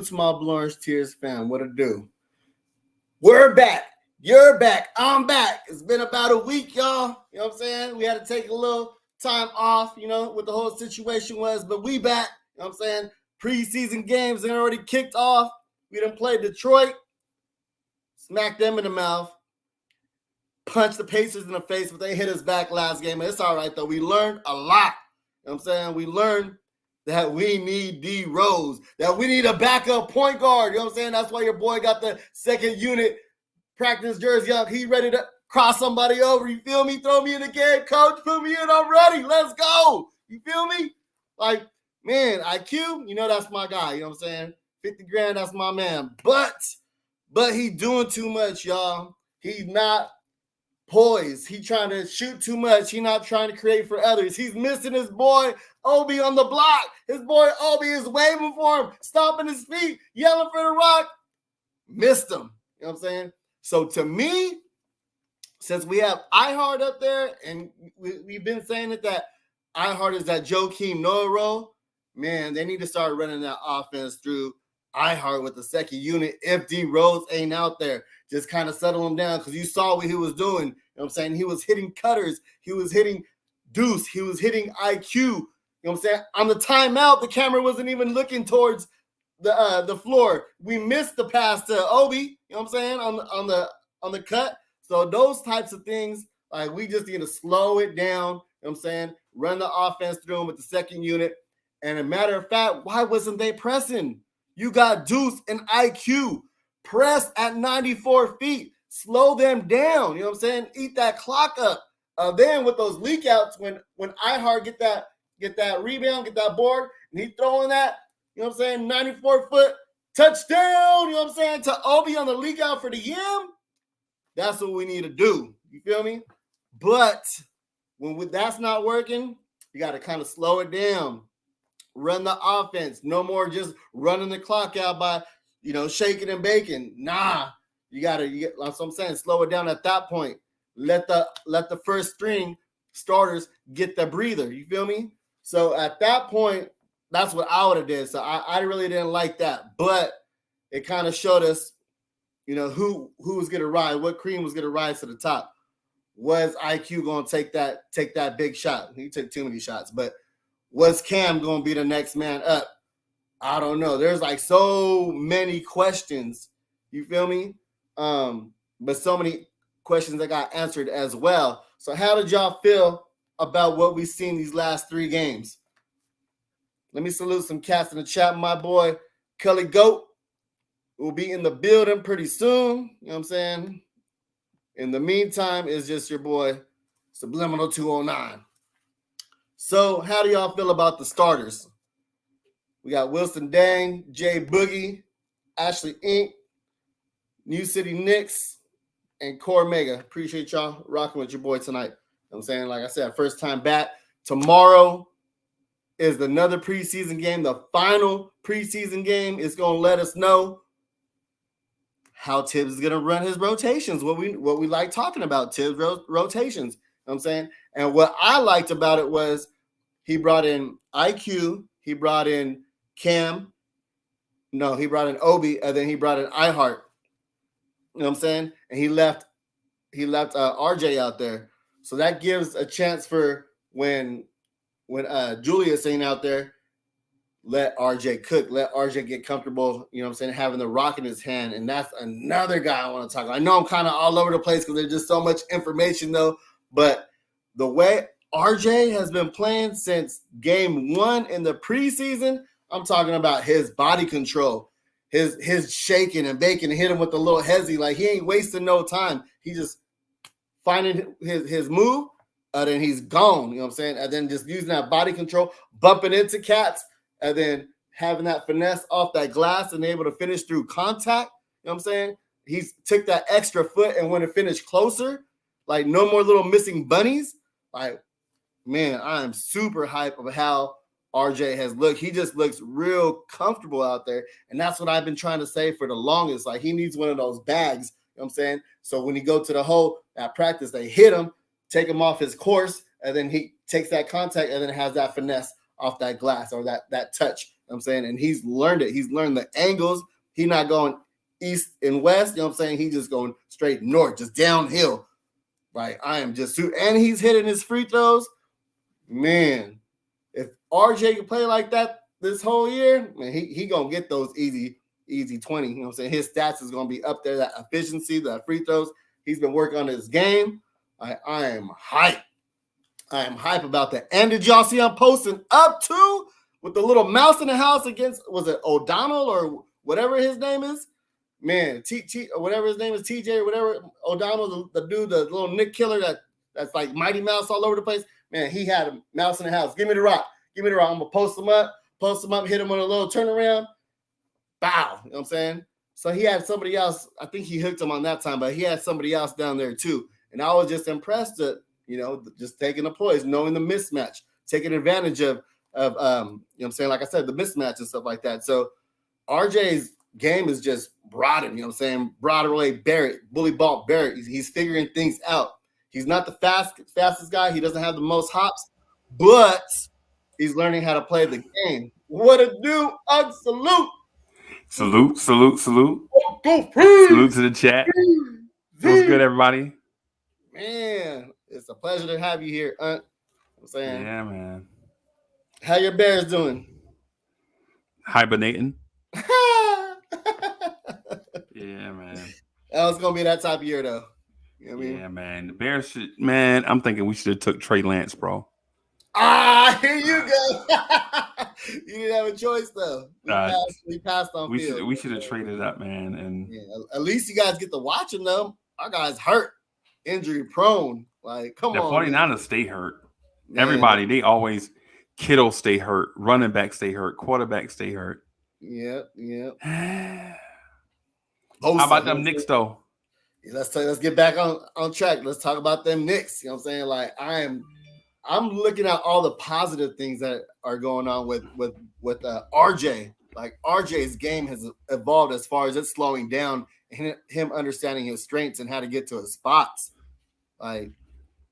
to my Blorange Tears fam. What it do? We're back. You're back. I'm back. It's been about a week, y'all. You know what I'm saying? We had to take a little time off, what the whole situation was, but we back. You know what I'm saying? Preseason games are already kicked off. We done played Detroit, smacked them in the mouth, punched the Pacers in the face, but they hit us back last game. It's all right, though. We learned a lot. You know what I'm saying? We learned that we need D Rose, that we need a backup point guard. You know what I'm saying? That's why your boy got the second unit practice jersey up. He ready to cross somebody over. You feel me? Throw me in the game, coach. Put me in. I'm ready. Let's go. You feel me? Like, man, IQ, that's my guy. You know what I'm saying? 50 grand, that's my man. But he doing too much, y'all. He's not poised. He trying to shoot too much. He not trying to create for others. He's missing his boy Obi on the block. His boy Obi is waving for him, stomping his feet, yelling for the rock. Missed him. You know what I'm saying? So to me, since we have iHeart up there, and we've been saying it that iHeart is that Joakim Noah role, man, they need to start running that offense through iHeart with the second unit. If D Rose ain't out there, just kind of settle him down, because you saw what he was doing. You know what I'm saying? He was hitting cutters. He was hitting deuce. He was hitting IQ. You know what I'm saying? On the timeout, the camera wasn't even looking towards the floor. We missed the pass to Obi, you know what I'm saying, on the cut. So those types of things, like, we just need to slow it down, you know what I'm saying? Run the offense through him with the second unit. And a matter of fact, why wasn't they pressing? You got Deuce and IQ. Press at 94 feet. Slow them down. You know what I'm saying? Eat that clock up. Then with those leak outs, when iHeart get that rebound, get that board, and he throwing that, you know what I'm saying, 94-foot touchdown, you know what I'm saying, to Obi on the leak out for the yam, that's what we need to do. You feel me? But when that's not working, you got to kind of slow it down. Run the offense. No more just running the clock out by, shaking and baking. Nah, that's what I'm saying. Slow it down at that point. Let the first string starters get the breather. You feel me? So at that point, that's what I would have did. So I really didn't like that. But it kind of showed us, who was going to rise, what cream was going to rise to the top. Was IQ going to take that big shot? He took too many shots, but was Cam going to be the next man up? I don't know. There's like so many questions. You feel me? But so many questions that got answered as well. So how did y'all feel about what we've seen these last 3 games? Let me salute some cats in the chat. My boy, Kelly Goat, will be in the building pretty soon. You know what I'm saying? In the meantime, it's just your boy, Subliminal 209. So how do y'all feel about the starters? We got Wilson Dang, Jay Boogie, Ashley Inc., New City Knicks, and Core Mega. Appreciate y'all rocking with your boy tonight. You know what I'm saying? Like I said, first time back. Tomorrow is another preseason game. The final preseason game is going to let us know how Tibbs is going to run his rotations, what we like talking about, Tibbs rotations. You know what I'm saying? And what I liked about it was he brought in IQ, he brought in Cam, he brought in Obi, and then he brought in iHeart. You know what I'm saying? And he left RJ out there. So that gives a chance for when Julius ain't out there, let RJ cook, let RJ get comfortable, you know what I'm saying, having the rock in his hand. And that's another guy I want to talk about. I know I'm kind of all over the place because there's just so much information, though. But the way RJ has been playing since game 1 in the preseason, I'm talking about his body control, his shaking and baking, and hit him with a little hezzy. Like, he ain't wasting no time. He just finding his move, then he's gone, you know what I'm saying? And then just using that body control, bumping into cats, and then having that finesse off that glass and able to finish through contact, you know what I'm saying? He's took that extra foot and went to finish closer. Like, no more little missing bunnies. Like, man, I am super hype of how RJ has looked. He just looks real comfortable out there. And that's what I've been trying to say for the longest. Like, he needs one of those bags, you know what I'm saying? So when he go to the hole at practice, they hit him, take him off his course, and then he takes that contact and then has that finesse off that glass or that touch I'm saying, and he's learned it. He's learned the angles. He's not going east and west. You know what I'm saying? He's just going straight north, just downhill. Right. I am just and he's hitting his free throws. Man, if RJ can play like that this whole year, man, he gonna get those easy 20. You know what I'm saying? His stats is gonna be up there. That efficiency, that free throws. He's been working on his game. I am hype. I am hype about that. And did y'all see I'm posting up too with the little mouse in the house against, was it O'Donnell or whatever his name is? Man, whatever his name is, TJ or whatever, O'Donnell, the dude, the little Nick killer that's like Mighty Mouse all over the place. Man, he had a mouse in the house. Give me the rock. I'm going to post him up, hit him on a little turnaround. Bow. You know what I'm saying? So he had somebody else. I think he hooked him on that time, but he had somebody else down there too. And I was just impressed at, just taking the poise, knowing the mismatch, taking advantage of you know what I'm saying? Like I said, the mismatch and stuff like that. So RJ's game is just broadened, you know what I'm saying? Broadway Barrett, bully ball Barrett. He's figuring things out. He's not the fastest guy. He doesn't have the most hops, but he's learning how to play the game. What a do! Salute. Salute. Go salute to the chat. What's good, everybody? Man, it's a pleasure to have you here, Aunt. I'm saying, yeah, man. How your Bears doing? Hibernating. Yeah, man. It's gonna be that type of year, though. You know what I mean? Yeah, man. The Bears should. Man, I'm thinking we should have took Trey Lance, bro. Here you go. You didn't have a choice, though. We passed on field. We should have traded up, man. And at least you guys get to watch him, though. Our guys hurt, injury prone. Like, come on. The 49ers stay hurt. Man. Everybody, they always. Kittle stay hurt. Running back stay hurt. Quarterback stay hurt. Yep. How about them Knicks, though? Yeah, let's get back on track. Let's talk about them Knicks. You know what I'm saying? Like, I'm looking at all the positive things that are going on with RJ. Like, RJ's game has evolved as far as it's slowing down and him understanding his strengths and how to get to his spots. Like,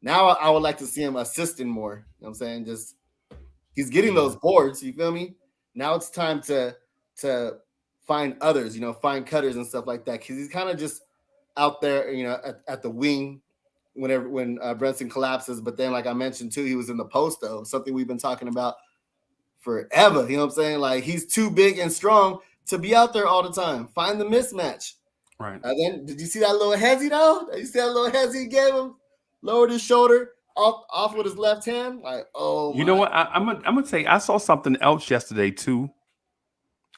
now I would like to see him assisting more. You know what I'm saying? Just he's getting those boards. You feel me? Now it's time to find others. Find cutters and stuff like that, because he's kind of just out there. At the wing. When Brunson collapses, but then, like I mentioned too, he was in the post, though, something we've been talking about forever. You know what I'm saying? Like, he's too big and strong to be out there all the time. Find the mismatch. Right. Then did you see that little hezzy, though? Did you see that little hezzy he gave him? Lowered his shoulder off with his left hand. Like, oh. You know what? I'm gonna say I saw something else yesterday too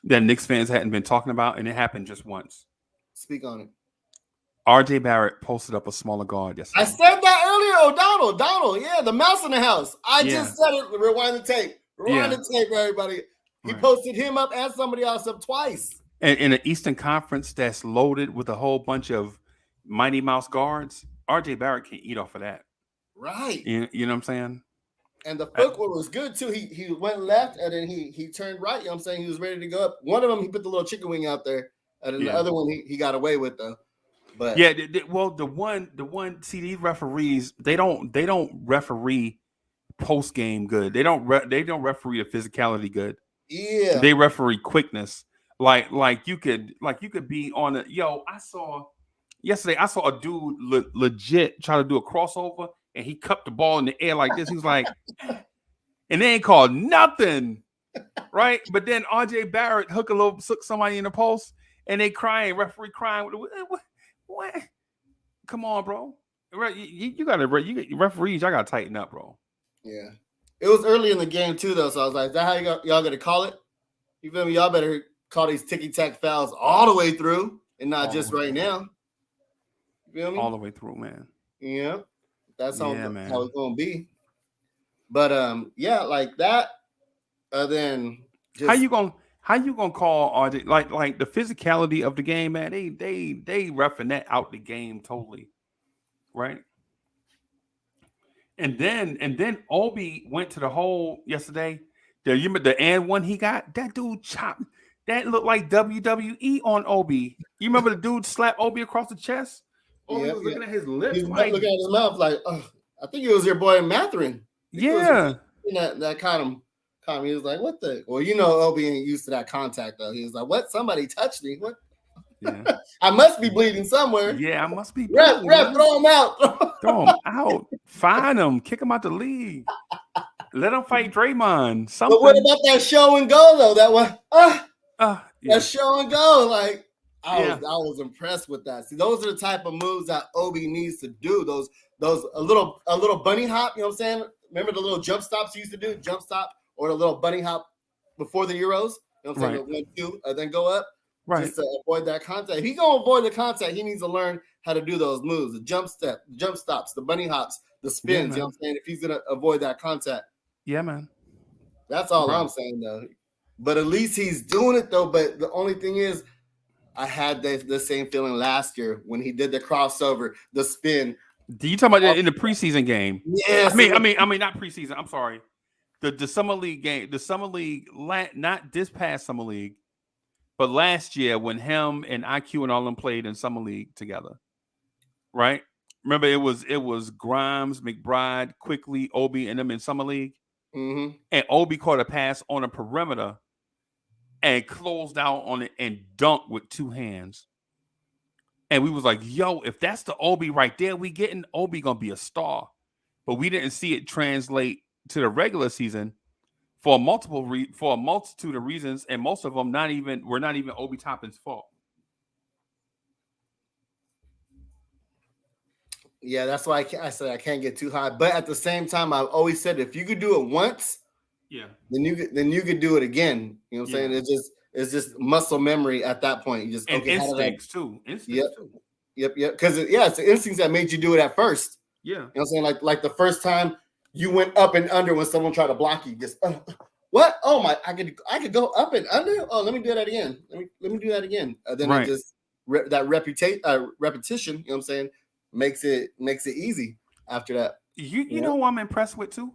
that Knicks fans hadn't been talking about, and it happened just once. Speak on it. RJ Barrett posted up a smaller guard yesterday. I said that earlier. O'Donnell. Yeah, the mouse in the house. I just said it. Rewind the tape. The tape, everybody. He posted him up and somebody else up twice. And in an Eastern Conference that's loaded with a whole bunch of Mighty Mouse guards, RJ Barrett can eat off of that. Right. You know what I'm saying? And the footwork was good too. He went left and then he turned right. You know what I'm saying? He was ready to go up. One of them, he put the little chicken wing out there. And then the other one, he got away with, though. But the one. See, these referees, they don't referee post game good. They don't referee the physicality good. Yeah, they referee quickness. Like you could be on a yesterday. I saw a dude legit try to do a crossover and he cupped the ball in the air like this. He was like, and they ain't called nothing, right? But then RJ Barrett hook somebody in the post and they crying, referee crying. What? Come on, bro. You got referees. Y'all got to tighten up, bro. Yeah. It was early in the game, too, though. So I was like, is that how y'all going to call it? You feel me? Y'all better call these ticky-tack fouls all the way through and not just right now. You feel me? All the way through, man. Yeah. That's how it's going to be. But, like that. Then just... How you gonna call RJ like the physicality of the game, man? They roughing that out the game totally, right? And then Obi went to the hole yesterday. The and one he got, that dude chopped. That looked like WWE on Obi. You remember the dude slapped Obi across the chest? Obi was looking at his lips. He was looking at his mouth like, I think it was your boy Matherin. Yeah. That caught He was like, "What the?" Well, you know, Obi ain't used to that contact though. He was like, "What? Somebody touched me? What? Yeah. I must be bleeding somewhere. Yeah, I must be Ref, bleeding. throw him out. Throw him out. Fine him. Kick him out the league. Let him fight Draymond. Something. But what about that show and go though? That one, yeah. that show and go. Like I Yeah. was impressed with that. See, those are the type of moves that Obi needs to do. Those a little bunny hop. You know what I'm saying? Remember the little jump stops he used to do? Jump stop or the little bunny hop before the Euros. You know what I'm saying? Right. 1, 2, then go up. Right. Just to avoid that contact. If he's gonna avoid the contact, he needs to learn how to do those moves: the jump step, the jump stops, the bunny hops, the spins. Yeah, you know what I'm saying? If he's gonna avoid that contact. Yeah, man. That's all I'm saying though. But at least he's doing it though. But the only thing is, I had the same feeling last year when he did the crossover, the spin. Do you talking about that in the preseason game? Yes. I mean, not preseason. I'm sorry. The summer league game, the summer league, not this past summer league, but last year when him and IQ and all them played in summer league together, right? Remember, it was Grimes, McBride, Quickley, Obi, and them in summer league. Mm-hmm. And Obi caught a pass on a perimeter and closed out on it and dunked with 2 hands. And we was like, yo, if that's the Obi right there, we getting Obi gonna be a star. But we didn't see it translate to the regular season for a multitude of reasons, and most of them were not even Obi Toppin's fault. Yeah, that's why I said I can't get too high. But at the same time, I've always said if you could do it once, then you could do it again. You know what I'm saying? It's just muscle memory at that point. You just instincts too. Yep. Because it's the instincts that made you do it at first. Yeah. You know what I'm saying? Like the first time you went up and under when someone tried to block you. Just what? Oh my! I could go up and under. Oh, let me do that again. Let me do that again. Then it just that repetition. You know what I'm saying? Makes it easy after that. You know who I'm impressed with too?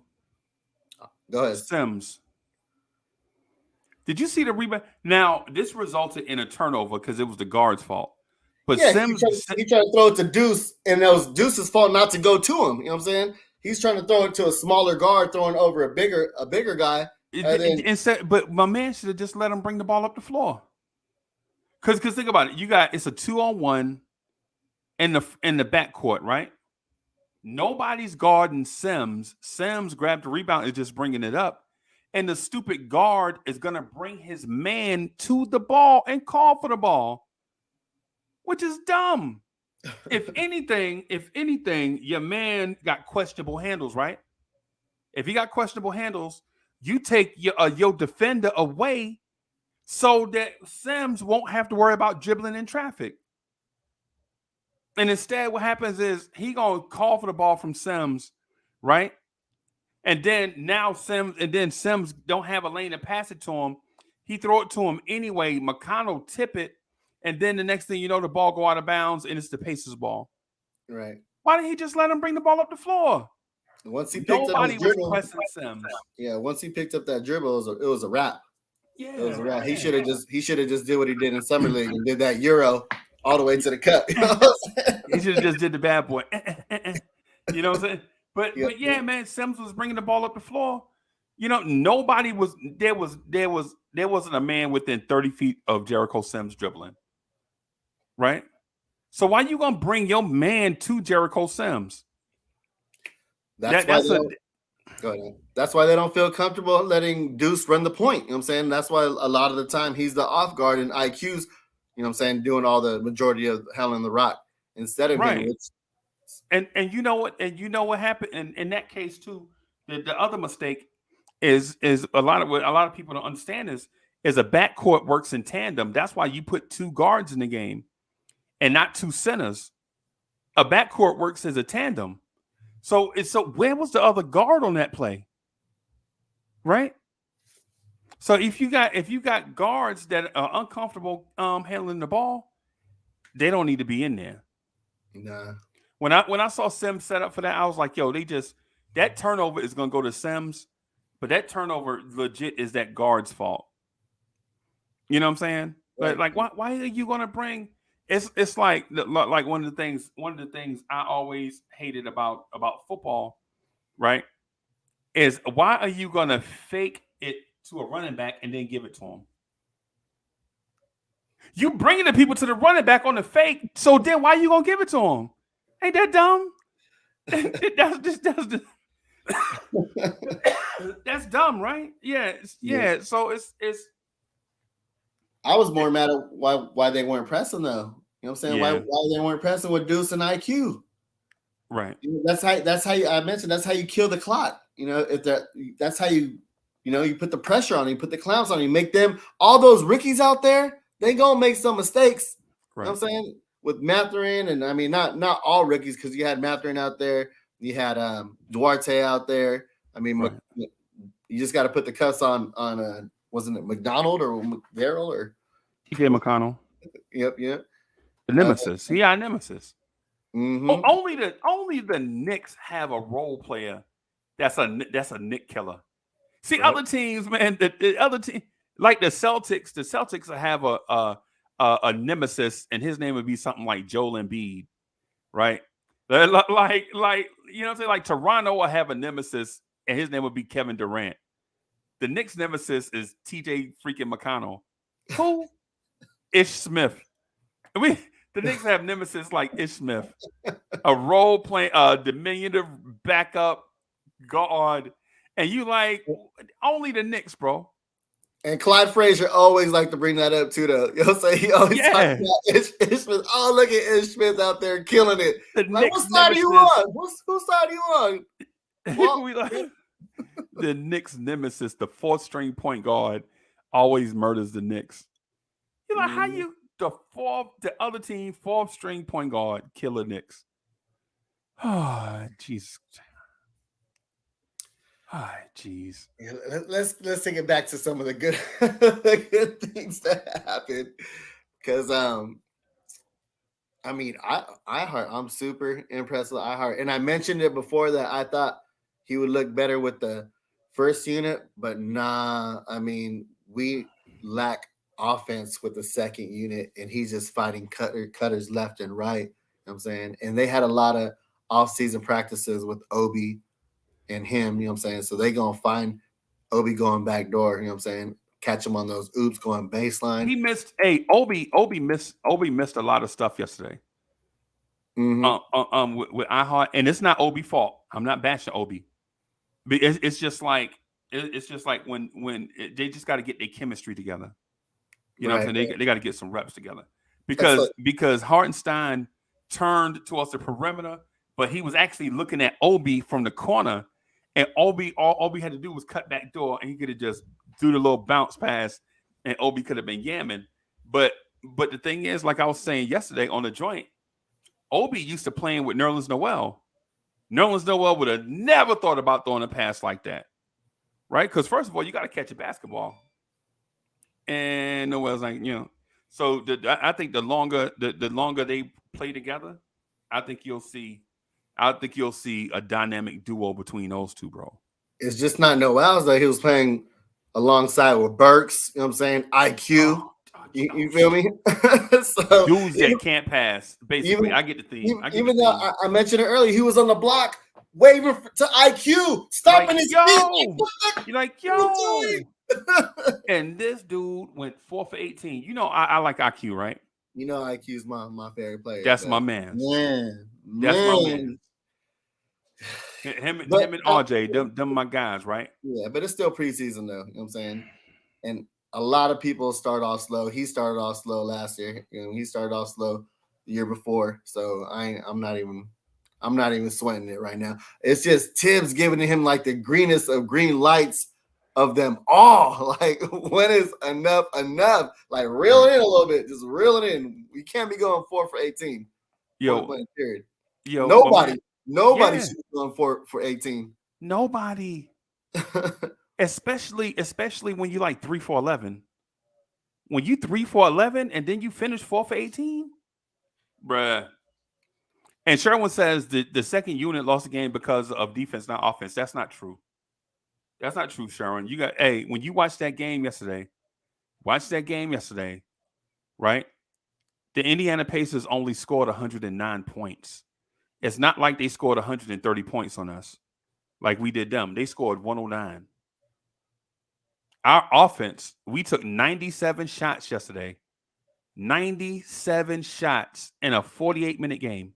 Go ahead. Sims. Did you see the rebound? Now, this resulted in a turnover because it was the guard's fault. But Sims, he tried to throw it to Deuce, and it was Deuce's fault not to go to him. You know what I'm saying? He's trying to throw it to a smaller guard, throwing over a bigger guy. But my man should have just let him bring the ball up the floor. Because think about it, it's a 2-on-1 in the backcourt, right? Nobody's guarding Sims. Sims grabbed the rebound and just bringing it up. And the stupid guard is going to bring his man to the ball and call for the ball, which is dumb. If anything, your man got questionable handles, right? If he got questionable handles, you take your defender away so that Sims won't have to worry about dribbling in traffic. And instead, what happens is he gonna call for the ball from Sims, right? And then Sims don't have a lane to pass it to him. He throw it to him anyway. McConnell tip it, and then the next thing you know, the ball go out of bounds, and it's the Pacers' ball. Right. Why didn't he just let him bring the ball up the floor? Once he picked up his dribble, Sims. Yeah, once he picked up that dribble, it was a wrap. Yeah, it was a wrap. He should have just did what he did in summer league and did that Euro all the way to the cup. You know what I'm saying? He should have just did the bad boy. You know what I'm saying? But yeah, man, Sims was bringing the ball up the floor. You know, nobody was there wasn't a man within 30 feet of Jericho Sims dribbling. Right? So why you gonna bring your man to Jericho Sims? That's why they don't feel comfortable letting Deuce run the point. You know what I'm saying? That's why a lot of the time he's the off guard and IQ's, you know what I'm saying, doing all the majority of hell in the rock instead of him. And you know what happened in that case too. The other mistake is a lot of people don't understand is a backcourt works in tandem. That's why you put 2 guards in the game and not 2 centers. A backcourt works as a tandem. So where was the other guard on that play? Right? So if you got guards that are uncomfortable handling the ball, they don't need to be in there. Nah. When I saw Sims set up for that, I was like, yo, that turnover is gonna go to Sims, but that turnover legit is that guard's fault. You know what I'm saying? Right. Like why are you gonna bring it's like one of the things I always hated about football, right? Is why are you gonna fake it to a running back and then give it to him. You bringing the people to the running back on the fake, so then why you gonna give it to him? Ain't that dumb? That's dumb, right? Yeah, yeah. So it's. I was more mad at why they weren't pressing though. You know what I'm saying? Yeah. Why they weren't pressing with Deuce and IQ? Right. That's how I mentioned that's how you kill the clock. You know, that's how you put the pressure on, you put the clamps on, you make them all those rookies out there. They gonna make some mistakes. Right. You know what I'm saying? With Mathurin, and I mean not all rookies, because you had Mathurin out there, you had Duarte out there. I mean, right. You just got to put the cuffs on wasn't it McDonald or McDarrell or TJ McConnell? Yep. The nemesis. Nemesis. Mm-hmm. Only the Knicks have a role player that's a Nick killer. See, right. Other teams, man, the other team, like the Celtics will have a nemesis, and his name would be something like Joel Embiid, right? Like you know what I'm saying? Like Toronto will have a nemesis, and his name would be Kevin Durant. The Knicks nemesis is TJ freaking McConnell. Who? Ish Smith. The Knicks have nemesis like Ish Smith, a role playing, diminutive backup guard, and you like only the Knicks, bro. And Clyde Frazier always like to bring that up too, though. You know what I'm saying? He always talks about Ish Smith. Oh, look at Ish Smith out there killing it. Like, what side are you on? Whose side are you on? Well, the Knicks nemesis, the fourth string point guard, always murders the Knicks. You know how you the other team fourth string point guard kill the Knicks? Oh, jeez. Ah, jeez. Yeah, let's take it back to some of the good things that happened, because I mean, iHeart, I'm super impressed with iHeart, and I mentioned it before that I thought he would look better with the first unit, but nah. I mean, we lack offense with the second unit, and he's just fighting cutters left and right. You know what I'm saying? And they had a lot of off-season practices with Obi and him, you know what I'm saying? So they gonna find Obi going back door, you know what I'm saying? Catch him on those oops going baseline. He missed Obi missed a lot of stuff yesterday. Mm-hmm. With iHeart, and it's not Obi's fault. I'm not bashing Obi. But it's just like when they just got to get their chemistry together. You know what I'm saying? They got to get some reps together. Because Hartenstein turned towards the perimeter, but he was actually looking at Obi from the corner, and all Obi had to do was cut back door, and he could have just threw the little bounce pass, and Obi could have been yamming. But the thing is, like I was saying yesterday on the joint, Obi used to playing with Nerlens Noel. Nerlens Noel would have never thought about throwing a pass like that, right? Because first of all, you got to catch a basketball, and Noel's like, you know. So I think the longer they play together, I think you'll see a dynamic duo between those two, bro. It's just not Noel's though. He was playing alongside with Burks. You know what I'm saying? IQ. You feel me? So dudes that can't pass. Basically, I get the theme. Even though I mentioned it earlier, he was on the block waving to IQ, stopping his feet. You're like, yo. And this dude went 4 for 18. You know, I like IQ, right? You know, IQ's my favorite player. That's my man. That's my man. Him and RJ, them my guys, right? Yeah, but it's still preseason though. You know what I'm saying? And a lot of people start off slow. He started off slow last year. You know, he started off slow the year before. So I'm not even sweating it right now. It's just Tibbs giving him like the greenest of green lights of them all. Like, when is enough? Like, reel it in a little bit. Just reel it in. We can't be going 4 for 18. Period. Nobody should be going 4 for 18. Nobody. Especially when you like 3 for 11. When you 3 for 11 and then you finish 4 for 18, bruh. And Sherwin says the second unit lost the game because of defense, not offense. That's not true. That's not true, Sherwin. When you watched that game yesterday, right? The Indiana Pacers only scored 109 points. It's not like they scored 130 points on us like we did them. They scored 109. Our offense, we took 97 shots yesterday. 97 shots in a 48-minute game.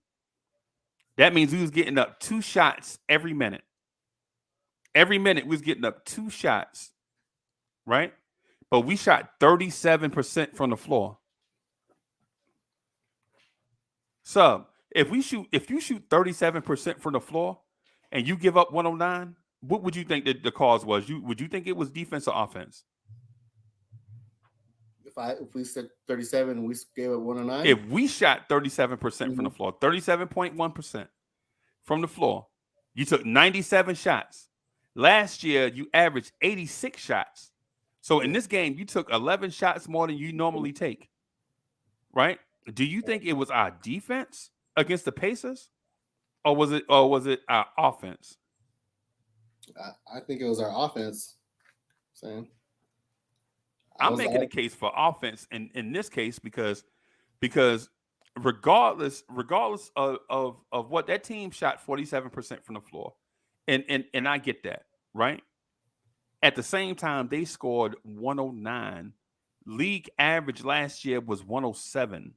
That means we was getting up 2 shots every minute. Every minute we was getting up 2 shots, right? But we shot 37% from the floor. So if you shoot 37% from the floor and you give up 109, what would you think that the cause was? Would you think it was defense or offense? If we said 37 and we gave it 109? If we shot 37% from the floor, 37.1% from the floor, you took 97 shots. Last year, you averaged 86 shots. So in this game, you took 11 shots more than you normally take, right? Do you think it was our defense against the Pacers, or was it our offense? I think it was our offense. Saying I'm making a case for offense in this case because regardless of what that team shot 47% from the floor, and I get that, right? At the same time, they scored 109. League average last year was 107.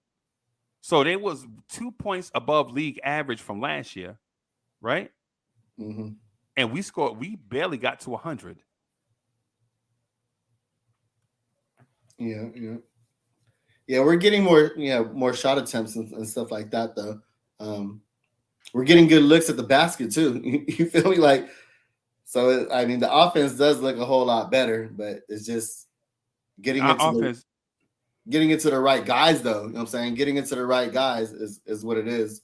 So they was 2 points above league average from last year, right? Mm-hmm. And we barely got to 100. Yeah. We're getting more shot attempts and stuff like that, though. We're getting good looks at the basket too. You feel me? Like, so I mean, the offense does look a whole lot better, but it's just getting into the right guys, though. You know what I'm saying? Getting into the right guys is what it is.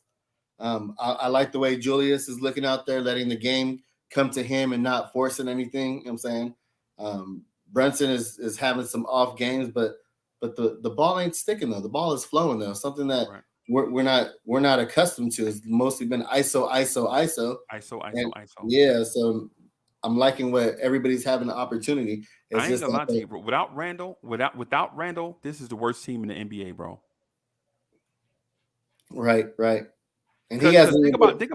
I like the way Julius is looking out there, letting the game come to him and not forcing anything. You know what I'm saying? Brunson is having some off games, but the ball ain't sticking though. The ball is flowing though. Something that we're not accustomed to. It's mostly been ISO. Yeah, so I'm liking what everybody's having the opportunity. I ain't gonna lie to you, bro. Without Randall, this is the worst team in the NBA, bro. Right. And he has think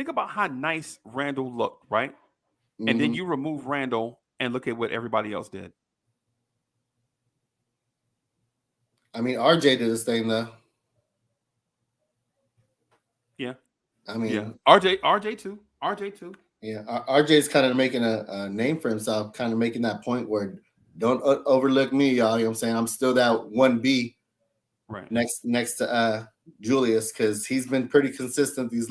about how nice Randall looked, right? Mm-hmm. And then you remove Randall and look at what everybody else did. I mean, RJ did his thing though. Yeah. I mean, yeah. RJ too. Yeah, RJ's kind of making a name for himself, kind of making that point where don't overlook me, y'all. You know what I'm saying? I'm still that 1B right next to Julius, because he's been pretty consistent these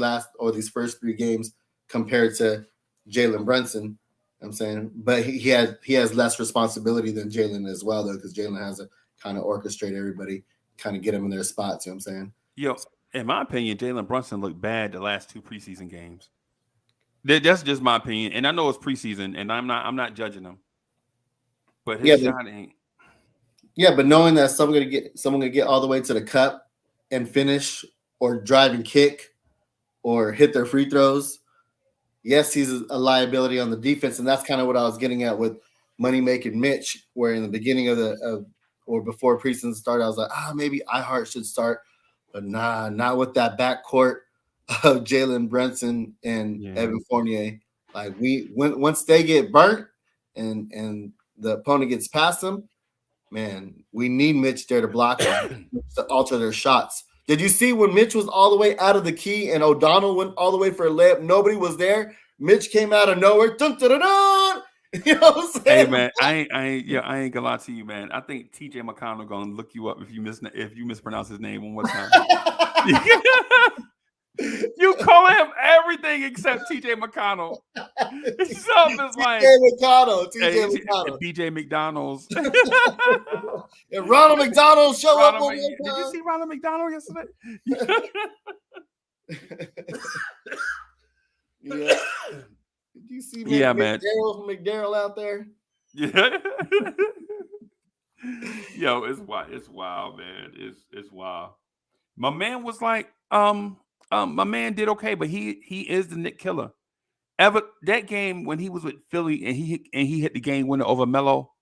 first 3 games compared to Jalen Brunson. You know what I'm saying, but he has less responsibility than Jalen as well, though, because Jalen has to kind of orchestrate everybody, kind of get them in their spots. You know what I'm saying? Yo, in my opinion, Jalen Brunson looked bad the last 2 preseason games. That's just my opinion, and I know it's preseason, and I'm not judging him. But his shot ain't. Yeah, but knowing that someone gonna get all the way to the cup and finish, or drive and kick, or hit their free throws. Yes, he's a liability on the defense, and that's kind of what I was getting at with Money Making Mitch, where in the beginning or before preseason started, I was like, maybe iHeart should start, but nah, not with that backcourt of Jalen Brunson and Evan Fournier. Like, once they get burnt and the opponent gets past them, man, we need Mitch there to block them, to alter their shots. Did you see when Mitch was all the way out of the key and O'Donnell went all the way for a layup? Nobody was there. Mitch came out of nowhere. Dun, dun, dun, dun. You know what I'm saying? Hey man, I ain't gonna lie to you, man. I think TJ McConnell gonna look you up if you mispronounce his name one more time. You call him everything except TJ McConnell. Something is like TJ McConnell. BJ McDonald's. And Ronald McDonald show up on Did you see Ronald McDonald yesterday? Yeah. Did you see McDarrell out there? Yeah. Yo, it's wild, man. It's wild. My man was like, my man did okay, but he is the Knick killer. That game when he was with Philly and he hit the game winner over Melo,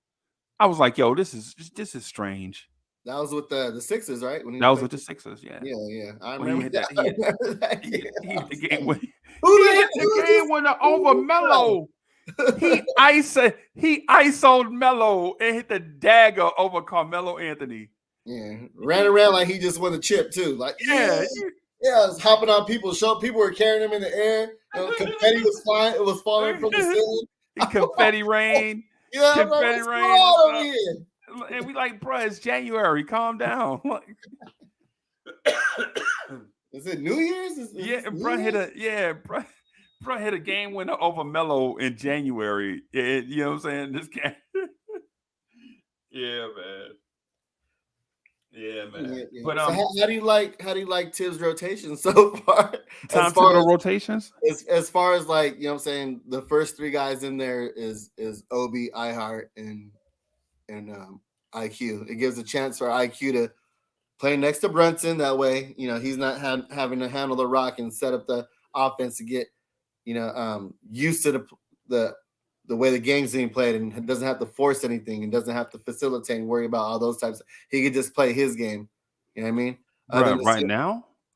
I was like, yo, this is strange. That was with the Sixers, right? That was with the Sixers, yeah. Yeah. I remember that. He hit the game winner over Melo. He isoed Melo and hit the dagger over Carmelo Anthony. Yeah, ran around like he just won a chip too. Like yeah, I was hopping on people's show. People were carrying him in the air. Confetti was flying. It was falling from the ceiling. Confetti rain. Yeah, I'm like, confetti what's rain. going on over here? And we like, bro, it's January. Calm down. Is it New Year's? Bro hit a game winner over Melo in January. You know what I'm saying? This game. Yeah, man. Yeah, man. Yeah. But so how do you like Tibbs' rotation so far? Time to go rotations. As far as like, you know what I'm saying, the first three guys in there is Obi, iHeart, and IQ. It gives a chance for IQ to play next to Brunson. That way, you know, he's not having to handle the rock and set up the offense to get, you know, used to the way the game's being played, and doesn't have to force anything and doesn't have to facilitate and worry about all those types. He could just play his game. You know what I mean?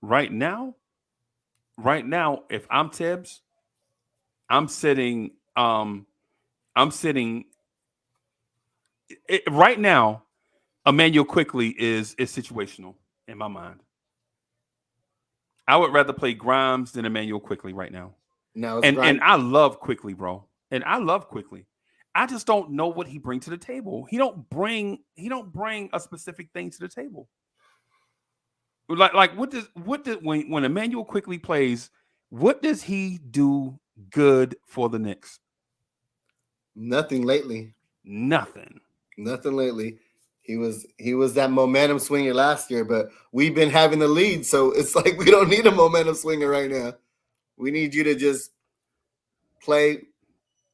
Right now, if I'm Tibbs, I'm sitting. Right now, Emmanuel Quickley is situational in my mind. I would rather play Grimes than Emmanuel Quickley right now. No, and I love Quickley, bro. And I love Quickley. I just don't know what he brings to the table. He don't bring a specific thing to the table. Like what does when Emmanuel Quickley plays, what does he do good for the Knicks? Nothing lately. Nothing lately. He was that momentum swinger last year, but we've been having the lead, so it's like we don't need a momentum swinger right now. We need you to just play,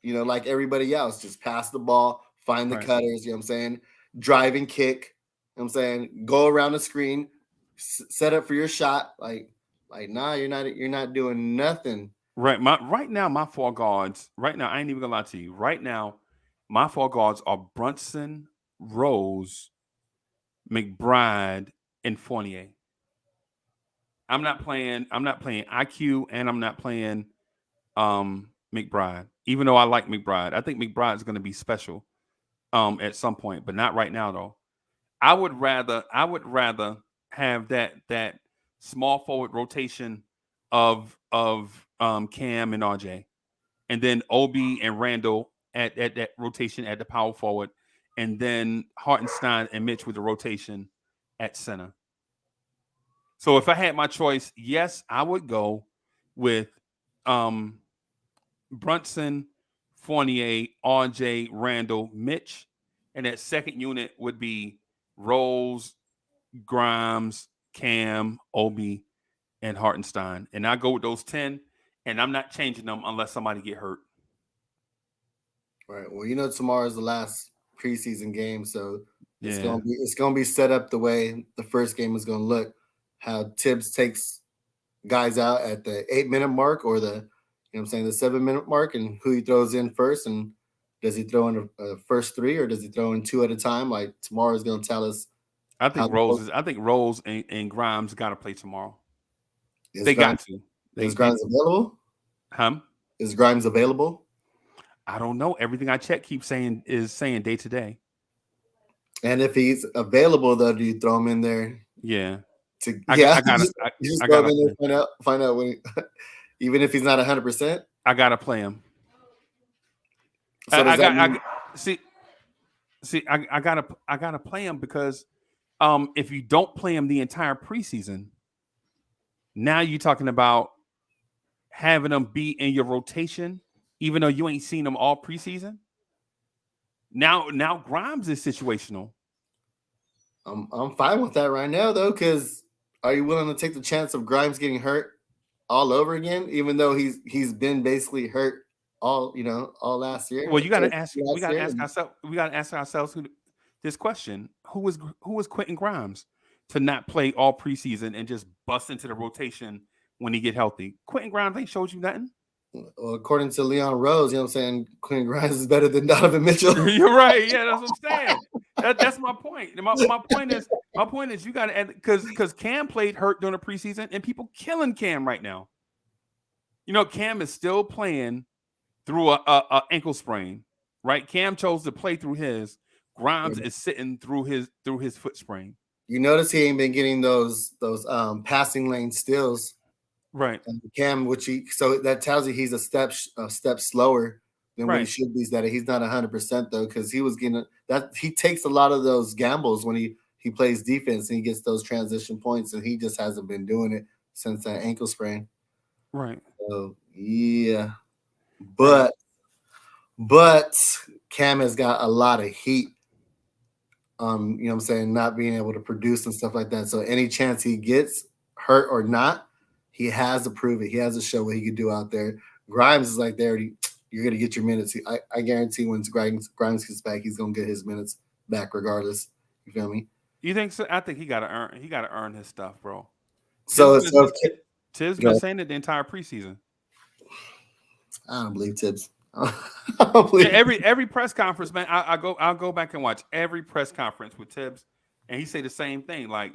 you know, like everybody else. Just pass the ball, find the cutters, you know what I'm saying? Drive and kick, you know what I'm saying? Go around the screen, set up for your shot. Like nah, you're not doing nothing. Right. Right now, my four guards, right now, I ain't even gonna lie to you. Right now, my four guards are Brunson, Rose, McBride, and Fournier. I'm not playing IQ, and I'm not playing McBride, even though I like McBride. I think McBride is going to be special at some point, but not right now though. I would rather have that small forward rotation of Cam and RJ, and then Obi and Randall at that rotation at the power forward, and then Hartenstein and Mitch with the rotation at center. So if I had my choice, yes, I would go with Brunson, Fournier, RJ, Randall, Mitch, and that second unit would be Rose, Grimes, Cam, Obi, and Hartenstein. And I go with those 10, and I'm not changing them unless somebody get hurt. Right. Well, you know, tomorrow's the last preseason game, so it's gonna be set up the way the first game is gonna look. How Tibbs takes guys out at the 8-minute mark or the, you know what I'm saying, the 7-minute mark, and who he throws in first, and does he throw in a first three or does he throw in two at a time? Like tomorrow is gonna tell us. I think Rose and Grimes got to play tomorrow. Got to. Is Grimes available? Is Grimes available? I don't know. Everything I check keeps saying day to day. And if he's available, though, do you throw him in there? Yeah. I gotta in there, find out when even if he's not 100%. I gotta play him. So I gotta play him because if you don't play him the entire preseason, now you're talking about having them be in your rotation, even though you ain't seen them all preseason. Now Grimes is situational. I'm fine with that right now though, because are you willing to take the chance of Grimes getting hurt all over again, even though he's been basically hurt all last year? Well, we gotta ask ourselves this question: Who was Quentin Grimes to not play all preseason and just bust into the rotation when he get healthy? Quentin Grimes ain't showed you nothing. Well, according to Leon Rose, you know what I'm saying, Quentin Grimes is better than Donovan Mitchell. You're right. Yeah, that's what I'm saying. That's my point. My point is you got to add, because Cam played hurt during the preseason and people killing Cam right now. You know, Cam is still playing through a ankle sprain, right? Cam chose to play through his. Grimes is sitting through his foot sprain. You notice he ain't been getting those passing lane steals, Right. and Cam, so that tells you he's a step slower than what he Right. should be. Is that he's not 100% though, because he was getting that he takes a lot of those gambles when he plays defense and he gets those transition points, and he just hasn't been doing it since that ankle sprain. Right. So yeah, Right. but Cam has got a lot of heat. You know what I'm saying, not being able to produce and stuff like that. So any chance he gets, hurt or not, he has to prove it. He has to show what he can do out there. Grimes is like there. You're gonna get your minutes. I guarantee when Grimes gets back, he's gonna get his minutes back regardless. You feel me? You think so? I think he gotta earn his stuff, bro. So Tibbs been saying it the entire preseason. I don't believe Tibbs. I don't believe Every press conference, man. I'll go back and watch every press conference with Tibbs, and he say the same thing. Like,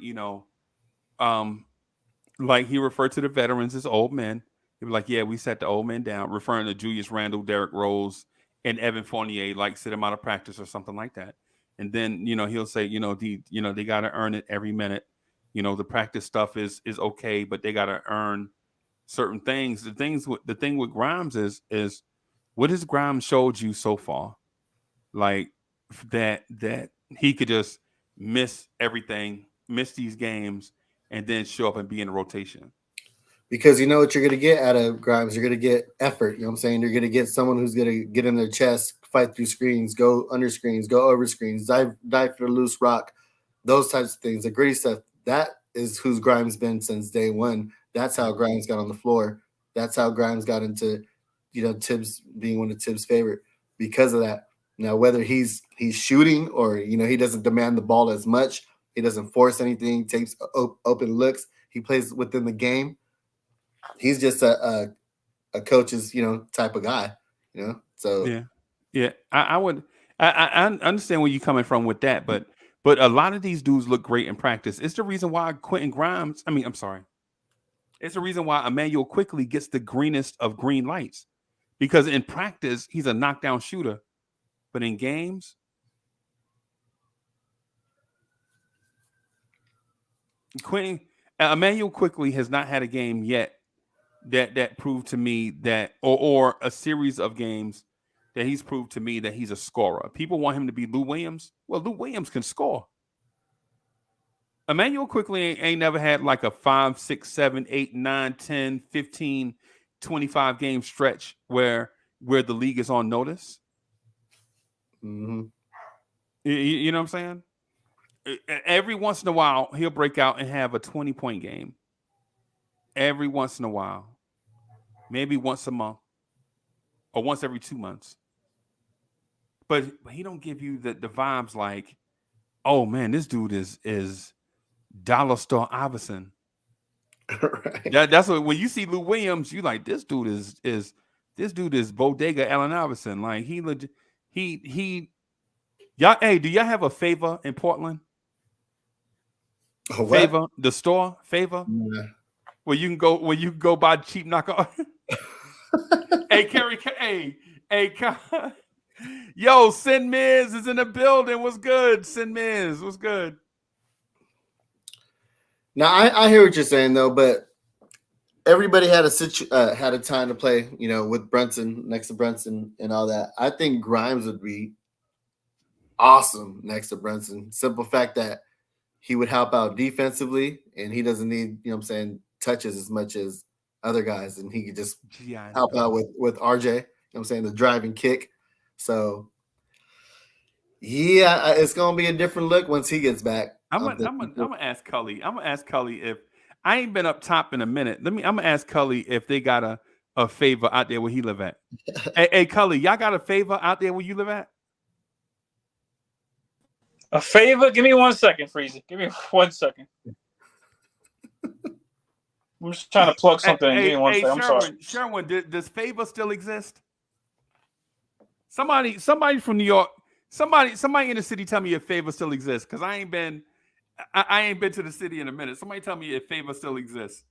like he referred to the veterans as old men. He was like, "Yeah, we set the old men down," referring to Julius Randle, Derrick Rose, and Evan Fournier, like sit them out of practice or something like that. And then he'll say, they got to earn it every minute. The practice stuff is okay, but they got to earn certain things. The thing with Grimes is what has Grimes showed you so far? Like that he could just miss everything, miss these games, and then show up and be in the rotation. because you know what you're going to get out of Grimes. You're going to get effort. You know what I'm saying? You're going to get someone who's going to get in their chest, fight through screens, go under screens, go over screens, dive for the loose rock, those types of things. The gritty stuff. That is who's Grimes been since day one. That's how Grimes got on the floor. That's how Grimes got into, Tibbs being one of Tibbs' favorite because of that. Now, whether he's shooting or he doesn't demand the ball as much, he doesn't force anything, takes open looks, he plays within the game. He's just a coach's type of guy, So yeah. I would I understand where you're coming from with that, but a lot of these dudes look great in practice. It's the reason why Quentin Grimes. I mean, I'm sorry. It's the reason why Emmanuel Quickley gets the greenest of green lights, because in practice he's a knockdown shooter, but in games, Emmanuel Quickley has not had a game yet that proved to me that, or a series of games that he's proved to me that he's a scorer. People want him to be Lou Williams. Well, Lou Williams can score. Emmanuel Quickley ain't never had like a 5, 6, 7, 8, 9, 10, 15, 25 game stretch where the league is on notice. mm-hmm. You know what I'm saying? Every once in a while, he'll break out and have a 20-point game. Every once in a while. Maybe once a month or once every 2 months. But he don't give you the vibes like, oh man, this dude is Dollar Store Iverson. Right. That's what, when you see Lou Williams, you like, this dude is Bodega Allen Iverson. Like he y'all. Hey, do y'all have a Favor in Portland? Favor, the store Favor, where you can go buy cheap knockoff. Hey, Kerry. Hey, yo, Sin Miz is in the building. What's good, Sin Miz? What's good? Now I hear what you're saying though, but everybody had a time to play, with Brunson, next to Brunson and all that. I think Grimes would be awesome next to Brunson. Simple fact that he would help out defensively, and he doesn't need, touches as much as other guys, and he could just help out with RJ. The driving kick. So yeah, it's gonna be a different look once he gets back. I'm gonna ask Cully. I'm gonna ask Cully if I ain't been up top in a minute. I'm gonna ask Cully if they got a Favor out there where he live at. Hey, Cully, y'all got a Favor out there where you live at? A Favor? Give me 1 second, Freezy. Give me 1 second. I'm just trying to plug something in. Give me 1 second. I'm sorry. Sherwin, does Favor still exist? Somebody from New York, somebody in the city tell me if Favor still exists, because I ain't been to the city in a minute. Somebody tell me if Favor still exists.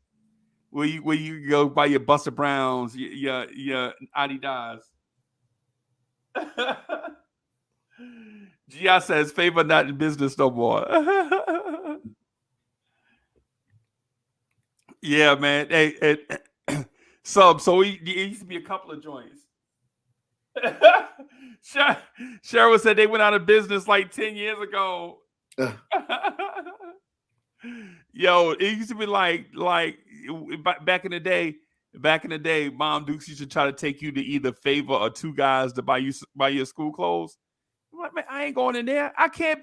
Where you go buy your Buster Browns, your Adidas. G.I. says, favor not in business no more. Yeah, man. Hey, so it used to be a couple of joints. Cheryl said they went out of business like 10 years ago. Yo, it used to be like back in the day, Mom Dukes used to try to take you to either Favor or Two Guys to buy your school clothes. I'm like, man, I ain't going in there. I can't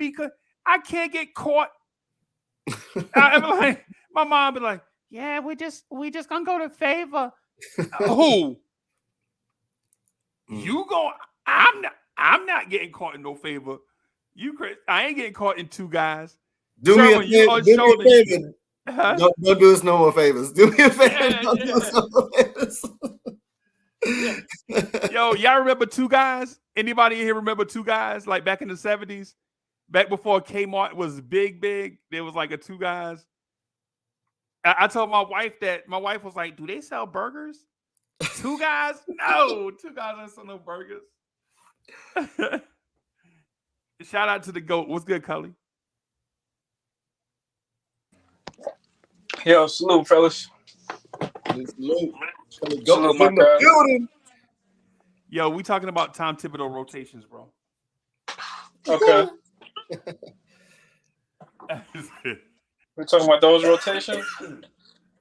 get caught. I'm like, my mom be like, yeah, we just gonna go to Favor. Who? You go? I'm not getting caught in no Favor. You crazy? I ain't getting caught in Two Guys. Do me a favor. Huh? Don't do us no more favors. Do me a favor. Don't do us no more favors. Yo, y'all remember Two Guys? Anybody here remember Two Guys? Like back in the 70s? Back before Kmart was big. There was like a Two Guys. I told my wife that. My wife was like, do they sell burgers? Two Guys? No, Two Guys don't sell no burgers. Shout out to the GOAT. What's good, Cully? Yo, salute, fellas. Salute, my guy. Yo, we talking about Tom Thibodeau rotations, bro. Okay. We're talking about those rotations.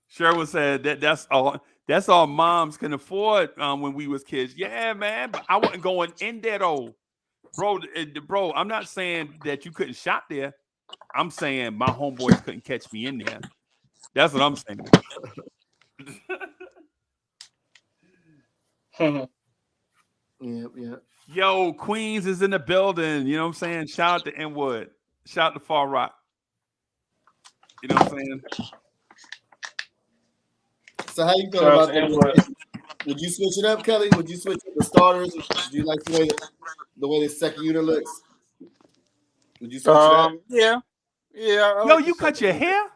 Sherwood said that's all moms can afford when we was kids. Yeah, man, but I wasn't going in there though, bro. I'm not saying that you couldn't shop there. I'm saying my homeboys couldn't catch me in there. That's what I'm saying. Yeah. Yo, Queens is in the building. You know what I'm saying? Shout out to Inwood. Shout out to Far Rock. You know what I'm saying? So how you feel about that? Would you switch it up, Kelly? Would you switch up the starters? Do you like the way the second unit looks? Would you switch it up? Yeah. Yo, you cut your hair?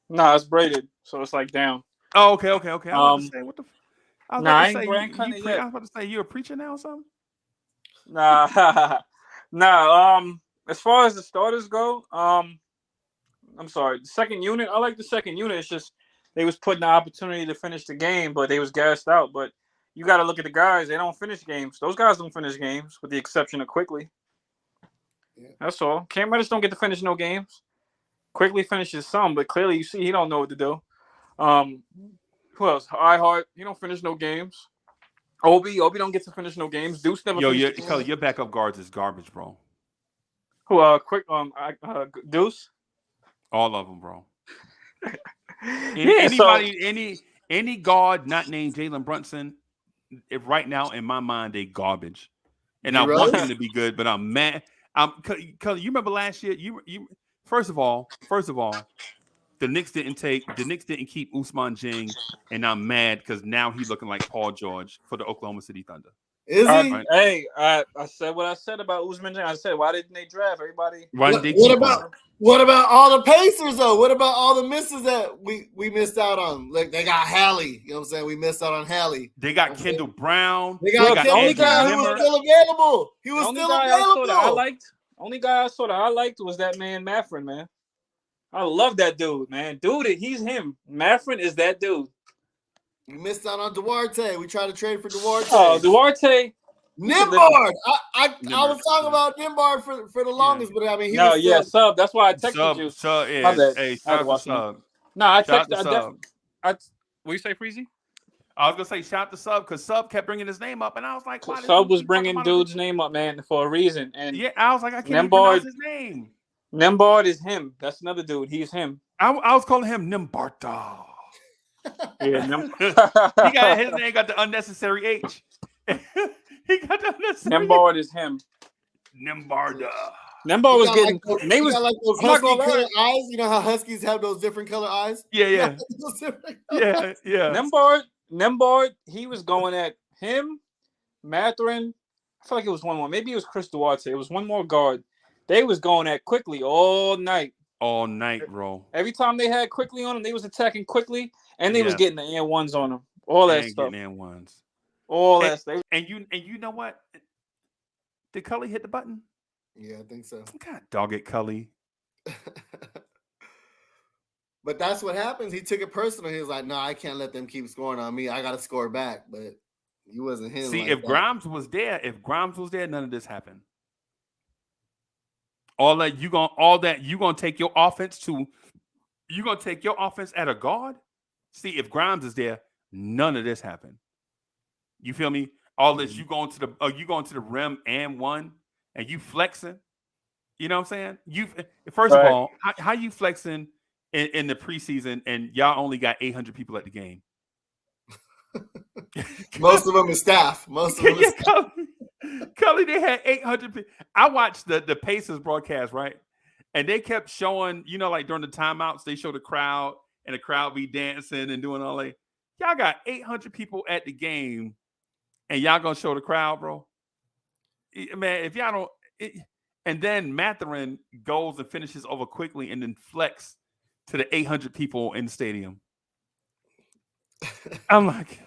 Nah, it's braided, so it's like down. Oh, okay. I was about to say, what the? I was I was about to say, you a preacher now or something? Nah. As far as the starters go, I'm sorry. The second unit, I like the second unit. It's just they was putting the opportunity to finish the game, but they was gassed out. But you got to look at the guys. They don't finish games. Those guys don't finish games, with the exception of Quickley. Yeah. That's all. Cam Reddish don't get to finish no games. Quickly finishes some, but clearly you see he don't know what to do. Who else? iHeart, he don't finish no games. Obi don't get to finish no games. Deuce never. Yo, your backup guards is garbage, bro. Who? Deuce. All of them, bro. Any guard not named Jalen Brunson, if right now in my mind they garbage, and I want them to be good, but I'm mad. Cause you remember last year, you first of all, the Knicks didn't keep Ousmane Dieng, and I'm mad because now he's looking like Paul George for the Oklahoma City Thunder. Is he? Right? Hey, I said what I said about Ousmane Dieng. I said, why didn't they draft everybody? What about all the Pacers though? What about all the misses that we missed out on? Like they got Hallie, you know what I'm saying? We missed out on Hallie. They got Kendall Brown. They got the only guy who was still available. He was still available. Only guy I saw that I liked was that man Maffrin, man. I love that dude, man. Dude, he's him. Maffrin is that dude. We missed out on Duarte. We tried to trade for Duarte. Oh, Duarte. Nimbard. I was talking about Nimbard for the longest, but I mean, sub. That's why I texted you. Sub, yeah. Hey, sub. No, I texted. What you say, Freezy? I was gonna say shout to Sub because Sub kept bringing his name up, and I was like, Sub was bringing dude's name up, man, for a reason. And yeah, I was like, I can't even pronounce his name. Nimbard is him. That's another dude. He's him. I was calling him Nimbarda. Yeah, his name got the unnecessary H. He got the unnecessary. Nimbard is him. Nimbarda. Nimbard was getting. They was like those husky color eyes. You know how huskies have those different color eyes? Yeah. Nimbard. He was going at him, Matherin. I feel like it was one more. Maybe it was Chris Duarte. It was one more guard. They was going at Quickley all night. All night, bro. Every time they had Quickley on them, they was attacking Quickley, and they was getting the N1s on them. All that stuff. Getting N1s. All that stuff. And you know what? Did Cully hit the button? Yeah, I think so. God dog it, Cully. But that's what happens. He took it personal. He was like, "No, I can't let them keep scoring on me. I got to score back." But he wasn't hitting. See, like if that. Grimes was there, none of this happened. All that you gonna take your offense to. You gonna take your offense at a guard? See, if Grimes is there, none of this happened. You feel me? All this you going to the rim and one, and you flexing. You know what I'm saying? You first of all, how you flexing in the preseason, and y'all only got 800 people at the game. Most of them is staff. Most of them is staff. Cully, they had 800 people. I watched the Pacers broadcast, right? And they kept showing, like during the timeouts, they show the crowd, and the crowd be dancing and doing all that. Y'all got 800 people at the game, and y'all gonna show the crowd, bro? Man, if y'all don't... and then Mathurin goes and finishes over Quickley and then flex to the 800 people in the stadium. I'm like...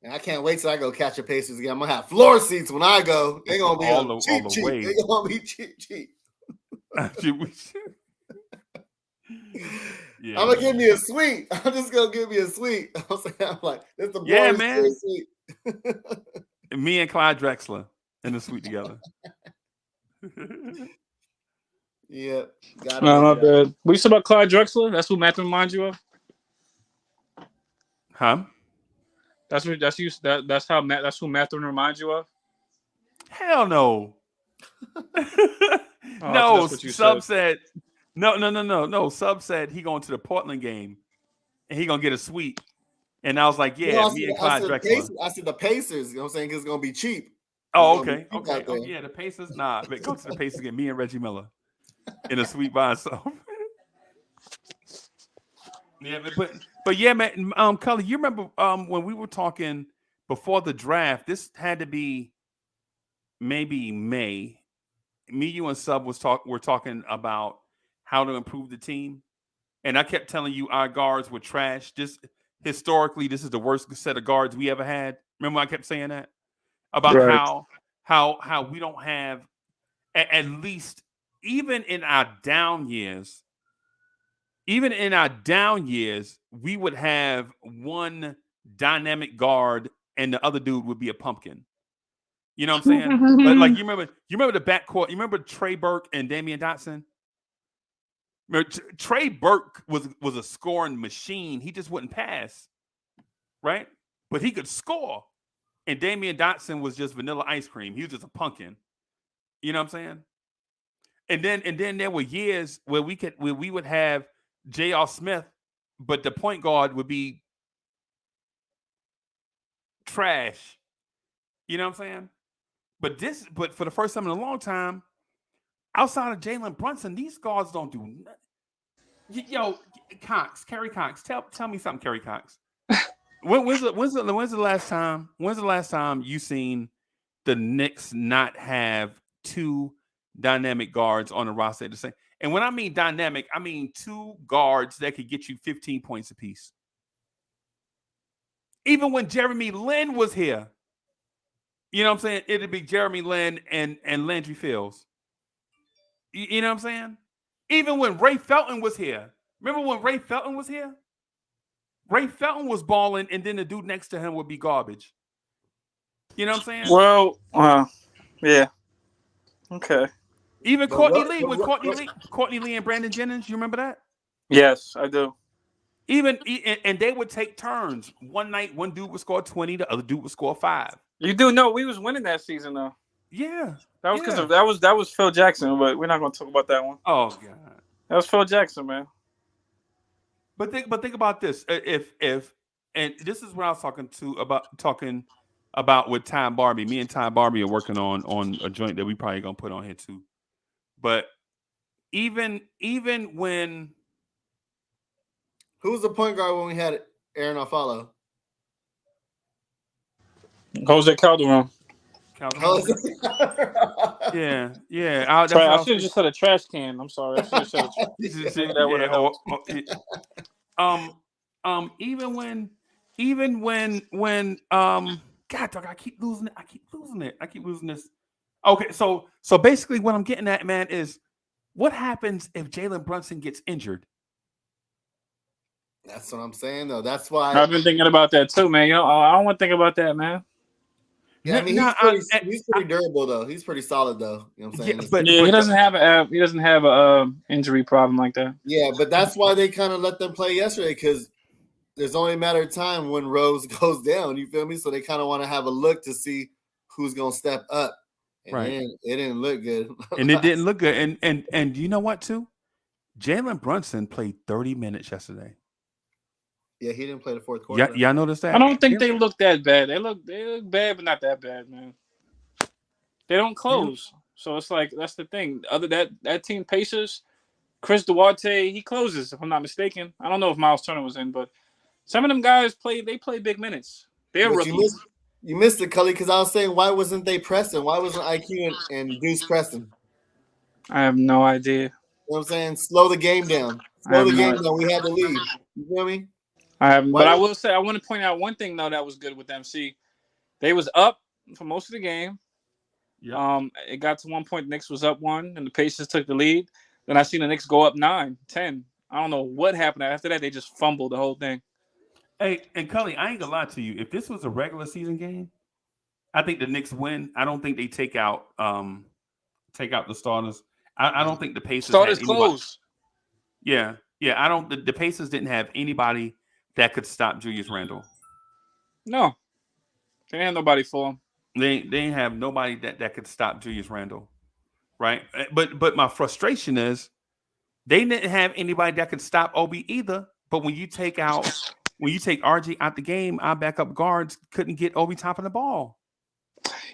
I can't wait till I go catch the Pacers again. I'm going to have floor seats when I go. They're going to be all the cheap. They're going to be cheap. Yeah, I'm going to give me a suite. I'm just going to give me a suite. I'm like, it's the Blorange Tears suite. Me and Clyde Drexler in the suite together. Yeah. No, not bad. What you said about Clyde Drexler? That's who Matthew reminds you of? Huh? That's who Matthew reminds you of? Hell no. No, Sub said no. Sub said he going to the Portland game and he gonna get a suite. And I was like, yeah, me and Clyde Drexler. I said the Pacers, you know what I'm saying? Because it's gonna be cheap. Oh, okay. Oh yeah, the Pacers. Nah, but go to the Pacers, get me and Reggie Miller in a suite by himself. Yeah, but yeah, man. Cully, you remember when we were talking before the draft? This had to be maybe May. Me, you, and Sub were talking about how to improve the team, and I kept telling you our guards were trash. Historically, this is the worst set of guards we ever had. Remember, I kept saying that about how we don't have at least even in our down years. Even in our down years, we would have one dynamic guard and the other dude would be a pumpkin. You know what I'm saying? But like you remember the backcourt, you remember Trey Burke and Damian Dotson? Remember, Trey Burke was a scoring machine. He just wouldn't pass. Right? But he could score. And Damian Dotson was just vanilla ice cream. He was just a pumpkin. You know what I'm saying? And then there were years where we would have J.R. Smith, but the point guard would be trash. You know what I'm saying? But for the first time in a long time, outside of Jalen Brunson, these guards don't do nothing. Yo, Kerry Cox, tell me something, Kerry Cox. When's the last time you seen the Knicks not have two dynamic guards on the roster at the same? And when I mean dynamic, I mean two guards that could get you 15 points apiece. Even when Jeremy Lin was here, you know what I'm saying? It'd be Jeremy Lin and Landry Fields. You know what I'm saying? Even when Ray Felton was here. Remember when Ray Felton was here? Ray Felton was balling, and then the dude next to him would be garbage. You know what I'm saying? Well, yeah. Okay. Even Courtney Lee and Brandon Jennings, you remember that? Yes, I do. And they would take turns. One night, one dude would score 20, the other dude would score 5. You do know we was winning that season though. Yeah. That was because of that was Phil Jackson, but we're not gonna talk about that one. Oh god. That was Phil Jackson, man. But think about this. If and this is what I was talking about with Ty Barbie. Me and Ty Barbie are working on a joint that we probably gonna put on here too. But even when who was the point guard when we had Aaron Afalo? Jose Calderon. Yeah. I should have just said a trash can. I'm sorry. I should have said even when God dog, I keep losing it. I keep losing this. Okay, so basically what I'm getting at, man, is what happens if Jalen Brunson gets injured? That's what I'm saying, though. That's why. I've been thinking about that too, man. I don't want to think about that, man. Yeah, I mean, he's pretty durable, though. He's pretty solid, though. You know what I'm saying? Yeah, but he doesn't have a injury problem like that. Yeah, but that's why they kind of let them play yesterday, because there's only a matter of time when Rose goes down. You feel me? So they kind of want to have a look to see who's gonna step up. And right. It didn't look good. And it didn't look good. And you know what, too? Jalen Brunson played 30 minutes yesterday. Yeah, he didn't play the fourth quarter. Yeah, y'all noticed that? I don't think they look that bad. They look bad, but not that bad, man. They don't close. Yeah. So it's like, that's the thing. Other that team, Pacers, Chris Duarte, he closes, if I'm not mistaken. I don't know if Miles Turner was in, but some of them guys play big minutes. They're rookies. You missed it, Cully, because I was saying, why wasn't they pressing? Why wasn't IQ and Deuce pressing? I have no idea. You know what I'm saying? Slow the game down. Slow the game down. We had the lead. You feel me? But I will say, I want to point out one thing, though, that was good with them. See, they was up for most of the game. Yeah. It got to one point, the Knicks was up 1, and the Pacers took the lead. Then I seen the Knicks go up 9, 10. I don't know what happened. After that, they just fumbled the whole thing. Hey, and Cully, I ain't gonna lie to you. If this was a regular season game, I think the Knicks win. I don't think they take out the starters. I don't think the Pacers starters close. Yeah. I don't. The Pacers didn't have anybody that could stop Julius Randle. No, they didn't have nobody for him. They didn't have nobody that could stop Julius Randle, right? But my frustration is they didn't have anybody that could stop Obi either. But when you take RG out the game, our backup guards couldn't get Obi Toppin the ball.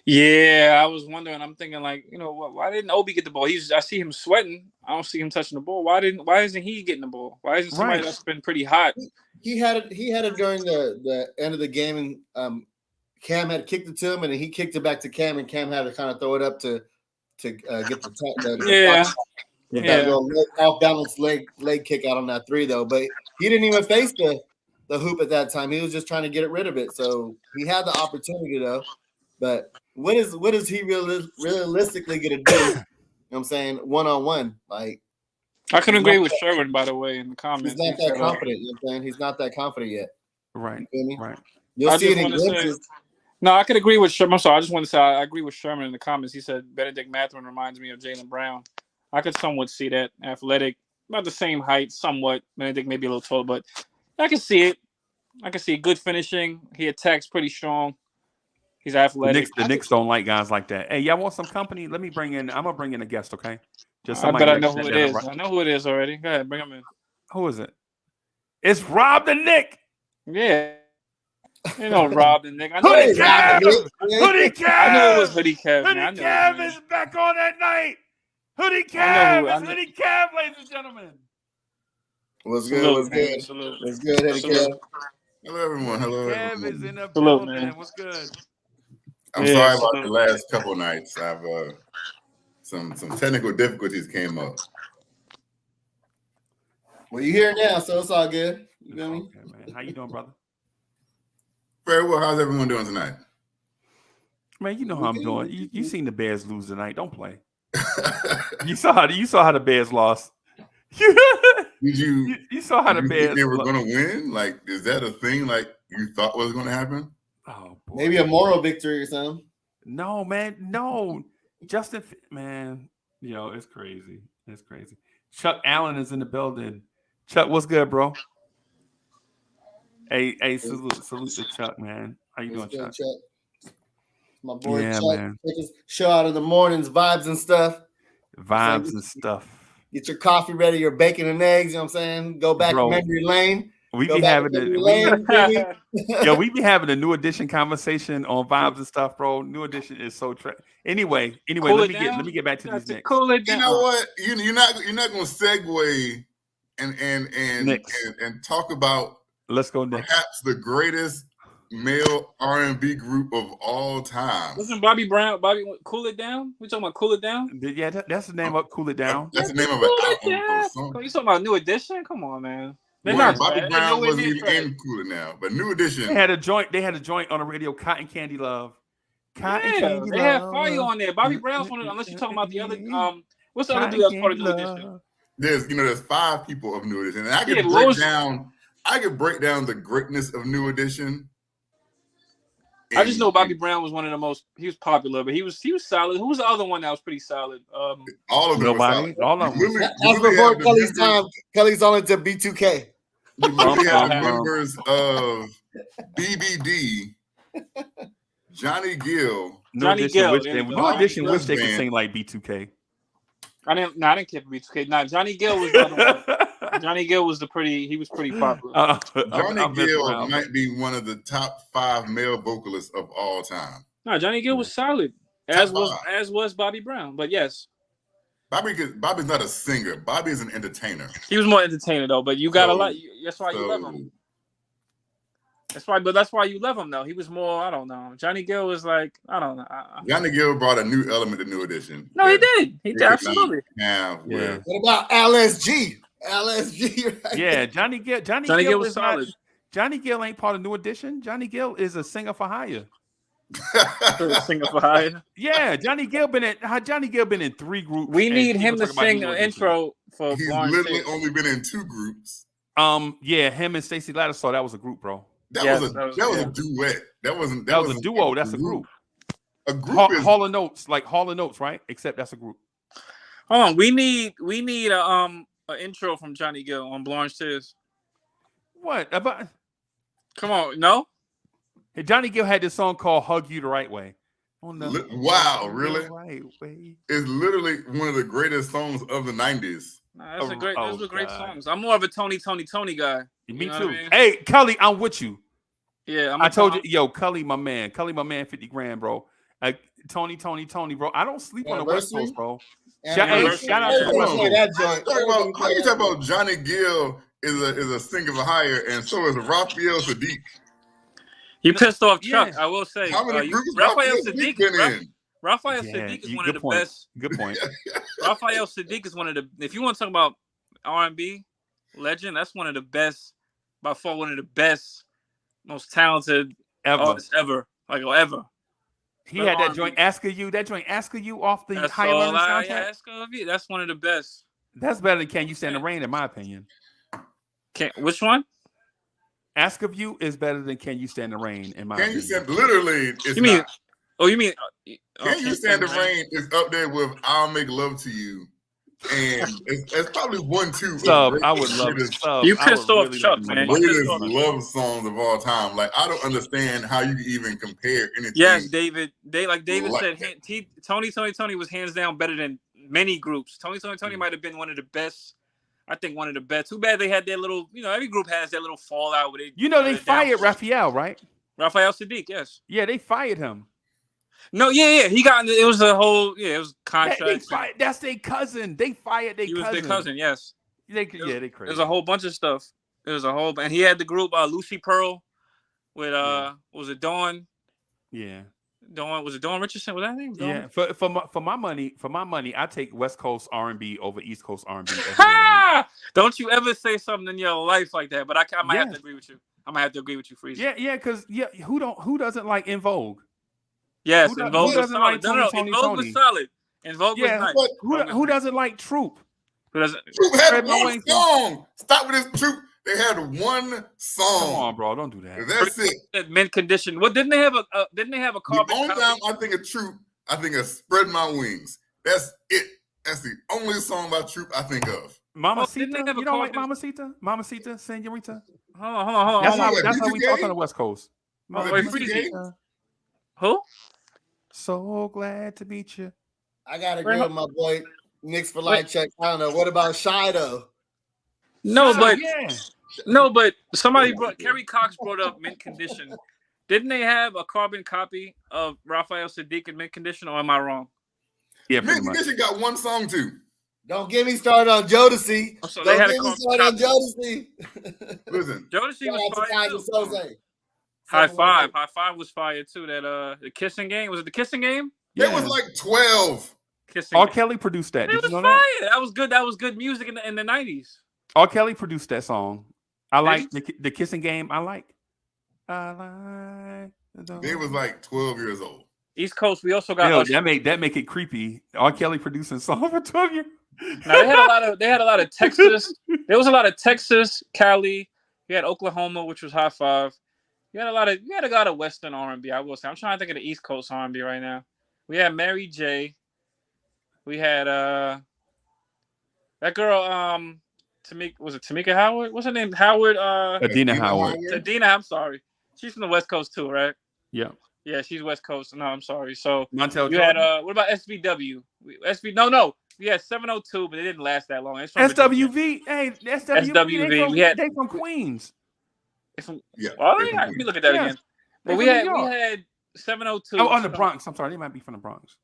Yeah, I was wondering. I'm thinking, like, you know, why didn't Obi get the ball? I see him sweating. I don't see him touching the ball. Why isn't he getting the ball? Why isn't somebody that's been pretty hot? He had it during the end of the game, and Cam had kicked it to him, and then he kicked it back to Cam, and Cam had to kind of throw it up to get the off balance leg kick out on that 3, though. But he didn't even face the hoop at that time. He was just trying to get rid of it. So he had the opportunity, though. But what is he realistically going to do? You know what I'm saying? One-on-one. Like, I can agree with Sherman, by the way, in the comments. He's not that confident. You know what I'm saying? He's not that confident yet. Right. You feel me? Right. You'll see it in glimpses. No, I could agree with Sherman. I'm sorry. I just want to say I agree with Sherman in the comments. He said Benedict Mathurin reminds me of Jaylen Brown. I could somewhat see that. Athletic, about the same height, somewhat. Benedict maybe a little taller, but I can see it. I can see good finishing. He attacks pretty strong. He's athletic. The Knicks don't like guys like that. Hey, y'all want some company? I'm gonna bring in a guest, okay? I bet I know who it is. I know who it is already. Go ahead, bring him in. Who is it? It's Rob the Knick. Yeah. You know Rob the Knick. Hoodie Kev! Hoodie Kev! I know it was Hoodie Kev. Hoodie Kev is back on that night. Hoodie Kev! It's Hoodie Kev, ladies and gentlemen. What's good? What's good? What's good, Hoodie Kev? Hello, everyone. Hello, everyone. Kev is in the building. What's good? I'm sorry about the last couple nights. I've some technical difficulties came up. Well, you're here now, so it's all good. You feel me? Okay, man. How you doing, brother? Very well. How's everyone doing tonight? Man, you know how I'm doing. You seen the Bears lose tonight. Don't play. You saw how the Bears lost. You saw how the Bears they were going to win? Like, is that a thing like you thought was going to happen? Oh, boy. Maybe a moral victory or something. No, man. No. Justin, man. Yo, it's crazy. It's crazy. Chuck Allen is in the building. Chuck, what's good, bro? Hey, salute to Chuck, man. How you doing, Chuck? My boy Chuck. Man. Take his show out in the mornings, vibes and stuff. Stuff. Get your coffee ready, your bacon and eggs, you know what I'm saying? Go back to memory lane. We be having a new edition conversation on vibes and stuff, bro. New edition is so anyway, let me get back to these Knicks. Cool it down. You know what? You're not gonna segue and talk about let's go next. Perhaps the greatest male R&B group of all time. Listen, Bobby, Cool It Down? We talking about Cool It Down? Yeah, that's the name of Cool It Down. That's the name of it. You talking about New Edition? Come on, man. Bobby Brown wasn't even in Cool It Now, but New Edition. They had a joint on the radio, Cotton Candy Love. Cotton Yeah, candy they had love. Fire on there. Bobby Brown's one of, unless you're talking about the other. What's the other dude that's part of New Edition? There's 5 people of New Edition, and I could break down the greatness of New Edition. I just know Bobby Brown was one of the most. He was popular, but he was solid. Who was the other one that was pretty solid? All of them. Nobody. All of them. That's before Kelly's time. Kelly's on it to B2K. You really have the members of BBD, Johnny Gill. New Edition wish they could sing like B2K. I didn't care for B2K. Nah, Johnny Gill was the other one. Johnny Gill was he was pretty popular. Johnny Gill might be one of the top 5 male vocalists of all time. No, Johnny Gill was solid, as was Bobby Brown. But yes, Bobby's not a singer. Bobby is an entertainer. He was more entertainer though. But you got a lot. That's why you love him. That's why you love him though. He was more. I don't know. Johnny Gill was like, I don't know. Johnny Gill brought a new element to New Edition. No, he did. He did absolutely. Yeah. What about LSG? LSG. Right? Yeah, Johnny Gill. Johnny Gill was solid. Johnny Gill ain't part of New Edition. Johnny Gill is a singer for hire. Singer for hire. Yeah, Johnny Gill been in 3 groups. We need him to sing an intro for. He's literally only been in 2 groups. Yeah, him and Stacey Lattisaw. That was a group, bro. That was a duet. That was a duo. That's a group. A group is Hall of Notes, like Hall of Notes, right? Except that's a group. Hold on, we need an intro from Johnny Gill on Blorange Tears. What about? Come on, no. Johnny Gill had this song called "Hug You the Right Way." Wow, really? Right way. It's literally one of the greatest songs of the 90s. Those are great songs. I'm more of a Tony guy. Me too. I mean? Hey, Kelly, I'm with you. Yeah, I told you, yo, Kelly, my man, 50 grand, bro. Tony, bro. I don't sleep on the West Coast, bro. Shout out to the West Coast. How you talk about Johnny Gill is a singer for hire, and so is Raphael Sadiq. You pissed off Chuck, I will say. How many groups Raphael Sadiq been in? Raphael Sadiq is one of the best. Good point. Raphael Sadiq is one of the. If you want to talk about R&B legend, that's one of the best. By far, one of the best, most talented artists ever. Like ever. He had that joint Ask of You. That joint Ask of You off the Higher Learning soundtrack. Ask of You. That's one of the best. That's better than Can You Stand the Rain, in my opinion. Which one? Ask of You is better than Can You Stand the Rain, in my opinion. Can You Stand literally? You mean? Oh, you mean? Can You Stand the Rain is up there with I'll Make Love to You, and it's probably 1-2. Sub, I would love it. Sub, you pissed off Chuck, man. Greatest love songs of all time. Like I don't understand how you can even compare anything. Yes, David. David said Tony was hands down better than many groups. Tony might have been one of the best. I think one of the best. Too bad they had their little. Every group has their little fallout with it. They fired Raphael, right? Raphael Sadiq, yes. Yeah, they fired him. No, yeah. He got. It was a whole. Yeah, it was contract. That's their cousin. They fired their cousin. He was their cousin. Yes. They crazy. There's a whole bunch of stuff. And he had the group Lucy Pearl with was it Dawn? Yeah. Was it Dawn Richardson? Was that name? Dawn? Yeah. For my money, I take West Coast R&B over East Coast R&B. Don't you ever say something in your life like that? But I might have to agree with you. I might have to agree with you, Freeze. Yeah, because who doesn't like In Vogue? Yes, In Vogue was solid. No, In Vogue was solid. In Vogue was nice. Who doesn't like Troop? Troop had one song. Stop with this Troop. They had one song. Come on, bro. Don't do that. That's it. Mint Condition. What didn't they have a carbon? The only time I think of Troop, I think of Spread My Wings. That's it. That's the only song by Troop I think of. Mamacita? You don't like Mamacita? Mamacita, Senorita? Hold on. That's how we talk on the West Coast. Who? So glad to meet you. I gotta agree with my boy Knicks for light check. I don't know. What about Shy though? No, but somebody Kerry Cox brought up Mint Condition. Didn't they have a carbon copy of Raphael Sadiq in Mint Condition, or am I wrong? Yeah, Mint Condition got one song too. Don't get me started on Jodeci. So Don't get me started on Jodeci. Listen, Jodeci was fire too. High Five was fire too. That the Kissing Game, was it the Kissing Game? There was like 12. R. Kelly produced that. Did you know fire. that? That was good. That was good music in the 90s. R. Kelly produced that song. I like the Kissing Game. I like. They was like 12 years old. East Coast. We also got Yo, Usher. that make it creepy. R. Kelly producing song for 12 years. Now they had a lot of Texas. There was a lot of Texas, Cali. You had Oklahoma, which was high five. You had a lot of Western R&B. I will say. I'm trying to think of the East Coast R&B right now. We had Mary J. We had that girl Tamika, was it Tamika Howard? What's her name? Howard Adina Howard. Adina, I'm sorry. She's from the West Coast too, right? Yeah. Yeah, she's West Coast. No, I'm sorry. So Montel you Jordan? had what about SVW? No. We had 702, but it didn't last that long. It's from SWV. Hey, SWV. SWV. They from Queens. Yeah. Oh yeah, let me look at that again. But we had 702. Oh, on the Bronx. I'm sorry, they might be from the Bronx.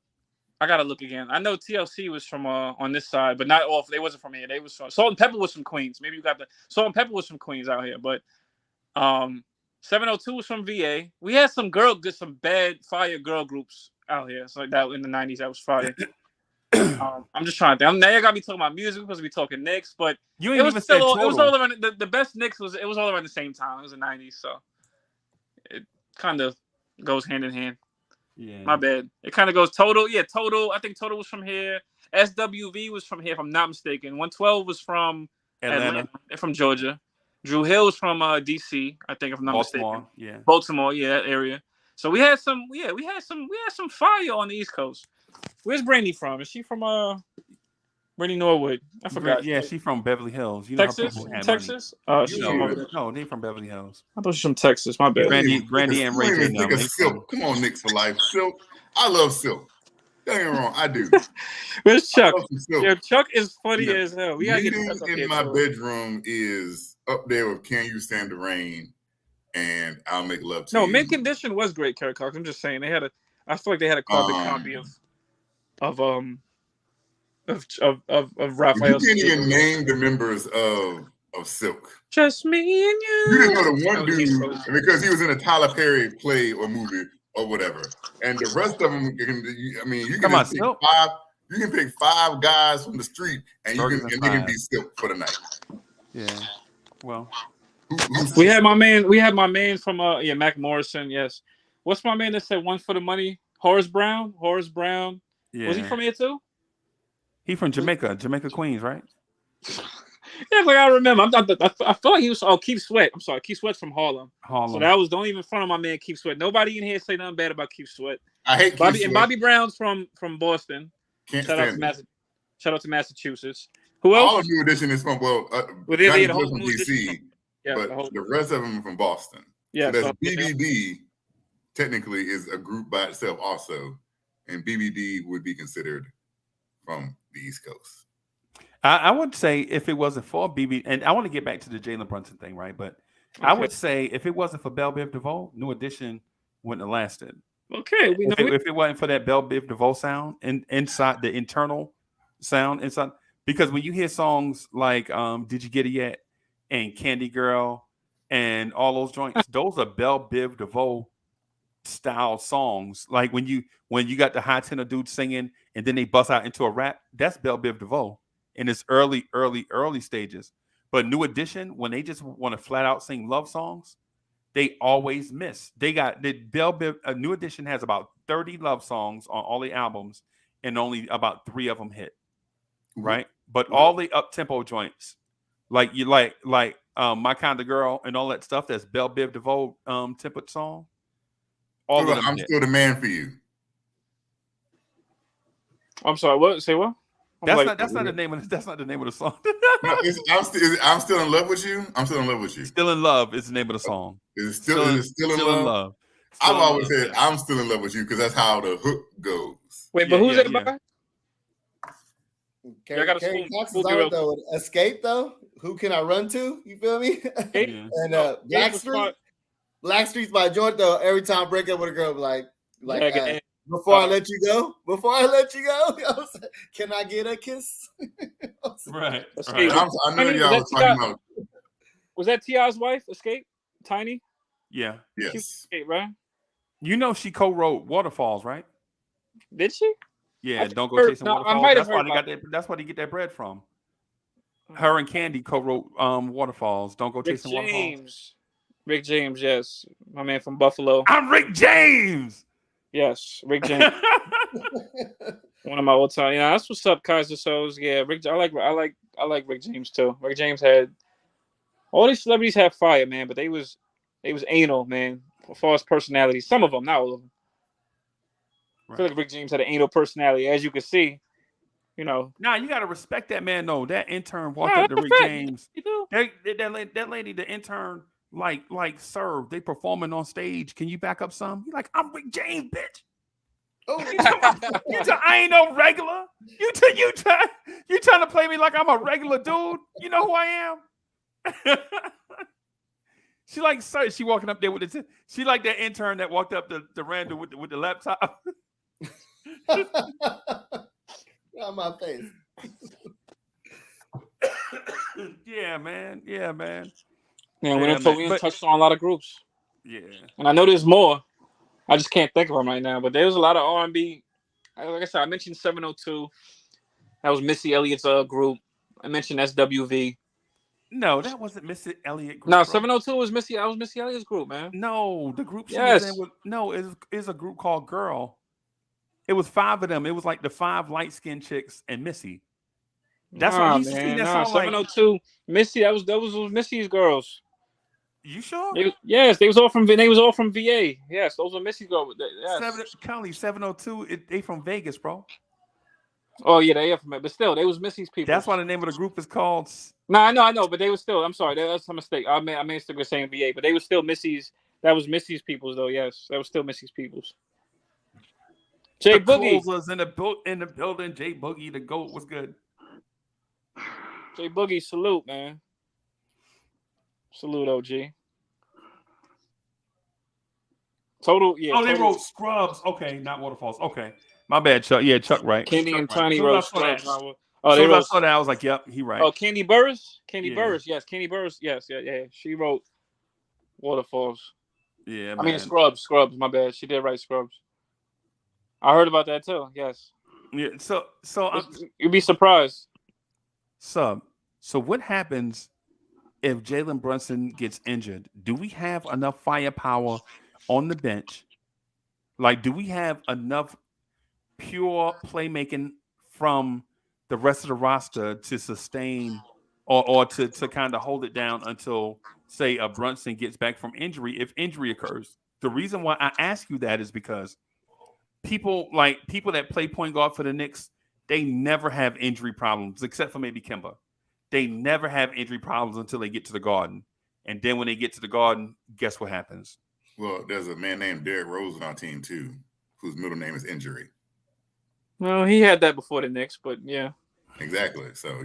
I gotta look again. I know TLC was from on this side, but not all. They wasn't from here. They was from Salt and Pepper was from Queens. Maybe you got the Salt and Pepper was from Queens out here, but 702 was from VA. We had some bad fire girl groups out here. So like that in the 90s, that was fire. I'm just trying to think. Now you got me talking about music. We're supposed to be talking Knicks, but You ain't even said total. It was all around the best Knicks was all around the same time. It was the 90s, so it kind of goes hand in hand. Yeah. My bad. It kind of goes total. Yeah, total. I think total was from here. SWV was from here, if I'm not mistaken. 112 was from Atlanta. From Georgia. Drew Hill was from DC, I think, if I'm not mistaken. Yeah. Baltimore, yeah, that area. So we had some fire on the East Coast. Where's Brandy from? Is she from Brandy Norwood? I forgot. Yeah, she's from Beverly Hills. You Texas? know Texas? No, they from Beverly Hills. I thought she's from Texas. My bad. Brandy and Ray J. Silk. Come on, Knicks for life. Silk. I love Silk. Don't get me wrong, I do. Where's Chuck? Yeah, Chuck is funny as hell. We gotta get Chuck in my bedroom is up there with Can You Stand the Rain and I'll Make Love to You. No, Mint Condition was great, Kerry Cox. I'm just saying I feel like they had a carbon copy of Raphael. You can't even name the members of Silk. Just me and you. You didn't know the one dude because he was in a Tyler Perry play or movie or whatever, and the rest of them. You can pick 5 guys from the street, and they can be Silk for the night. Yeah. Well, we had my man from Mac Morrison. Yes. What's my man that said One for the Money? Horace Brown. Yeah. Was he from here too? He from Jamaica, Queens, right? Yeah, like I remember. I feel like he was. Oh, Keith Sweat. I'm sorry, Keith Sweat's from Harlem. So that was don't even front of my man Keith Sweat. Nobody in here say nothing bad about Keith Sweat. I hate Bobby Keith and Sweat. Bobby Brown's from Boston. Shout out to Massachusetts. Who else? All of New Edition is from from DC, but the rest of them are from Boston. Yeah, so that's BBD. Technically, is a group by itself also, and BBD would be considered from the East Coast. I would say if it wasn't for BB, and I want to get back to the Jalen Brunson thing, right? But I would say if it wasn't for Belle Biv DeVoe, New Edition wouldn't have lasted. Okay, if it wasn't for that Belle Biv DeVoe sound inside the internal sound inside, because when you hear songs like "Did You Get It Yet" and "Candy Girl" and all those joints, those are Belle Biv DeVoe style songs. Like when you got the high tenor dude singing and then they bust out into a rap, that's Belle Biv DeVoe in its early stages. But New Edition, when they just want to flat out sing love songs, they always miss. They got the Belle Biv. New Edition has about 30 love songs on all the albums, and only about 3 of them hit. Right, but all the up tempo joints, like My Kind of Girl and all that stuff, that's Belle Biv DeVoe template song. All of them I'm hit. Still the Man for You. I'm sorry. What? Say what? That's not the name of the song. No, I'm still in love with you. I'm still in love with you. Still in Love is the name of the song. Is it still in love? I've always said I'm still in love with you because that's how the hook goes. Wait, but who's it about? Escape though. Who can I run to? You feel me? And Blackstreet's my joint though. Every time I break up with a girl, before I let you go, you know, can I get a kiss? Right. I know y'all was talking about. Was that T.I.'s wife, Escape? Tiny? Yeah. Yes. Escape, right? You know she co-wrote Waterfalls, right? Did she? Yeah, Don't Go Chasing Waterfalls. That's why they get that bread from. Her and Candy co-wrote Waterfalls. Don't Go Chasing Waterfalls. Rick James, yes. My man from Buffalo. I'm Rick James. Yes, Rick James. One of my all-time. Yeah, that's what's up, Kaiser Souls. Yeah, Rick. I like Rick James too. Rick James had all these celebrities have fire, man, but they was anal, man. As far as personality, some of them, not all of them. Right. I feel like Rick James had an anal personality, as you can see. You know. Nah, you gotta respect that man. though. That intern walked up to Rick James. You do. That lady, the intern, like served. They performing on stage. Can you back up some? You're like, I'm Rick James, bitch. Oh, I ain't no regular. You trying to play me like I'm a regular dude? You know who I am? She like, sir. She walking up there with the. She like that intern that walked up to Randall with the laptop. On my face. Yeah, man. Yeah, we touched on a lot of groups. Yeah, and I know there's more. I just can't think of them right now. But there was a lot of R&B. Like I said, I mentioned 702. That was Missy Elliott's group. I mentioned SWV. No, that wasn't Missy Elliott group. No, 702 was Missy. That was Missy Elliott's group, man. No, the group she was in was is a group called Girl. It was 5 of them. It was like the 5 light-skinned chicks and Missy. That's what you seen that song 702. Like, Missy, that was Missy's girls. You sure? They was all from VA. Yes, those were Missy's girls. Yes. 702. They from Vegas, bro. Oh yeah, they are from it, but still, they was Missy's people. That's why the name of the group is called. No, I know, but they were still. I'm sorry, that's a mistake. I made mistake with saying VA, but they were still Missy's. That was Missy's peoples, though. Yes, that was still Missy's peoples. Jay Boogie was in the building. Jay Boogie, the GOAT, was good. Jay Boogie, salute, man. Salute, OG. Total, yeah. Oh, they wrote Scrubs. Okay, not Waterfalls. Okay, my bad, Chuck. Yeah, Chuck, right. Candy Chuck, and Tiny wrote Scrubs. Oh, they wrote. I saw that. I was like, yep, he right. Oh, Candy Burris. Yes, Candy Burris. Yes, yeah. She wrote Waterfalls. Yeah, I mean Scrubs. My bad. She did write Scrubs. I heard about that too. Yes. Yeah. So you'd be surprised. So what happens if Jalen Brunson gets injured? Do we have enough firepower on the bench? Like, do we have enough pure playmaking from the rest of the roster to sustain or to kind of hold it down until, say, a Brunson gets back from injury, if injury occurs? The reason why I ask you that is because people that play point guard for the Knicks, they never have injury problems, except for maybe Kemba. They never have injury problems until they get to the Garden. And then when they get to the Garden, guess what happens? Well, there's a man named Derrick Rose on our team, too, whose middle name is Injury. Well, he had that before the Knicks, but yeah. Exactly. So,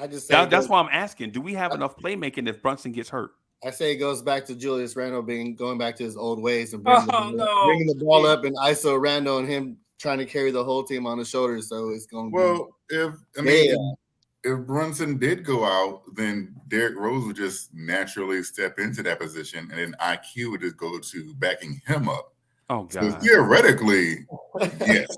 I just say that's why I'm asking. Do we have enough playmaking if Brunson gets hurt? I say it goes back to Julius Randle going back to his old ways and bringing the ball up and ISO Randle and him trying to carry the whole team on his shoulders. So it's going to if Brunson did go out, then Derrick Rose would just naturally step into that position, and then IQ would just go to backing him up. Oh, God. So theoretically, yes,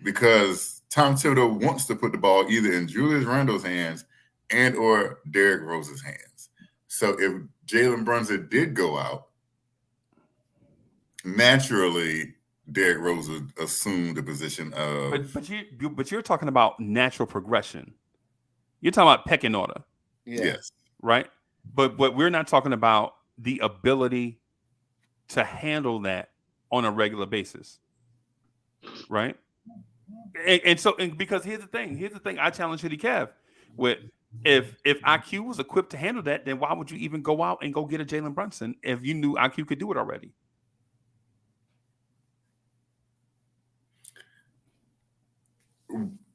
because Tom Thibodeau wants to put the ball either in Julius Randle's hands and or Derrick Rose's hands. So if Jalen Brunson did go out, naturally Derrick Rose would assume the position of. But you're talking about natural progression. You're talking about pecking order. Yes. Right? But we're not talking about the ability to handle that on a regular basis. Right? And because here's the thing. I challenge Shitty Kev with if IQ was equipped to handle that, then why would you even go out and go get a Jalen Brunson if you knew IQ could do it already?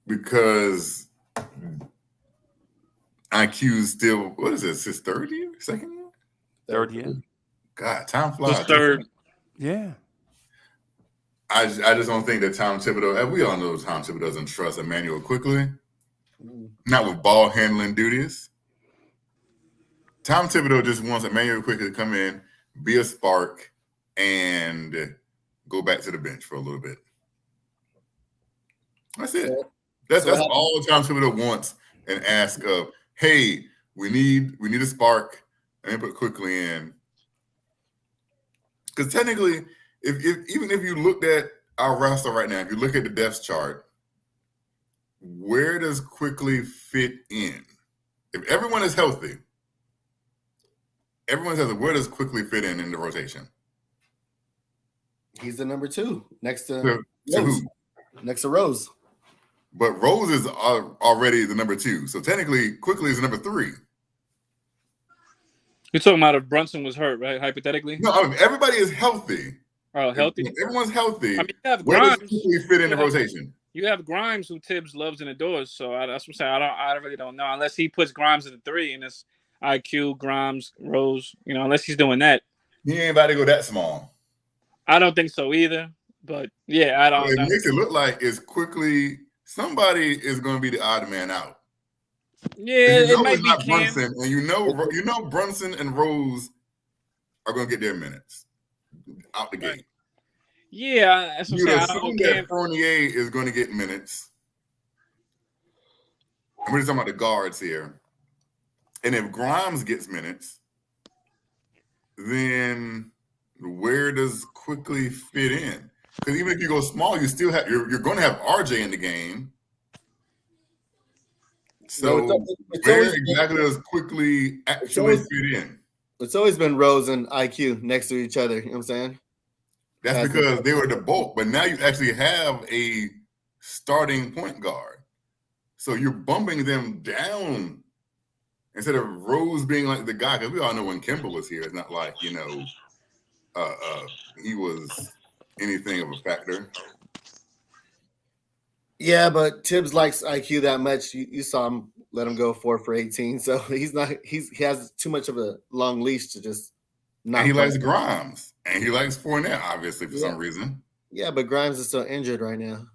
Because IQ is still, what is this, his third year? Second year? Third year. God, time flies. The third. Yeah. I just don't think that Tom Thibodeau, we all know Tom Thibodeau doesn't trust Emmanuel Quickley. Not with ball handling duties. Tom Thibodeau just wants Emmanuel Quickley to come in, be a spark, and go back to the bench for a little bit. That's it. That's all Tom Thibodeau wants and asks of, hey, we need a spark and put Quickley in. Because technically, even if you looked at our roster right now, if you look at the depth chart, where does Quickley fit in? If everyone is healthy, where does Quickley fit in the rotation? He's the number 2 next to who? Next to Rose. But Rose is already the number 2. So technically, Quickley is the number 3. You're talking about if Brunson was hurt, right? Hypothetically? No, I mean, everybody is healthy. Oh, healthy? If everyone's healthy. I mean, you have where Grimes. does Quickley fit in the rotation? You have Grimes, who Tibbs loves and adores. So that's what I'm saying. I really don't know. Unless he puts Grimes in the 3 and it's IQ, Grimes, Rose, unless he's doing that. He ain't about to go that small. I don't think so either. But yeah, I don't know. It makes it look like it's Quickley. Somebody is going to be the odd man out. Yeah, it might be Brunson, and you know Brunson and Rose are going to get their minutes out the gate. Yeah, that's what I'm saying. Assume that Fournier is going to get minutes. And we're just talking about the guards here. And if Grimes gets minutes, then where does Quickley fit in? Because even if you go small, you still have you're going to have RJ in the game. So where exactly does Quickley actually fit in? It's always been Rose and IQ next to each other. You know what I'm saying? That's because they were the bulk, but now you actually have a starting point guard. So you're bumping them down instead of Rose being like the guy, because we all know when Kimball was here, it's not like, he was anything of a factor. Yeah, but Tibbs likes IQ that much. You saw him let him go 4 for 18. So he has too much of a long leash to just not. And he likes Grimes. And he likes Fournette, obviously, for some reason. Yeah, but Grimes is still injured right now.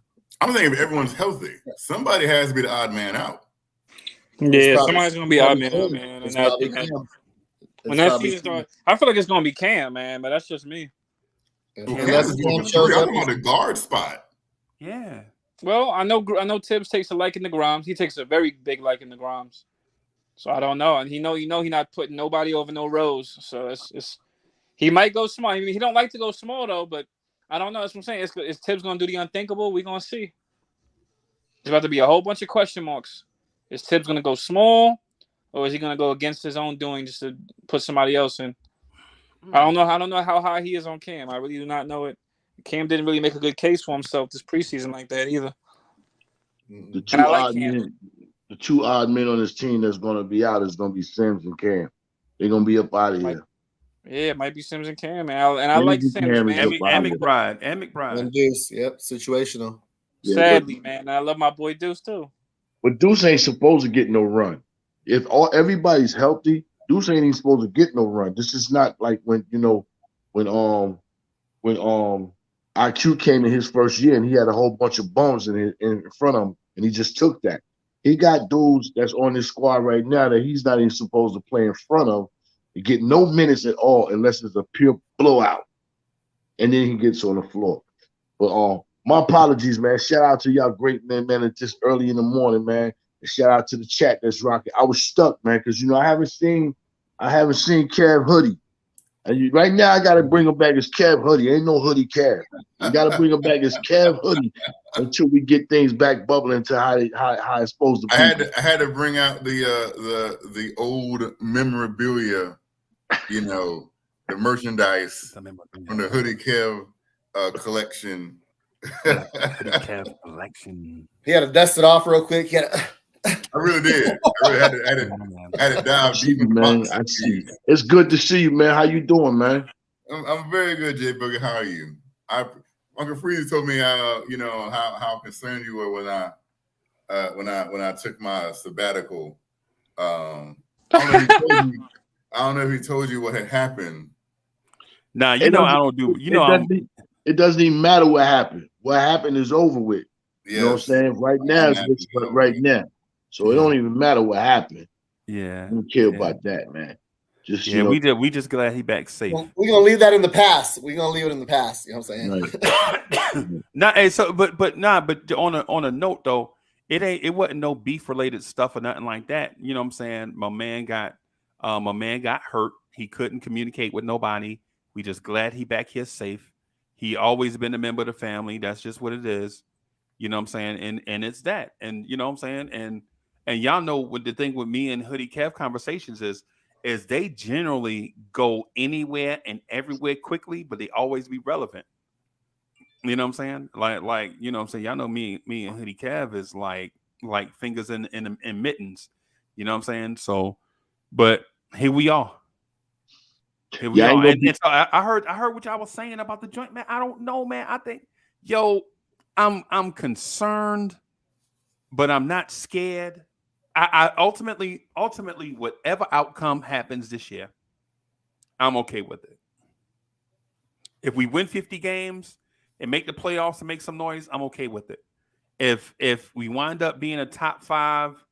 I'm thinking if everyone's healthy, somebody has to be the odd man out. Yeah, somebody's going to be odd man out, man. When that season starts, I feel like it's going to be Cam, man, but that's just me. Unless Cam shows up on the guard spot. Yeah. Well, I know Tibbs takes a liking to Grimes. He takes a very big liking to Grimes. So I don't know. And he not putting nobody over no Rose. So it's he might go small. I mean, he don't like to go small though, but I don't know. That's what I'm saying. Is Tibbs gonna do the unthinkable? We're gonna see. There's about to be a whole bunch of question marks. Is Tibbs gonna go small, or is he gonna go against his own doing just to put somebody else in? I don't know how high he is on Cam. I really do not know it. Cam didn't really make a good case for himself this preseason like that either. The two odd men on this team that's going to be out is going to be Sims and Cam. They're going to be up out of here. Yeah, it might be Sims and Cam, man. And I like Sims, man. And McBride. And Deuce, yep, situational. Sadly, man. I love my boy Deuce too. But Deuce ain't supposed to get no run. If everybody's healthy, Deuce ain't even supposed to get no run. This is not like when IQ came in his first year and he had a whole bunch of bums in front of him, and he just took that. He got dudes that's on this squad right now that he's not even supposed to play in front of and get no minutes at all unless it's a pure blowout. And then he gets on the floor. But my apologies, man. Shout out to y'all great men, it's just early in the morning, man. And shout out to the chat that's rocking. I was stuck, man, because I haven't seen Kev Hoodie. And right now, I got to bring him back as Kev Hoodie. Ain't no Hoodie Kev. You got to bring him back as Kev Hoodie until we get things back bubbling to how it's supposed to be. I had to bring out the old memorabilia, the merchandise from the Hoodie Kev collection. Hoodie Kev collection. He had to dust it off real quick. I really did. I really had to dive deep in the box. I see. It's good to see you, man. How you doing, man? I'm very good, Jay Boogie. How are you? Uncle Freeze told me how concerned you were when I took my sabbatical. I don't know if he told you what had happened. Nah, I don't do. It doesn't even matter what happened. What happened is over with. Yes. You know what I'm saying? Right now, it's right now. So it don't even matter what happened. Yeah. I don't care about that, man. Just we just glad he back safe. Well, we're gonna leave that in the past. We're gonna leave it in the past. You know what I'm saying? Right. But on a note though, it wasn't no beef related stuff or nothing like that. You know what I'm saying? My man got hurt. He couldn't communicate with nobody. We just glad he back here safe. He always been a member of the family. That's just what it is. You know what I'm saying? And it's that. And you know what I'm saying? And y'all know what the thing with me and Hoodie Kev conversations is they generally go anywhere and everywhere quickly, but they always be relevant. You know what I'm saying? Like you know what I'm saying? Y'all know me and Hoodie Kev is like fingers in mittens. You know what I'm saying? So, but here we are. Here we are. And so I heard what y'all was saying about the joint, man. I don't know, man. I think, I'm concerned, but I'm not scared. I ultimately, whatever outcome happens this year, I'm okay with it. If we win 50 games and make the playoffs and make some noise, I'm okay with it. If we wind up being a top 5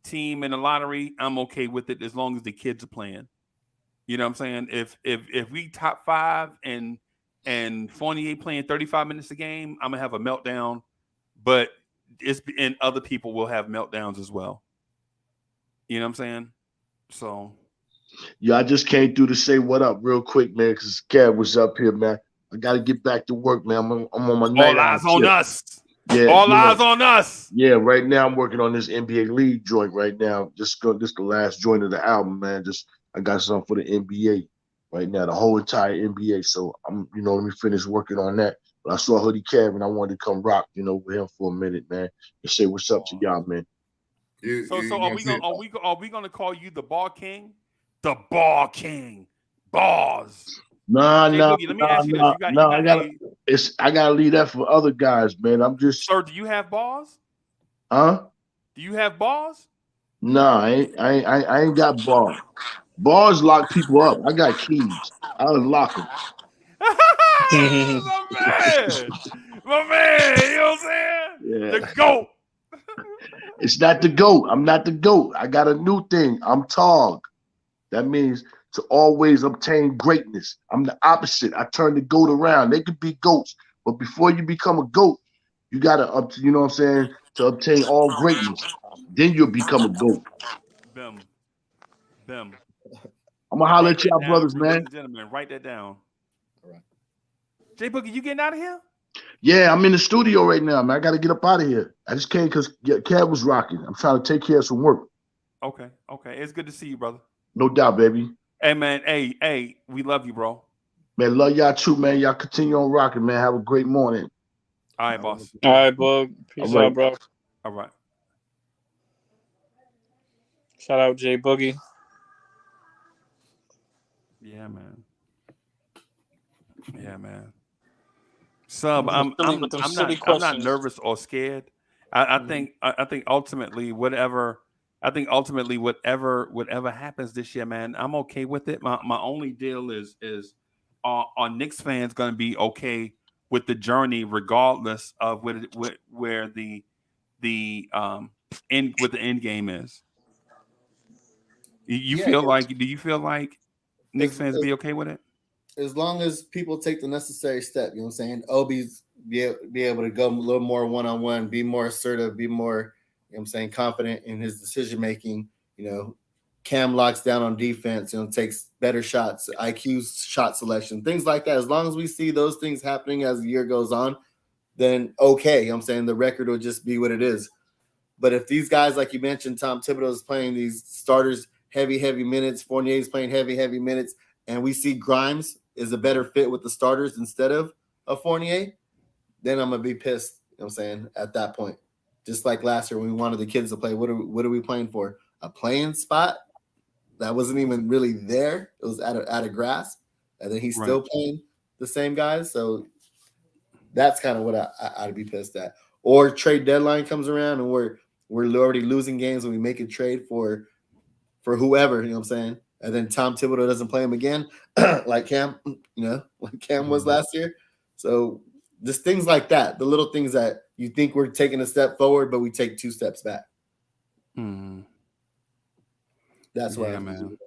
team in the lottery, I'm okay with it as long as the kids are playing. You know what I'm saying? If we top 5 and Fournier playing 35 minutes a game, I'm gonna have a meltdown. But and other people will have meltdowns as well. You know what I'm saying? So, yeah, I just came through to say what up real quick, man, because Kev was up here, man. I got to get back to work, man. I'm on my night. All eyes on us. Yeah, all eyes on us. Yeah, right now I'm working on this NBA League joint right now. This the last joint of the album, man. I got something for the NBA right now, the whole entire NBA. So let me finish working on that. But I saw Hoodie Kev and I wanted to come rock, with him for a minute, man, and say what's up to y'all, man. So are we gonna call you the Ball King? The Ball King. Bars. Nah. Let me ask you this. I gotta leave that for other guys, man. I'm just. Sir, do you have bars? Huh? Do you have bars? Nah, I ain't got bars. Bars lock people up. I got keys. I unlock them. My man. You know what I'm saying? Yeah. The GOAT. It's not the GOAT. I'm not the GOAT. I got a new thing. I'm Tog. That means to always obtain greatness. I'm the opposite. I turn the GOAT around. They could be GOATs, but before you become a GOAT, you gotta you know what I'm saying, to obtain all greatness. Then you'll become a GOAT. Them. I'm gonna holler at y'all brothers, man. Ladies and gentlemen, write that down. All right. J Boogie, you getting out of here? Yeah, I'm in the studio right now, man. I gotta get up out of here. I just came because Cat was rocking. I'm trying to take care of some work. Okay. It's good to see you, brother. No doubt, baby. Hey, man. Hey, we love you, bro. Man, love y'all too, man. Y'all continue on rocking, man. Have a great morning. All right, boss. All right, bug. Peace out, bro. All right. Shout out J Boogie. Yeah, man. Sub, I'm not nervous or scared. I think ultimately whatever happens this year, man, I'm okay with it. My only deal is are Knicks fans going to be okay with the journey, regardless of where the end game is? Do you feel like Knicks fans be okay with it? As long as people take the necessary step, you know what I'm saying? Obi's be able to go a little more one-on-one, be more assertive, be more, you know what I'm saying, confident in his decision-making. Cam locks down on defense, takes better shots, IQ shot selection, things like that. As long as we see those things happening as the year goes on, then okay, you know what I'm saying, the record will just be what it is. But if these guys, like you mentioned, Tom Thibodeau is playing these starters heavy minutes, Fournier's playing heavy minutes, and we see Grimes is a better fit with the starters instead of a Fournier, then I'm going to be pissed, you know what I'm saying, at that point. Just like last year when we wanted the kids to play, what are we playing for? A playing spot that wasn't even really there. It was out of grasp. And then he's still playing the same guys. So that's kind of what I'd be pissed at. Or trade deadline comes around and we're already losing games and we make a trade for whoever, you know what I'm saying? And then Tom Thibodeau doesn't play him again, like Cam, like Cam was last year. So just things like that, the little things that you think we're taking a step forward, but we take 2 steps back. Mm-hmm. That's why, man.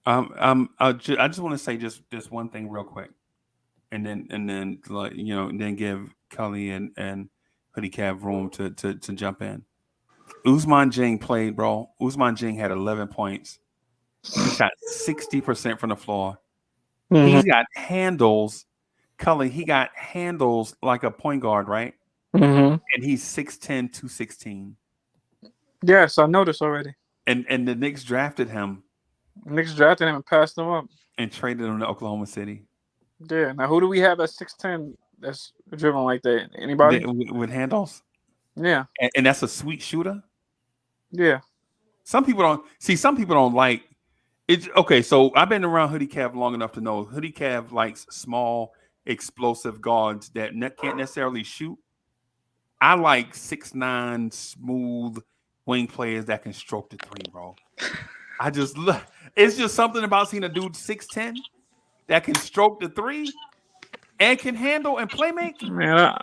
I just want to say just one thing real quick, and then give Kelly and Hoodie Cav room to jump in. Ousmane Dieng played, bro. Ousmane Dieng had 11 points. He shot 60% from the floor. Mm-hmm. He's got handles Cully, he got handles like a point guard, right? Mm-hmm. And he's 6'10", 216. Yes, I noticed already. And the Knicks drafted him. Knicks drafted him and passed him up. And traded him to Oklahoma City. Yeah. Now, who do we have at 6'10" that's dribbling like that? Anybody? With handles? Yeah. And that's a sweet shooter? Yeah. Some people don't like it. Okay, so I've been around Hoodie Cav long enough to know Hoodie Cav likes small, explosive guards that can't necessarily shoot. I like 6'9", smooth wing players that can stroke the three, bro. It's just something about seeing a dude 6'10" that can stroke the three and can handle and play make. Man,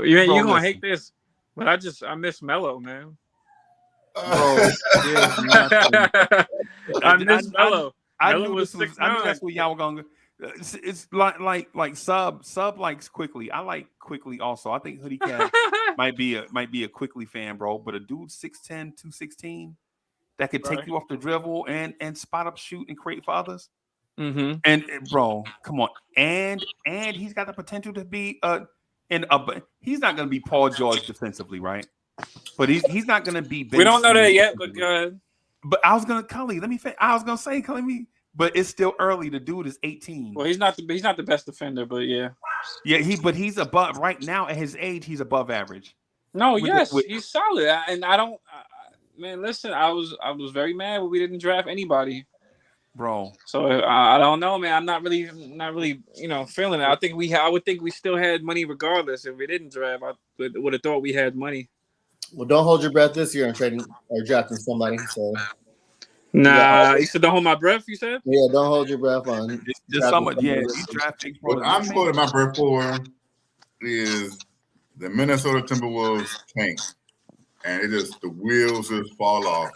you're gonna hate this, but I miss Melo, man. Bro, I miss Melo. I knew that's what y'all were gonna. It's like sub likes Quickley. I like Quickley also. I think Hoodie Cat might be a Quickley fan, bro. But a dude 6'10", 216 that could take you off the dribble and spot up, shoot, and create for others. Mm-hmm. And bro, come on, and he's got the potential to be he's not going to be Paul George defensively, right? But he's not going to be. We don't know that yet, but But I was gonna say Cully. But it's still early. The dude is 18. Well, he's not the best defender, but yeah. Yeah, he's above right now at his age. He's above average. No, he's solid. And I don't. Man, listen, I was very mad when we didn't draft anybody, bro. So I don't know, man. I'm not really, feeling it. I would think we still had money regardless. If we didn't draft, I would have thought we had money. Well, don't hold your breath this year on trading or drafting somebody. So. Nah, you said don't hold my breath. You said, yeah, don't hold your breath on. Just someone, yeah. Drafting. What I'm holding my breath for is the Minnesota Timberwolves tank, and the wheels just fall off,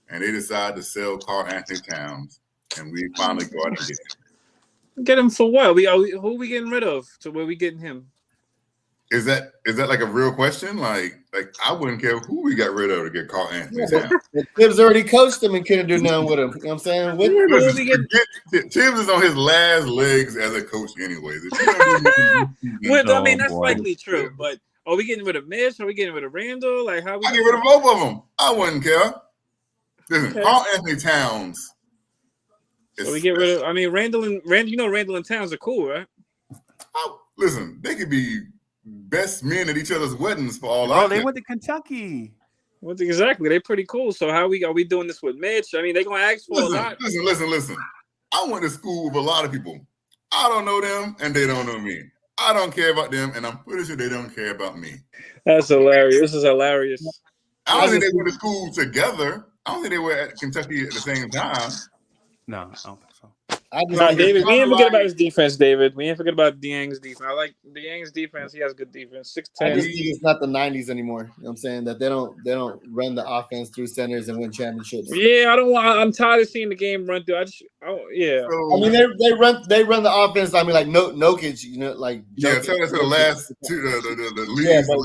and they decide to sell Karl Anthony Towns, and we finally go out and get him. Get him for what? Who are we getting rid of? To where we getting him? Is that like a real question? Like I wouldn't care who we got rid of to get Karl Anthony Towns. Tibbs already coached him and couldn't do nothing with him. You know what I'm saying? Tibbs is on his last legs as a coach anyways. I mean, that's likely true. But are we getting rid of Mitch? Are we getting rid of Randall? Like how we get rid of both of them? I wouldn't care. Listen, Karl Anthony Towns. So we get rid of. I mean, Randall and Towns are cool, right? Listen, they could be best men at each other's weddings for all. Oh, they went to Kentucky. Exactly, they're pretty cool. So how are we doing this with Mitch? I mean, they're gonna ask for a lot. Listen. I went to school with a lot of people. I don't know them, and they don't know me. I don't care about them, and I'm pretty sure they don't care about me. That's hilarious. This is hilarious. I don't think they went to school together. I don't think they were at Kentucky at the same time. No, I don't think so. David, we ain't forget about his defense, David. We ain't forget about Dieng's defense. I like Dieng's defense. He has good defense. 6'10". I just think it's not the 90s anymore. You know what I'm saying? That they don't run the offense through centers and win championships. Yeah, I'm tired of seeing the game run through. I mean, they run the offense. I mean, like Nokic, like tell us the last two, the leagues. But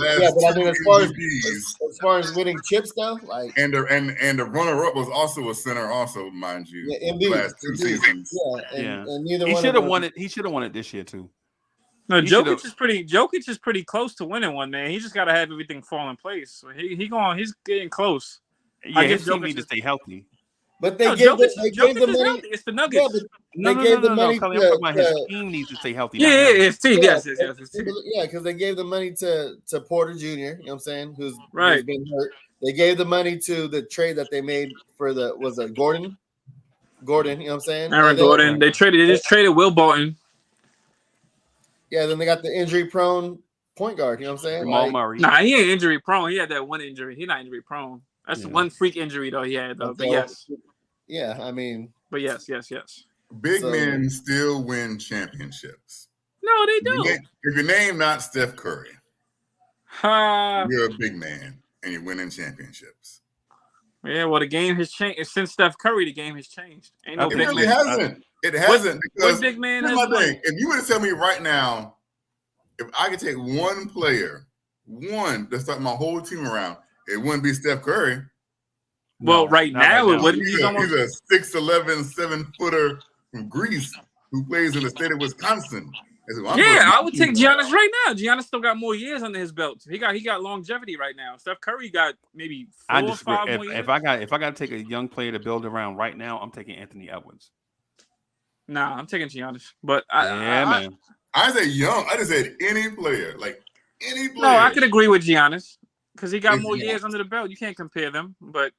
I mean, as far as winning chips though, like and the runner-up was also a center, also mind you. Yeah, last two seasons. And neither he should have won it. He should have won it this year too. No, Jokic is pretty close to winning one, man. He just got to have everything fall in place. So he's getting close. Yeah, his team needs to stay healthy. But they gave the money. Healthy. It's the Nuggets. Yeah, they gave the money. I'm talking about his team needs to stay healthy. Yeah, his team. Yes. Yeah, because they gave the money to Porter Jr. You know what I'm saying? Who's been hurt. They gave the money to the trade that they made for Gordon. Gordon, you know what I'm saying? Aaron Gordon. They just traded Will Barton. Yeah, then they got the injury-prone point guard. You know what I'm saying? Jamal Murray. Nah, he ain't injury-prone. He had that one injury. He's not injury-prone. That's one freak injury though he had though. But yes. Yeah, I mean. But yes. Big men still win championships. No, they don't. If your name not Steph Curry, you're a big man and you're winning championships. Yeah, well, the game has changed since Steph Curry. The game has changed. It really hasn't. It hasn't because what big man has thing. If you were to tell me right now, if I could take one player, to start my whole team around, it wouldn't be Steph Curry. Well, right now it wouldn't. He's a 6'11", 7-footer from Greece who plays in the state of Wisconsin. Yeah, I would take Giannis right now. Giannis still got more years under his belt. He got longevity right now. Steph Curry got maybe 4 or 5 more years. If I got to take a young player to build around right now, I'm taking Anthony Edwards. Nah, I'm taking Giannis. But man. I said young. I just said any player, like any player. No, I can agree with Giannis because he got more years under the belt. You can't compare them, but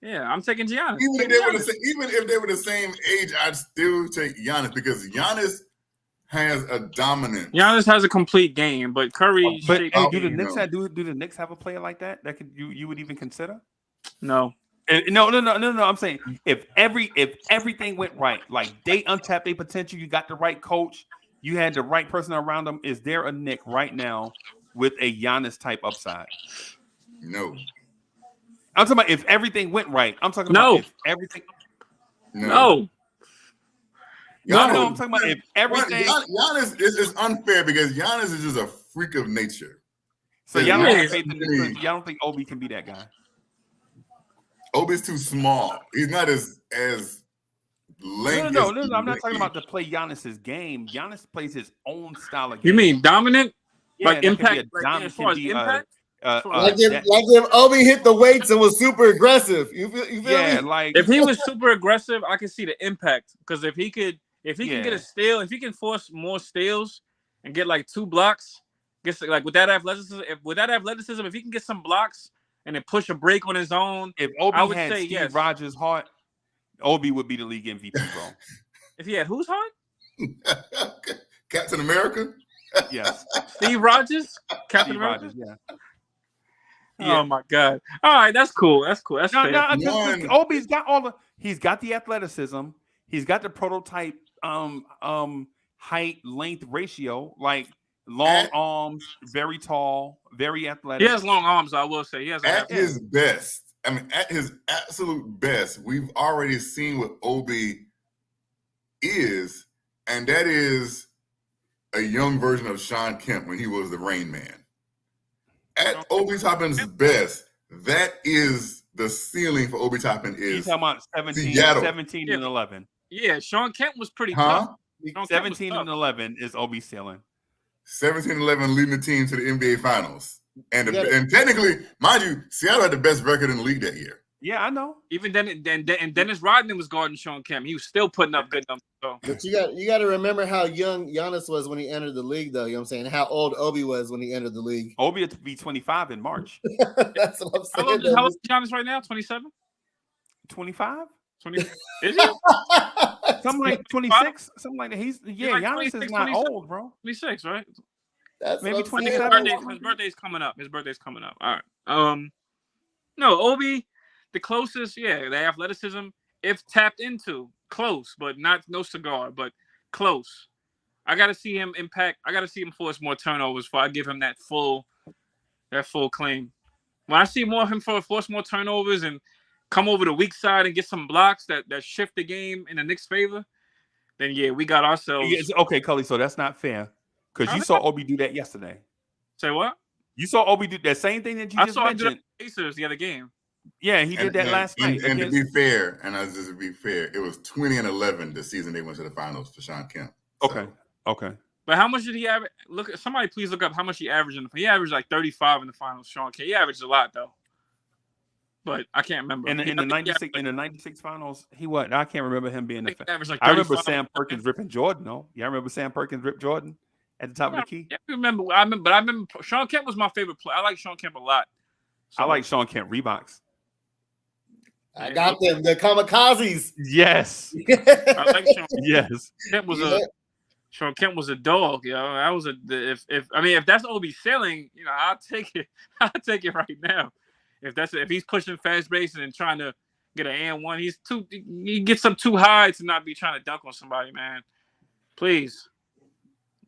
yeah, I'm taking Giannis. Even if they were the same age, I'd still take Giannis because Giannis has a dominant. Giannis has a complete game, but Curry. But do the Knicks have a player like that could you would even consider? No. No. I'm saying if everything went right, like they untapped their potential, you got the right coach, you had the right person around them. Is there a Knick right now with a Giannis type upside? No. I'm talking about if everything went right. I'm talking about if everything. No. I'm talking about if everything. Giannis is unfair because Giannis is just a freak of nature. So y'all don't think Obi can be that guy? Obi's too small. He's not as lanky. No. I'm not talking about to play Giannis's game. Giannis plays his own style of game. You mean dominant? Yeah, like impact? As far as impact? Like if Obi hit the weights and was super aggressive. You feel me? Like if he was super aggressive, I can see the impact. Because if he can get a steal, if he can force more steals and get like 2 blocks, like with that athleticism, if he can get some blocks and then push a break on his own, if Obi I would had say Steve Rogers' heart, Obi would be the league MVP, bro. If he had whose heart? Captain America? Yes. Steve Rogers? Captain America? Rogers, yeah. Oh my God! All right, that's cool. That's fair. Obi's got he's got the athleticism. He's got the prototype height length ratio, like long arms, very tall, very athletic. He has long arms. I will say he has at his best. I mean, at his absolute best, we've already seen what Obi is, and that is a young version of Sean Kemp when he was the Rain Man. At Obi Toppin's best, that is the ceiling for Obi Toppin. Is talking about 17 and 11. Yeah, Sean Kemp was pretty tough. 17 and 11 is Obi's ceiling. 17-11 leading the team to the NBA Finals. And technically, mind you, Seattle had the best record in the league that year. Yeah, I know. Even then, Dennis Rodman was guarding Sean Kemp. He was still putting up good numbers. So. But you got to remember how young Giannis was when he entered the league, though. You know what I'm saying? How old Obi was when he entered the league. Obi had to be 25 in March. That's what I'm saying. How old is Giannis right now? 27? 25? 20? Is he? Something like 26? Something like that. Giannis is not old, bro. 26, right? That's maybe 27. His birthday's coming up. All right. No, Obi, the closest, the athleticism, if tapped into, close, but no cigar, but close. I got to see him impact. I got to see him force more turnovers before I give him that full claim. When I see more of him force more turnovers and come over the weak side and get some blocks that shift the game in the Knicks' favor, then we got ourselves. Okay, Cully, so that's not fair. Because you saw Obi do that yesterday. Say what? You saw Obi do that same thing that you just mentioned. I saw Pacers the other game. Yeah, he did that last night. And to be fair, it was 20-11 the season they went to the finals for Sean Kemp. So. Okay. But how much did he average? Somebody please look up how much he averaged. He averaged like 35 in the finals, Sean Kemp. He averaged a lot, though. But I can't remember. In the 96 finals, he what? I can't remember him being the. I remember Sam Perkins ripping Jordan, though. Yeah, I remember Sam Perkins ripped Jordan at the top of the key. Yeah, I remember Sean Kemp was my favorite player. I like Sean Kemp a lot. So, I like Sean Kemp Reeboks. I got them, the kamikazes. Yes. I like Sean. Yes. Sean Kemp was a dog, yo. That was if that's Obi's ceiling, I'll take it. I'll take it right now. If he's pushing fast breaks and trying to get an and one, he gets up too high to not be trying to dunk on somebody, man. Please.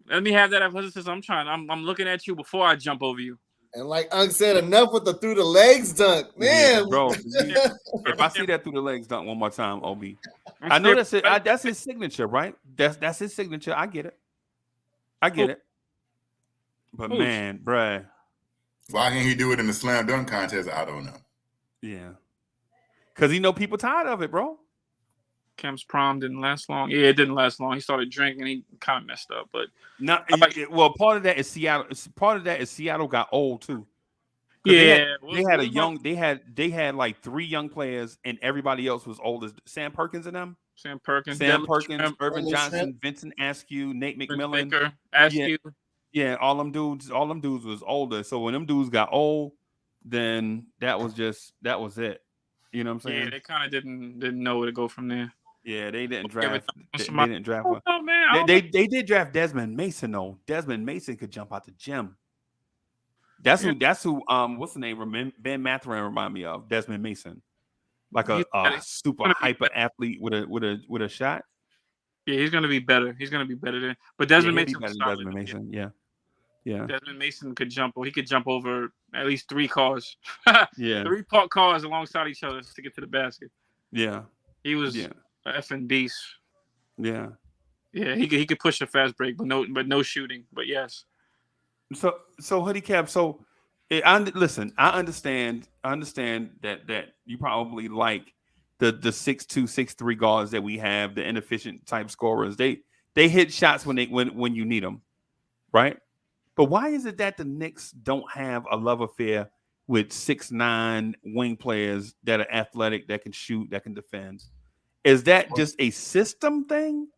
Let me have that athleticism. I'm looking at you before I jump over you. And like Unc said, enough with the through the legs dunk, man. Yeah, bro. If I see that through the legs dunk one more time, Obi, I know that's it. That's his signature, right? That's his signature. I get it. But man, bruh. Why can't he do it in the slam dunk contest? I don't know. Yeah, because people tired of it, bro. Kem's prom didn't last long. Yeah, it didn't last long. He started drinking. He kind of messed up, but part of that is Seattle. Part of that is Seattle got old too. Yeah, they had like 3 young players, and everybody else was old as Sam Perkins and them. Sam Perkins, Irvin Johnson, Vincent Askew, Nate McMillan, Baker, Askew. Yeah, all them dudes was older. So when them dudes got old, then that was it. You know what I'm saying? Yeah, they kind of didn't know where to go from there. Yeah, they didn't draft. They didn't draft. Oh man, they did draft Desmond Mason though. Desmond Mason could jump out the gym. That's who. What's the name? Ben Mathurin remind me of Desmond Mason, like a super hyper athlete with a shot. Yeah, he's gonna be better. He's gonna be better than. But Desmond Mason. Desmond Mason. Yeah. Desmond Mason could jump. He could jump over at least 3 cars. 3 parked cars alongside each other to get to the basket. Yeah. He was an effing beast. Yeah. Yeah, he could push a fast break, but no shooting. But yes. So Hoodie Cap. So, I understand that you probably like the 6'2", 6'3" guards that we have, the inefficient type scorers. They hit shots when you need them, right? But why is it that the Knicks don't have a love affair with 6'9" wing players that are athletic, that can shoot, that can defend? Is that just a system thing?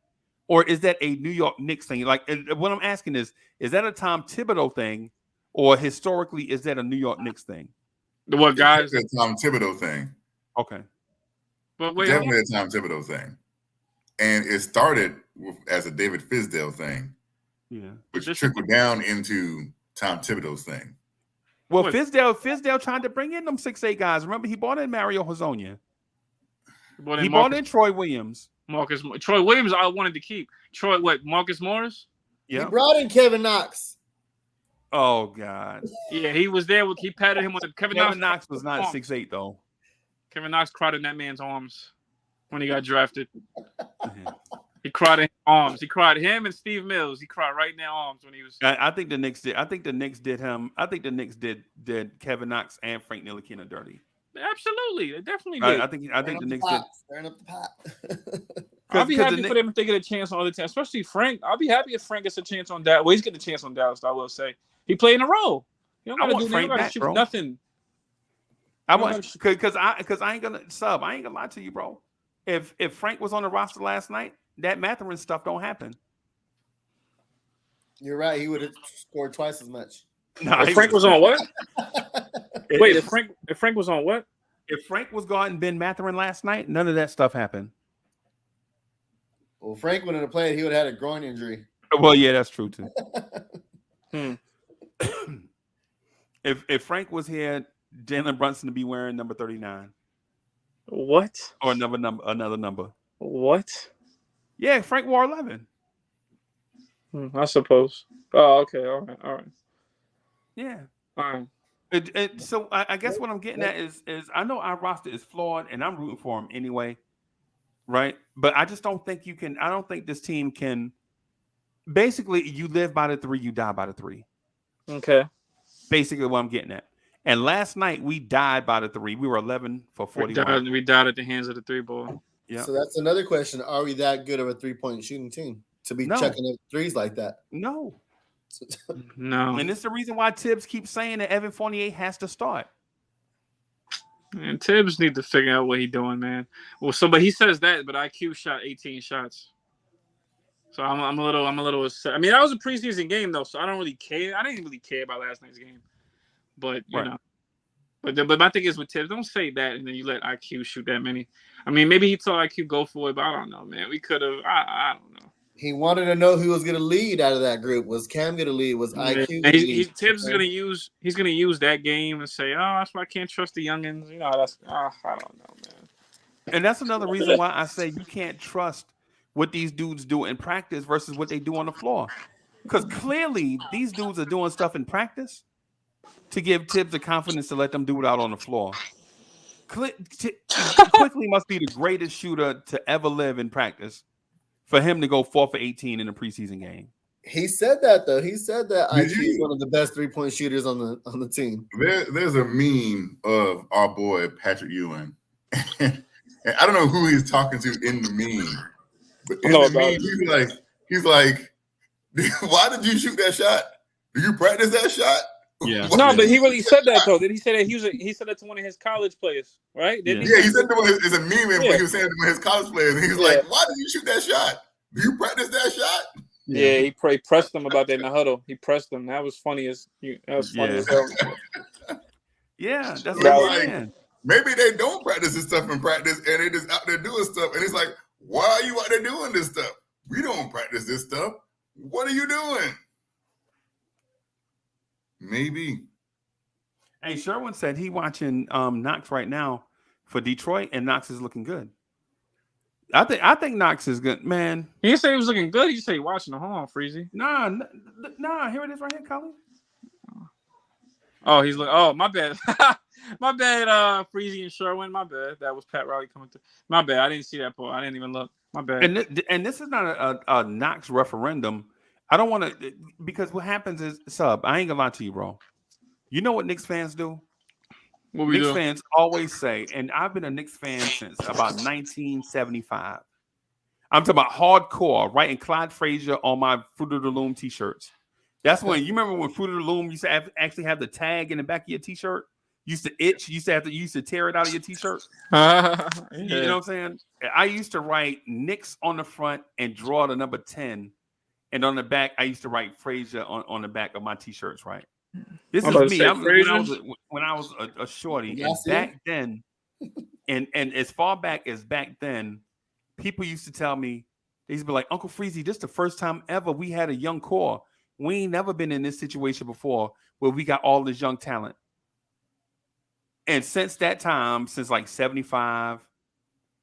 Or is that a New York Knicks thing? Like, what I'm asking is that a Tom Thibodeau thing, or historically, is that a New York Knicks thing? What guys? It's a Tom Thibodeau thing. Okay, but wait, definitely a Tom Thibodeau thing, and it started as a David Fizdale thing, which trickled down into Tom Thibodeau's thing. Well, Fizdale tried to bring in them 6'8" guys. Remember, he bought in Mario Hezonja. He bought in Troy Williams. Troy Williams, I wanted to keep. Marcus Morris? Yeah. He brought in Kevin Knox. Oh, God. Yeah, he was there. He patted him with Kevin Knox was not 6'8", though. Kevin Knox cried in that man's arms when he got drafted. He cried in his arms. He cried him and Steve Mills. He cried right in their arms when he was. I think the Knicks did. I think the Knicks did him. I think the Knicks did Kevin Knox and Frank Ntilikina dirty. Absolutely, they definitely did. I think the Knicks did. Stirring up the pot. I'll be happy for them if they get a chance on other teams, especially Frank. I'll be happy if Frank gets a chance on that. Well, he's getting a chance on Dallas. I will say he played in a role. You don't got to do Frank back, shoot nothing. I want because I ain't gonna sub. I ain't gonna lie to you, bro. If Frank was on the roster last night, that Mathurin stuff don't happen. You're right. He would have scored twice as much. No, if Frank was on what? Wait, if Frank was on what? If Frank was guarding Ben Mathurin last night, none of that stuff happened. Well, Frank wouldn't have played. He would have had a groin injury. Well, yeah, that's true too. If Frank was here, Jalen Brunson to be wearing number 39. What? Or another number. What? Yeah, Frank wore 11. I suppose. Oh, okay. All right. Yeah. All right. So I guess what I'm getting at is I know our roster is flawed, and I'm rooting for him anyway, right? But I just don't think you can. I don't think this team can. Basically, you live by the 3, you die by the 3. Okay. Basically, what I'm getting at. And last night we died by the 3. We were 11 for 41. We died at the hands of the 3 ball. Yeah. So that's another question: are we that good of a 3-point shooting team to be chucking up threes like that? No. No. And it's the reason why Tibbs keeps saying that Evan Fournier has to start. And Tibbs need to figure out what he's doing, man. Well, but he says that, but IQ shot 18 shots. So I'm a little upset. I mean, that was a preseason game though, so I don't really care. I didn't really care about last night's game. But you know. But my thing is with Tibbs, don't say that and then you let IQ shoot that many. I mean, maybe he told IQ go for it, but I don't know, man. We could have. I don't know. He wanted to know who was going to lead out of that group. Was Cam going to lead? Was IQ? Tibbs is going to use. He's going to use that game and say, "Oh, that's why I can't trust the youngins." You know, that's. I don't know, man. And that's another reason why I say you can't trust what these dudes do in practice versus what they do on the floor, because clearly these dudes are doing stuff in practice to give Tibbs the confidence to let them do it out on the floor. Quickley must be the greatest shooter to ever live in practice for him to go 4 for 18 in a preseason game. He said that though. He said that IQ is one of the best 3-point shooters on the team. There's a meme of our boy Patrick Ewing, and And I don't know who he's talking to in the meme, but in the meme, he's like, why did you shoot that shot? Do you practice that shot? Yeah. No, but he really said that though. Did he say that he said that to one of his college players, right? Yeah, he said that it's a meme, but he was saying it to one of his college players. And he was like, why did you shoot that shot? Do you practice that shot? Yeah, he pressed them about that in the huddle. He pressed them. That was funny as hell. Yeah, that's what I'm saying. Maybe they don't practice this stuff in practice, and they just out there doing stuff. And it's like, why are you out there doing this stuff? We don't practice this stuff. What are you doing? Maybe. Hey, Sherwin said he watching Knox right now for Detroit, and Knox is looking good. I think Knox is good, man. He didn't say he was looking good. He just said he watching the home, Freezy. Nah. Here it is right here, Colin. Oh, he's like, oh, my bad. My bad, Freezy and Sherwin. My bad. That was Pat Riley coming through. My bad. I didn't see that part. I didn't even look. My bad. And this is not a Knox referendum. I don't want to, because what happens is, I ain't gonna lie to you, bro. You know what Knicks fans do? Knicks fans always say, and I've been a Knicks fan since about 1975. I'm talking about hardcore, writing Clyde Frazier on my Fruit of the Loom t-shirts. That's when, you remember when Fruit of the Loom used to actually have the tag in the back of your t-shirt? Used to itch. You used to tear it out of your t-shirt. Yeah. You know what I'm saying? I used to write Knicks on the front and draw the number 10. And on the back, I used to write Frazier on the back of my t-shirts, right? This is me. When I was a shorty. And back then, and as far back as back then, people used to tell me, they used to be like, Uncle Freezy, this is the first time ever we had a young core. We ain't never been in this situation before where we got all this young talent. And since that time, since like 75,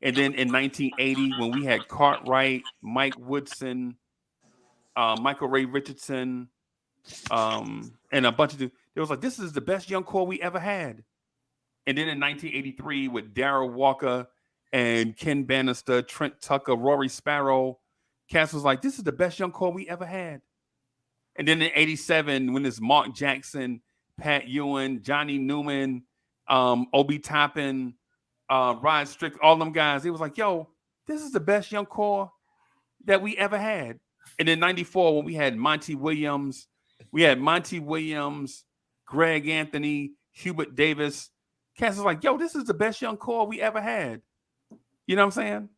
and then in 1980, when we had Cartwright, Mike Woodson, Michael Ray Richardson, and a bunch of dudes, it was like, this is the best young core we ever had. And then in 1983, with Darryl Walker and Ken Bannister, Trent Tucker, Rory Sparrow, Cass was like, this is the best young core we ever had. And then in 87, when it's Mark Jackson, Pat Ewing, Johnny Newman, Obi Toppin, Rod Strick, all them guys, it was like, yo, this is the best young core that we ever had. And in 94, when we had Monty Williams, Greg Anthony, Hubert Davis, Cass was like, yo, this is the best young core we ever had. You know what I'm saying?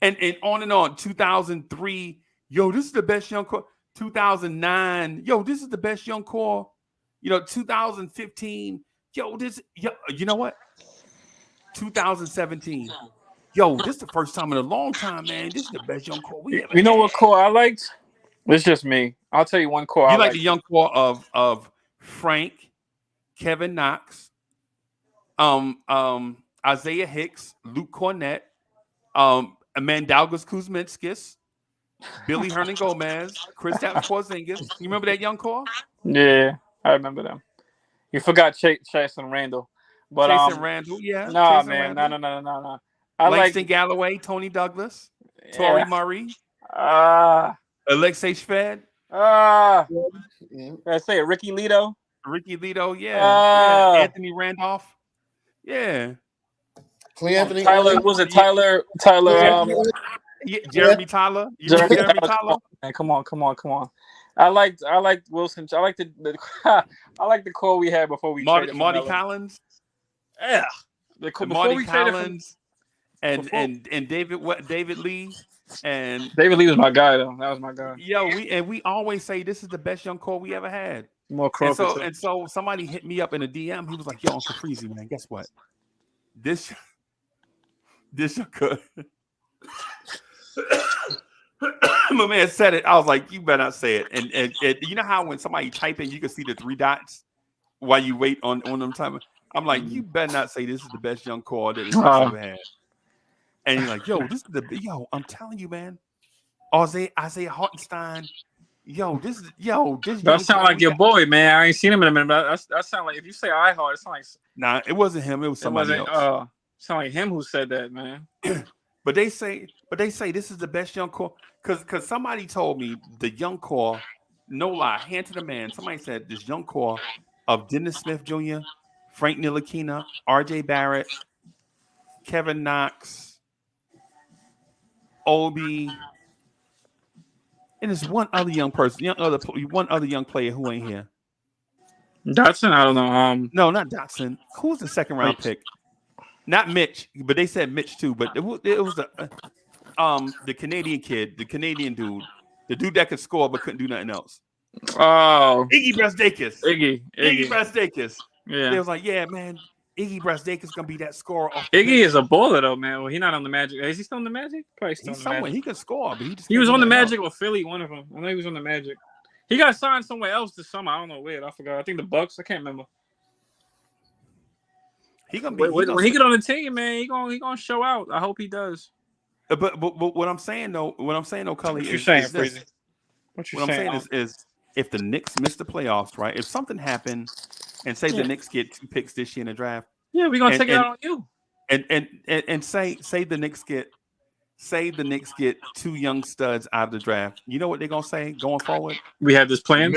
And on and on. 2003, yo, this is the best young core. 2009, yo, this is the best young core. 2015, you know what? 2017, yo, this is the first time in a long time, man. This is the best young core we ever. You know what core I liked? It's just me. I'll tell you one core. You like the young core of Frank, Kevin Knox, Isaiah Hicks, Luke Cornett, Mandalgas Kuzminskis, Billy Hernan Gomez, Kristaps Porzingis. You remember that young core? Yeah, I remember them. You forgot Chase and Randall. But Chase and Randall, yeah. Nah, man. No. Langston Galloway, Tony Douglas, Torrey Murray, Alexei Shved. I say it, Ricky Lito, yeah. Anthony Randolph. Yeah. Clay Anthony. Tyler, was it Tyler? Jeremy Tyler. You remember Jeremy Tyler? Man, come on. I liked Wilson. I like the core we had before we traded Marty Collins. Yeah, Marty Collins and David Lee. And David Lee was my guy though. That was my guy. Yo, we always say this is the best young core we ever had. More and so somebody hit me up in a DM. He was like, "Yo, Uncle Freezy, man, guess what? This could." My man said it. I was like, "You better not say it." And you know how when somebody type in, you can see the 3 dots while you wait on them typing. I'm like, "You better not say this is the best young core that we've ever had." And he's like, "Yo, this is I'm telling you, man. Isaiah Hartenstein. This. That sound like your boy, man. I ain't seen him in a minute. But that sound like if you say iHeart, it sound like. Nah, it wasn't him. It was somebody else. Sound like him who said that, man. But they say this is the best young core because somebody told me the young core, no lie, hand to the man. Somebody said this young core of Dennis Smith Jr., Frank Ntilikina, R.J. Barrett, Kevin Knox, Obi, and there's one other young person, one other young player who ain't here. Dotson, I don't know. No, not Dotson. Who's the second round pick? Not Mitch, but they said Mitch too. But it was the Canadian kid, the Canadian dude, the dude that could score but couldn't do nothing else. Oh, Iggy Brasdakis. Iggy Brasdakis. Yeah, they was like, yeah, man, Iggy Brasdakis gonna be that scorer. Iggy is a baller though, man. Well, he's not on the Magic. Is he still on the Magic? Probably still he's on the somewhere. Magic. He could score, but he was on the Magic or Philly, one of them. I know he was on the Magic. He got signed somewhere else this summer. I don't know where. I forgot. I think the Bucks. I can't remember. He gonna be when he get on the team, man. He gonna show out. I hope he does. But what I'm saying though, Cully, what you saying, Freezy? What I'm saying is if the Knicks miss the playoffs, right? If something happened, and say the Knicks get 2 picks this year in the draft, we're gonna take it out on you. And say the Knicks get 2 young studs out of the draft. You know what they're gonna say going forward? We have this plan.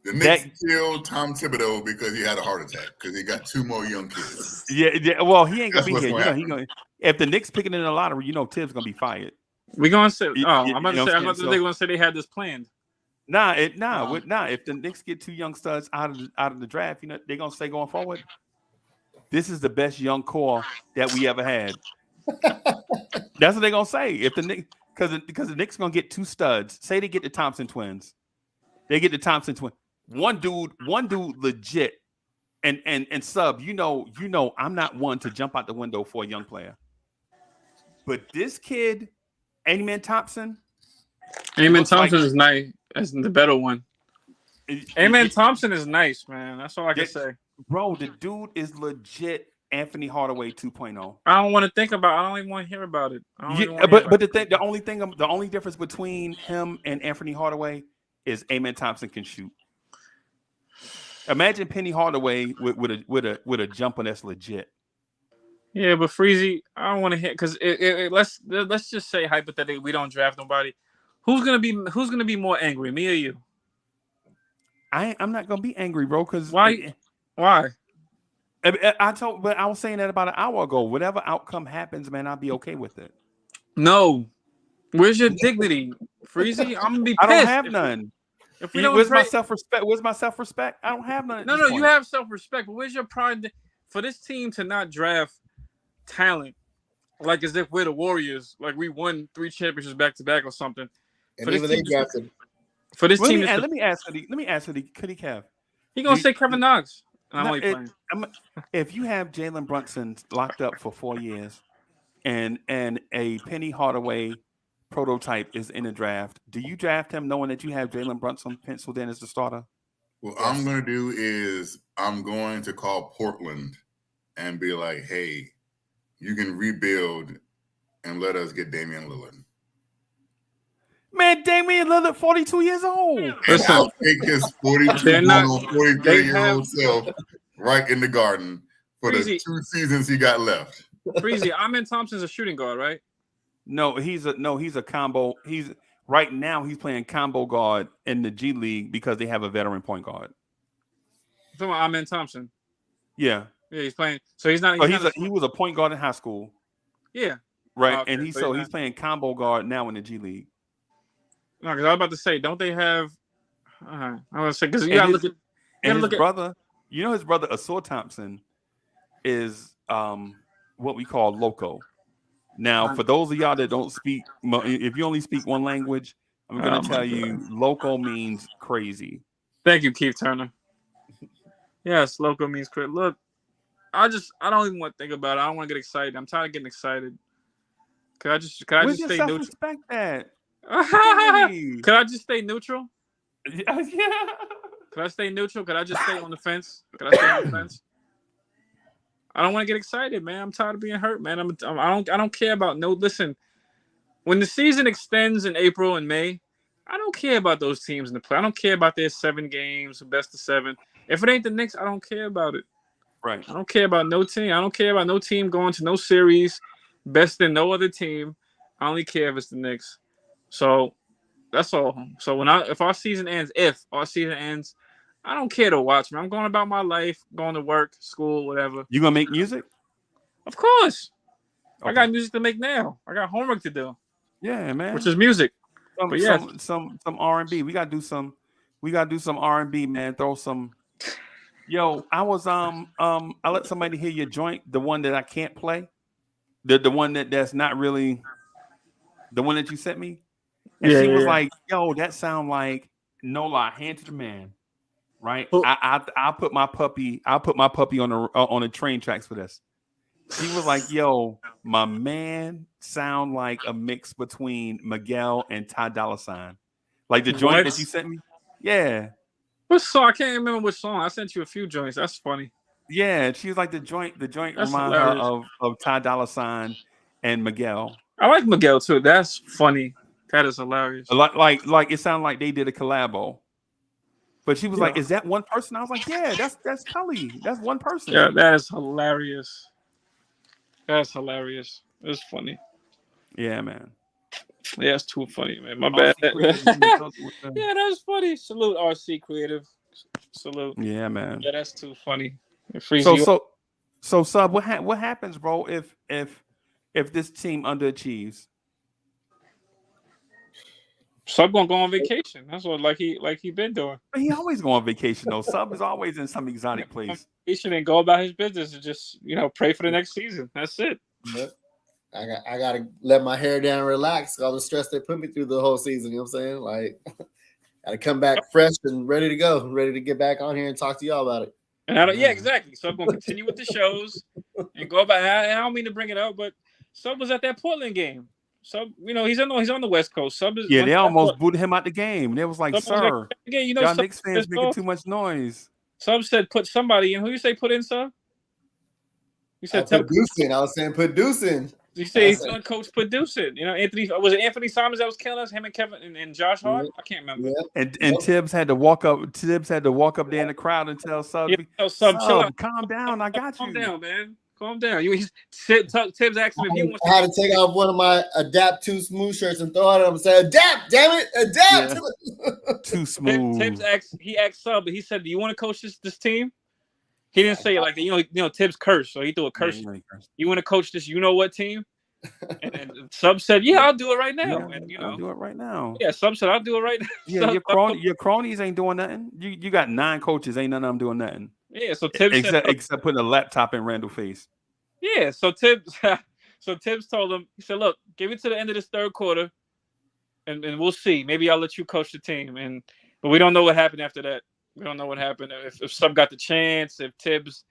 The Knicks killed Tom Thibodeau because he had a heart attack because he got 2 more young kids. Yeah. Well, he ain't gonna be here. He gonna. If the Knicks picking in the lottery, Tibbs gonna be fired. We gonna say. I'm about to say. They're gonna say they had this planned. Nah. If the Knicks get 2 young studs out of the draft, they're gonna say going forward, this is the best young core that we ever had. That's what they're gonna say. If the Knicks, because the Knicks gonna get 2 studs. Say they get the Thompson twins. They get the Thompson twins. One dude legit. And sub, I'm not one to jump out the window for a young player. But this kid, Amen Thompson. Amen Thompson is nice. That's the better one. Amen Thompson is nice, man. That's all I can say. Bro, the dude is legit Anthony Hardaway 2.0. I don't want to think about it. I don't even want to hear about it. The only difference between him and Anthony Hardaway is Amen Thompson can shoot. Imagine Penny Hardaway with a jumper that's legit. Yeah, but Freezy, I don't want to hit because let's just say hypothetically we don't draft nobody. Who's gonna be more angry, me or you? I'm not gonna be angry, bro. Because why? I was saying that about an hour ago. Whatever outcome happens, man, I'll be okay with it. No, where's your dignity, Freezy? I'm gonna be pissed. I don't have none. If we don't where's my self-respect? Where's my self-respect? I don't have none. No, you have self-respect, but where's your pride for this team to not draft talent like as if we're the Warriors, like we won 3 championships back to back or something? And even they drafted. For this team, let me ask could he have? He gonna say Kevin Knox. I'm only playing. If you have Jalen Brunson locked up for 4 years, and a Penny Hardaway prototype is in the draft, do you draft him knowing that you have Jalen Brunson penciled in as the starter? What I'm going to do is I'm going to call Portland and be like, hey, you can rebuild and let us get Damian Lillard. Man, Damian Lillard, 42 years old. And I'll take his 43-year-old self right in the garden for the 2 seasons he got left. Freezy, Amen Thompson's a shooting guard, right? No, he's a combo. He's playing combo guard in the G League because they have a veteran point guard. I'm talking about Amen Thompson. Yeah, he's playing. So he's not. He was a point guard in high school. Yeah, right. Okay. And he's playing combo guard now in the G League. No, because I was about to say, don't they have? I was say because you gotta look at. His brother, his brother Asor Thompson is what we call loco. Now, for those of y'all that don't speak, if you only speak one language, I'm going to tell you, loco means crazy. Thank you, Keith Turner. Yes, loco means crazy. Look, I don't even want to think about it. I don't want to get excited. I'm tired of getting excited. Could I just stay neutral? Respect that. Could I just stay neutral? Yeah. Could I stay neutral? Could I just stay on the fence? Could I stay on the fence? I don't want to get excited, man. I'm tired of being hurt, man. I don't care about listen. When the season extends in April and May, I don't care about those teams in the play. I don't care about their 7 games, best of 7. If it ain't the Knicks, I don't care about it. Right. I don't care about no team. I don't care about no team going to no series, best than no other team. I only care if it's the Knicks. So that's all. So if our season ends, I don't care to watch, man. I'm going about my life, going to work, school, whatever. You gonna make music? Of course. Okay. I got music to make now. I got homework to do. Yeah, man. Which is music. Some R&B. We gotta do some R&B, man. Throw some. Yo, I was I let somebody hear your joint, the one that I can't play, the one that's not really the one that you sent me, and she was like, "Yo, that sound like no lie, hand to the man." Right? I'll put my puppy on the train tracks for this. She was like, "Yo, my man sound like a mix between Miguel and Ty Dolla $ign." Like the joint that you sent me. Yeah. What song? I can't remember which song. I sent you a few joints. That's funny. Yeah, she was like the joint That's remind hilarious. her of Ty Dolla $ign and Miguel. I like Miguel too. That's funny. That is hilarious. Like it sounded like they did a collabo. But she was like, "Is that one person?" I was like, "Yeah, that's Cully. That's one person." Yeah, that is hilarious. That's hilarious. It's funny. Yeah, man. Yeah, it's too funny, man. My bad. Yeah, that's funny. Salute RC Creative. Salute. Yeah, man. Yeah, that's too funny. So Sub, what happens, bro, if this team underachieves? Sub gonna go on vacation. That's what like he been doing. But he always go on vacation though. Sub is always in some exotic place. Vacation and go about his business and just pray for the next season. That's it. Yep. I gotta let my hair down and relax. All the stress they put me through the whole season. You know what I'm saying? Like, gotta come back fresh and ready to go, ready to get back on here and talk to y'all about it. And exactly. So I'm gonna continue with the shows and go about. I don't mean to bring it up, but Sub was at that Portland game. Sub, he's on the West Coast. Sub is they almost booted him out the game. They was like, "Sir, y'all Knicks fans making too much noise." Sub said, "Put somebody in." Who you say put in, Sub? You said put Deuce in. I was saying put Deuce in. You say he's going to coach producing. Anthony Simons that was killing us? Him and Kevin and Josh Hart? I can't remember. And Tibbs had to walk up. Tibbs had to walk up there in the crowd and tell Sub, Sub, chill out. Calm down. I got you. Calm down, man. Calm down. Tibbs asked him if he wants. I had to take off one of my Adapt Too Smooth shirts and throw it at him and say, "Adapt, damn it, adapt." Yeah. Too smooth. Tibbs asked Sub, but he said, "Do you want to coach this team?" He didn't say it like that. Tibbs cursed, so he threw a curse. Yeah, you want to coach this? You know what team? And Sub said, "Yeah, I'll do it right now." Yeah, and I'll do it right now. Yeah, Sub said, "I'll do it right now." Yeah, your cronies ain't doing nothing. You got 9 coaches, ain't none of them doing nothing. Yeah, so Tibbs except putting a laptop in Randall's face. Yeah, so Tibbs told him, he said, "Look, give it to the end of this third quarter, and we'll see. Maybe I'll let you coach the team." But we don't know what happened after that. We don't know what happened. If Sub got the chance, if Tibbs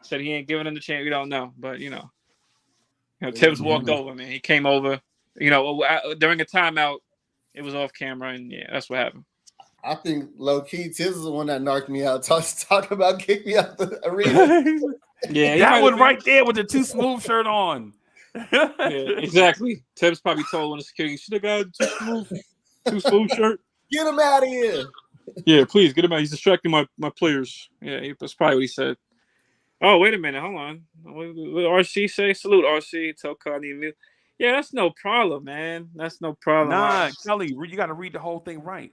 said he ain't giving him the chance, we don't know. But Tibbs walked over, man. He came over. During a timeout, it was off camera, and that's what happened. I think low key Tibbs is the one that knocked me out. Talk about kick me out the arena. Yeah, that one right there with the Too Smooth shirt on. Yeah, exactly. Tibbs probably told one of the security, "Should have got Too Smooth shirt. Get him out of here." Yeah, please get him out. He's distracting my players. Yeah, that's probably what he said. Oh, wait a minute. Hold on. What RC say? Salute RC. Tell Cardi. Yeah, that's no problem, man. That's no problem. Nah, Kelly, you got to read the whole thing right.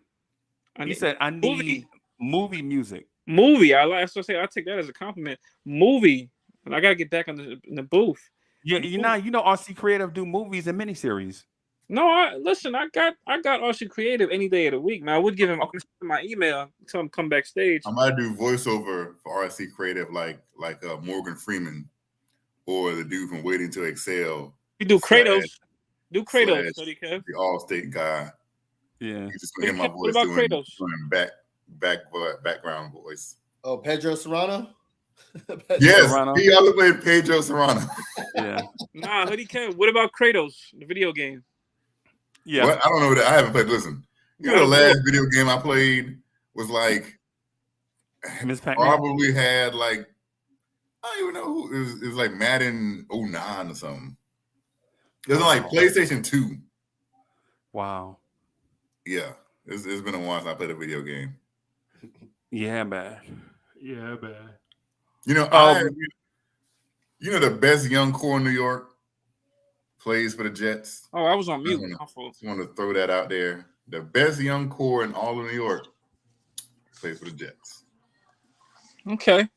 He said, "I need movie music." Movie. I take that as a compliment. Movie. And I got to get back in the booth. Yeah, RC Creative do movies and miniseries. No, listen. I got RC Creative any day of the week, man. I would give him my email, tell him come backstage. I might do voiceover for RC Creative, like Morgan Freeman, or the dude from Waiting to Excel. You do Kratos. The All-State guy. Yeah. You just hear my voice doing background voice. Oh, Pedro Serrano. Yes, I look like Pedro Serrano. Yeah. Nah, Hoodie Kev. What about Kratos, the video game? Yeah. What? I don't know that. I haven't played. Listen, the last video game I played was like Miss Pac-Man. Probably had like I don't even know who it was like Madden 09 or something. It was like PlayStation 2. Wow. Yeah. It's been a while since I played a video game. Yeah, man. You know, the best young core in New York plays for the Jets. Oh, I was on mute. I just want to throw that out there. The best young core in all of New York plays for the Jets. Okay.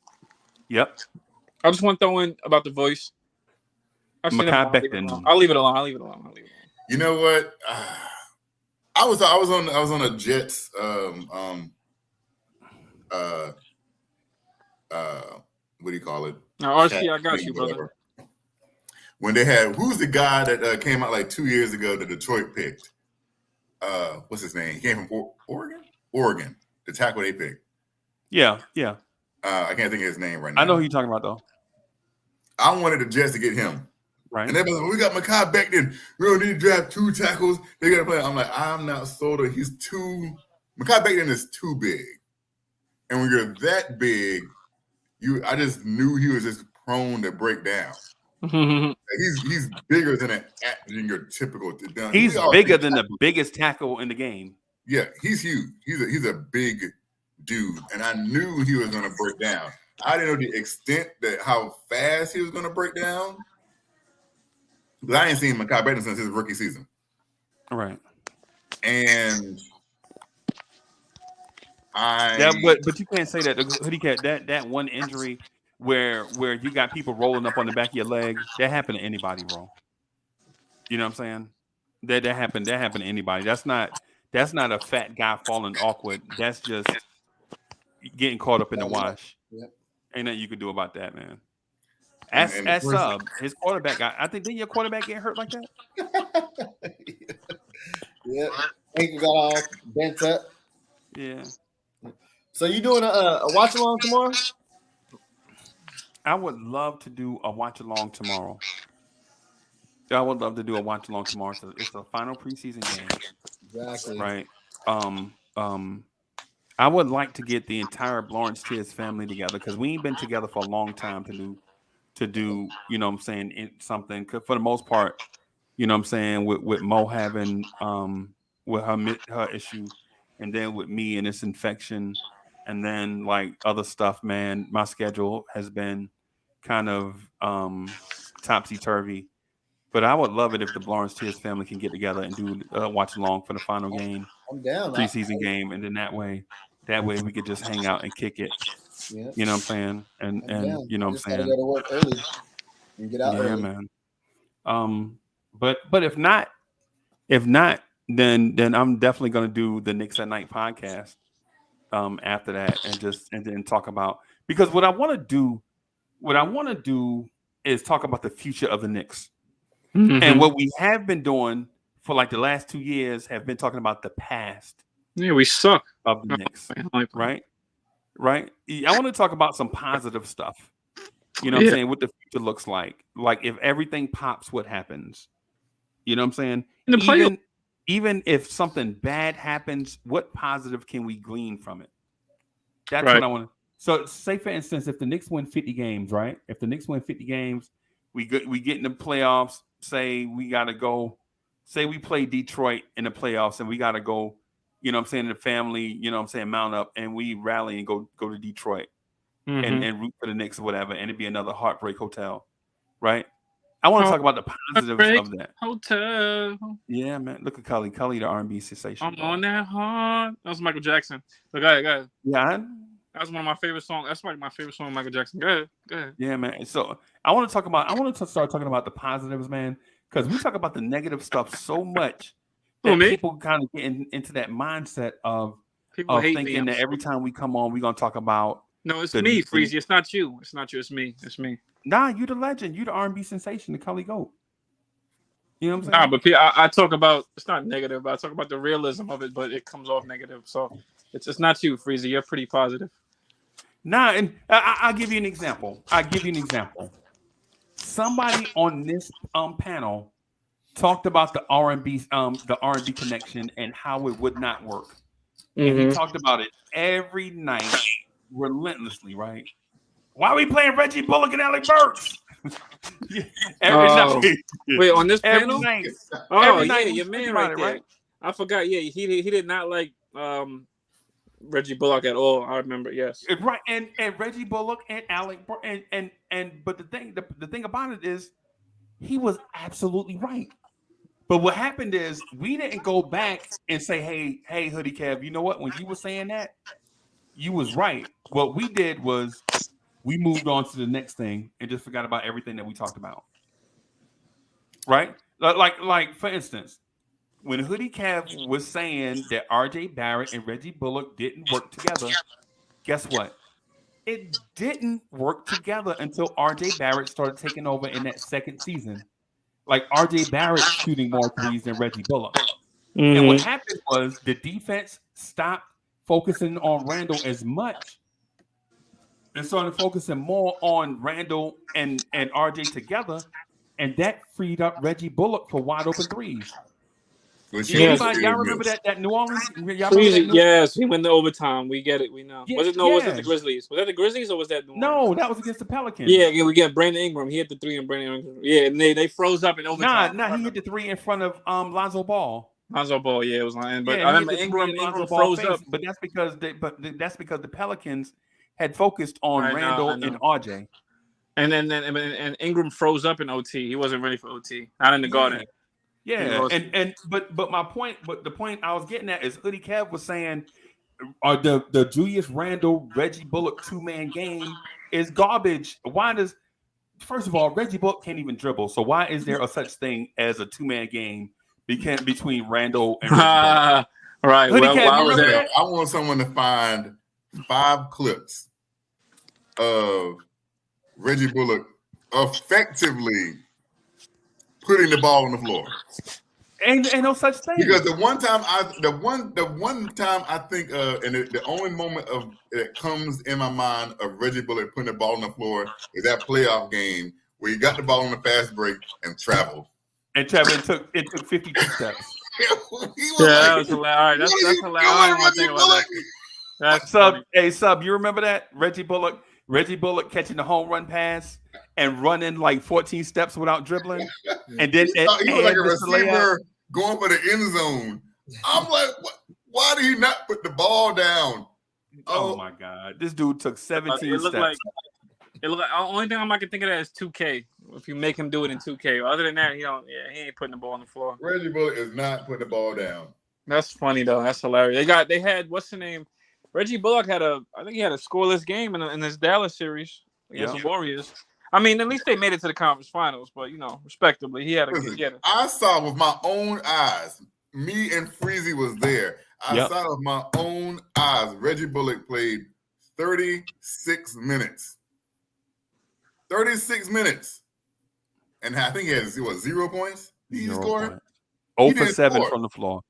Yep. I just want to throw in about the voice. I'll leave it alone. You know what? I was on a Jets what do you call it? RC, I got you, brother. When they had who's the guy that came out like 2 years ago that Detroit picked? What's his name? He came from Oregon. The tackle they picked. Yeah. I can't think of his name right now. I know who you're talking about though. I wanted the Jets to get him. Right. And everybody's like, we got Mekhi back then. We don't need to draft 2 tackles. They got to play. I'm like, I'm not sold. He's too. Mekhi back then is too big. And when you're that big, I just knew he was just prone to break down. He's bigger than your typical. He's bigger than the biggest tackle in the game. Yeah, he's huge. He's a big dude, and I knew he was going to break down. I didn't know the extent that how fast he was going to break down. But I ain't seen Mekhi Becton since his rookie season. All right. And but you can't say that hoodie cat that one injury where you got people rolling up on the back of your leg, that happened to anybody, bro. You know what I'm saying? That happened to anybody. That's not a fat guy falling awkward. That's just getting caught up in the wash. Yep. Ain't nothing you could do about that, man. His quarterback got. I think didn't your quarterback get hurt like that? Yeah, ankle got all bent up. Yeah. So you doing a watch along tomorrow? I would love to do a watch along tomorrow. I would love to do a watch along tomorrow. So it's the final preseason game. Exactly. Right. I would like to get the entire Blorange Tears family together because we ain't been together for a long time to do, you know what I'm saying, something. Cause for the most part, you know what I'm saying, with Mo having with her issue, and then with me and this infection, and then like other stuff, man, my schedule has been kind of topsy-turvy. But I would love it if the Blorange Tears family can get together and do watch along for the final game. I'm down. Preseason game, and then that way we could just hang out and kick it. Yeah. You know what I'm saying? And you know what I'm saying? Gotta go to work early and get out early. Man. But if not, then I'm definitely gonna do the Knicks at Night podcast after that and then talk about, because what I want to do is talk about the future of the Knicks. Mm-hmm. And what we have been doing for like the last 2 years have been talking about the past. Yeah, we suck of the Knicks, right? I want to talk about some positive stuff. You know what I'm saying? What the future looks like. Like if everything pops, what happens? You know what I'm saying? Even if something bad happens, what positive can we glean from it? That's what I want to. So say for instance, if the Knicks win 50 games, right? If the Knicks win 50 games, we get in the playoffs. Say we got to go. Say we play Detroit in the playoffs, and we got to go. You know what I'm saying? The family, you know what I'm saying, mount up, and we rally and go to Detroit and root for the Knicks or whatever, and it'd be another heartbreak hotel, right? I want to talk about the positives of that. Hotel. Yeah, man. Look at Cully, the R&B sensation. I'm on that heart. That was Michael Jackson. But go ahead. Yeah. That was one of my favorite songs. That's like my favorite song of Michael Jackson. Go ahead. Yeah, man. So I want to start talking about the positives, man, because we talk about the negative stuff so much. People kind of get into that mindset of thinking that every time we come on, we're going to talk about. No, it's me, Freezy. It's not you. It's not you. It's me. It's me. Nah, you the legend. You the R&B sensation, the Cully GOAT. You know what I'm saying? Nah, but I talk about, it's not negative, but I talk about the realism of it, but it comes off negative. So it's not you, Freezy. You're pretty positive. Nah, and I'll give you an example. Somebody on this panel talked about the R&B connection and how it would not work. And he talked about it every night, relentlessly, right? Why are we playing Reggie Bullock and Alec Burks? Every night. Wait, on this panel? Night. Every night. Your man right there. Right? I forgot. Yeah, he did not like Reggie Bullock at all. I remember. Yes. Right, and Reggie Bullock and Alec and but the thing about it is he was absolutely right. But what happened is we didn't go back and say, hey, Hoodie Kev, you know what? When you were saying that, you was right. What we did was we moved on to the next thing and just forgot about everything that we talked about. right? Like for instance, when Hoodie Cav was saying that R.J. Barrett and Reggie Bullock didn't work together, guess what? It didn't work together until R.J. Barrett started taking over in that second season. Like R.J. Barrett shooting more threes than Reggie Bullock. Mm-hmm. And what happened was the defense stopped focusing on Randall as much and started focusing more on Randall and RJ together, and that freed up Reggie Bullock for wide open threes. Y'all remember that New Orleans? Yes, we went to overtime. We get it. We know. Was it the Grizzlies? Was that the Grizzlies or was that New Orleans? No, that was against the Pelicans. Yeah, we got Brandon Ingram. He hit the 3 and Brandon Ingram. Yeah, and they froze up in overtime. Nah, he hit the 3 in front of Lonzo Ball. Lonzo Ball, yeah, it was lying. But I remember Ingram froze up. But that's because the Pelicans had focused on Randall and RJ. And then Ingram froze up in OT. He wasn't ready for OT. Not in the Garden. Yeah, but the point I was getting at is Hoodie Cav was saying the Julius Randle Reggie Bullock 2-man game is garbage. First of all, Reggie Bullock can't even dribble, so why is there a such thing as a 2-man game between Randle and Reggie Bullock? Right. I want someone to find 5 clips of Reggie Bullock effectively putting the ball on the floor. Ain't no such thing. Because the one time I think and the only moment that comes in my mind of Reggie Bullock putting the ball on the floor is that playoff game where he got the ball on the fast break and traveled. And it took 52 steps. That was hilarious. That's hilarious. Sub, you remember that? Reggie Bullock catching the home run pass and running like 14 steps without dribbling. And then he was like a receiver going for the end zone. I'm like, why did he not put the ball down? Oh my God. This dude took 17 steps. It looked like the only thing I can think of that is 2K. If you make him do it in 2K. Other than that, he ain't putting the ball on the floor. Reggie Bullock is not putting the ball down. That's funny though. That's hilarious. They had what's the name? Reggie Bullock I think he had a scoreless game in this Dallas series against the Warriors. I mean, at least they made it to the conference finals, but respectively, he had a. I saw with my own eyes. Me and Freezy was there. I saw with my own eyes. Reggie Bullock played 36 minutes. 36 minutes, and I think he had 0 points. He scored 0 for 7 from the floor.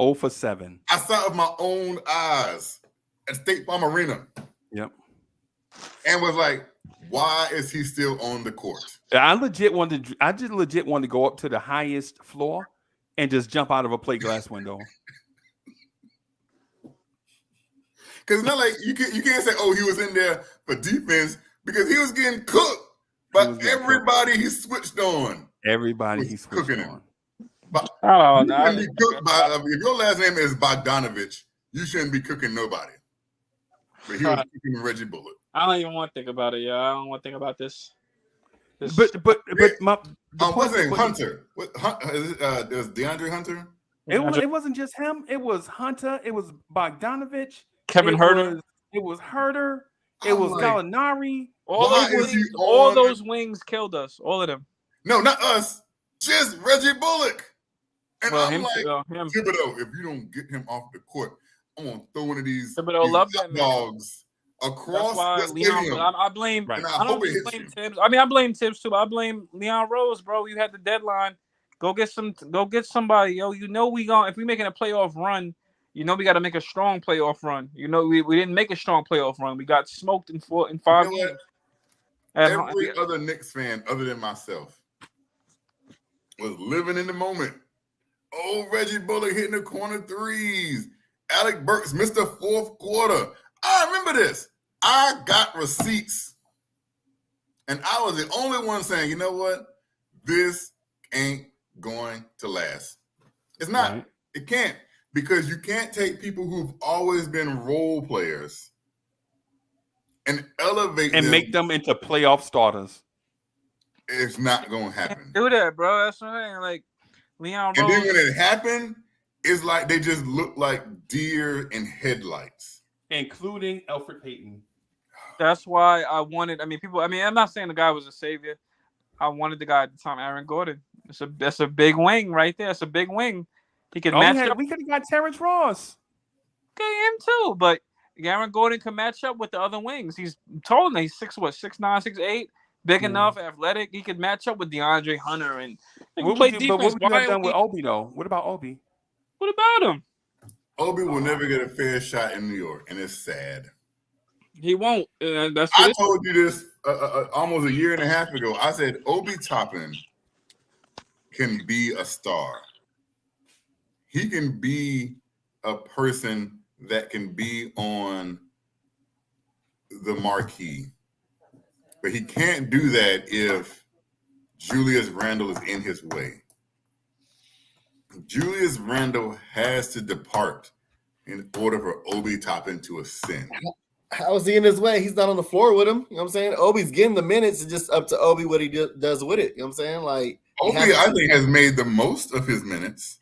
0 for 7. I saw it with my own eyes at State Farm Arena. Yep. And was like, why is he still on the court? I legit wanted to go up to the highest floor and just jump out of a plate glass window. Because it's not like you can't say, oh, he was in there for defense because he was getting cooked by everybody he switched on. Everybody he switched on. But if your last name is Bogdanovich, you shouldn't be cooking nobody. But he was cooking Reggie Bullock. I don't even want to think about it, I don't want to think about this. What's his name? Hunter. It was DeAndre Hunter. It wasn't just him. It was Hunter. It was Bogdanovich. Kevin Huerter. It was Huerter. It was Gallinari. All those wings killed us. All of them. No, not us. Just Reggie Bullock. And I'm like, Thibodeau, if you don't get him off the court, I'm going to throw one of these dogs across the stadium. I blame Tibbs. I mean, I blame Tibbs too. But I blame Leon Rose, bro. You had the deadline. Go get somebody. Yo, if we making a playoff run, we got to make a strong playoff run. We didn't make a strong playoff run. We got smoked in 5 games. Every other Knicks fan other than myself was living in the moment. Oh, Reggie Bullock hitting the corner threes. Alec Burks missed the fourth quarter. I remember this. I got receipts. And I was the only one saying, you know what? This ain't going to last. It's not. Right. It can't. Because you can't take people who've always been role players and elevate them. And make them into playoff starters. It's not going to happen. Do that, bro. That's what I'm saying. Like, Leon Rose. And then when it happened, it's like they just look like deer in headlights. Including Elfrid Payton. That's why I wanted, I'm not saying the guy was a savior. I wanted the guy at the time, Aaron Gordon. That's a big wing right there. That's a big wing. He can match up. We could have got Terrence Ross. Okay, him too. But Aaron Gordon can match up with the other wings. He's tall. He's 6'9", 6'8", big enough, athletic. He could match up with DeAndre Hunter and play defense. But what would you have done with Obi though? What about Obi? What about him? Obi will never get a fair shot in New York, and it's sad. He won't. I told you this almost a year and a half ago. I said Obi Toppin can be a star. He can be a person that can be on the marquee. But he can't do that if Julius Randle is in his way. Julius Randle has to depart in order for Obi Toppin to ascend. How is he in his way? He's not on the floor with him. You know what I'm saying? Obi's getting the minutes. It's just up to Obi what he does with it. You know what I'm saying? Like Obi, I think, has made the most of his minutes.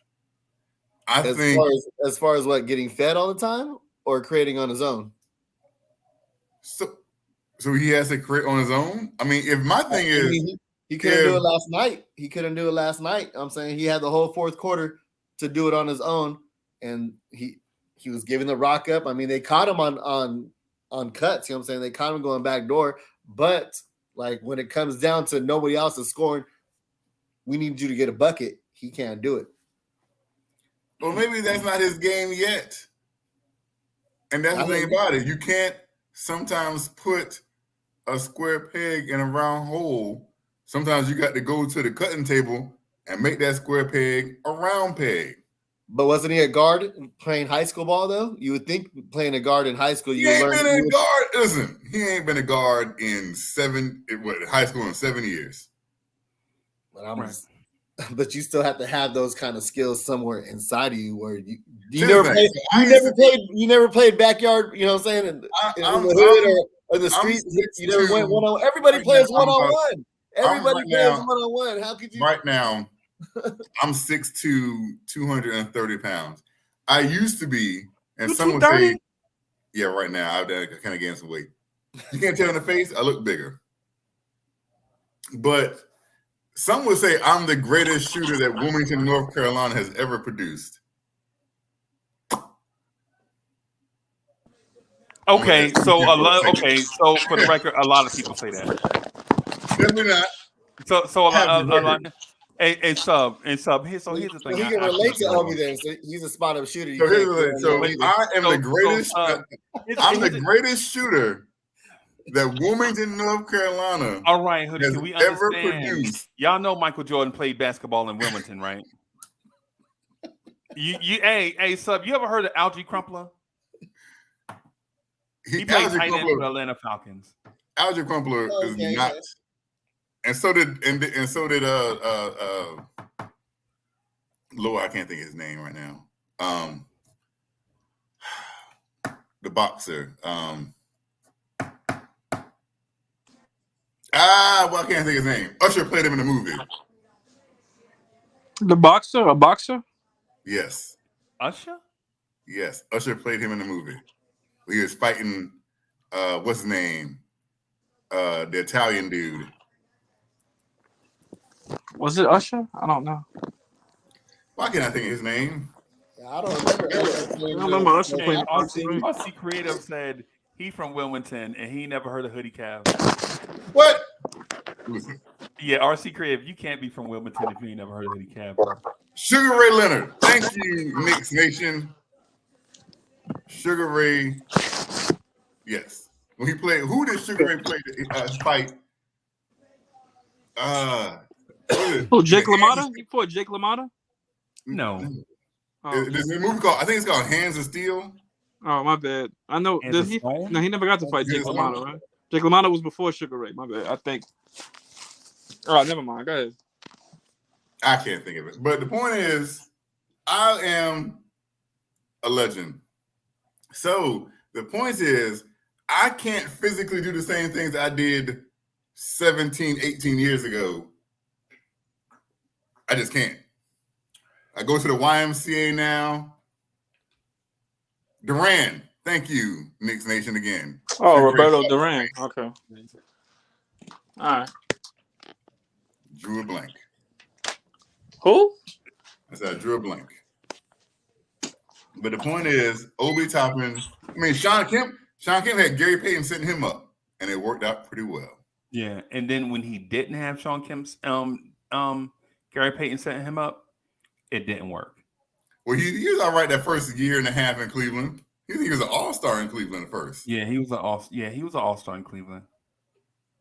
As far as what, getting fed all the time or creating on his own? So he has to create on his own? I mean, if my thing is... He couldn't do it last night. He couldn't do it last night. I'm saying he had the whole fourth quarter to do it on his own, and he was giving the rock up. I mean, they caught him on cuts. You know what I'm saying? They caught him going back door. But, like, when it comes down to nobody else is scoring, we need you to get a bucket. He can't do it. Well, maybe that's not his game yet. And that's the thing about it. You can't sometimes put a square peg in a round hole. Sometimes you got to go to the cutting table and make that square peg a round peg. But wasn't he a guard playing high school ball, though? You would think playing a guard in high school, you ain't been a guard. Listen, he ain't been a guard in high school in 7 years. But you still have to have those kind of skills somewhere inside of you where you never played backyard, you know what I'm saying? In the hood or the streets. You never went one-on-one. Everybody plays one-on-one. Everybody plays one-on-one. How could you? Right now, I'm 6'2", 230 pounds. I used to be, and someone say, yeah, right now, I kind of gained some weight. You can't tell in the face, I look bigger. But some would say I'm the greatest shooter that Wilmington, North Carolina has ever produced. Okay, so for the record, a lot of people say that. Definitely not. So a lot. Hey, sub. Here's the thing. He can relate to Obi then. So he's a spot-up shooter. So here's the thing. So I am the greatest. I'm the greatest shooter that Wilmington, North Carolina. All right, Hoodie, has can we ever understand? produced. Y'all know Michael Jordan played basketball in Wilmington, right? Hey, sub. You ever heard of Algie Crumpler? He played tight end for the Atlanta Falcons. Algie Crumpler is not. And so did Lord, I can't think of his name right now. The boxer. I can't think of his name. Usher played him in the movie. The boxer? A boxer? Yes. Usher? Yes. Usher played him in the movie. He was fighting what's his name? The Italian dude. Was it Usher? I don't know. Why can't I think of his name? I don't remember. Usher. RC Creative said he from Wilmington and he never heard of Hoodie Cav. What? Yeah, RC Creative, you can't be from Wilmington if you ain't never heard of Hoodie Cav. Sugar Ray Leonard. Thank you, Knicks Nation. Sugar Ray. Yes. When he played, who did Sugar Ray play fight? Jake LaMotta? You fought Jake LaMotta? No. There's a movie called, I think it's called Hands of Steel. Oh, my bad. I know. He never got to fight Jake LaMotta, right? Jake LaMotta was before Sugar Ray. My bad. I think. All right, never mind. Go ahead. I can't think of it. But the point is, I am a legend. So the point is, I can't physically do the same things I did 17, 18 years ago. I just can't. I go to the YMCA now. Duran. Thank you, Knicks Nation again. Oh, Roberto Duran. Okay. All right. Drew a blank. Who? I said I drew a blank. But the point is, Obi Toppin. I mean, Sean Kemp had Gary Payton setting him up, and it worked out pretty well. Yeah, and then when he didn't have Sean Kemp's Gary Payton setting him up, it didn't work. Well, he was all right that first year and a half in Cleveland. He was an all-star in Cleveland at first. Yeah, he was an all-star in Cleveland.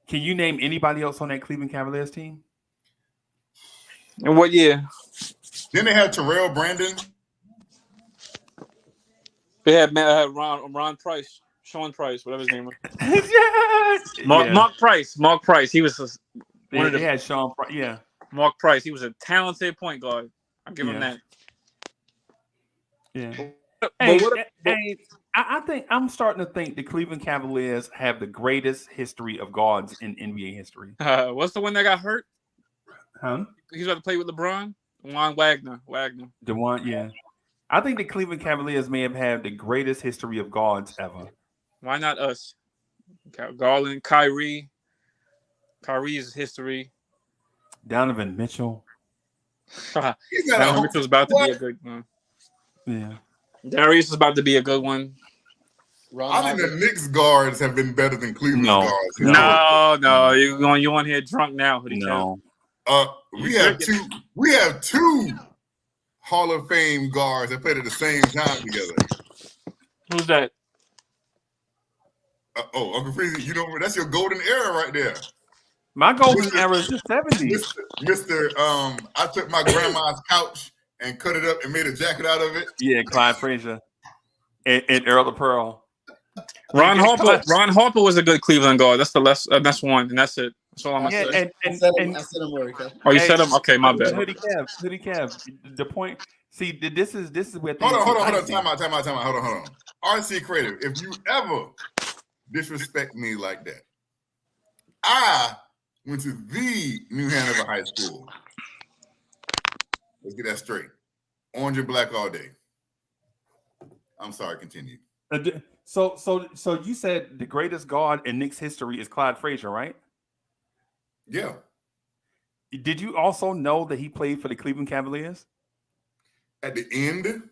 Can you name anybody else on that Cleveland Cavaliers team? In what year? Then they had Terrell Brandon. They had Ron Price, Sean Price, whatever his name was. Mark Price. He was one of the. They had Sean Price. Yeah. Mark Price. He was a talented point guard. I'll give him that. Yeah. I think I'm starting to think the Cleveland Cavaliers have the greatest history of guards in NBA history. What's the one that got hurt? Huh? He's about to play with LeBron. Juan Wagner. Yeah. I think the Cleveland Cavaliers may have had the greatest history of guards ever. Why not us? Garland, Kyrie's history. Donovan Mitchell. Donovan Mitchell's about to be a good one. Yeah. Darius is about to be a good one. I think the Knicks guards have been better than Cleveland guards. No. You on here drunk now? No. We have two Hall of Fame guards that played at the same time together. Who's that? Uncle Freezy, that's your golden era right there. My golden era is the 70s. Mr. I took my grandma's couch and cut it up and made a jacket out of it. Yeah, Clyde Frazier and Earl of Pearl. Ron Harper was a good Cleveland guard. That's one, and that's it. That's all I'm gonna say. I said him word. Oh, you said him? Okay, my bad. Hoodie Kev. The point. See, this is where. Hold on. Time out. Hold on. RC Creative. If you ever disrespect me like that, I went to the New Hanover High School. Let's get that straight. Orange and black all day. I'm sorry. Continue. So you said the greatest guard in Knicks history is Clyde Frazier, right? Yeah. Did you also know that he played for the Cleveland Cavaliers? At the end?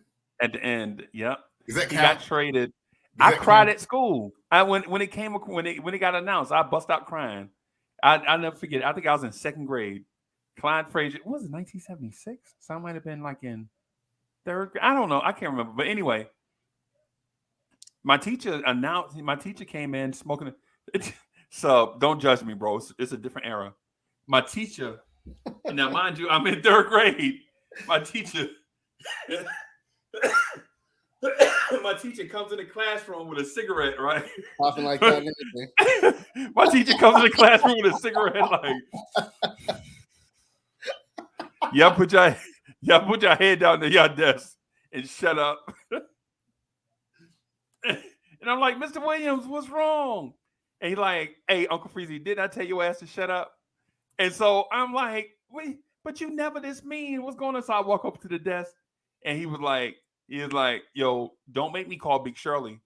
At the end, yep. Is that he got traded? I cried at school. When it got announced, I bust out crying. I never forget. I think I was in second grade. Clyde Frazier, what was it, 1976? So I might have been like in third grade. I don't know. I can't remember. But anyway, my teacher came in smoking. So don't judge me, bro. It's a different era. My teacher, now mind you, I'm in third grade. My teacher comes in the classroom with a cigarette, right? Popping like that. My teacher comes in the classroom with a cigarette, like, y'all put your head down to your desk and shut up. And I'm like, Mr. Williams, what's wrong? And he's like, hey, Uncle Freezy, didn't I tell your ass to shut up? And so I'm like, wait, but you never this mean. What's going on? So I walk up to the desk and he was like, yo, don't make me call Big Shirley.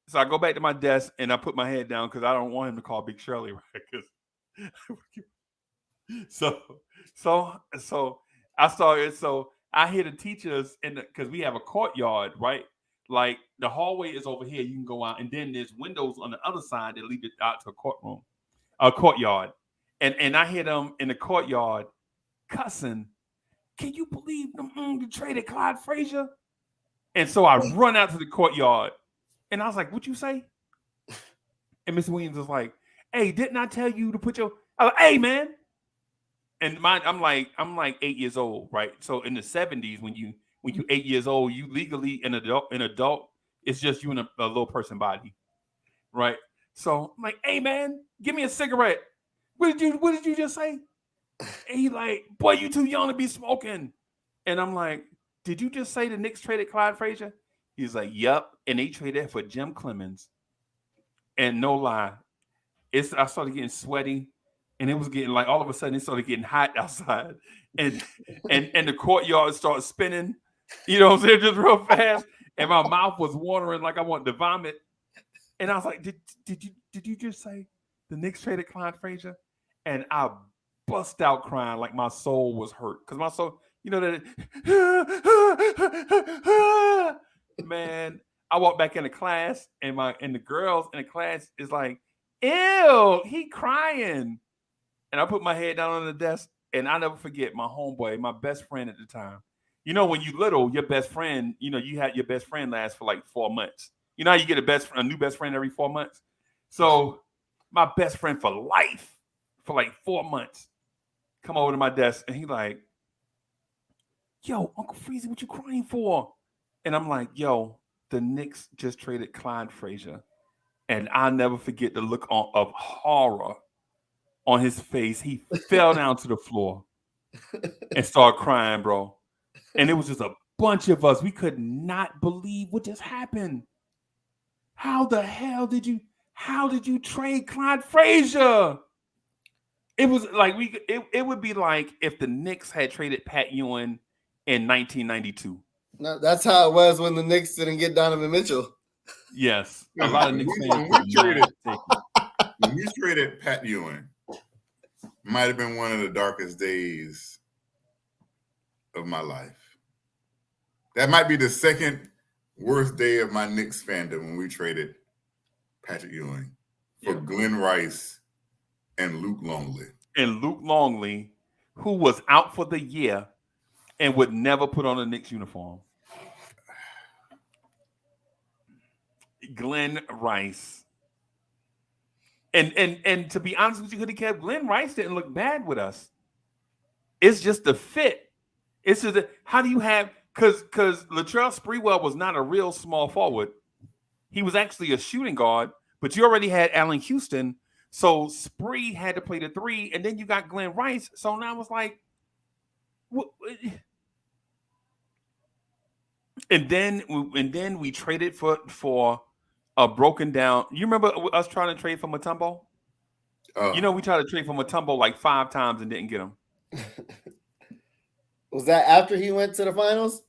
So I go back to my desk and I put my head down because I don't want him to call Big Shirley, right? So I started. So I hear the teachers because we have a courtyard, right? Like the hallway is over here. You can go out, and then there's windows on the other side that lead it out to a courtyard. And I hear them in the courtyard cussing. Can you believe you traded Clyde Frazier? And so I run out to the courtyard, and I was like, "What'd you say?" And Miss Williams was like, "Hey, didn't I tell you to put your?" I was like, "Hey, man." And I'm like 8 years old, right? So in the 70s, when you 8 years old, you legally an adult. It's just you in a little person body, right? So I'm like, "Hey, man, give me a cigarette." What did you just say? And he like, "Boy, you too young to be smoking." And I'm like, "Did you just say the Knicks traded Clyde Frazier?" He's like, "Yep." And they traded for Jim Clemens. And no lie, I started getting sweaty, and it was getting like all of a sudden it started getting hot outside, and the courtyard started spinning. You know what I'm saying? Just real fast. And my mouth was watering like I wanted to vomit. And I was like, did you just say the Knicks traded Clyde Frazier? And I bust out crying like my soul was hurt. Because my soul, You know that. Man, I walk back into class, and the girls in the class is like, "Ew, he crying." And I put my head down on the desk, and I never forget my homeboy, my best friend at the time. You know, when you little, your best friend, you know, you had your best friend last for like 4 months. You know how you get a new best friend every 4 months? So my best friend for life, for like 4 months, come over to my desk, and he like, "Yo, Uncle Freezy, what you crying for?" And I'm like, "Yo, the Knicks just traded Clyde Frazier." And I'll never forget the look of horror on his face. He fell down to the floor and started crying, bro. And it was just a bunch of us. We could not believe what just happened. How the hell did you trade Clyde Frazier? It was like it would be like if the Knicks had traded Pat Ewing in 1992. No, that's how it was when the Knicks didn't get Donovan Mitchell. Yes. A lot of Knicks fans when we traded Pat Ewing, might have been one of the darkest days of my life. That might be the second worst day of my Knicks fandom when we traded Patrick Ewing for Glenn Rice and Luke Longley. And Luke Longley, who was out for the year and would never put on a Knicks uniform. Glenn Rice. And to be honest with you, Hoodie Kev, Glenn Rice didn't look bad with us. It's just the fit. It's just how do you have because Latrell Sprewell was not a real small forward. He was actually a shooting guard, but you already had Allen Houston. So Spree had to play the 3, and then you got Glenn Rice. So now it's like, what? And then we traded for a broken down. You remember us trying to trade for Mutombo? You know, we tried to trade for Mutombo like 5 times and didn't get him. Was that after he went to the finals?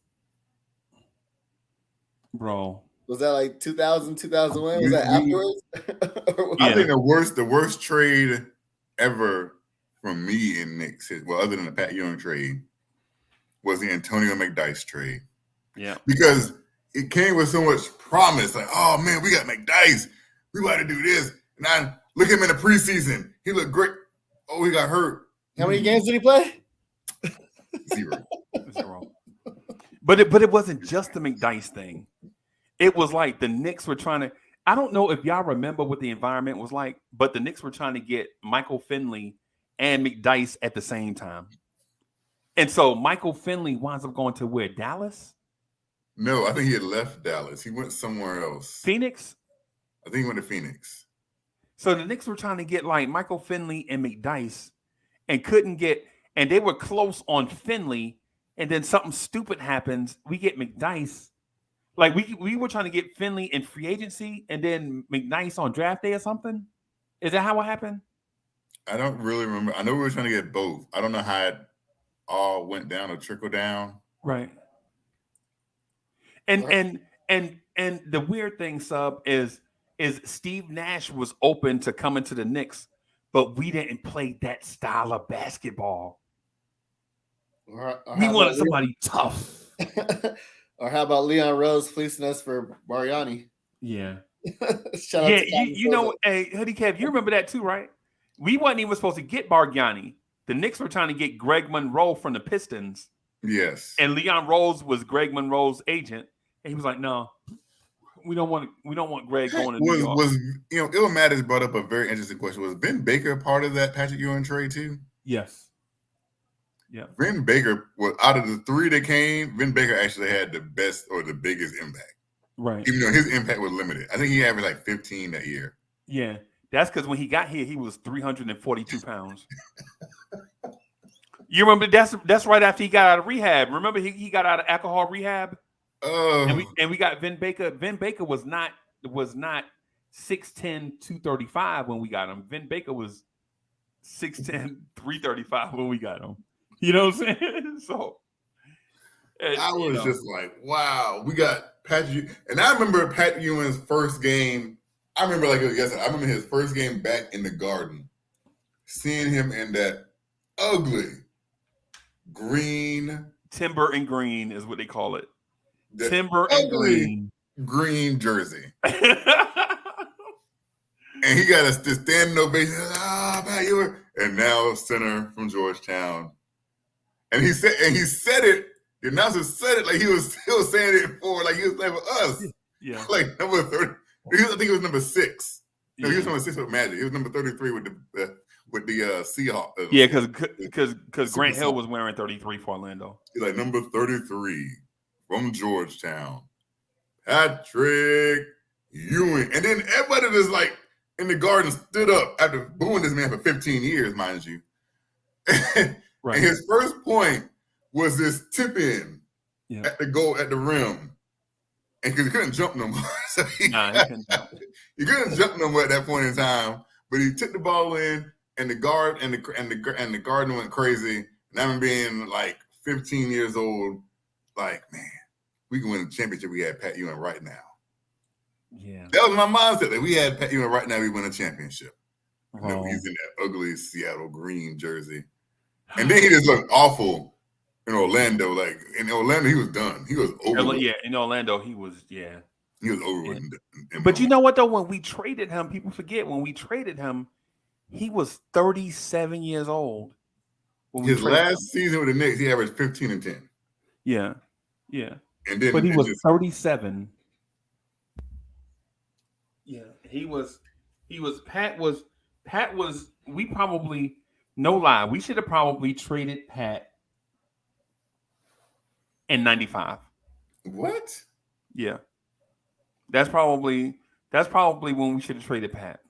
Bro. Was that like 2000, 2001? Was that afterwards? I think the worst trade ever from me in Knicks, well, other than the Pat Ewing trade, was the Antonio McDyess trade. Yeah. Because it came with so much promise. Like, oh, man, we got McDyess. We about to do this. And I look at him in the preseason. He looked great. Oh, he got hurt. How many games did he play? 0. But it wasn't just the McDyess thing. It was like the Knicks were trying to. I don't know if y'all remember what the environment was like, but the Knicks were trying to get Michael Finley and McDyess at the same time. And so Michael Finley winds up going to where? Dallas? No, I think he had left Dallas. He went somewhere else. Phoenix? I think he went to Phoenix. So the Knicks were trying to get like Michael Finley and McDyess and couldn't get, and they were close on Finley, and then something stupid happens. We get McDyess. Like we were trying to get Finley in free agency and then McDyess on draft day or something. Is that how it happened? I don't really remember. I know we were trying to get both. I don't know how it all went down or trickled down. Right. And the weird thing, Sub, is Steve Nash was open to coming to the Knicks, but we didn't play that style of basketball. We wanted somebody tough. Or how about Leon Rose fleecing us for Mariani? Yeah. Shout out to you know, hey, Hoodie Kev, you remember that too, right? We wasn't even supposed to get Bargnani. The Knicks were trying to get Greg Monroe from the Pistons. Yes. And Leon Rose was Greg Monroe's agent. And he was like, no, we don't want Greg going to New York. Ilmatis brought up a very interesting question. Was Vin Baker part of that Patrick Ewing trade too? Yes. Yeah. Vin Baker, out of the 3 that came, Vin Baker actually had the best or the biggest impact. Right. Even though his impact was limited. I think he averaged like 15 that year. Yeah. That's because when he got here, he was 342 pounds. You remember that's right after he got out of rehab. Remember he got out of alcohol rehab? And we got Vin Baker. Vin Baker was not 6'10", 235 when we got him. Vin Baker was 6'10", 335 when we got him. You know what I'm saying? So I was just like, wow, we got Patrick. And I remember Pat Ewing's first game. I remember like it was yesterday. I remember his first game back in the Garden, seeing him in that ugly green timber and green is what they call it. Timber and green jersey. And he got a standing ovation. Pat Ewing. And now center from Georgetown. And he said it. The announcer said it like he was still saying it for like he was playing for us. Yeah. Like number 30. I think he was number 6. No, he was number 6 with Magic. He was number 33 with the Seahawks. Yeah, because Grant Hill was wearing 33 for Orlando. He's like number 33 from Georgetown, Patrick Ewing. And then everybody was like in the Garden stood up after booing this man for 15 years, mind you. Right. And his first point was this tip in at the goal at the rim. And because he couldn't jump no more. So he couldn't jump no more at that point in time. But he took the ball in and the guard and the Garden went crazy. And I remember being like 15 years old, like, man, we can win the championship. We had Pat Ewing right now. Yeah. That was my mindset. That we had Pat Ewing right now, we win a championship. Wow. He's in that ugly Seattle green jersey. And then he just looked awful in Orlando. Like in Orlando, he was done. He was over. Yeah, in Orlando, he was over with. But you know what though? When we traded him, people forget when we traded him, he was 37 years old. His last season with the Knicks, he averaged 15 and 10. Yeah. And then, but he was 37. Yeah, Pat was. We probably, no lie, we should have probably traded Pat in 95. What? Yeah. That's probably when we should have traded Pat.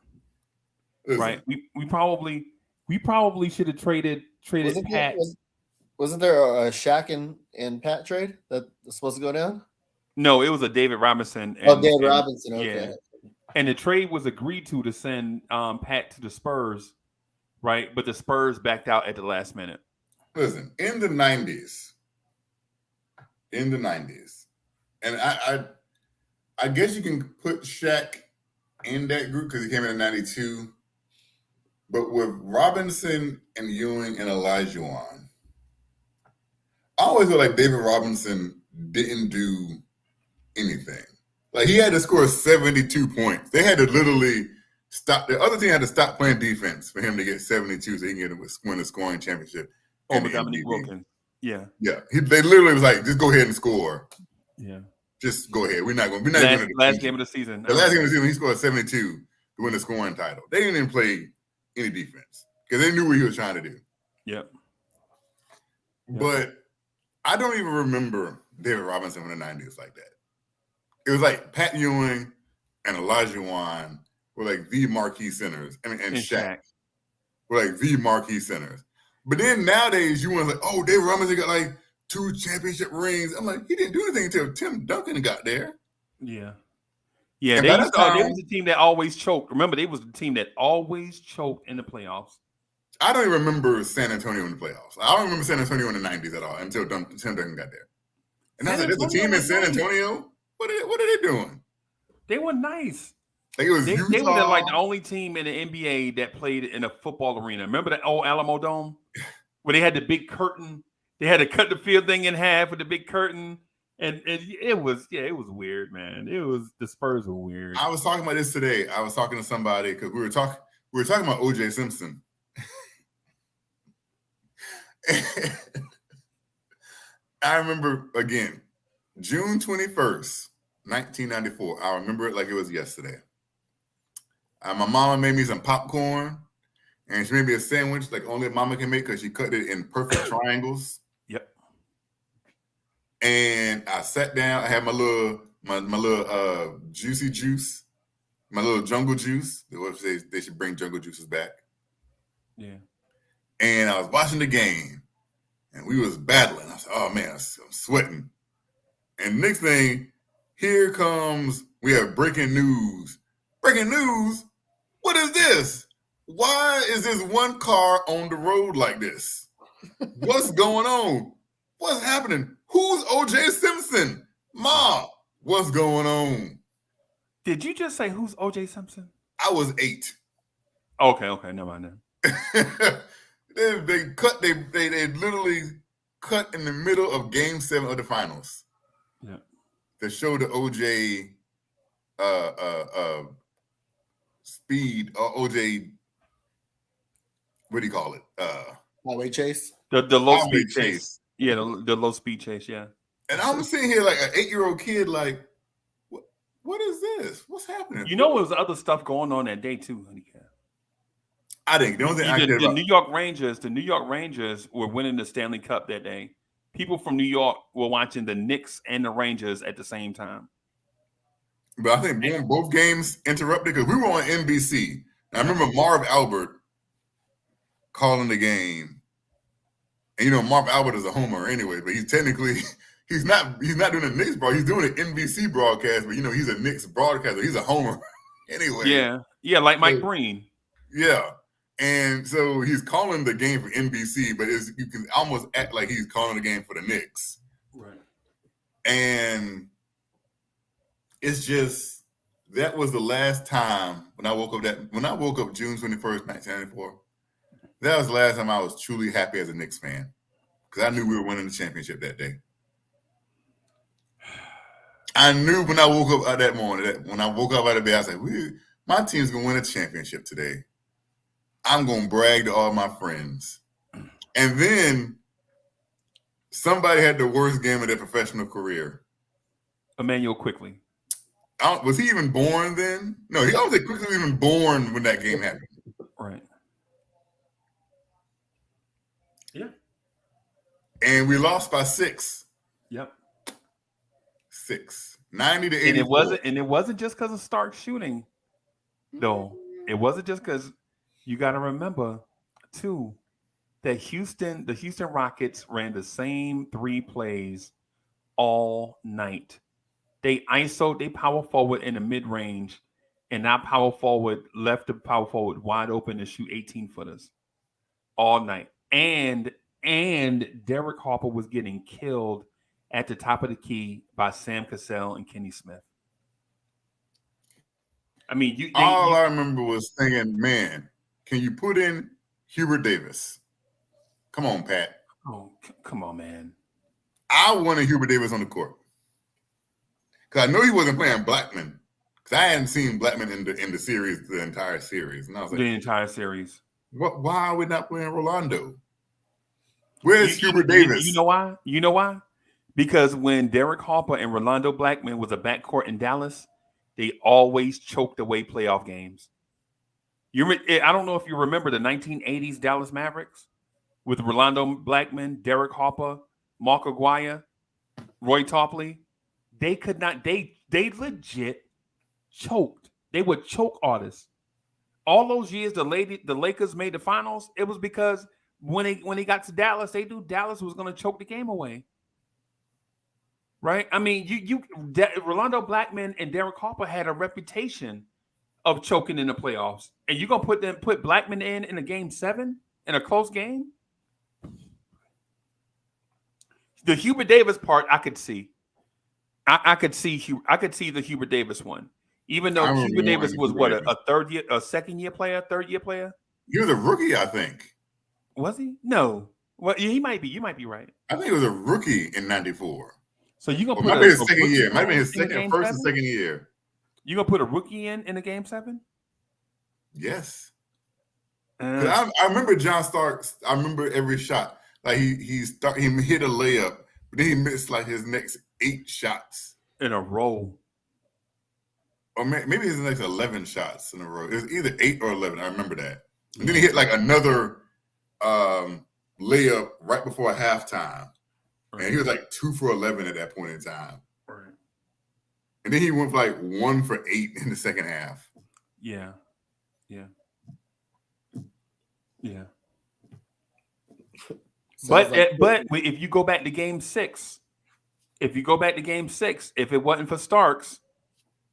Right? We probably should have traded Pat. Wasn't there a Shaq and Pat trade that was supposed to go down? No, it was a David Robinson. David Robinson. Okay. Yeah. And the trade was agreed to send Pat to the Spurs, right? But the Spurs backed out at the last minute. Listen, in the 90s, and I guess you can put Shaq in that group because he came in 92. But with Robinson and Ewing and Olajuwon, I always feel like David Robinson didn't do anything. Like he had to score 72 points. They had to literally stop. The other team had to stop playing defense for him to get 72 so he can win a scoring championship. Over Dominique Wilkins. Yeah. Yeah. They literally was like, just go ahead and score. Yeah. Just go ahead. We're not going to last game of the season. The last game of the season, he scored 72 to win the scoring title. They didn't even play any defense because they knew what he was trying to do. Yep. But I don't even remember David Robinson in the 90s like that. It was like Pat Ewing and Olajuwon were like the marquee centers. And Shaq were like the marquee centers. But then nowadays, you want to like, oh, David Robinson got like 2 championship rings. I'm like, he didn't do anything until Tim Duncan got there. Yeah. Yeah, they was the team that always choked. Remember, they was the team that always choked in the playoffs. I don't even remember San Antonio in the playoffs. I don't remember San Antonio in the 90s at all until Tim Duncan got there. And I said, there's a team in San Antonio? What are they doing? They were nice. Like it was they were like the only team in the NBA that played in a football arena. Remember the old Alamo Dome? Where they had the big curtain. They had to cut the field thing in half with the big curtain. And it was weird, man. The Spurs were weird. I was talking about this today. I was talking to somebody because we were talking about O.J. Simpson. I remember again, June 21st, 1994. I remember it like it was yesterday. My mama made me some popcorn, and she made me a sandwich like only mama can make because she cut it in perfect triangles. Yep. And I sat down. I had my little juicy juice, my little jungle juice. They should bring jungle juices back. Yeah. And I was watching the game, and we was battling. I said, "Oh man, I'm sweating." And next thing, here comes we have breaking news. Breaking news. What is this? Why is this one car on the road like this? What's going on? What's happening? Who's O.J. Simpson? Mom, what's going on? Did you just say who's O.J. Simpson? I was 8. Okay, never mind then. They literally cut in the middle of Game 7 of the finals. Yeah. To show the OJ speed or OJ, what do you call it? Highway chase. The low speed chase. Yeah, the low speed chase. Yeah. And I'm sitting here like an 8-year-old kid, like, what is this? What's happening? You know, there was other stuff going on that day too, honey. I think the New York Rangers were winning the Stanley Cup that day. People from New York were watching the Knicks and the Rangers at the same time. But I think both games interrupted because we were on NBC. And I remember Marv Albert calling the game. And Marv Albert is a homer anyway, but he's technically he's not doing a Knicks broadcast. He's doing an NBC broadcast, but he's a Knicks broadcaster. He's a homer anyway. Yeah, like Mike Breen. Yeah. And so he's calling the game for NBC, but you can almost act like he's calling the game for the Knicks. Right. And it's just, that was the last time when I woke up June 21st, 1994, that was the last time I was truly happy as a Knicks fan. Because I knew we were winning the championship that day. I knew when I woke up that morning, when I woke up out of bed, I was like, my team's going to win a championship today. I'm going to brag to all my friends. And then somebody had the worst game of their professional career. Emmanuel Quickley. Was he even born then? No, I don't think Quickley was even born when that game happened. Right. Yeah. And we lost by 6. Yep. 6. 90 to 84. And it wasn't just because of Stark shooting, though. It wasn't just because. You got to remember, too, that the Houston Rockets ran the same 3 plays all night. They ISO'd, they power forward in the mid-range, and that power forward left the power forward wide open to shoot 18-footers all night. And Derek Harper was getting killed at the top of the key by Sam Cassell and Kenny Smith. I mean, I remember was thinking, man, can you put in Hubert Davis? Come on, Pat. Oh, come on, man. I wanted Hubert Davis on the court. Because I know he wasn't playing Blackman. Because I hadn't seen Blackman in the series, the entire series. And I was like, the entire series. Why are we not playing Rolando? Where's Hubert Davis? You know why? You know why? Because when Derek Harper and Rolando Blackman was a backcourt in Dallas, they always choked away playoff games. I don't know if you remember the 1980s Dallas Mavericks with Rolando Blackman, Derek Harper, Mark Aguirre, Roy Topley. They could not. They legit choked. They were choke artists. All those years the Lakers made the finals. It was because when they got to Dallas, they knew Dallas was going to choke the game away. Right? I mean, Rolando Blackman and Derek Harper had a reputation of choking in the playoffs, and you're gonna put Blackman in a game 7 in a close game. The Hubert Davis part, I could see. I could see the Hubert Davis one, even though Hubert Davis was a second year player, third year player. He was a rookie, I think. Was he? No. Well, he might be. You might be right. I think he was a rookie in '94. So you gonna put might be his second year? Might be his first and second year. You gonna put a rookie in a game 7? Yes. I remember John Starks. I remember every shot. Like he hit a layup, but then he missed like his next 8 shots in a row, or maybe his next 11 shots in a row. It was either 8 or 11. I remember that. And then he hit like another layup right before halftime, and he was like 2 for 11 at that point in time. And then he went for like 1 for 8 in the second half. Yeah. But if you go back to game 6, if it wasn't for Starks,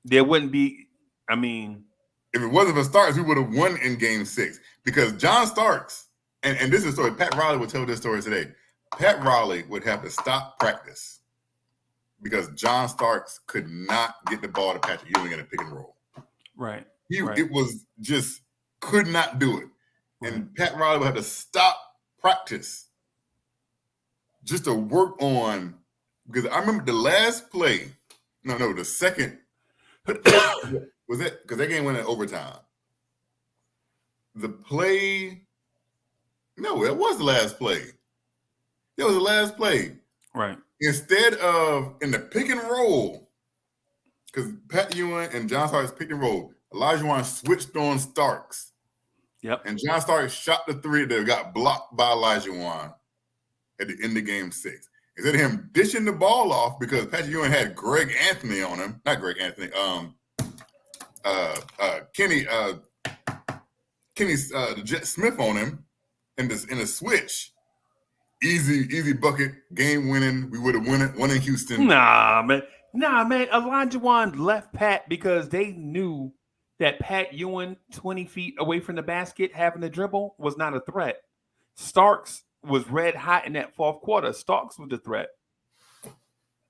there wouldn't be. I mean, if it wasn't for Starks, we would have won in game 6 because John Starks, and this is a story. Pat Riley would tell this story today. Pat Riley would have to stop practice because John Starks could not get the ball to Patrick Ewing in a pick and roll. Right. It was just could not do it. And Pat Riley would have to stop practice just to work on, because I remember the last play. No, the second was it because that game went in overtime. The play, no, it was the last play. It was the last play. Right. Instead of in the pick and roll, because Pat Ewing and John Starks pick and roll, Olajuwon switched on Starks. Yep. And John Starks shot the three that got blocked by Olajuwon at the end of game 6. Instead of him dishing the ball off because Pat Ewing had Greg Anthony on him, not Greg Anthony, Kenny Jet Smith on him in a switch. Easy bucket, game winning. We would have won in Houston. Nah, man. Olajuwon left Pat because they knew that Pat Ewing, 20 feet away from the basket, having the dribble was not a threat. Starks was red hot in that fourth quarter. Starks was the threat.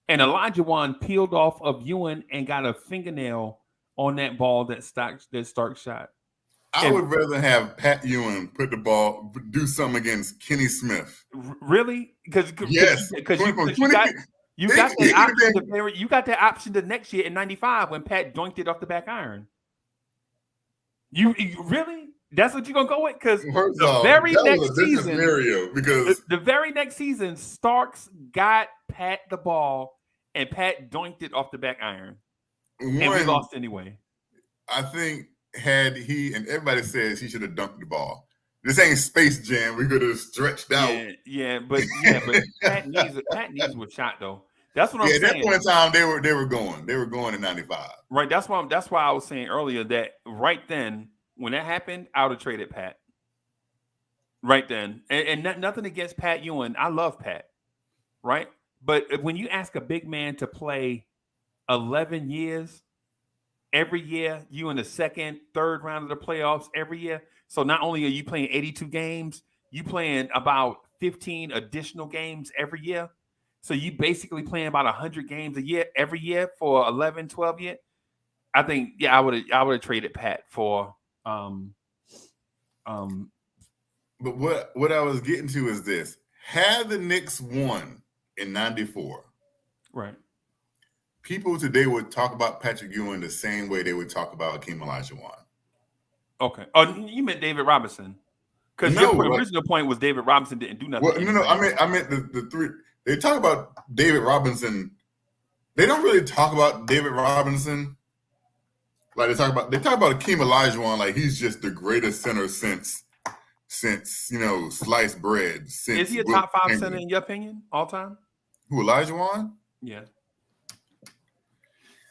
And Olajuwon peeled off of Ewing and got a fingernail on that ball that Starks shot. I would rather have Pat Ewing do something against Kenny Smith. Really? Because you got that option the next year in '95 when Pat doinked it off the back iron. You really? That's what you're gonna go with? Because the very next season, Starks got Pat the ball and Pat doinked it off the back iron, and we lost anyway. I think had he, and everybody says he should have dunked the ball. This ain't Space Jam. We could have stretched out. But Pat knees were shot though. That's what I'm saying. At that point in time, they were going. They were going in '95. Right. That's why I was saying earlier that right then, when that happened, I would have traded Pat. Right then. And nothing against Pat Ewing. I love Pat. Right? But when you ask a big man to play 11 years, every year, you in the second, third round of the playoffs every year. So not only are you playing 82 games, you playing about 15 additional games every year. So you basically playing about 100 games a year, every year for 11, 12 years. I think, I would have traded Pat for But what I was getting to is this: had the Knicks won in '94, right? People today would talk about Patrick Ewing the same way they would talk about Hakeem Olajuwon. Okay. Oh, you meant David Robinson? Because your original point was David Robinson didn't do nothing. Well, no. I meant the three. They talk about David Robinson. They don't really talk about David Robinson. Like they talk about Hakeem Olajuwon like he's just the greatest center since sliced bread. Is he a top 5 center in your opinion all time? Who, Olajuwon? Yeah.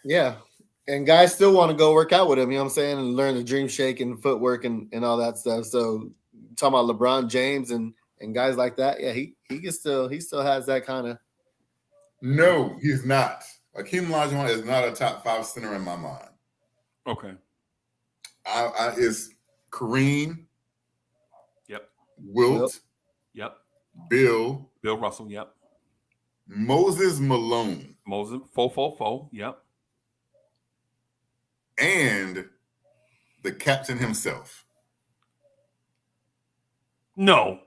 Yeah. And guys still want to go work out with him, you know what I'm saying, and learn the dream shake and footwork and all that stuff. So talking about LeBron James and guys like that, yeah, he still has that kind of. No, he's not. Hakeem Olajuwon is not a top 5 center in my mind. Okay. It's Kareem. Yep. Wilt. Yep. Bill Russell. Yep. Moses Malone. 444. Yep. And the captain himself. No.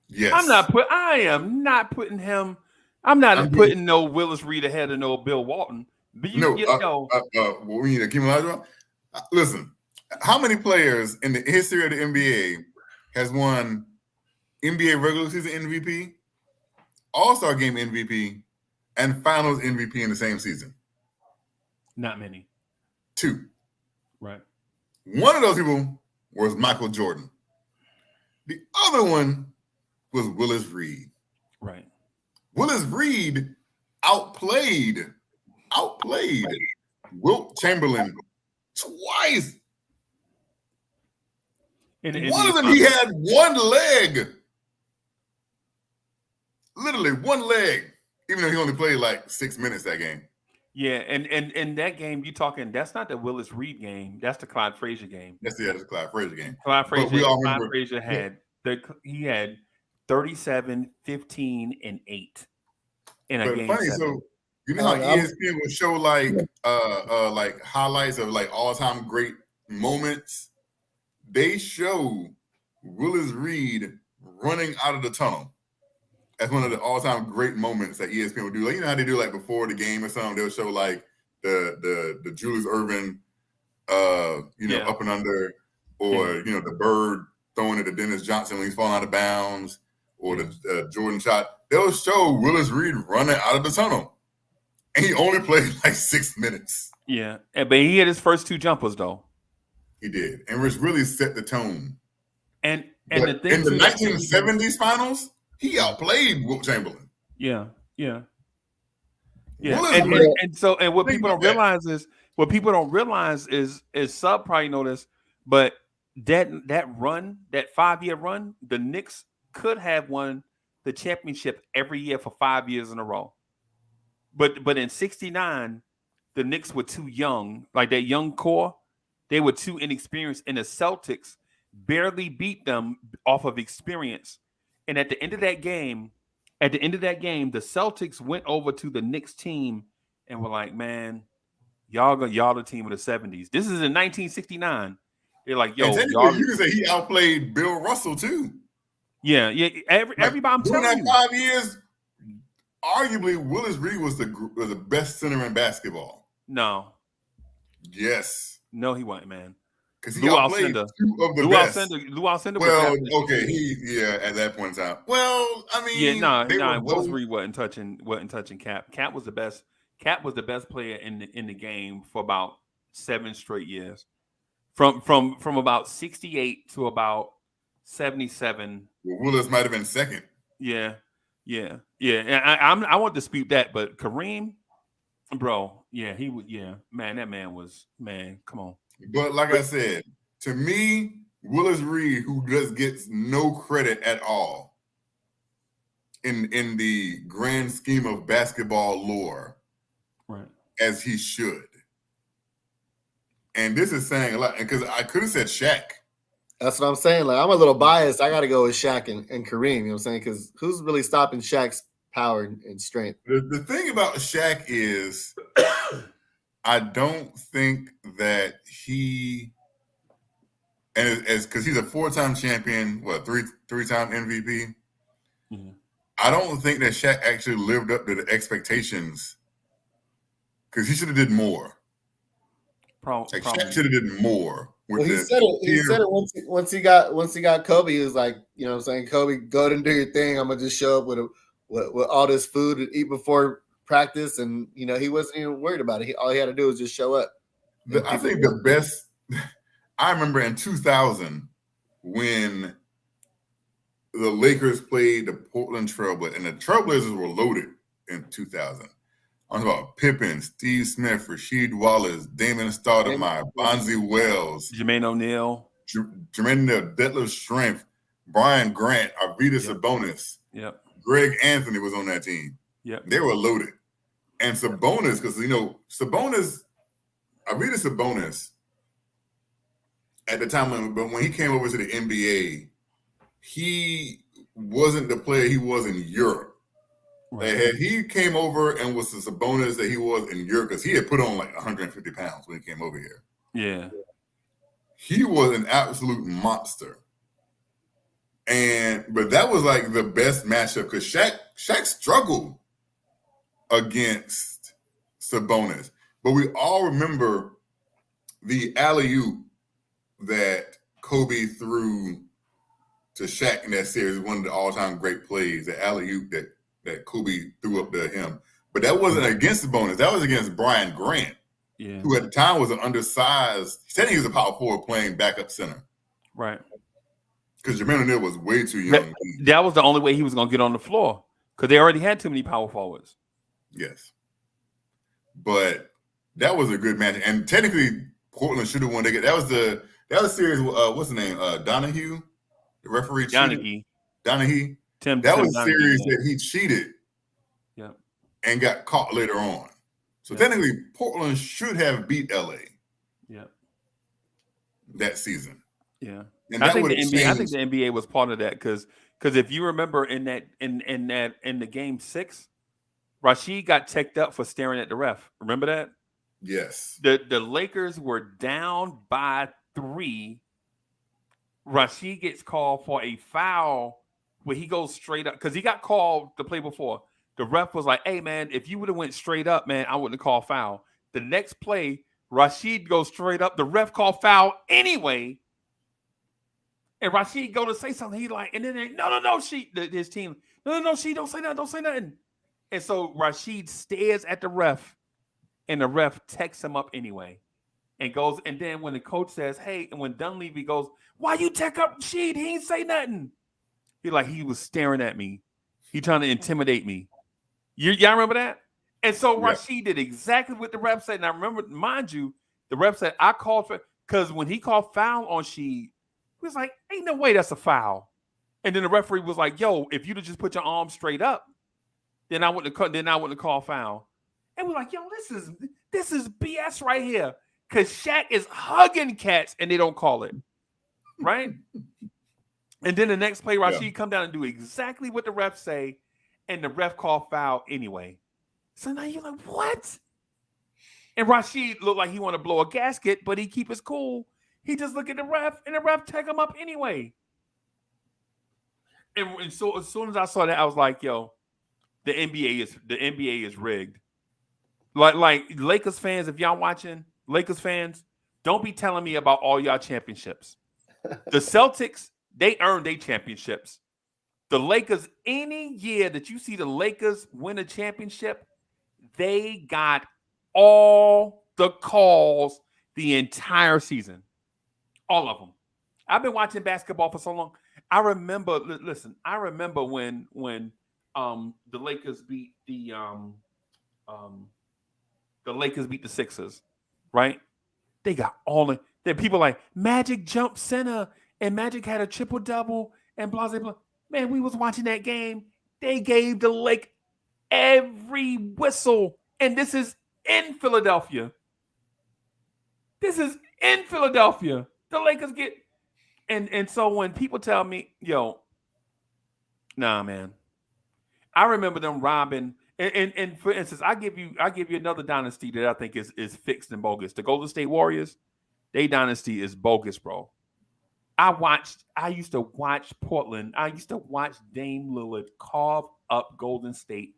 Yes. I am not putting him. I'm putting no Willis Reed ahead of no Bill Walton. But we need Hakeem Olajuwon. Listen, how many players in the history of the NBA has won NBA regular season MVP, All-Star game MVP, and Finals MVP in the same season? Not many. 2. Right. One of those people was Michael Jordan. The other one was Willis Reed. Right. Willis Reed outplayed Wilt Chamberlain twice. One of them, he had one leg. Literally one leg. Even though he only played like 6 minutes that game. Yeah, and that game you're talking, that's not the Willis Reed game. That's the Clyde Frazier game. That's the Clyde Frazier game. Clyde Frazier had 37, 15, and 8 in a game. Funny, 7. so you know how ESPN will show like highlights of like all-time great moments? They show Willis Reed running out of the tunnel as one of the all-time great moments that ESPN would do. Like, you know how they do like before the game or something, they'll show like the Julius Erving up and under, or the bird throwing it to Dennis Johnson when he's falling out of bounds, or the Jordan shot. They'll show Willis Reed running out of the tunnel, and he only played like 6 minutes. Yeah, but he had his first 2 jumpers though. He did, and which really set the tone. And the thing in the 1970s finals, he outplayed Wilt Chamberlain. Yeah. And what people don't realize is Sub probably know this, but that run, that 5-year run, the Knicks could have won the championship every year for 5 years in a row. But in '69, the Knicks were too young, like that young core, they were too inexperienced, and the Celtics barely beat them off of experience. And at the end of that game, the Celtics went over to the Knicks team and were like, man, y'all the team of the 70s. This is in 1969. They're like, yo, y'all. You can say he outplayed Bill Russell too. Yeah. Everybody, I'm telling you. That 5 years, arguably, Willis Reed was the best center in basketball. No. Yes. No, he wasn't, man. Because he outplayed 2 of the best. Lou Alcindor. Well, okay, at that point in time. Well, I mean, Willis Reed wasn't touching Cap. Cap was the best. Cap was the best player in the game for about 7 straight years. From about 68 to about 77. Well, Willis might have been second. Yeah. And I won't dispute that, but Kareem, bro, he would. Yeah, man, that man was, man. Come on. But like I said, to me, Willis Reed, who just gets no credit at all in the grand scheme of basketball lore, right, as he should. And this is saying a lot, because I could have said Shaq. That's what I'm saying. Like, I'm a little biased. I got to go with Shaq and Kareem. You know what I'm saying? Because who's really stopping Shaq's power and strength? The thing about Shaq is, I don't think that he, and because he's a 4-time champion, three-time MVP. Mm-hmm. I don't think that Shaq actually lived up to the expectations, because he should have did more. Shaq should have did more. Well, he said it once he got Kobe. He was like, you know what I'm saying, Kobe, go ahead and do your thing. I'm gonna just show up with all this food to eat before practice, and he wasn't even worried about it. All he had to do was just show up. I think the best. I remember in 2000 when the Lakers played the Portland Trailblazers, and the Trailblazers were loaded in 2000. I'm talking about Pippen, Steve Smith, Rasheed Wallace, Damon Stoudemire, Bonzi Wells, Jermaine O'Neal, Detlef Schrempf, Brian Grant, Arvydas Sabonis. Yep. Greg Anthony was on that team. Yep. They were loaded. And Sabonis, because Arvydas Sabonis, at the time when he came over to the NBA, he wasn't the player he was in Europe. Right. Had he came over and was the Sabonis that he was in Europe, because he had put on like 150 pounds when he came over here. Yeah. He was an absolute monster. But that was like the best matchup, because Shaq struggled against Sabonis. But we all remember the alley-oop that Kobe threw to Shaq in that series, one of the all-time great plays, the alley-oop that Kobe threw up to him. But that wasn't against Sabonis. That was against Brian Grant, who at the time was an undersized. He said he was a power forward playing backup center. Right. Because Jermaine O'Neal was way too young. That was the only way he was going to get on the floor, because they already had too many power forwards. Yes. But that was a good match. And technically, Portland should have won. That was series, what's the name? Donahue? The referee cheated. Donahue. That was a series that he cheated and got caught later on. So technically, Portland should have beat LA that season. Yeah. And I think the NBA was part of that, because if you remember in the game 6, Rasheed got teched up for staring at the ref. Remember that? Yes. The Lakers were down by 3. Rasheed gets called for a foul where he goes straight up because he got called the play before. The ref was like, "Hey man, if you would have went straight up, man, I wouldn't have called foul." The next play, Rashid goes straight up. The ref called foul anyway. And Rashid go to say something. He like, and then no, his team, no, she don't say nothing. And so Rashid stares at the ref, and the ref texts him up anyway, and goes. And then when the coach says, "Hey," and when Dunleavy goes, "Why you text up Rashid? He ain't say nothing." He was staring at me. He trying to intimidate me. Y'all remember that? And so Rashid did exactly what the ref said. And I remember, mind you, the ref said, I called for, because when he called foul on Sheed, he was like, ain't no way that's a foul. And then the referee was like, yo, if you'd have just put your arm straight up, then I wouldn't have called foul. And we're like, yo, this is BS right here. Because Shaq is hugging cats and they don't call it. Right? And then the next play, Rashid come down and do exactly what the ref say, and the ref called foul anyway. So now you're like, what? And Rashid looked like he want to blow a gasket, but he keep his cool. He just look at the ref, and the ref tag him up anyway. And so as soon as I saw that, I was like, yo, the NBA is rigged. Like Lakers fans, if y'all watching, Lakers fans, don't be telling me about all y'all championships. The Celtics, they earned their championships. The Lakers, any year that you see the Lakers win a championship, they got all the calls the entire season. All of them. I've been watching basketball for so long. I remember when the Lakers beat the Sixers, right? They got all the people like Magic jumped center and Magic had a triple-double and blah, blah, blah. Man, we was watching that game. They gave the Lake every whistle. And this is in Philadelphia. The Lakers get... And so when people tell me, yo, nah, man. I remember them robbing... And for instance, I give you another dynasty that I think is fixed and bogus. The Golden State Warriors, their dynasty is bogus, bro. I used to watch Portland. I used to watch Dame Lillard carve up Golden State.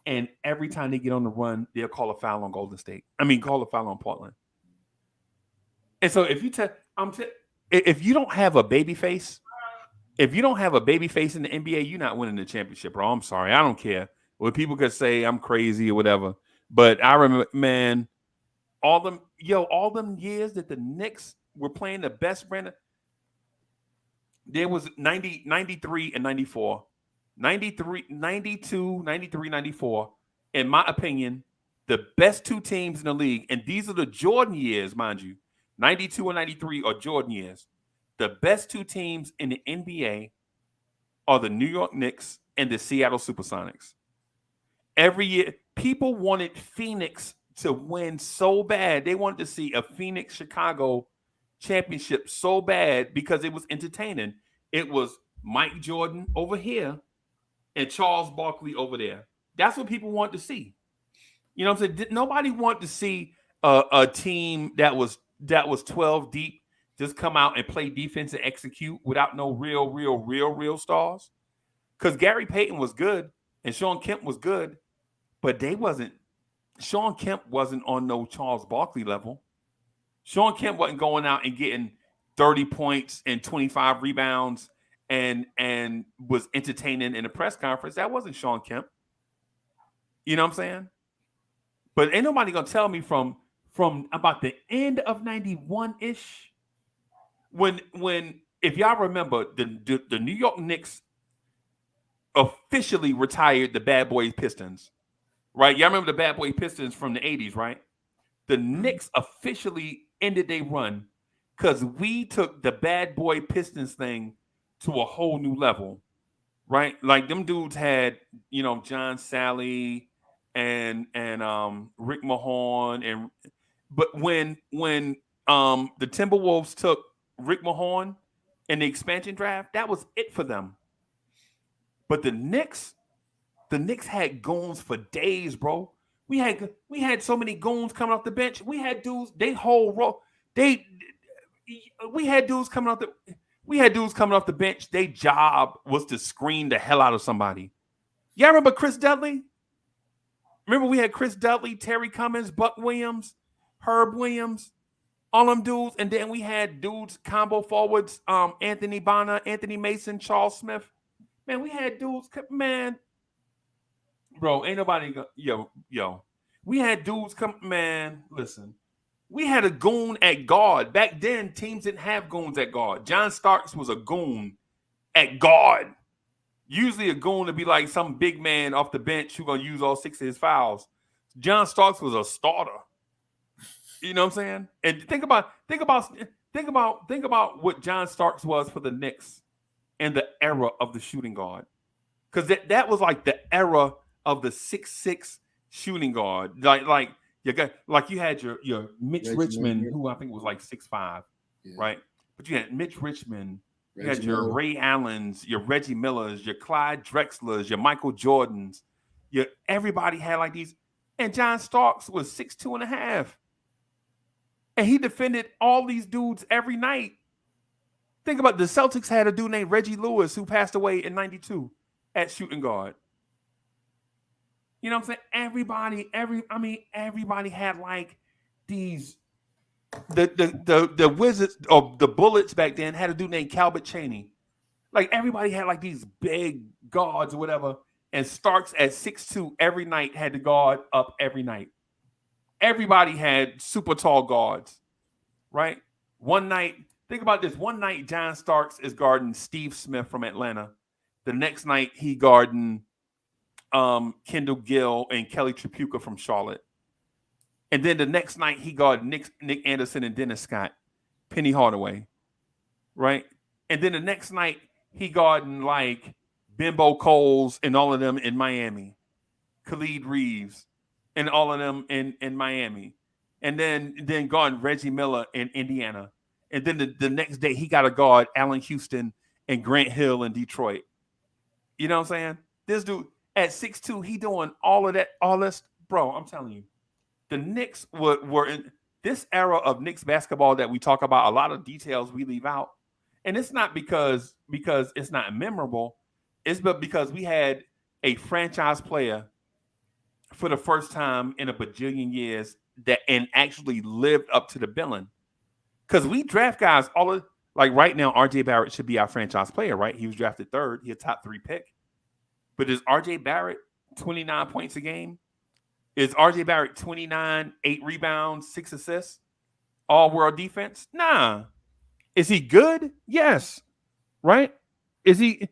And every time they get on the run, they'll call a foul on Golden State. Call a foul on Portland. And so if you don't have a baby face, in the NBA, you're not winning the championship, bro. I'm sorry. I don't care. Well, people could say I'm crazy or whatever. But I remember, man, all them years that the Knicks were playing the best brand. There was 90, 93, and 94. 93, 92, 93, 94. In my opinion, the best two teams in the league, and these are the Jordan years, mind you. 92 and 93 are Jordan years. The best two teams in the NBA are the New York Knicks and the Seattle Supersonics. Every year, people wanted Phoenix to win so bad. They wanted to see a Phoenix-Chicago championship so bad because it was entertaining. It was Mike Jordan over here and Charles Barkley over there. That's what people want to see. You know what I'm saying? Nobody wanted to see a team that was 12 deep just come out and play defense and execute without no real stars. Because Gary Payton was good and Sean Kemp was good, but Sean Kemp wasn't on no Charles Barkley level. Sean Kemp wasn't going out and getting 30 points and 25 rebounds and was entertaining in a press conference. That wasn't Sean Kemp. You know what I'm saying? But ain't nobody gonna tell me from about the end of 91-ish, when if y'all remember, the New York Knicks officially retired the Bad Boy Pistons. Right? Y'all remember the Bad Boy Pistons from the 80s, right? The Knicks officially ended their run because we took the Bad Boy Pistons thing to a whole new level, right? Like them dudes had, John Sally and Rick Mahorn but when the Timberwolves took Rick Mahorn in the expansion draft, that was it for them. But the Knicks had goons for days, bro. We had so many goons coming off the bench. We had dudes, we had dudes coming off We had dudes coming off the bench. Their job was to screen the hell out of somebody. Y'all remember Chris Dudley? Remember we had Chris Dudley, Terry Cummins, Buck Williams, Herb Williams, all them dudes. And then we had dudes, combo forwards, Anthony Bonner, Anthony Mason, Charles Smith. Man, we had dudes, man. Bro, ain't nobody, yo. We had dudes come, man, listen. We had a goon at guard. Back then, teams didn't have goons at guard. John Starks was a goon at guard. Usually a goon would be like some big man off the bench who's going to use all 6 of his fouls. John Starks was a starter. You know what I'm saying? And think about what John Starks was for the Knicks and the era of the shooting guard. Because that was like the era of the 6'6" shooting guard. Like you had your Mitch Richmond, who I think was like 6'5", right? But you had Mitch Richmond, you had your Ray Allens, your Reggie Millers, your Clyde Drexlers, your Michael Jordans. Everybody had like these. And John Starks was 6'2.5". And he defended all these dudes every night. Think about the Celtics had a dude named Reggie Lewis who passed away in 92 at shooting guard. You know what I'm saying? Everybody had like these. The Wizards or the Bullets back then had a dude named Calbert Chaney. Like everybody had like these big guards or whatever. And Starks at 6'2" every night had to guard up every night. Everybody had super tall guards, right? One night, think about this. One night, John Starks is guarding Steve Smith from Atlanta. The next night, he guarding Kendall Gill and Kelly Tripucka from Charlotte. And then the next night, he guarded Nick Anderson and Dennis Scott, Penny Hardaway, right? And then the next night, he guarding like Bimbo Coles and all of them in Miami, Khalid Reeves and all of them in Miami. And then guarding Reggie Miller in Indiana. And then the next day, he got to guard Allen Houston and Grant Hill in Detroit. You know what I'm saying? This dude at 6'2", he doing all of that, all this. Bro, I'm telling you, the Knicks were in this era of Knicks basketball that we talk about, a lot of details we leave out. And it's not because it's not memorable. It's because we had a franchise player for the first time in a bajillion years that and actually lived up to the billing. Because we draft guys like right now, RJ Barrett should be our franchise player, right? He was drafted 3rd. He a top 3 pick. But is RJ Barrett 29 points a game? Is RJ Barrett 29, 8 rebounds, 6 assists? All-world defense? Nah. Is he good? Yes. Right? Is he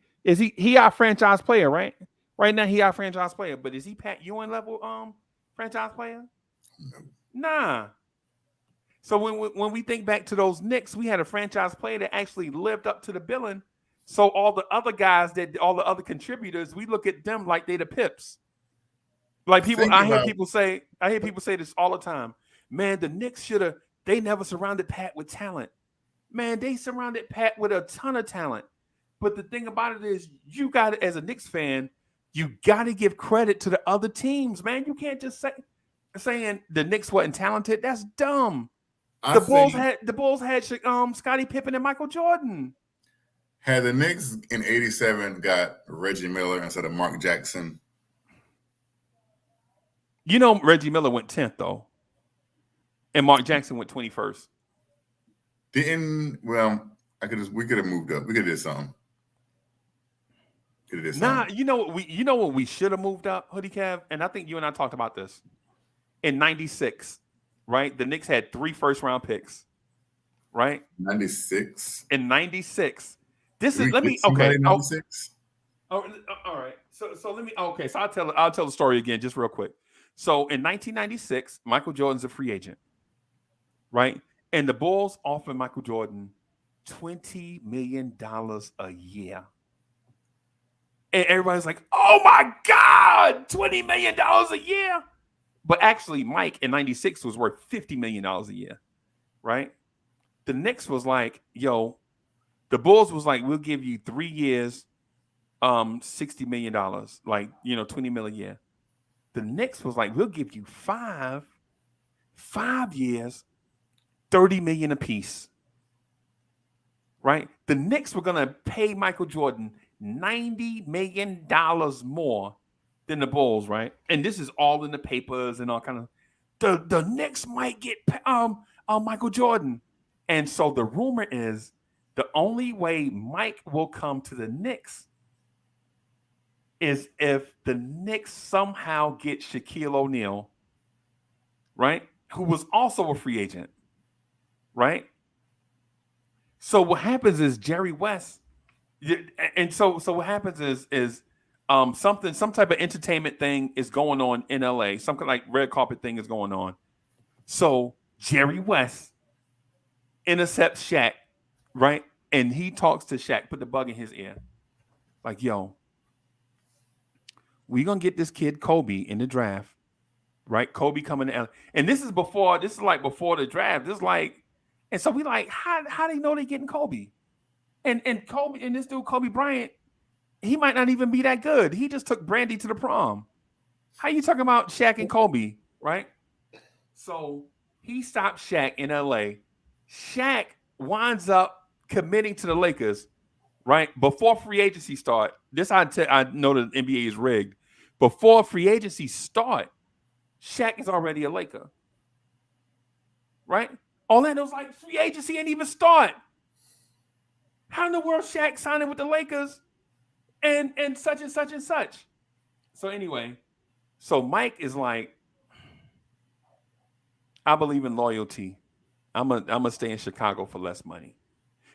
our franchise player, right? Right now, he our franchise player. But is he Pat Ewing level franchise player? Nah. So when we think back to those Knicks, we had a franchise player that actually lived up to the billing. So all the other guys all the other contributors, we look at them like they the pips. Like I hear people say this all the time. Man, the Knicks they never surrounded Pat with talent. Man, they surrounded Pat with a ton of talent. But the thing about it is, you got to, as a Knicks fan, you got to give credit to the other teams, man. You can't just saying the Knicks wasn't talented. That's dumb. The Bulls had Scottie Pippen and Michael Jordan. Had the Knicks in '87 got Reggie Miller instead of Mark Jackson? You know, Reggie Miller went 10th though, and Mark Jackson went 21st. We could have moved up. We could have did something. You know what we should have moved up, Hoodie Cav, and I think you and I talked about this in '96. Right, the Knicks had 3 first-round picks. Right, 96. In '96, this is 96. All right. So let me. Okay, so I'll tell the story again, just real quick. So in 1996, Michael Jordan's a free agent, right? And the Bulls offered Michael Jordan $20 million a year. And everybody's like, oh my God, $20 million a year. But actually, Mike in 96 was worth $50 million a year, right? The Knicks was like, yo, the Bulls was like, we'll give you 3 years, $60 million, like, $20 million a year. The Knicks was like, we'll give you 5 years, $30 million apiece. right? The Knicks were going to pay Michael Jordan $90 million more than the Bulls, right? And this is all in the papers and all kind of. The Knicks might get Michael Jordan. And so the rumor is the only way Mike will come to the Knicks is if the Knicks somehow get Shaquille O'Neal, right? Who was also a free agent, right? So what happens is Jerry West, and so what happens is some type of entertainment thing is going on in LA, some kind of like red carpet thing is going on. So Jerry West intercepts Shaq, right? And he talks to Shaq, put the bug in his ear, like, yo, we're gonna get this kid Kobe in the draft, right? Kobe coming to LA. And this is like before the draft. This is like, and so we like, how they know they getting Kobe? And Kobe and this dude, Kobe Bryant, he might not even be that good. He just took Brandy to the prom. How you talking about Shaq and Kobe, right? So he stopped Shaq in LA. Shaq winds up committing to the Lakers, right? Before free agency start. This I know the NBA is rigged. Before free agency start, Shaq is already a Laker, right? Orlando's like, free agency ain't even start. How in the world Shaq signing with the Lakers and such and such and such? So anyway, so Mike is like, I believe in loyalty. I'm gonna stay in Chicago for less money.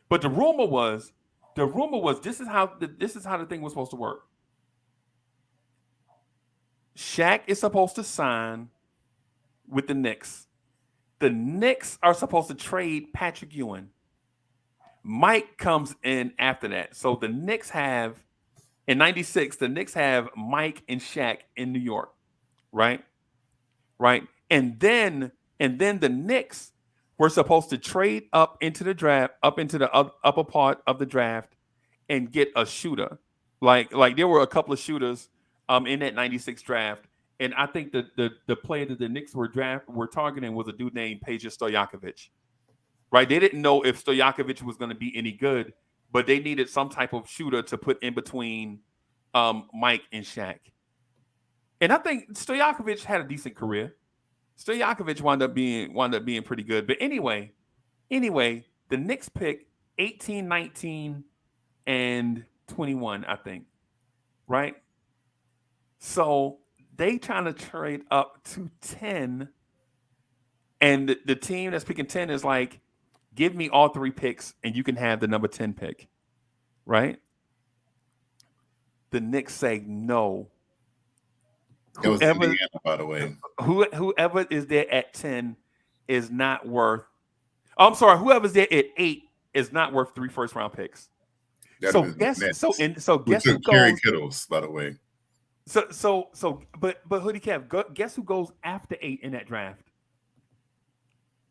But the rumor was this is how the thing was supposed to work. Shaq is supposed to sign with the Knicks. The Knicks are supposed to trade Patrick Ewing. Mike comes in after that. So the Knicks have, in 96, the Knicks have Mike and Shaq in New York, right? Right. And then the Knicks were supposed to trade up into the draft, up into the upper part of the draft and get a shooter. Like there were a couple of shooters in that 96 draft. And I think the player that the Knicks were targeting was a dude named Peja Stojakovic. Right? They didn't know if Stojakovic was going to be any good, but they needed some type of shooter to put in between Mike and Shaq. And I think Stojakovic had a decent career. Stojakovic wound up being pretty good. But anyway, the Knicks pick 18, 19, and 21, I think. Right? So they trying to trade up to 10. And the team that's picking 10 is like, give me all 3 picks and you can have the number 10 pick. Right? The Knicks say no. It was Indiana, by the way. Whoever is there at 10 is not worth. I'm sorry, whoever's there at 8 is not worth 3 first-round picks. So guess who goes? Kerry Kittles, by the way. But Hoodie Kev, guess who goes after 8 in that draft?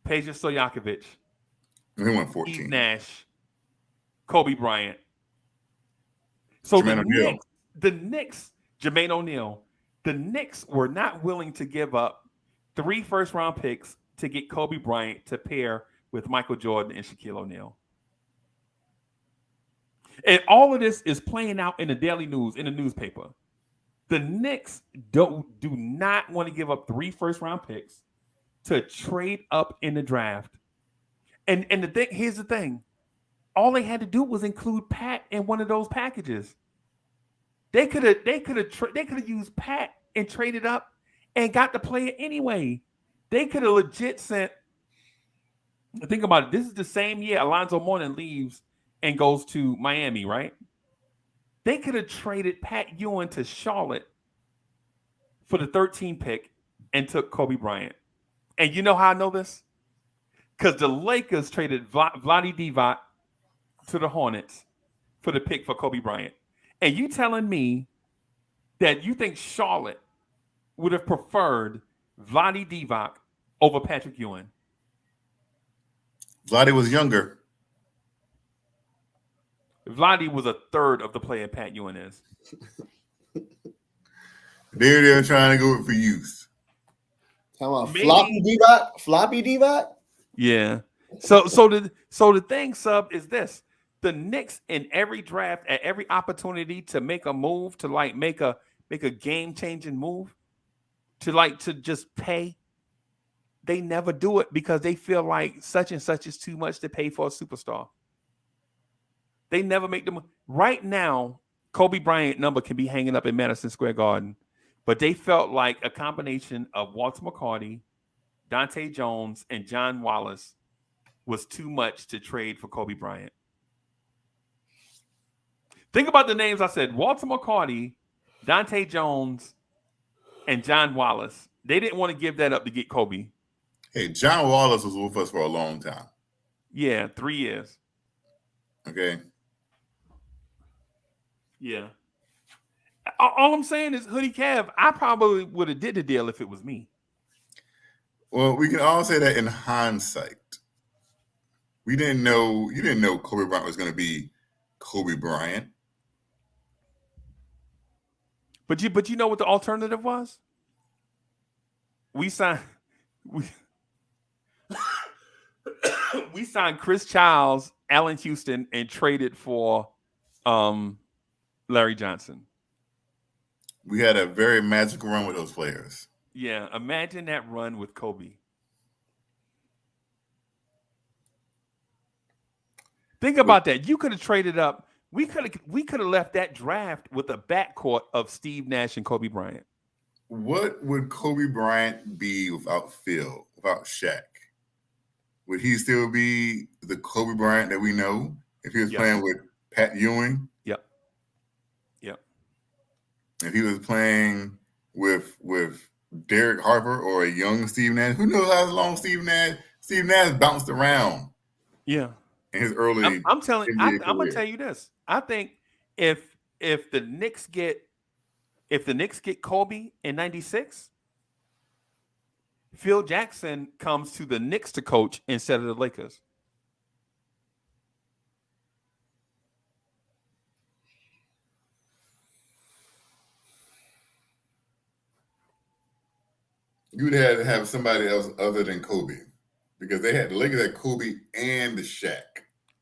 Peja Stojakovic. He went 14. Steve Nash, Kobe Bryant. So the Knicks, Jermaine O'Neal. The Knicks were not willing to give up 3 first-round picks to get Kobe Bryant to pair with Michael Jordan and Shaquille O'Neal. And all of this is playing out in the Daily News, in the newspaper. The Knicks do not want to give up 3 first-round picks to trade up in the draft. And here's the thing. All they had to do was include Pat in one of those packages. They could have used Pat and traded up and got the player anyway. They could have legit sent. Think about it. This is the same year Alonzo Mourning leaves and goes to Miami, right? They could have traded Pat Ewing to Charlotte for the 13 pick and took Kobe Bryant. And you know how I know this? Because the Lakers traded Vlade Divac to the Hornets for the pick for Kobe Bryant. And you telling me that you think Charlotte would have preferred Vlade Divac over Patrick Ewing? Vlade was younger. Vlade was a third of the player Pat Ewing is. They're trying to go for youth. Talking about floppy Divac? Yeah. So the thing, Sub, is this. the Knicks in every draft, at every opportunity to make a move, to like make a game-changing move, to just pay, they never do it because they feel like such and such is too much to pay for a superstar. They never make them. Right now, Kobe Bryant number can be hanging up in Madison Square Garden, but they felt like a combination of Walter McCarty, Dante Jones, and John Wallace was too much to trade for Kobe Bryant. Think about the names I said: Walter McCarty, Dante Jones, and John Wallace. They didn't want to give that up to get Kobe. Hey, John Wallace was with us for a long time. Yeah, 3 years. Okay. Yeah. All I'm saying is, Hoodie Cav, I probably would have did the deal if it was me. Well, we can all say that in hindsight. You didn't know Kobe Bryant was going to be Kobe Bryant. But you know what the alternative was? We signed Chris Childs, Allen Houston, and traded for Larry Johnson. We had a very magical run with those players. Yeah, imagine that run with Kobe. Think about that. You could have traded up. We could have left that draft with a backcourt of Steve Nash and Kobe Bryant. What would Kobe Bryant be without Phil, without Shaq? Would he still be the Kobe Bryant that we know if he was playing with Pat Ewing? Yep. If he was playing with Derek Harper or a young Steve Nash, who knows how long Steve Nash bounced around. Yeah. In his early, I'm gonna tell you this. I think if the Knicks get Kobe in '96, Phil Jackson comes to the Knicks to coach instead of the Lakers. You'd have to have somebody else other than Kobe, because the Lakers had Kobe and the Shaq.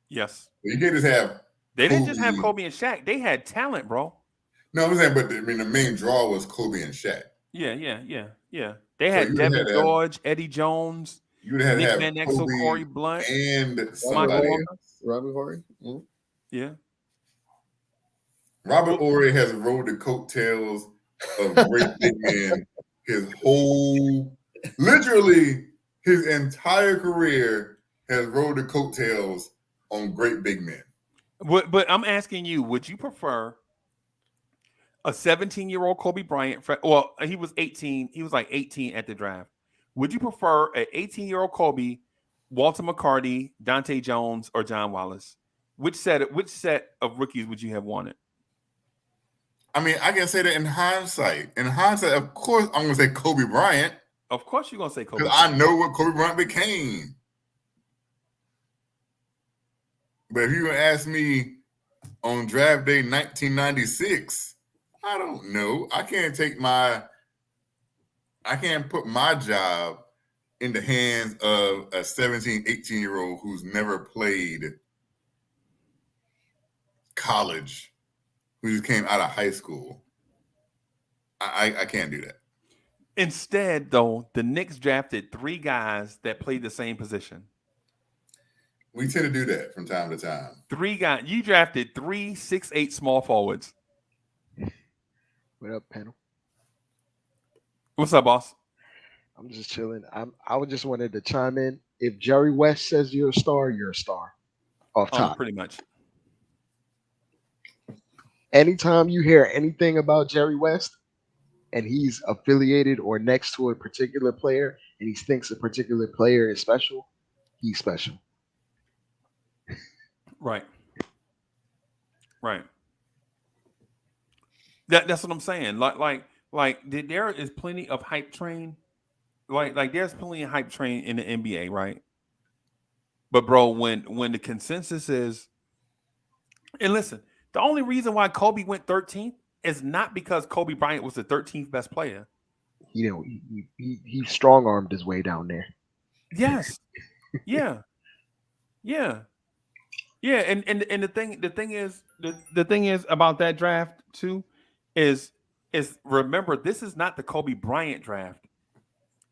Yes, you can't just have. They didn't just have Kobe and Shaq; they had talent, bro. No, I'm saying, but the main draw was Kobe and Shaq. Yeah. They had Devin George, Eddie Jones, Nick Van Exel, Corey Blunt, and somebody else. Robert Horry. Yeah. Robert Horry has rode the coattails of great big men literally his entire career has rode the coattails on great big men. But I'm asking you, would you prefer a 17-year-old Kobe Bryant? Well, he was 18. He was like 18 at the draft. Would you prefer an 18-year-old Kobe, Walter McCarty, Dante Jones, or John Wallace? Which set of rookies would you have wanted? I mean, I can say that in hindsight. In hindsight, of course, I'm going to say Kobe Bryant. Of course, you're going to say Kobe. Because I know what Kobe Bryant became. But if you were to ask me on draft day 1996, I don't know. I can't put my job in the hands of a 17, 18-year-old who's never played college, who just came out of high school. I can't do that. Instead, though, the Knicks drafted 3 guys that played the same position. We tend to do that from time to time. 3 guys. You drafted 3 6'8" small forwards. What up, panel? What's up, boss? I'm just chilling. I just wanted to chime in. If Jerry West says you're a star, you're a star. Off top. Pretty much. Anytime you hear anything about Jerry West and he's affiliated or next to a particular player and he thinks a particular player is special, he's special. Right. That's what I'm saying. Like there is plenty of hype train. Like there's plenty of hype train in the NBA, right? But bro, when the consensus is, and listen, the only reason why Kobe went 13th is not because Kobe Bryant was the 13th best player. You know, he strong-armed his way down there. Yes. Yeah. Yeah, and the thing is about that draft too is remember, this is not the Kobe Bryant draft.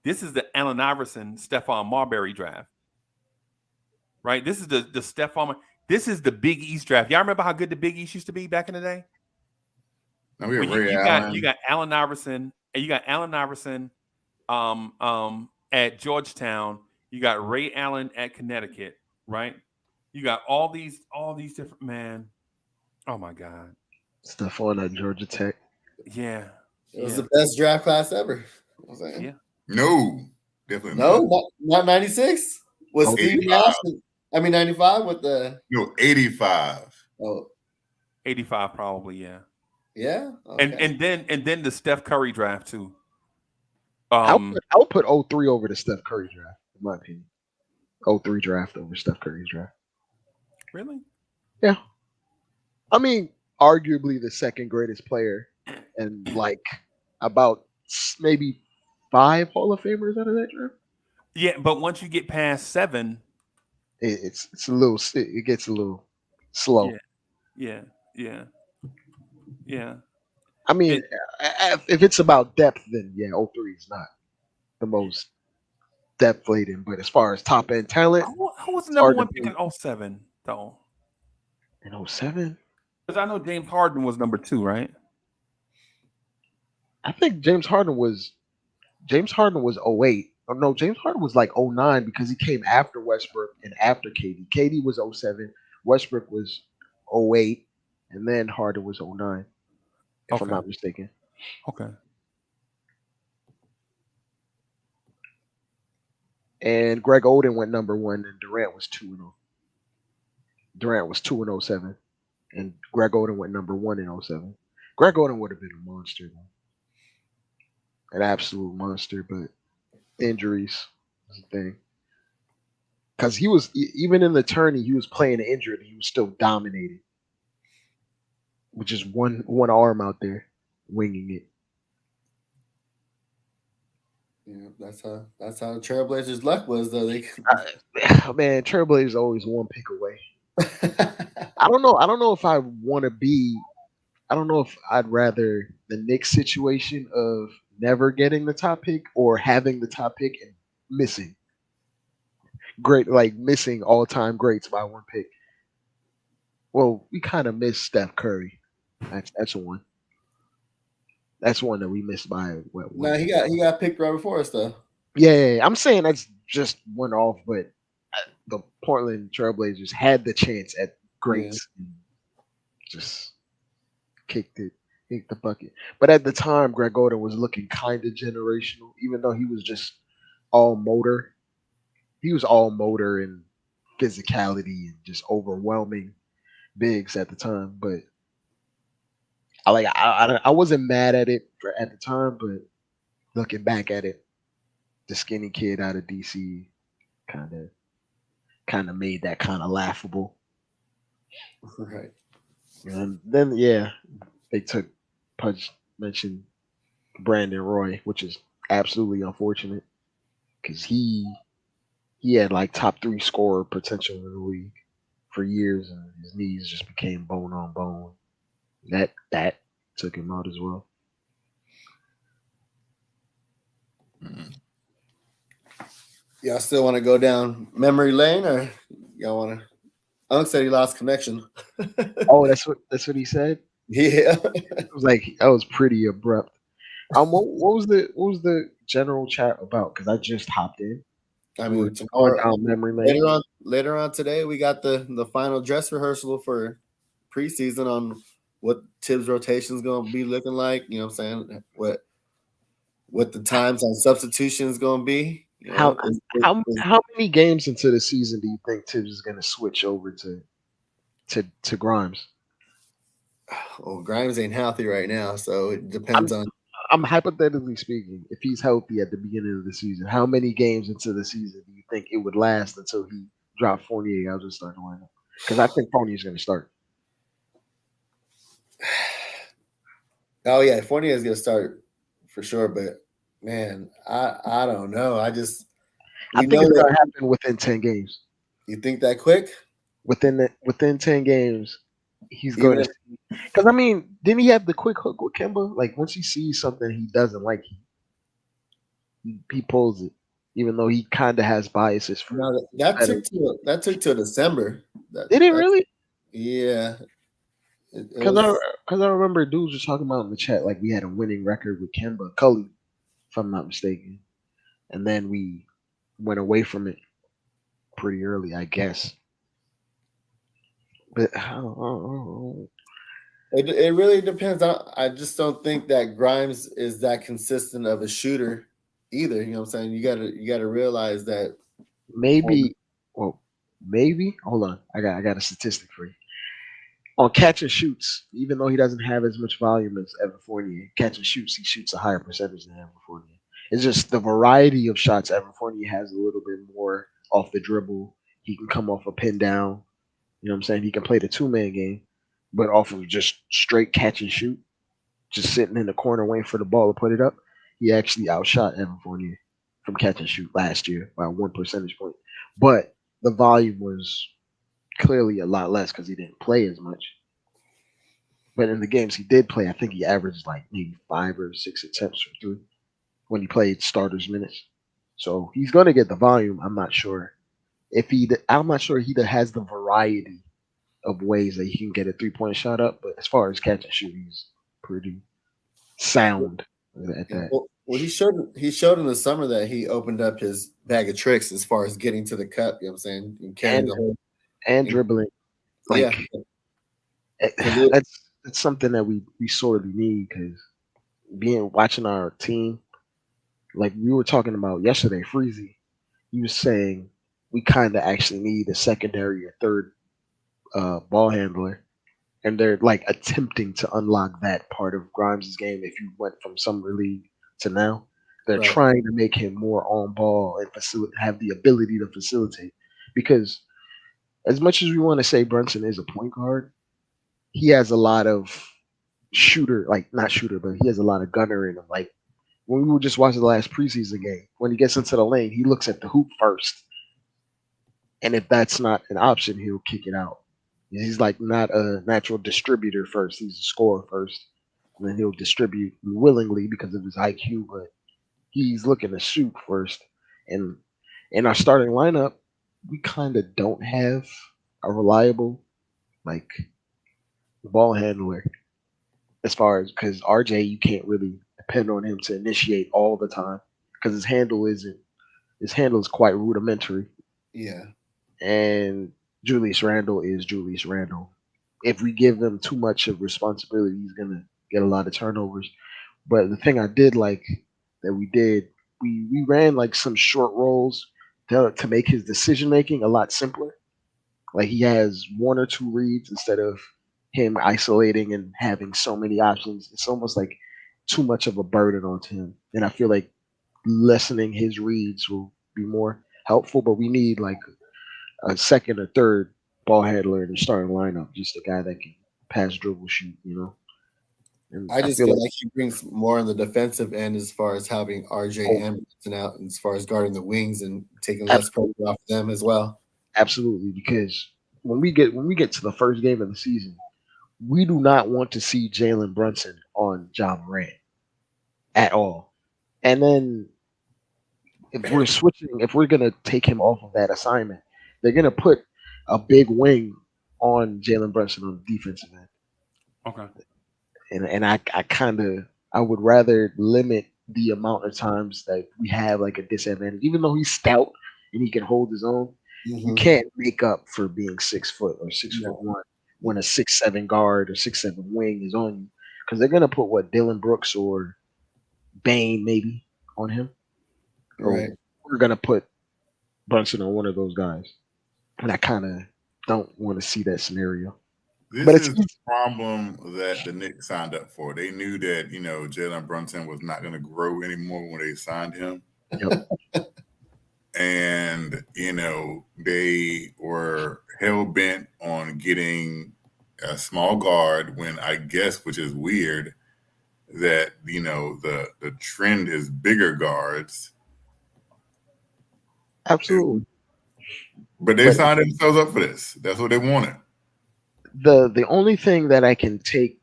This is the Allen Iverson, Stephon Marbury draft. Right? This is the Stephon. This is the Big East draft. Y'all remember how good the Big East used to be back in the day? Now we have Well, Ray you Allen. got Allen Iverson, and you got Allen Iverson at Georgetown. You got Ray Allen at Connecticut, right? You got all these different, man. Oh my God. Stephon at Georgia Tech. Yeah. It was the best draft class ever. Yeah. No, definitely not 96. Was Steve Nash? 95 with the 85. Oh, 85 probably, yeah. Yeah. Okay. And then the Steph Curry draft too. I'll put 03 over the Steph Curry draft, in my opinion. 03 draft over Steph Curry's draft. Really? Yeah. I mean, arguably the second greatest player, and like about maybe 5 Hall of Famers out of that draft. Yeah, but once you get past 7, it's a little. It gets a little slow. Yeah. I mean, if it's about depth, then 03 is not the most depth laden. But as far as top end talent, who was the number one pick in 07 though? In 07? Because I know James Harden was number 2, right? I think James Harden was 08. Oh, no, James Harden was like 09 because he came after Westbrook and after KD. KD was 07, Westbrook was 08, and then Harden was 09, if I'm not mistaken. Okay. And Greg Oden went number 1, and Durant was 2-0. Durant was 2 in 07, and Greg Oden went number 1 in 07. Greg Oden would have been a monster, though. An absolute monster, but injuries is the thing. Because he was, even in the tourney, he was playing injured. He was still dominating. With just one arm out there, winging it. Yeah, that's how Trailblazers' luck was, though. Man, Trailblazers always one pick away. I don't know if I want to be. I don't know if I'd rather the Knicks situation of never getting the top pick or having the top pick and missing missing all-time greats by one pick. Well, we kind of missed Steph Curry. That's one. That's one that we missed by what? No, he got picked right before us, though. Yeah, I'm saying that's just one off, but the Portland Trailblazers had the chance at greats and just kicked the bucket. But at the time, Greg Oden was looking kind of generational, even though he was just all motor. He was all motor and physicality and just overwhelming bigs at the time. But I wasn't mad at it at the time, but looking back at it, the skinny kid out of DC kind of made that kind of laughable. Right. And then they took mentioned Brandon Roy, which is absolutely unfortunate because he had like top 3 scorer potential in the league for years, and his knees just became bone on bone. That took him out as well. Mm-hmm. Y'all still want to go down memory lane, or y'all want to? Unc said he lost connection. Oh, that's what he said. Yeah, it was like that was pretty abrupt. What was the general chat about? Because I just hopped in. I mean, tomorrow, down memory lane. Later on today, we got the final dress rehearsal for preseason on what Tibbs' rotation is going to be looking like. You know what I'm saying? What the times on substitution is going to be. You know, how many games into the season do you think Tibbs is going to switch over to Grimes? Well, Grimes ain't healthy right now, so it depends on. I'm hypothetically speaking, if he's healthy at the beginning of the season, how many games into the season do you think it would last until he dropped Fournier out of the starting lineup? Because I think Fournier is going to start. Oh yeah, Fournier is going to start for sure, but man, I don't know. I think it's going to happen within 10 games. You think that quick? within 10 games, he's going to. Because I mean, didn't he have the quick hook with Kemba? Like once he sees something he doesn't like, he pulls it, even though he kind of has biases for. No, that took till December. Did it really? Yeah. Because I remember dudes were talking about in the chat like we had a winning record with Kemba Cully, if I'm not mistaken, and then we went away from it pretty early, I guess. But I don't know. It really depends. I just don't think that Grimes is that consistent of a shooter either. You know what I'm saying? You gotta realize that maybe. Hold on. I got a statistic for you. On catch and shoots, even though he doesn't have as much volume as Evan Fournier, catch and shoots, he shoots a higher percentage than Evan Fournier. It's just the variety of shots Evan Fournier has a little bit more off the dribble. He can come off a pin down. You know what I'm saying? He can play the 2-man game, but off of just straight catch and shoot, just sitting in the corner waiting for the ball to put it up, he actually outshot Evan Fournier from catch and shoot last year by 1 percentage point. But the volume was clearly a lot less because he didn't play as much. But in the games he did play, I think he averaged like maybe 5 or 6 attempts for 3 when he played starters minutes. So he's going to get the volume. I'm not sure he has the variety of ways that he can get a 3-point shot up. But as far as catch and shoot, he's pretty sound at that. Well, he showed in the summer that he opened up his bag of tricks as far as getting to the cup. You know what I'm saying? And dribbling. Like, yeah. That's something that we sorely need because watching our team, like we were talking about yesterday, Freezy, he was saying we kind of actually need a secondary or third ball handler, and they're like attempting to unlock that part of Grimes' game. If you went from summer league to now, they're trying to make him more on ball and have the ability to facilitate. Because as much as we want to say Brunson is a point guard, he has a lot of not shooter, but he has a lot of gunner in him. Like when we were just watching the last preseason game, when he gets into the lane, he looks at the hoop first. And if that's not an option, he'll kick it out. He's like not a natural distributor first. He's a scorer first. And then he'll distribute willingly because of his IQ, but he's looking to shoot first. And in our starting lineup, we kind of don't have a reliable ball handler as far as because RJ, you can't really depend on him to initiate all the time because his handle is quite rudimentary. Yeah. And Julius Randle is Julius Randle. If we give him too much of responsibility, he's gonna get a lot of turnovers. But the thing I did like that we ran like some short rolls to make his decision making a lot simpler. Like he has 1 or 2 reads instead of him isolating and having so many options. It's almost like too much of a burden onto him. And I feel like lessening his reads will be more helpful. But we need like a second or third ball handler in the starting lineup, just a guy that can pass, dribble, shoot, And I just feel like he brings more on the defensive end as far as having RJ and Brunson out, and as far as guarding the wings and taking less pressure off them as well. Absolutely, because when we get to the first game of the season, we do not want to see Jalen Brunson on Ja Morant at all. And then if we're gonna take him off of that assignment, they're gonna put a big wing on Jalen Brunson on the defensive end. Okay. And I would rather limit the amount of times that we have like a disadvantage, even though he's stout and he can hold his own. Mm-hmm. You can't make up for being 6 foot or 6'1" when a 6'7" guard or 6'7" wing is on you, because they're gonna put Dylan Brooks or Bane maybe on him. Right. Or we're gonna put Brunson on one of those guys, and I kind of don't want to see that scenario. This is the problem that the Knicks signed up for. They knew that Jalen Brunson was not going to grow anymore when they signed him. Yep. And, they were hell-bent on getting a small guard when I guess, which is weird, that, the trend is bigger guards. Absolutely. But they signed themselves up for this. That's what they wanted. The only thing that I can take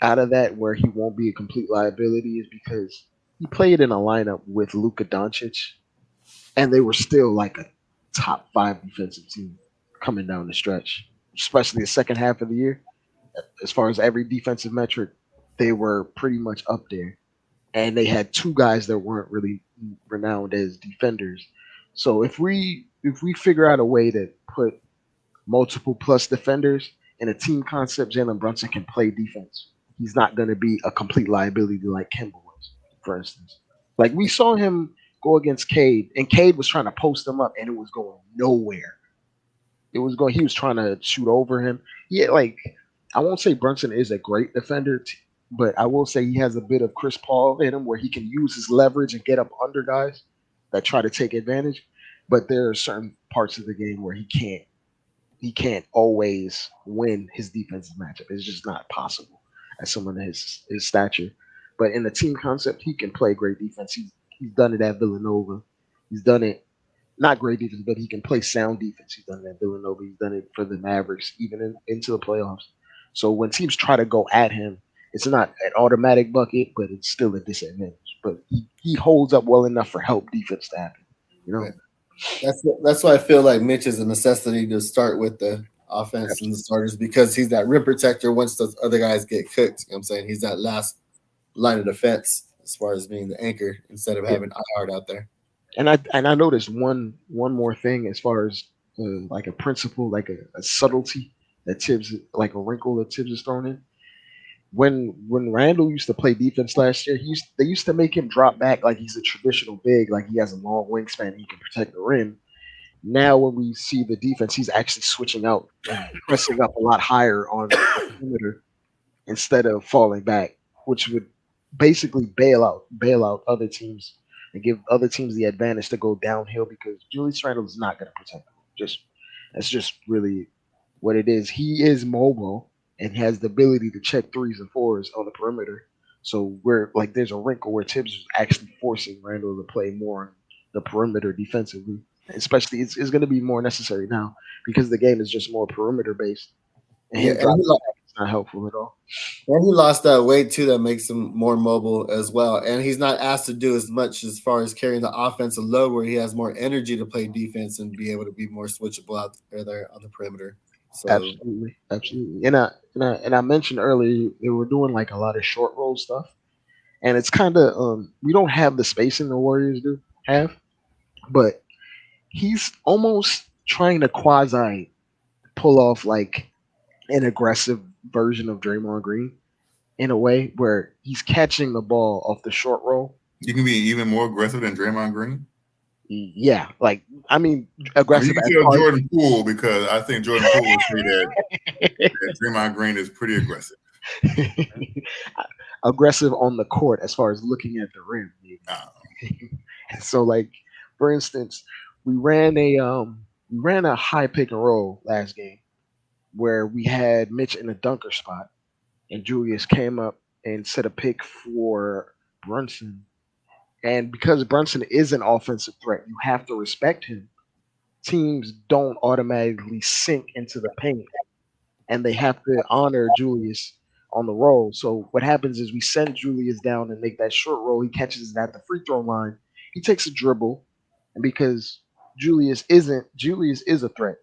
out of that where he won't be a complete liability is because he played in a lineup with Luka Doncic, and they were still like a top 5 defensive team coming down the stretch, especially the second half of the year. As far as every defensive metric, they were pretty much up there. And they had 2 guys that weren't really renowned as defenders. So if we figure out a way to put multiple plus defenders in a team concept, Jalen Brunson can play defense. He's not going to be a complete liability like Kemba was, for instance. Like we saw him go against Cade, and Cade was trying to post him up, and it was going nowhere. He was trying to shoot over him. Yeah, like I won't say Brunson is a great defender, but I will say he has a bit of Chris Paul in him where he can use his leverage and get up under guys that try to take advantage. But there are certain parts of the game where he can't always win his defensive matchup. It's just not possible at someone his stature. But in the team concept, he can play great defense. He's done it at Villanova. He's done it, not great defense, but he can play sound defense. He's done it at Villanova. He's done it for the Mavericks, even into the playoffs. So when teams try to go at him, it's not an automatic bucket, but it's still a disadvantage. But he holds up well enough for help defense to happen. You know? That's why I feel like Mitch is a necessity to start with the offense and the starters, because he's that rim protector once those other guys get cooked. You know what I'm saying? He's that last line of defense as far as being the anchor instead of having iHeart out there. And I noticed one more thing as far as like a principle, like a subtlety that Tibbs, like a wrinkle that Tibbs is thrown in. When Randall used to play defense last year, they used to make him drop back like he's a traditional big, like he has a long wingspan and he can protect the rim. Now when we see the defense, he's actually switching out and pressing up a lot higher on the perimeter instead of falling back, which would basically bail out other teams and give other teams the advantage to go downhill, because Julius Randle is not going to protect him. That's just really what it is. He is mobile and has the ability to check 3s and 4s on the perimeter. So there's a wrinkle where Tibbs is actually forcing Randall to play more on the perimeter defensively. Especially, it's going to be more necessary now because the game is just more perimeter based. And him dropping back is not helpful at all. And he lost that weight too, that makes him more mobile as well. And he's not asked to do as much as far as carrying the offensive load, where he has more energy to play defense and be able to be more switchable out there on the perimeter. So, absolutely. And I mentioned earlier they were doing like a lot of short roll stuff, and it's kind of we don't have the spacing the Warriors have, but he's almost trying to quasi pull off like an aggressive version of Draymond Green in a way where he's catching the ball off the short roll. You can be even more aggressive than Draymond Green. Yeah, like I mean, aggressive. You can tell Jordan Poole, because I think Jordan Poole would say that Draymond Green is pretty aggressive. Aggressive on the court as far as looking at the rim. So, like for instance, we ran a high pick and roll last game where we had Mitch in a dunker spot, and Julius came up and set a pick for Brunson. And because Brunson is an offensive threat, you have to respect him. Teams don't automatically sink into the paint, and they have to honor Julius on the roll. So what happens is we send Julius down and make that short roll. He catches it at the free throw line. He takes a dribble, and because Julius is a threat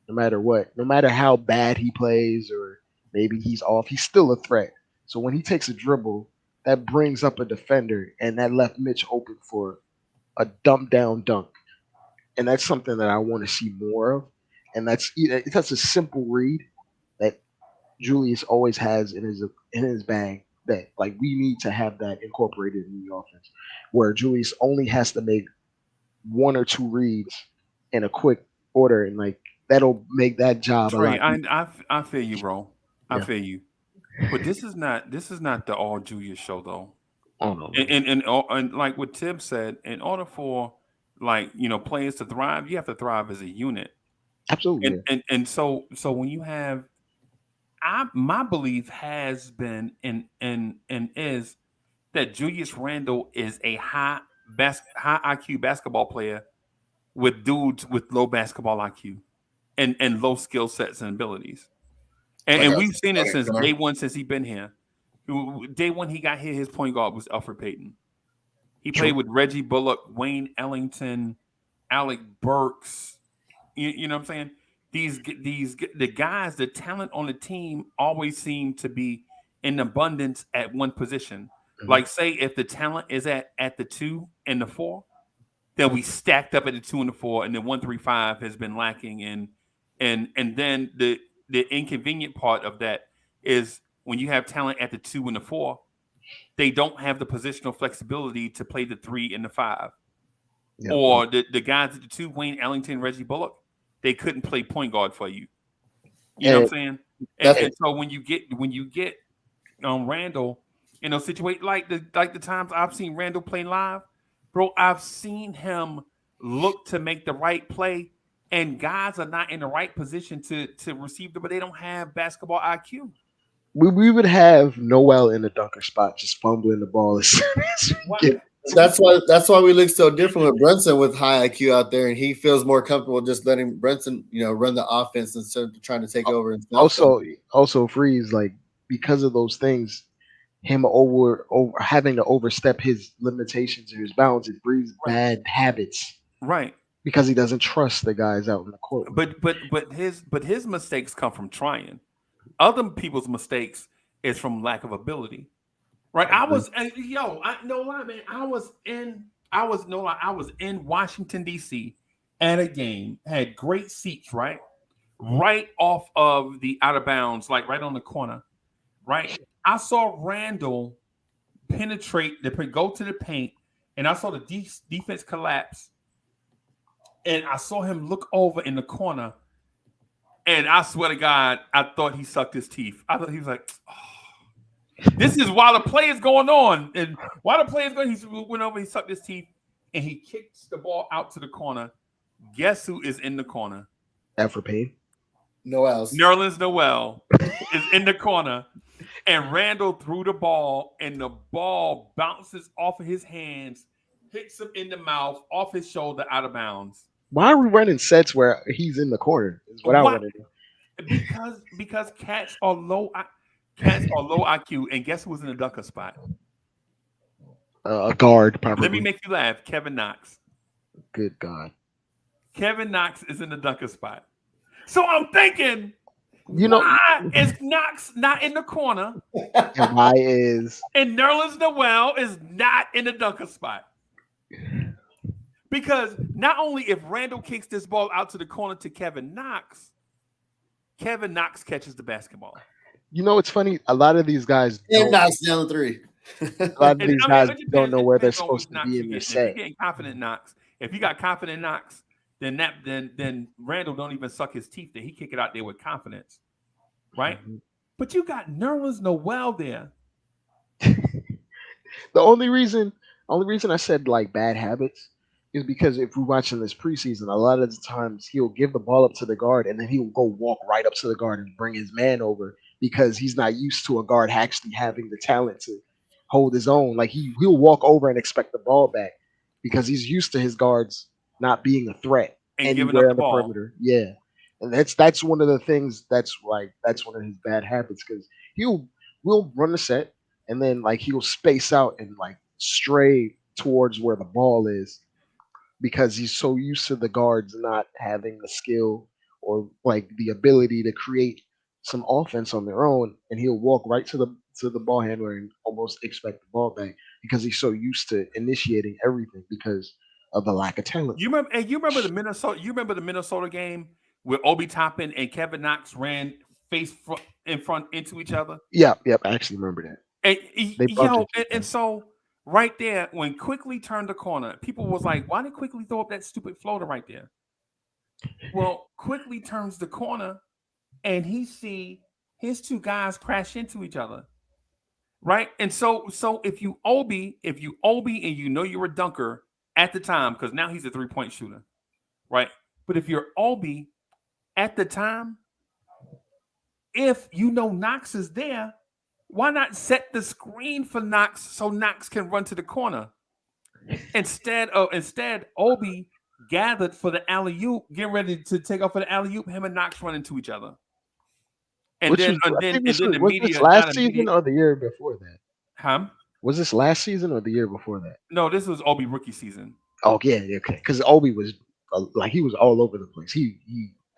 no matter what. No matter how bad he plays or maybe he's off, he's still a threat. So when he takes a dribble, that brings up a defender, and that left Mitch open for a dump down dunk. And that's something that I want to see more of. And that's a simple read that Julius always has in his bag, that like we need to have that incorporated in the offense, where Julius only has to make 1 or 2 reads in a quick order, and like that'll make that job Trey, a lot. I feel you, bro. I feel you. But this is not the all Julius show though. Oh no. And like what Tim said, in order for players to thrive, you have to thrive as a unit. Absolutely. And so when you have, my belief has been and is that Julius Randle is a high IQ basketball player with dudes with low basketball IQ and low skill sets and abilities. And we've seen it since day one, since he's been here. Day one he got here, his point guard was Alfred Payton. He played with Reggie Bullock, Wayne Ellington, Alec Burks. You know what I'm saying? The guys, the talent on the team always seem to be in abundance at one position. Mm-hmm. Like, say, if the talent is at the 2 and the 4, then we stacked up at the 2 and the 4, and the 1, 3, 5 has been lacking. And then the inconvenient part of that is when you have talent at the 2 and the 4, they don't have the positional flexibility to play the 3 and the 5. Yep. Or the guys at the 2, Wayne Ellington, Reggie Bullock, they couldn't play point guard for you. You know what I'm saying? And so when you get Randall in those situations, like the times I've seen Randall play live, bro, I've seen him look to make the right play, and guys are not in the right position to receive them, but they don't have basketball IQ. We would have Noel in the dunker spot, just fumbling the ball as soon as we get. That's why we look so different with Brunson with high IQ out there, and he feels more comfortable just letting Brunson, run the offense instead of trying to take over. Also, Freeze, like, because of those things, him over having to overstep his limitations or his bounds, it breeds bad habits. Right. Because he doesn't trust the guys out in the court. But his mistakes come from trying. Other people's mistakes is from lack of ability. Right. I was in Washington, D.C. at a game, had great seats, right off of the out of bounds, like right on the corner. Right. I saw Randall penetrate, go to the paint, and I saw the defense collapse. And I saw him look over in the corner, and I swear to God, I thought he sucked his teeth. I thought he was like, oh. This is while the play is going on. And while the play is going, he went over, he sucked his teeth, and he kicks the ball out to the corner. Guess who is in the corner? Alfred Payne. Nerlens Noel is in the corner. And Randall threw the ball, and the ball bounces off of his hands, hits him in the mouth, off his shoulder, out of bounds. Why are we running sets where he's in the corner? Is what I want to do. Because cats are low IQ, and guess who was in the dunker spot? A guard, probably. Let me make you laugh. Kevin Knox. Good God. Kevin Knox is in the dunker spot. So I'm thinking, why is Knox not in the corner? And why is Nerlens Noel is not in the dunker spot? Because not only if Randall kicks this ball out to the corner to Kevin Knox catches the basketball. It's funny. A lot of these guys Knox down the 3. A lot of these guys don't know where they're supposed to be in the set. If you're getting confident Knox, if you got confident Knox, then Randall don't even suck his teeth. That he kick it out there with confidence, right? Mm-hmm. But you got Nerlens Noel there. The only reason I said like bad habits is because if we're watching this preseason, a lot of the times he'll give the ball up to the guard and then he'll go walk right up to the guard and bring his man over because he's not used to a guard actually having the talent to hold his own. Like he'll walk over and expect the ball back because he's used to his guards not being a threat and anywhere on the perimeter. Yeah. And that's one of the things that's one of his bad habits because we'll run the set and then like he'll space out and like stray towards where the ball is because he's so used to the guards not having the skill or like the ability to create some offense on their own, and he'll walk right to the ball handler and almost expect the ball back because he's so used to initiating everything because of the lack of talent. You remember the Minnesota game where Obi Toppin and Kevin Knox ran face in front into each other? Yep, I actually remember that. And so right there, when Quickley turned the corner, people was like, why did Quickley throw up that stupid floater right there? Well, Quickley turns the corner and he see his two guys crash into each other. Right? And so if you Obi and you're a dunker at the time, because now he's a 3-point shooter, right? But if you're Obi at the time, if you know Knox is there, why not set the screen for Knox so Knox can run to the corner? Instead, Obi gathered for the alley-oop, getting ready to take off for the alley-oop. Him and Knox run into each other. And Which then, was, and then the was media. this last season or the year before that? Huh? Was this last season or the year before that? No, this was Obi rookie season. Oh yeah, okay. Because Obi was like he was all over the place. He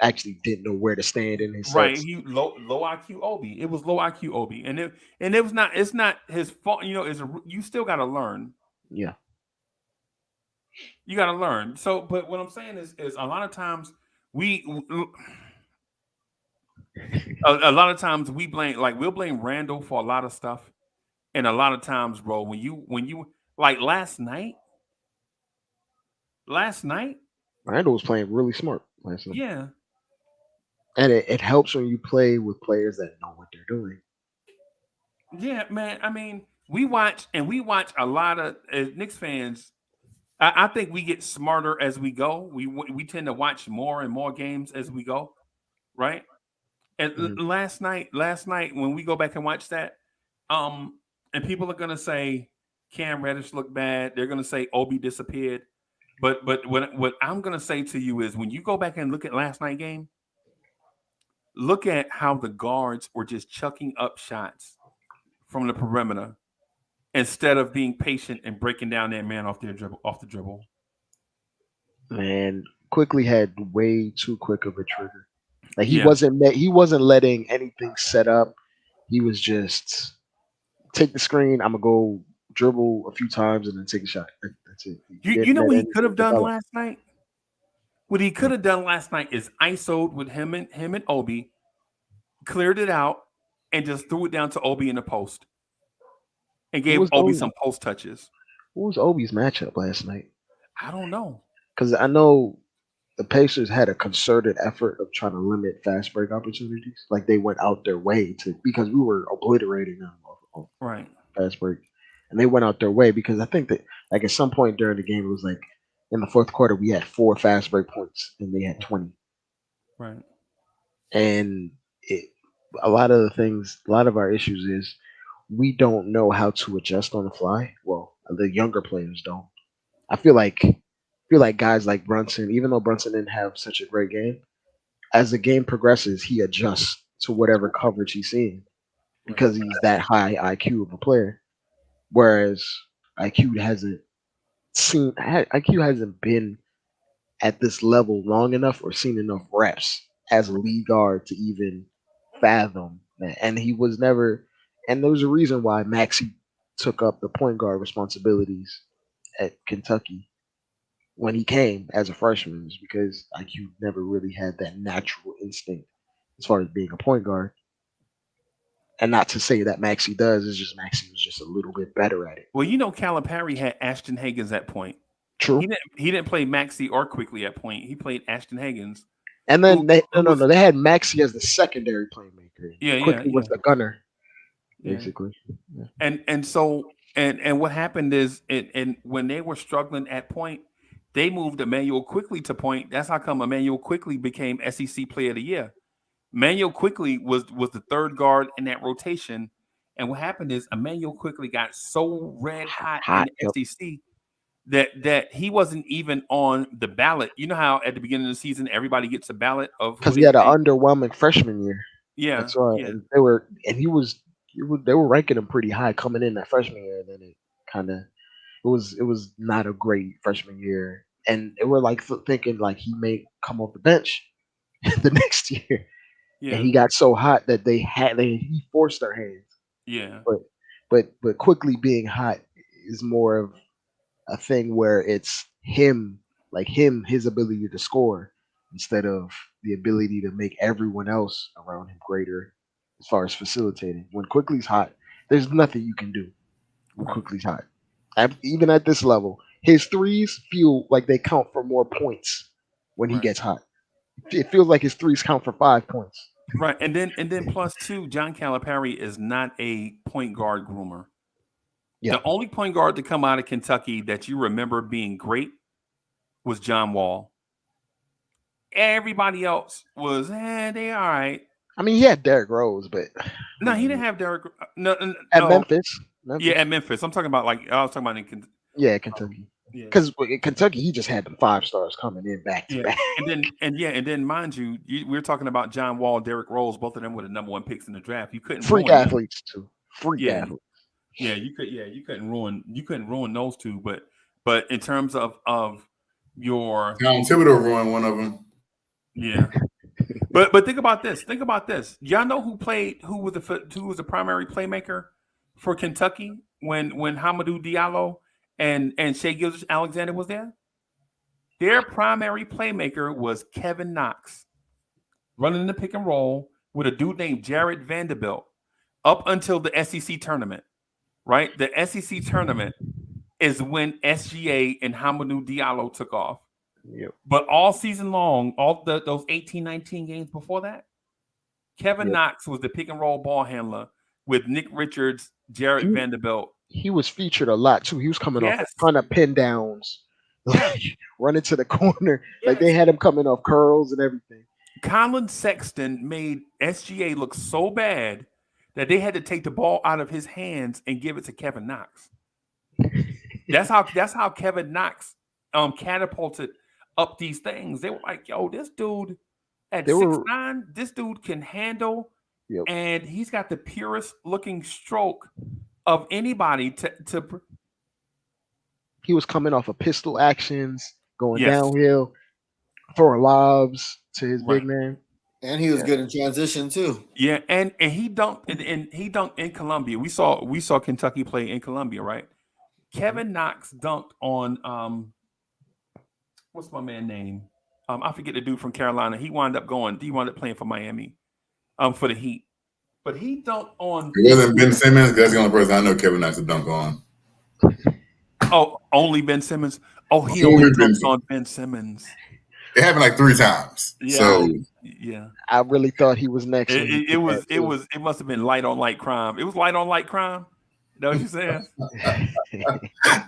actually didn't know where to stand in his right. sets. He low IQ Obi. It was low IQ Obi, and it was not. It's not his fault. You know, you still got to learn. Yeah. You got to learn. So, but what I'm saying is a lot of times a lot of times we blame, like we'll blame Randall for a lot of stuff, and a lot of times, bro, when you like last night, Randall was playing really smart last night. Yeah, and it helps when you play with players that know what they're doing. Yeah, man. I mean, we watch a lot of Knicks fans. I think we get smarter as we go. We tend to watch more and more games as we go, right? And last night when we go back and watch that, and people are gonna say Cam Reddish looked bad. They're gonna say Obi disappeared. But what I'm gonna say to you is when you go back and look at last night's game, look at how the guards were just chucking up shots from the perimeter instead of being patient and breaking down that man off the dribble. Man, Quickley had way too quick of a trigger. Like he wasn't letting anything set up. He was just take the screen. I'm gonna go dribble a few times and then take a shot. That's it. You know what he could have done last night? What he could have done last night is ISO'd with him and Obi, cleared it out, and just threw it down to Obi in the post. And gave Obi some post touches. What was Obi's matchup last night? I don't know. Because I know the Pacers had a concerted effort of trying to limit fast break opportunities. Like they went out their way because we were obliterating them on fast break. And they went out their way because I think that like at some point during the game, it was like in the fourth quarter, we had 4 fast break points and they had 20. Right. And a lot of our issues is we don't know how to adjust on the fly. Well, the younger players don't. I feel like guys like Brunson, even though Brunson didn't have such a great game, as the game progresses, he adjusts to whatever coverage he's seeing because he's that high IQ of a player. Whereas IQ hasn't been at this level long enough or seen enough reps as a lead guard to even fathom that. And he was never, and there was a reason why Maxey took up the point guard responsibilities at Kentucky when he came as a freshman, is because IQ never really had that natural instinct as far as being a point guard. And not to say that Maxey does, it's just Maxey was just a little bit better at it. Well, Calipari had Ashton Higgins at point. True. He didn't play Maxey or Quickley at point. He played Ashton Higgins. And then they had Maxey as the secondary playmaker. Quickley was the gunner, basically. Yeah. And what happened is, and when they were struggling at point, they moved Emmanuel Quickley to point. That's how come Emmanuel Quickley became SEC Player of the Year. Emmanuel Quickley was the third guard in that rotation. And what happened is Emmanuel Quickley got so red hot in the SEC that he wasn't even on the ballot. You know how at the beginning of the season everybody gets a ballot of because he had an underwhelming freshman year. Yeah, that's right. Yeah. And they were ranking him pretty high coming in that freshman year. And then it kind of it was not a great freshman year, and they were like thinking like he may come off the bench the next year. Yeah. And he got so hot that he forced their hands. Yeah. But Quickley being hot is more of a thing where it's his ability to score instead of the ability to make everyone else around him greater as far as facilitating. When Quickley's hot, there's nothing you can do when Quickley's hot. Even at this level, his threes feel like they count for more points when he gets hot. It feels like his threes count for 5 points. Right, and then plus 2, John Calipari is not a point guard groomer. Yeah. The only point guard to come out of Kentucky that you remember being great was John Wall. Everybody else was, they all right. I mean, he had Derrick Rose, but no, he didn't have Derrick. No, Memphis. Yeah, at Memphis. I'm talking about I was talking about in Kentucky. Because in Kentucky, he just had the 5 stars coming in back to back. And then mind you, we're talking about John Wall, Derrick Rose, both of them were the number 1 picks in the draft. You couldn't freak athletes too. Freak athletes. Yeah, you couldn't ruin those two. But in terms of your Thibodeau ruined one of them. Yeah. But think about this. Y'all know who was the primary playmaker for Kentucky when Hamidou Diallo and Shai Gilgeous-Alexander was there? Their primary playmaker was Kevin Knox, running the pick and roll with a dude named Jared Vanderbilt up until the SEC tournament, right? The SEC tournament is when SGA and Hamidou Diallo took off. Yep. But all season long, those 18, 19 games before that, Kevin Knox was the pick and roll ball handler with Nick Richards, Jared Vanderbilt. He was featured a lot too. He was coming off a ton of pin downs, running to the corner. Like they had him coming off curls and everything. Colin Sexton made SGA look so bad that they had to take the ball out of his hands and give it to Kevin Knox. That's how Kevin Knox catapulted up these things. They were like, yo, this dude at 6'9", this dude can handle, and he's got the purest looking stroke of anybody to. He was coming off of pistol actions, going downhill, throwing lobs to his big man. And he was good in transition too. Yeah, and he dunked in Columbia. We saw Kentucky play in Columbia, right? Kevin Knox dunked on what's my man name? I forget the dude from Carolina. He wound up playing for Miami, for the Heat. But he dunked on. It wasn't Ben Simmons. That's the only person I know Kevin Knox to dunk on. Oh, only Ben Simmons. Oh, he only dunked on Ben Simmons. It happened like 3 times. Yeah, so I really thought he was next. It must have been light on light crime. It was light on light crime. Know what you're saying? I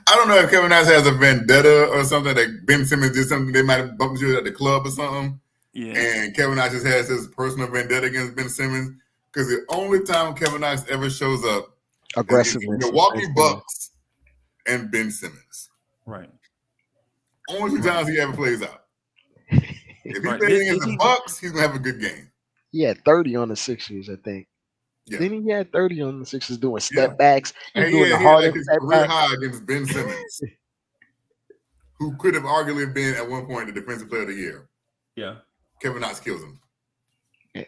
don't know if Kevin Knox has a vendetta or something that Ben Simmons did something. They might have bumped into at the club or something. Yeah. And Kevin Knox just has his personal vendetta against Ben Simmons because the only time Kevin Knox ever shows up aggressively, Milwaukee Bucks and Ben Simmons. Right. Only 2 times he ever plays out. If he's playing against the Bucks, he's gonna have a good game. He had 30 on the Sixers, I think. Yeah. Then he had 30 on the Sixers doing step backs. He was doing the hardest career high against Ben Simmons, who could have arguably been at one point the defensive player of the year. Yeah. Kevin Knox kills him. Yeah.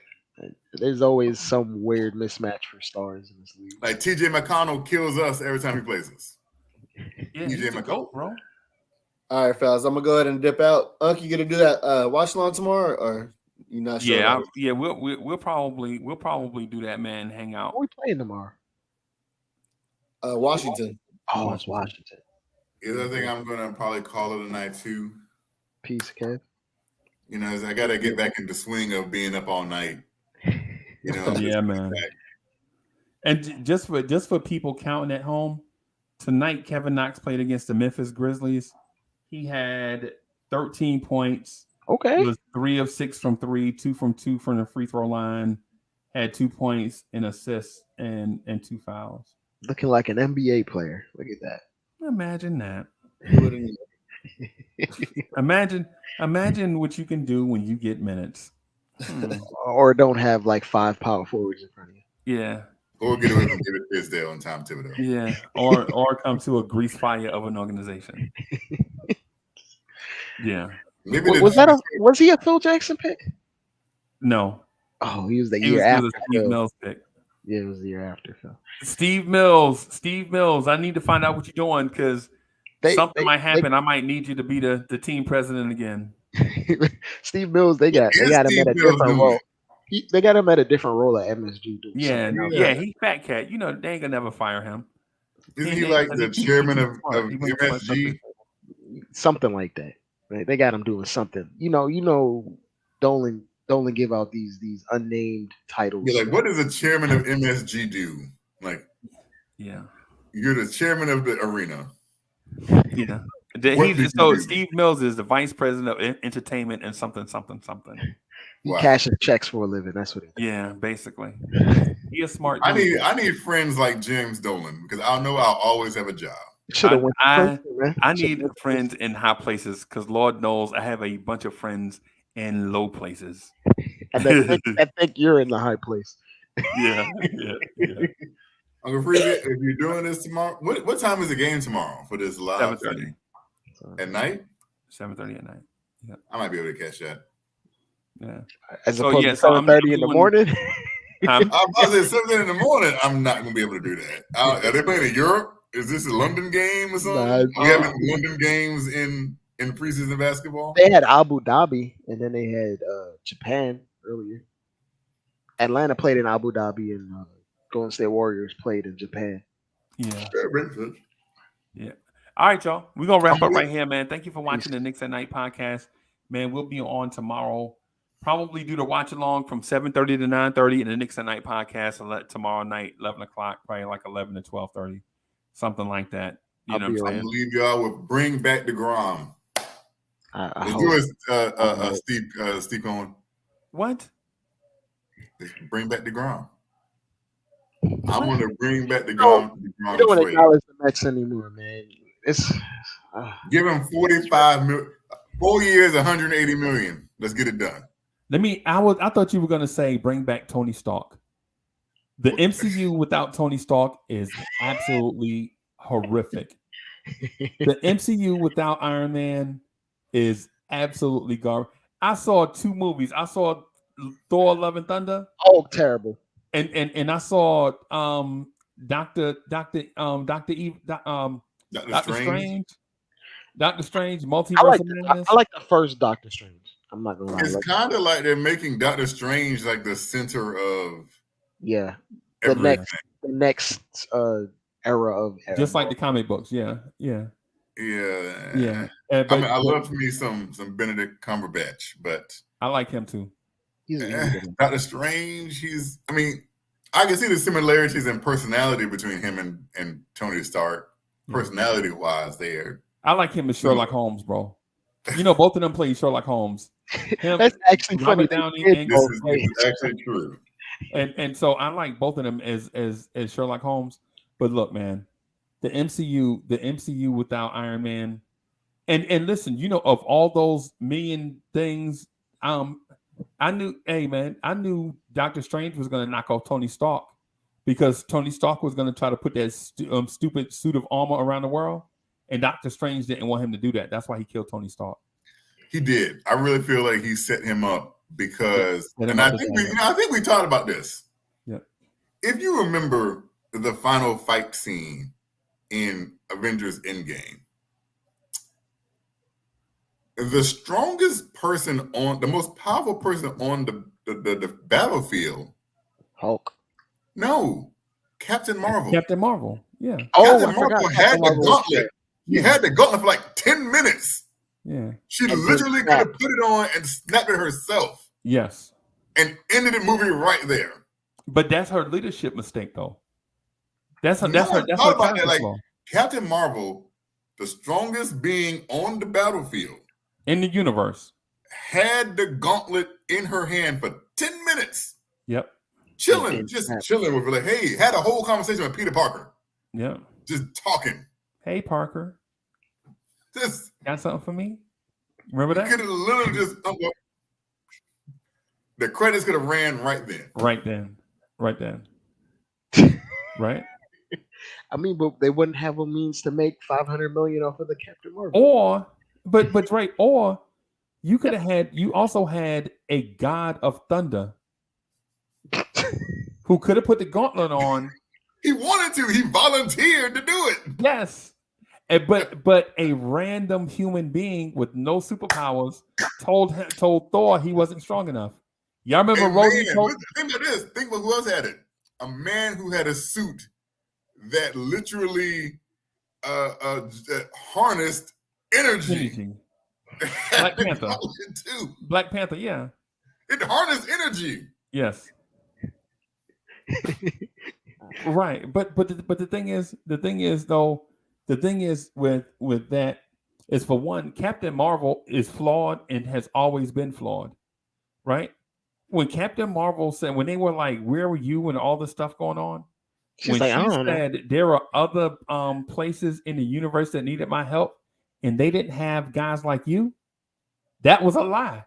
There's always some weird mismatch for stars in this league. Like TJ McConnell kills us every time he plays us. Yeah, TJ McConnell, bro. All right, fellas, I'm gonna go ahead and dip out. You gonna do that watch along tomorrow, or you not sure? We'll probably do that, man. Hang out. Who are we playing tomorrow? Washington. Oh, it's Washington. The other thing I'm gonna probably call it a night too. Peace, Kev. You know, I gotta get back in the swing of being up all night. You know, yeah, man. And just for people counting at home, tonight Kevin Knox played against the Memphis Grizzlies. He had 13 points. Okay. He was 3 of 6 from 3, 2 from 2 from the free throw line. Had 2 points, an assist, and 2 fouls. Looking like an NBA player. Look at that. Imagine that. Imagine what you can do when you get minutes. Or don't have like 5 power forwards in front of you. Yeah. Or get away from David Fizdale and Tom Thibodeau. Yeah. Or come to a grease fire of an organization. Yeah. Was he a Phil Jackson pick? No. Oh, he was the year after. Steve Mills pick. Yeah, it was the year after Phil. Steve Mills. I need to find out what you're doing because something might happen. I might need you to be the team president again. Steve Mills, they got him at a different role. They got him at a different role at MSG. Yeah, he fat cat. You know, they ain't gonna never fire him. Isn't he like the chairman of MSG? Something like that. Right? They got him doing something. You know, don't give out these unnamed titles. You're like, what does the chairman of MSG do? Like, yeah, you're the chairman of the arena. Yeah. Steve Mills is the vice president of entertainment and something. He cashes checks for a living. That's what it is. Yeah, basically. He a smart dude. I need friends like James Dolan because I know I'll always have a job. I need friends in high places because Lord knows I have a bunch of friends in low places. And I think you're in the high place. Yeah. Uncle Freezy, if you're doing this tomorrow, what time is the game tomorrow for this live 7:30 at night? 7:30 at night. Yeah, I might be able to catch that. Yeah, as opposed to 7:30 in the morning. I'm about to say 7:30 in the morning. I'm not gonna be able to do that. Are they playing in Europe? Is this a London game or something? We having London games in preseason basketball. They had Abu Dhabi, and then they had Japan earlier. Atlanta played in Abu Dhabi, and Golden State Warriors played in Japan. Yeah. All right, y'all. We're gonna wrap up right here, man. Thank you for watching the Knicks at Night podcast. Man, we'll be on tomorrow. Probably do the watch along from 7:30 to 9:30 in the Knicks at Night podcast. And tomorrow night, 11 o'clock, probably like 11 to 12:30, something like that. You know what I'm saying? I believe y'all will bring back the Grom. Let's do it, Steve Cohen. What? Bring back the Grom. I want to bring back the Grom. You don't want to acknowledge the Mets anymore, man. It's give him 45 million, 4 years, 180 million. Let's get it done. I thought you were gonna say bring back Tony Stark. The MCU without Tony Stark is absolutely horrific. The MCU without Iron Man is absolutely garbage. I saw 2 movies. I saw Thor: Love and Thunder. Oh, terrible. And I saw Doctor Strange, Multiverse of Madness. I like the first Doctor Strange. I'm not gonna lie. It's kind of like they're making Doctor Strange like the center of the next era of just like the comic books. Yeah. I love me some Benedict Cumberbatch, but I like him too. Doctor Strange, I can see the similarities in personality between him and Tony Stark. Personality wise, I like him as Sherlock Holmes, bro. You know, both of them play Sherlock Holmes. That's actually funny. This is actually true. And so I like both of them as Sherlock Holmes. But look, man, the MCU without Iron Man, and listen, you know, of all those million things, I knew Doctor Strange was going to knock off Tony Stark because Tony Stark was going to try to put that stupid suit of armor around the world, and Doctor Strange didn't want him to do that. That's why he killed Tony Stark. He did. I really feel like he set him up because, I think we talked about this. Yeah. If you remember the final fight scene in Avengers Endgame, the strongest person the most powerful person on the battlefield, Hulk. No, Captain Marvel. Captain Marvel. Yeah. Captain Marvel had the gauntlet. He had the gauntlet for like 10 minutes. Yeah. She literally could have put it on and snapped it herself. Yes. And ended the movie right there. But that's her leadership mistake, though. That's her. Like Captain Marvel, the strongest being on the battlefield in the universe, had the gauntlet in her hand for 10 minutes. Yep. Chilling with like, hey, had a whole conversation with Peter Parker. Yeah. Just talking. Hey, Parker. Got something for me? Remember that? Could have literally just the credits could have ran right then. Right then. Right? I mean, but they wouldn't have a means to make $500 million off of the Captain Marvel. Or you could have had. You also had a God of Thunder who could have put the gauntlet on. He wanted to. He volunteered to do it. Yes, but a random human being with no superpowers told Thor he wasn't strong enough. Y'all remember Rhodey? Think of this. Think about who else had it. A man who had a suit that literally harnessed energy. Black Panther. Black Panther, yeah. It harnessed energy. Yes. Right. But the thing is with that is, for one, Captain Marvel is flawed and has always been flawed. Right? When Captain Marvel said, when they were like, where were you and all this stuff going on? She's like, I don't know. There are other places in the universe that needed my help, and they didn't have guys like you. That was a lie.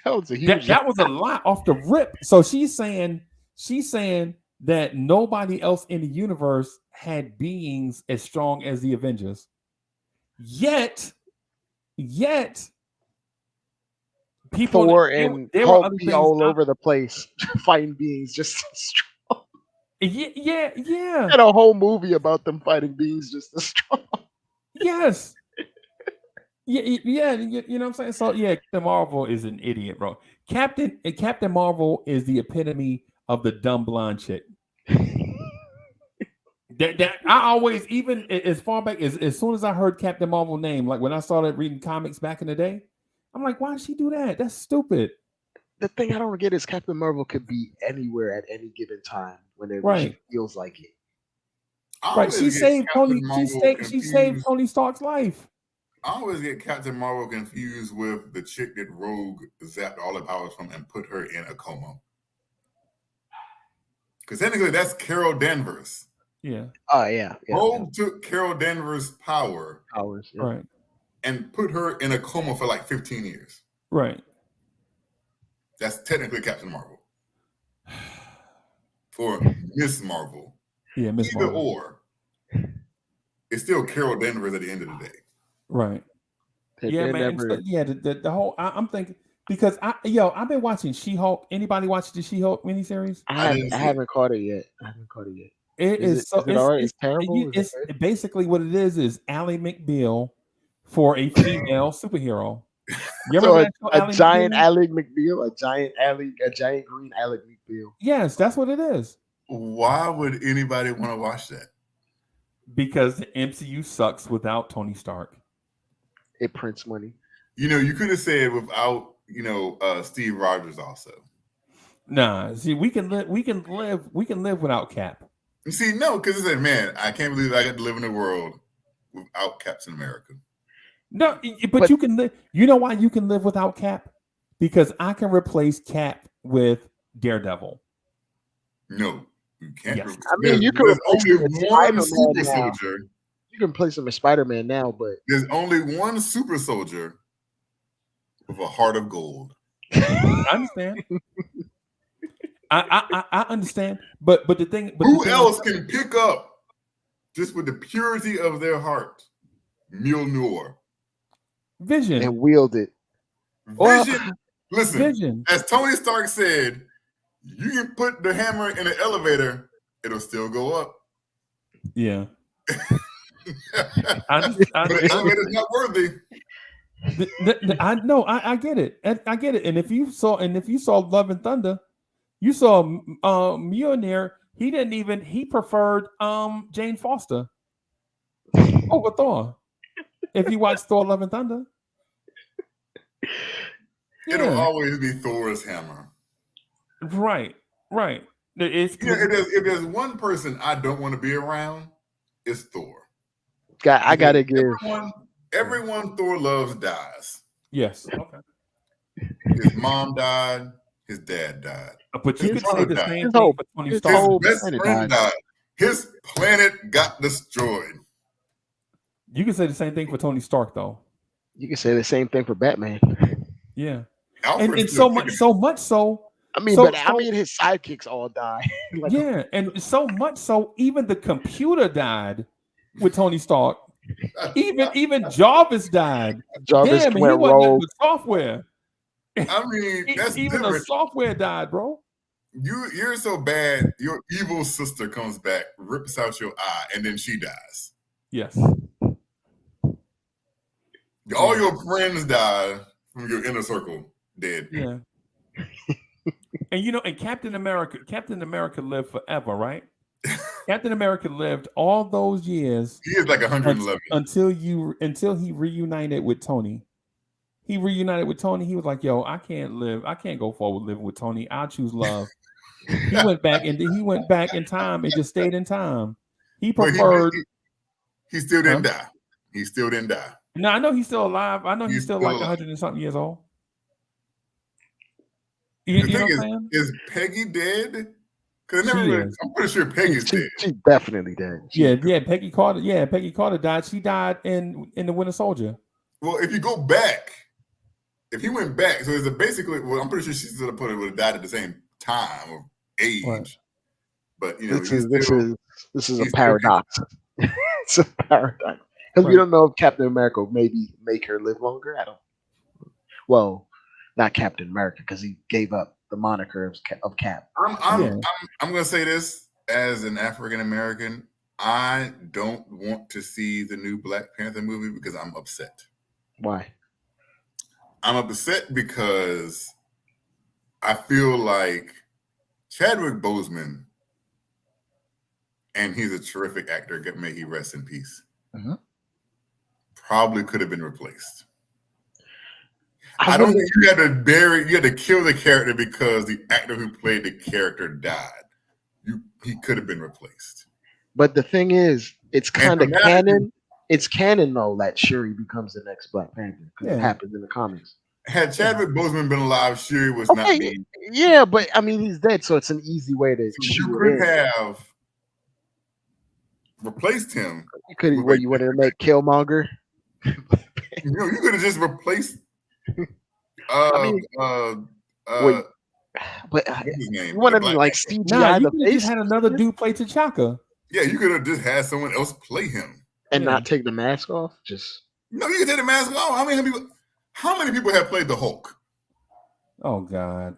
That was a huge. That was a lie off the rip. So she's saying that nobody else in the universe had beings as strong as the Avengers. Yet people Thor and Hulk be all over the place fighting beings just as strong. Yeah. And a whole movie about them fighting beings just as strong. Yes. Yeah, you know what I'm saying? So yeah, Captain Marvel is an idiot, bro. Captain Marvel is the epitome of the dumb blonde chick. that I always, even as far back as soon as I heard Captain Marvel name, like when I started reading comics back in the day, I'm like, why did she do that? That's stupid. The thing I don't get is Captain Marvel could be anywhere at any given time whenever she feels like it. Right. She saved Tony. She saved Tony Stark's life. I always get Captain Marvel confused with the chick that Rogue zapped all the powers from and put her in a coma. Because technically that's Carol Danvers. Yeah. Oh, yeah. Rogue took Carol Danvers' powers. Yeah. Right. And put her in a coma for like 15 years. Right. That's technically Captain Marvel. Or Miss Marvel. Yeah, Miss Either Marvel. or. It's still Carol Danvers at the end of the day. Right. Yeah, man. So, yeah, the whole I'm thinking because I've been watching She-Hulk. Anybody watch the She-Hulk miniseries? I haven't caught it yet. It is all right? It's terrible. It's basically what it is Ally McBeal for a female superhero. You ever a giant Ally McBeal, a giant green Ally McBeal. Yes, that's what it is. Why would anybody want to watch that? Because the MCU sucks without Tony Stark. It prints money. You could have said without, Steve Rogers also. Nah, see, we can live without Cap. You see, no, because it said, man, I can't believe I got to live in a world without Captain America. No, but you can live. You know why you can live without Cap? Because I can replace Cap with Daredevil. No, you can't. Yes. I mean, you can replace him with one super soldier. You can replace him with Spider-Man now, but there's only one super soldier with a heart of gold. I understand. I understand, but the thing. Who else can pick up just with the purity of their heart? Mjolnir. Vision. And wield it. Vision. Listen, Vision. As Tony Stark said, you can put the hammer in an elevator, it'll still go up. Yeah. But the elevator's not worthy. I get it. I get it. And if you saw Love and Thunder, you saw Mjolnir. He preferred Jane Foster over Thor. If you watch Thor: Love and Thunder, it'll always be Thor's hammer. Right. If there's one person I don't want to be around, it's Thor. I gotta give everyone Thor loves dies. Yes. Okay. His mom died. His dad died. But you could say the same thing for Tony Stark. His best friend died. His planet got destroyed. You can say the same thing for Tony Stark, though. You can say the same thing for Batman. Yeah, and so much so. I mean, his sidekicks all die. And so much so, even the computer died with Tony Stark. Even Jarvis died. Jarvis went rogue with software. I mean, that's even different. the software died, bro. You're so bad. Your evil sister comes back, rips out your eye, and then she dies. Yes. All your friends die from your inner circle, dead. Yeah. And Captain America lived forever, right? Captain America lived all those years. He is like 111 until he reunited with Tony. He reunited with Tony. He was like, "Yo, I can't go forward living with Tony. I'll choose love." He went back in time and just stayed in time. He preferred. He still didn't die. He still didn't die. No, I know he's still alive. I know he's still like 100 and something years old. The thing is Peggy dead? Because I'm pretty sure Peggy's dead. She's definitely dead. Peggy Carter. Yeah, Peggy Carter died. She died in the Winter Soldier. Well, if you go back, if he went back, so it's basically. Well, I'm pretty sure she still would have died at the same time or age. Right. But this is a paradox. It's a paradox because we don't know if Captain America will maybe make her live longer. I don't. Well, not Captain America because he gave up the moniker of Cap. I'm gonna say this as an African American. I don't want to see the new Black Panther movie because I'm upset. Why? I'm upset because I feel like Chadwick Boseman, and he's a terrific actor, may he rest in peace, probably could have been replaced. I don't think you had to kill the character because the actor who played the character died. He could have been replaced. But the thing is, it's kind of canon. It's canon though that Shuri becomes the next Black Panther because it happens in the comics. Had Chadwick Boseman been alive, Shuri was not being. Yeah, but I mean he's dead, so it's an easy way to. So you could have replaced him. You could. What you wanted to make Killmonger? You could have just replaced. But you wanted to like CGI the face? Just had another dude play T'Chaka. Yeah, you could have just had someone else play him and not take the mask off. You can take the mask off. How many people have played the Hulk? Oh God.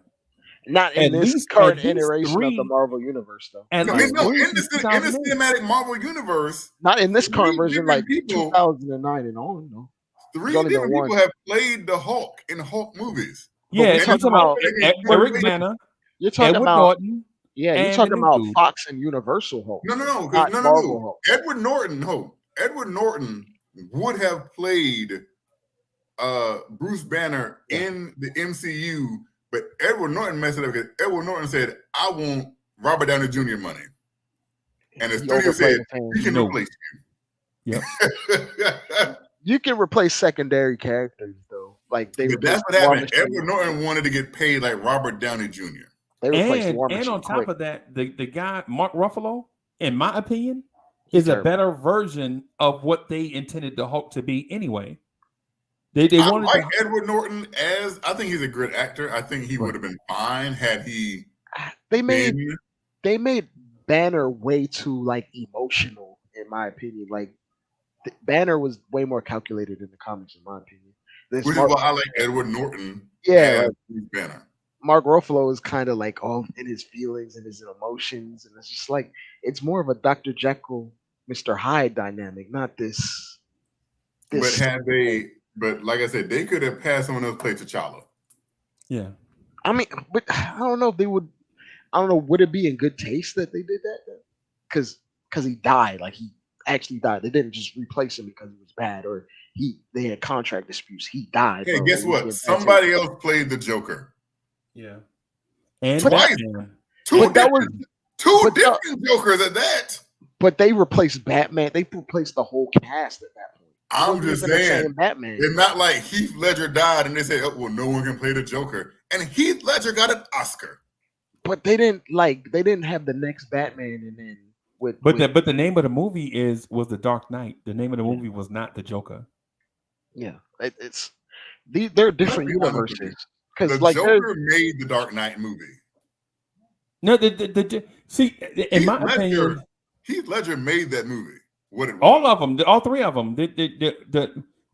Not in this current iteration of the Marvel universe, though. And in the cinematic Marvel universe, not in this current version, like 2009 and on. No, 3 different people have played the Hulk in Hulk movies. Yeah, you're talking about Eric Bana. You're talking Edward about Norton. Yeah, you're talking about Fox and Universal Hulk. No. Edward Norton would have played Bruce Banner in the MCU, but Edward Norton messed it up because Edward Norton said, "I want Robert Downey Jr. money," and the studio said, "We can replace you." Yeah. You can replace secondary characters though. Like that's what happened. Edward Norton wanted to get paid like Robert Downey Jr. And on top of that, the guy Mark Ruffalo, in my opinion, is a better version of what they intended the Hulk to be anyway. They wanted like Edward Norton as I think he's a good actor. I think he would have been fine had he. They made Banner way too like emotional, in my opinion. Like Banner was way more calculated in the comics, in my opinion. Which is why I like Edward Norton. Yeah, Banner. Mark Ruffalo is kind of like all in his feelings and his emotions, and it's just like it's more of a Dr. Jekyll, Mr. Hyde dynamic, not this. But like I said, they could have passed someone else play T'Challa. Yeah, I mean, but I don't know if they would. I don't know. Would it be in good taste that they did that? Because he died, like he actually died. They didn't just replace him because he was bad or they had contract disputes. He died. Hey, guess what? Somebody else played the Joker. Yeah, and twice. Two different Jokers at that. But they replaced Batman. They replaced the whole cast at that point. I'm just saying, Batman. It's not like Heath Ledger died and they said, "Oh, well, no one can play the Joker," and Heath Ledger got an Oscar. But they didn't have the next Batman, and then But the name of the movie was The Dark Knight. The name of the movie was not The Joker. Yeah, they're different universes. Because the Joker made the Dark Knight movie. No, see, in my opinion, Heath Ledger made that movie. All of them, all 3 of them.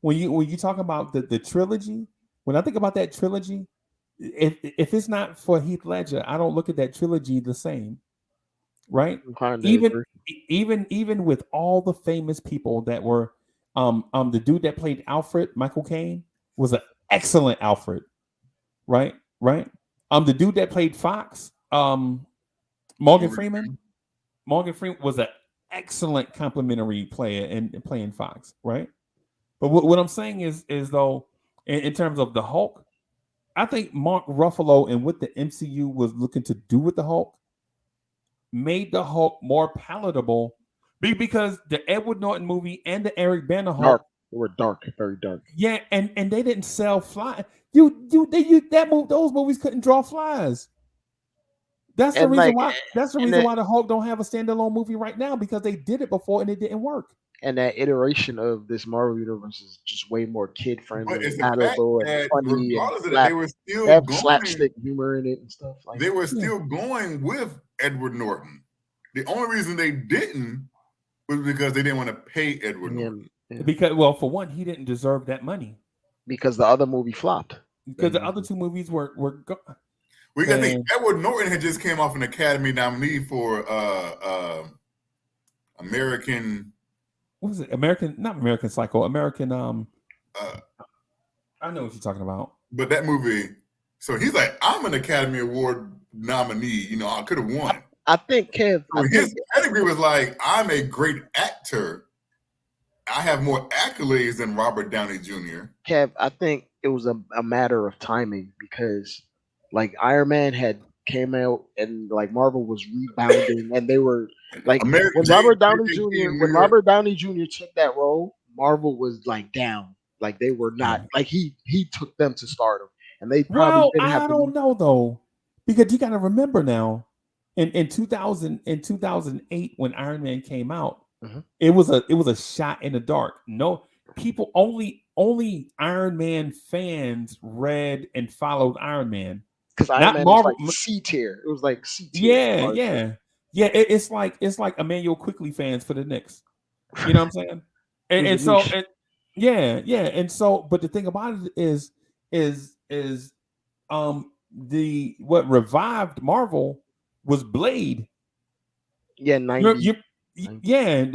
When you talk about the trilogy, when I think about that trilogy, if it's not for Heath Ledger, I don't look at that trilogy the same, right? Even with all the famous people that were, the dude that played Alfred, Michael Caine, was an excellent Alfred. Right. The dude that played Fox, Morgan Freeman was an excellent complimentary player in playing Fox, right? But what I'm saying is though, in terms of the Hulk, I think Mark Ruffalo and what the MCU was looking to do with the Hulk made the Hulk more palatable, because the Edward Norton movie and the Eric Bana Hulk were dark, very dark. Yeah, and they didn't sell fly. Those movies couldn't draw flies. That's the reason why. That's the reason why the Hulk don't have a standalone movie right now, because they did it before and it didn't work. And that iteration of this Marvel universe is just way more kid friendly, it's the fact that funny, regardless and of that, they were still going slapstick humor in it and stuff. Like they were still going with Edward Norton. The only reason they didn't was because they didn't want to pay Edward Norton. Yeah. Because, well, for one, he didn't deserve that money. Because the other movie flopped. Because the other two movies were gone. We got to think Edward Norton had just came off an Academy nominee for American. What was it? Not American Psycho. American. I know what you're talking about. But that movie. So he's like, I'm an Academy Award nominee. You know, I could have won. I think Kev. His pedigree was like, I'm a great actor. I have more accolades than Robert Downey Jr. Kev, I think it was a matter of timing, because like Iron Man had came out and like Marvel was rebounding and they were like when Robert Downey Jr. took that role, Marvel was like down. Like they were not like he took them to stardom, and they probably didn't have. I don't know though, because you got to remember now, in 2008 when Iron Man came out, it was a shot in the dark. No people, only Iron Man fans read and followed Iron Man. Because Iron Man was like C tier. It was like C tier. Yeah. It's like Emmanuel Quickley fans for the Knicks. You know what I'm saying? And so but the thing about it is what revived Marvel was Blade. Yeah, 90.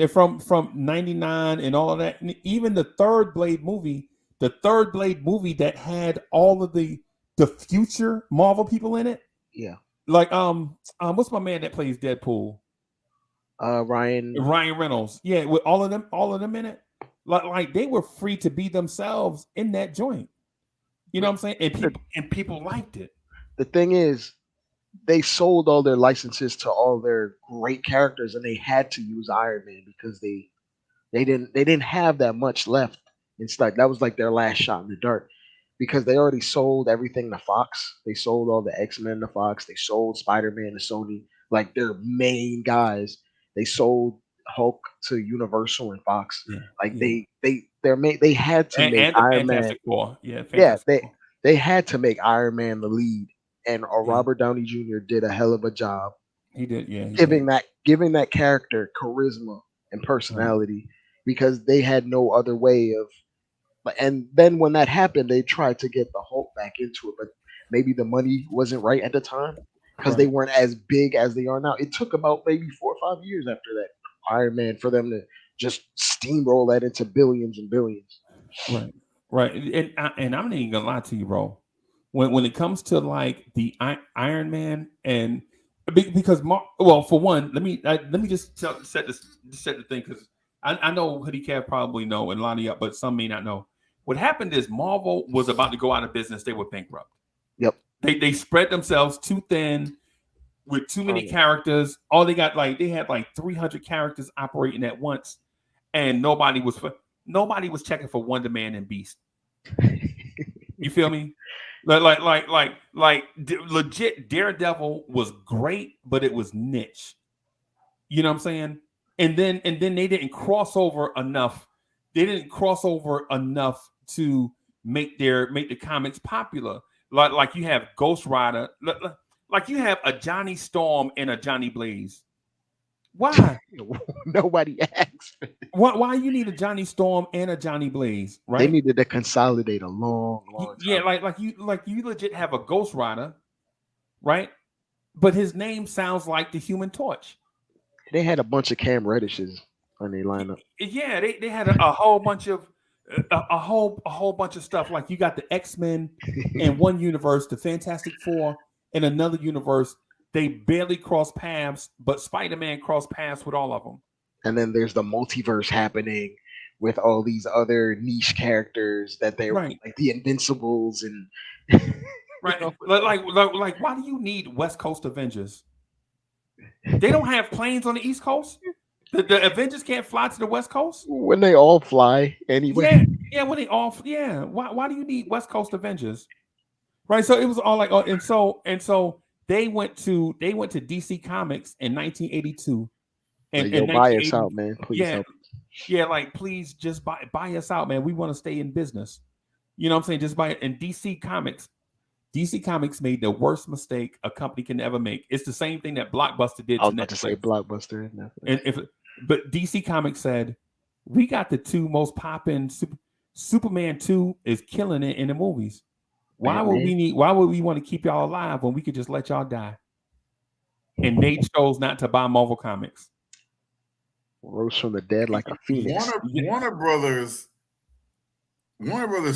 From 99 and all of that. And even the third Blade movie that had all of the future Marvel people in it. Yeah. Like what's my man that plays Deadpool? Ryan Reynolds. Yeah, with all of them in it. Like they were free to be themselves in that joint. You know what I'm saying? And people liked it. The thing is, they sold all their licenses to all their great characters, and they had to use Iron Man because they didn't have that much left in stock. That was like their last shot in the dark, because they already sold everything to Fox. They sold all the X-Men to Fox. They sold Spider-Man to Sony, like their main guys. They sold Hulk to Universal and Fox. They had to make Iron Man. They had to make Iron Man the lead, and Robert Downey Jr. did a hell of a job. He did, giving that character charisma and personality, because they had no other way of. And then when that happened, they tried to get the Hulk back into it, but maybe the money wasn't right at the time, because they weren't as big as they are now. It took about maybe 4 or 5 years after that Iron Man for them to just steamroll that into billions and billions. Right. And I'm not even gonna lie to you, bro. When it comes to like the Iron Man, and because for one, let me just set the thing, because I know Hoodie Cat probably know, and Lonnie up, but some may not know. What happened is Marvel was about to go out of business. They were bankrupt. Yep. They spread themselves too thin with too many characters. All they got, they had 300 characters operating at once, and nobody was checking for Wonder Man and Beast. You feel me? Legit Daredevil was great, but it was niche. You know what I'm saying? And then they didn't cross over enough. They didn't cross over enough to make the comics popular. Like you have Ghost Rider, like you have a Johnny Storm and a Johnny Blaze. Why? Nobody asked. Why you need a Johnny Storm and a Johnny Blaze? Right? They needed to consolidate a long time. Yeah, like you legit have a Ghost Rider, right? But his name sounds like the Human Torch. They had a bunch of Cam Reddishes on their lineup. Yeah, they had a whole bunch of a whole bunch of stuff. Like you got the X-Men in one universe, the Fantastic Four in another universe. They barely cross paths, but Spider-Man crossed paths with all of them. And then there's the multiverse happening with all these other niche characters that they're like the Invincibles and right. Like why do you need West Coast Avengers? They don't have planes on the East Coast. The Avengers can't fly to the West Coast when they all fly anyway. Yeah, when they all Why do you need West Coast Avengers? Right. So it was all like, and so they went to DC Comics in 1982. And yo, buy us out, man. Please help. Yeah, like please just buy us out, man. We want to stay in business. You know what I'm saying? Just buy it. And DC Comics made the worst mistake a company can ever make. It's the same thing that Blockbuster did. I was about to say Blockbuster. But DC Comics said, we got the two most popping. Superman 2 is killing it in the movies. Why would we want to keep y'all alive when we could just let y'all die? And they chose not to buy Marvel Comics. Rose from the dead like a phoenix. Warner Brothers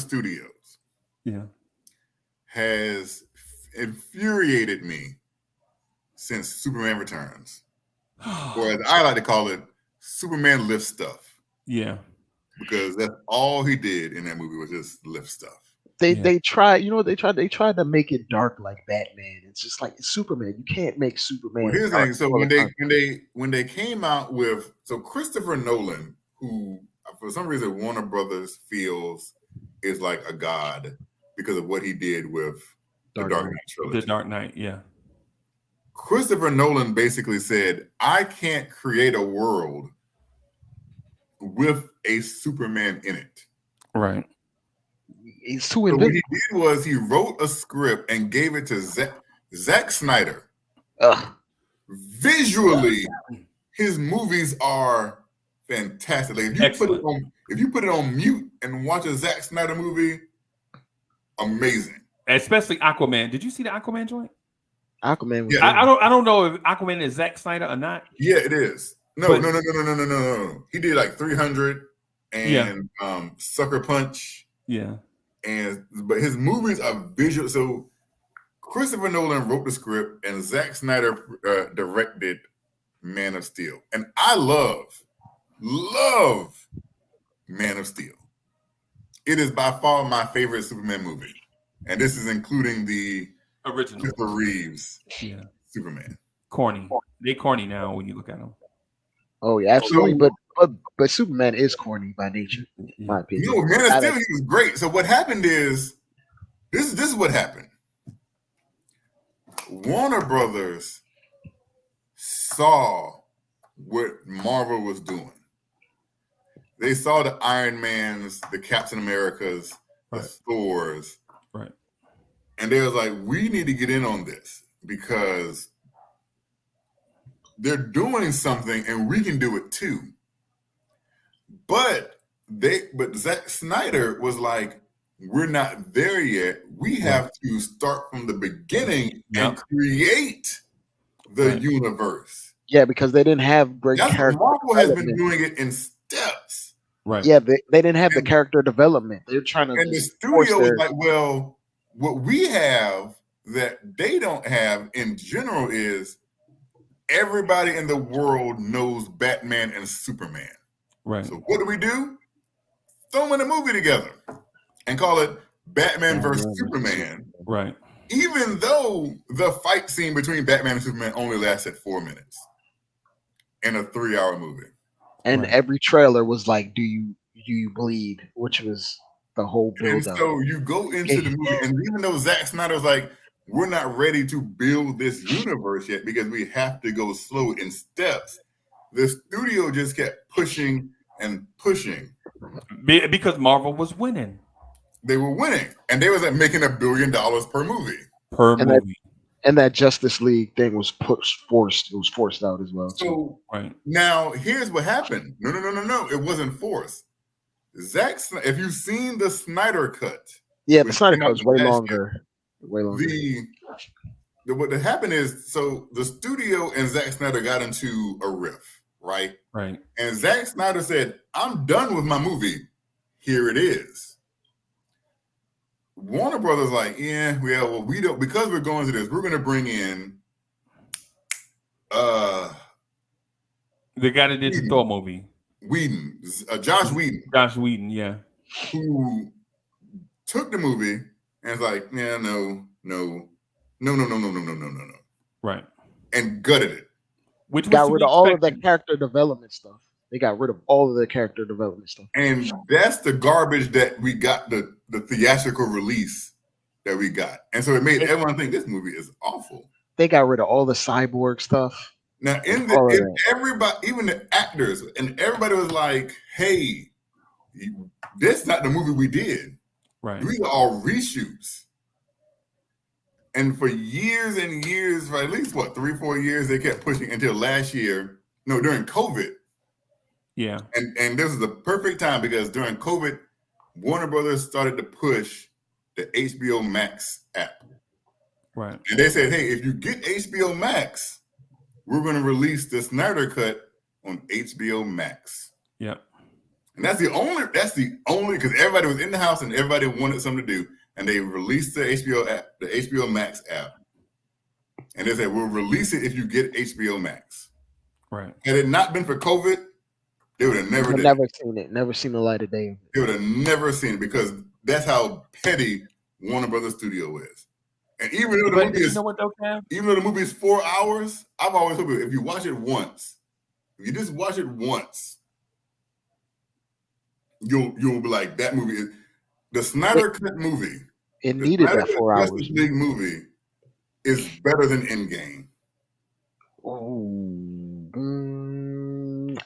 Studios has infuriated me since Superman Returns. Or as I like to call it, Superman lift stuff. Yeah. Because that's all he did in that movie was just lift stuff. They tried to make it dark like Batman. It's just like it's Superman. You can't make Superman. Well, here's the thing. So when they came out with Christopher Nolan, who for some reason Warner Brothers feels is like a god because of what he did with the Dark Knight trilogy. The Dark Knight, yeah. Christopher Nolan basically said, I can't create a world with a Superman in it. Right. He's too invisible. What he did was he wrote a script and gave it to Zack Snyder. Visually, his movies are fantastic. Like if you put it on mute and watch a Zack Snyder movie, amazing. Especially Aquaman. Did you see the Aquaman joint? Aquaman. Yeah. I don't know if Aquaman is Zack Snyder or not. Yeah, it is. No. He did like 300 and Sucker Punch. Yeah. But his movies are visual. So Christopher Nolan wrote the script and Zack Snyder directed Man of Steel. And I love Man of Steel. It is by far my favorite Superman movie. And this is including the original Christopher Reeves Superman. Corny. They corny now when you look at them. Oh yeah, absolutely. But Superman is corny by nature, in my opinion. You know, Man of Steel, he was great. So what happened is, this is what happened. Warner Brothers saw what Marvel was doing. They saw the Iron Mans, the Captain Americas, the Thors. Right. And they was like, we need to get in on this because they're doing something and we can do it too. But Zack Snyder was like, we're not there yet. We have to start from the beginning and create the universe. Yeah, because they didn't have great character. Marvel has been doing it in steps. Right. Yeah, they didn't have the character development. They're trying to. And the studio was like, well, what we have that they don't have in general is everybody in the world knows Batman and Superman. Right. So what do? Throw them in a movie together and call it Batman versus Superman. Right. Even though the fight scene between Batman and Superman only lasted 4 minutes in a 3-hour movie. And every trailer was like, do you bleed? Which was the whole build up. So you go into the movie, and even though Zack Snyder's like, we're not ready to build this universe yet because we have to go slow in steps, the studio just kept pushing and pushing. Because Marvel was winning. They were winning. And they was like making $1 billion per movie. And that Justice League thing was forced. It was forced out as well. So now here's what happened. No. It wasn't forced. If you've seen the Snyder cut. Yeah, the Snyder cut was way longer. Way longer. What happened is, so the studio and Zack Snyder got into a riff, right? Right. And Zack Snyder said, I'm done with my movie. Here it is. Warner Brothers like, we don't, because we're going to this, we're going to bring in the guy that did the Thor movie. Josh Whedon. Josh Whedon, yeah. Who took the movie and was like, no. Right. And gutted it. Which got rid of all of that character development stuff. They got rid of all of the character development stuff. And that's the garbage that we got, the theatrical release that we got. And so it made everyone think this movie is awful. They got rid of all the cyborg stuff. Now, everybody, even the actors, and everybody was like, "Hey, this not the movie we did. Right? These are all reshoots." And for years and years, for at least 3-4 years, they kept pushing until last year. No, during COVID. Yeah. And this is the perfect time because during COVID, Warner Brothers started to push the HBO Max app. Right. And they said, "Hey, if you get HBO Max, we're going to release the Snyder Cut on HBO Max." Yeah. And that's the only because everybody was in the house and everybody wanted something to do. And they released the HBO app, the HBO Max app. And they said, "We'll release it if you get HBO Max." Right. Had it not been for COVID, they would have never seen it. Never seen the light of day. They would have never seen it because that's how petty Warner Brothers Studio is. And even though the movie is, even though the movie is 4 hours, I've always hoped if you watch it once, if you just watch it once, you'll be like, that movie is the Snyder Cut movie. It needed that 4 hours. Justice League movie is better than Endgame.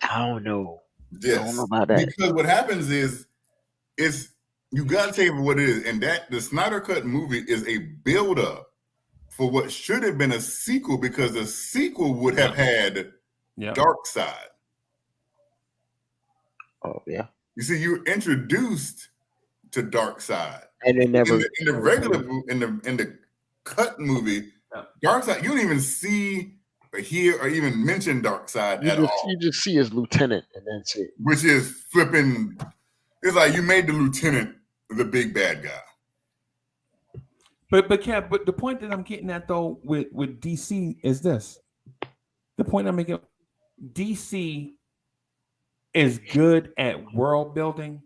I don't know. Yes. I don't know about that. Because what happens is you gotta take it for what it is, and that the Snyder Cut movie is a build-up for what should have been a sequel, because the sequel would have had Dark Side. Oh yeah. You see, you were introduced to Dark Side, and it never in the regular in the cut movie, Dark Side. You don't even see or hear or even mention Dark Side at all. You just see his lieutenant, and that's it. Which is flipping. It's like you made the lieutenant the big bad guy. But the point that I'm getting at though with DC is this. The point I'm making, DC is good at world building,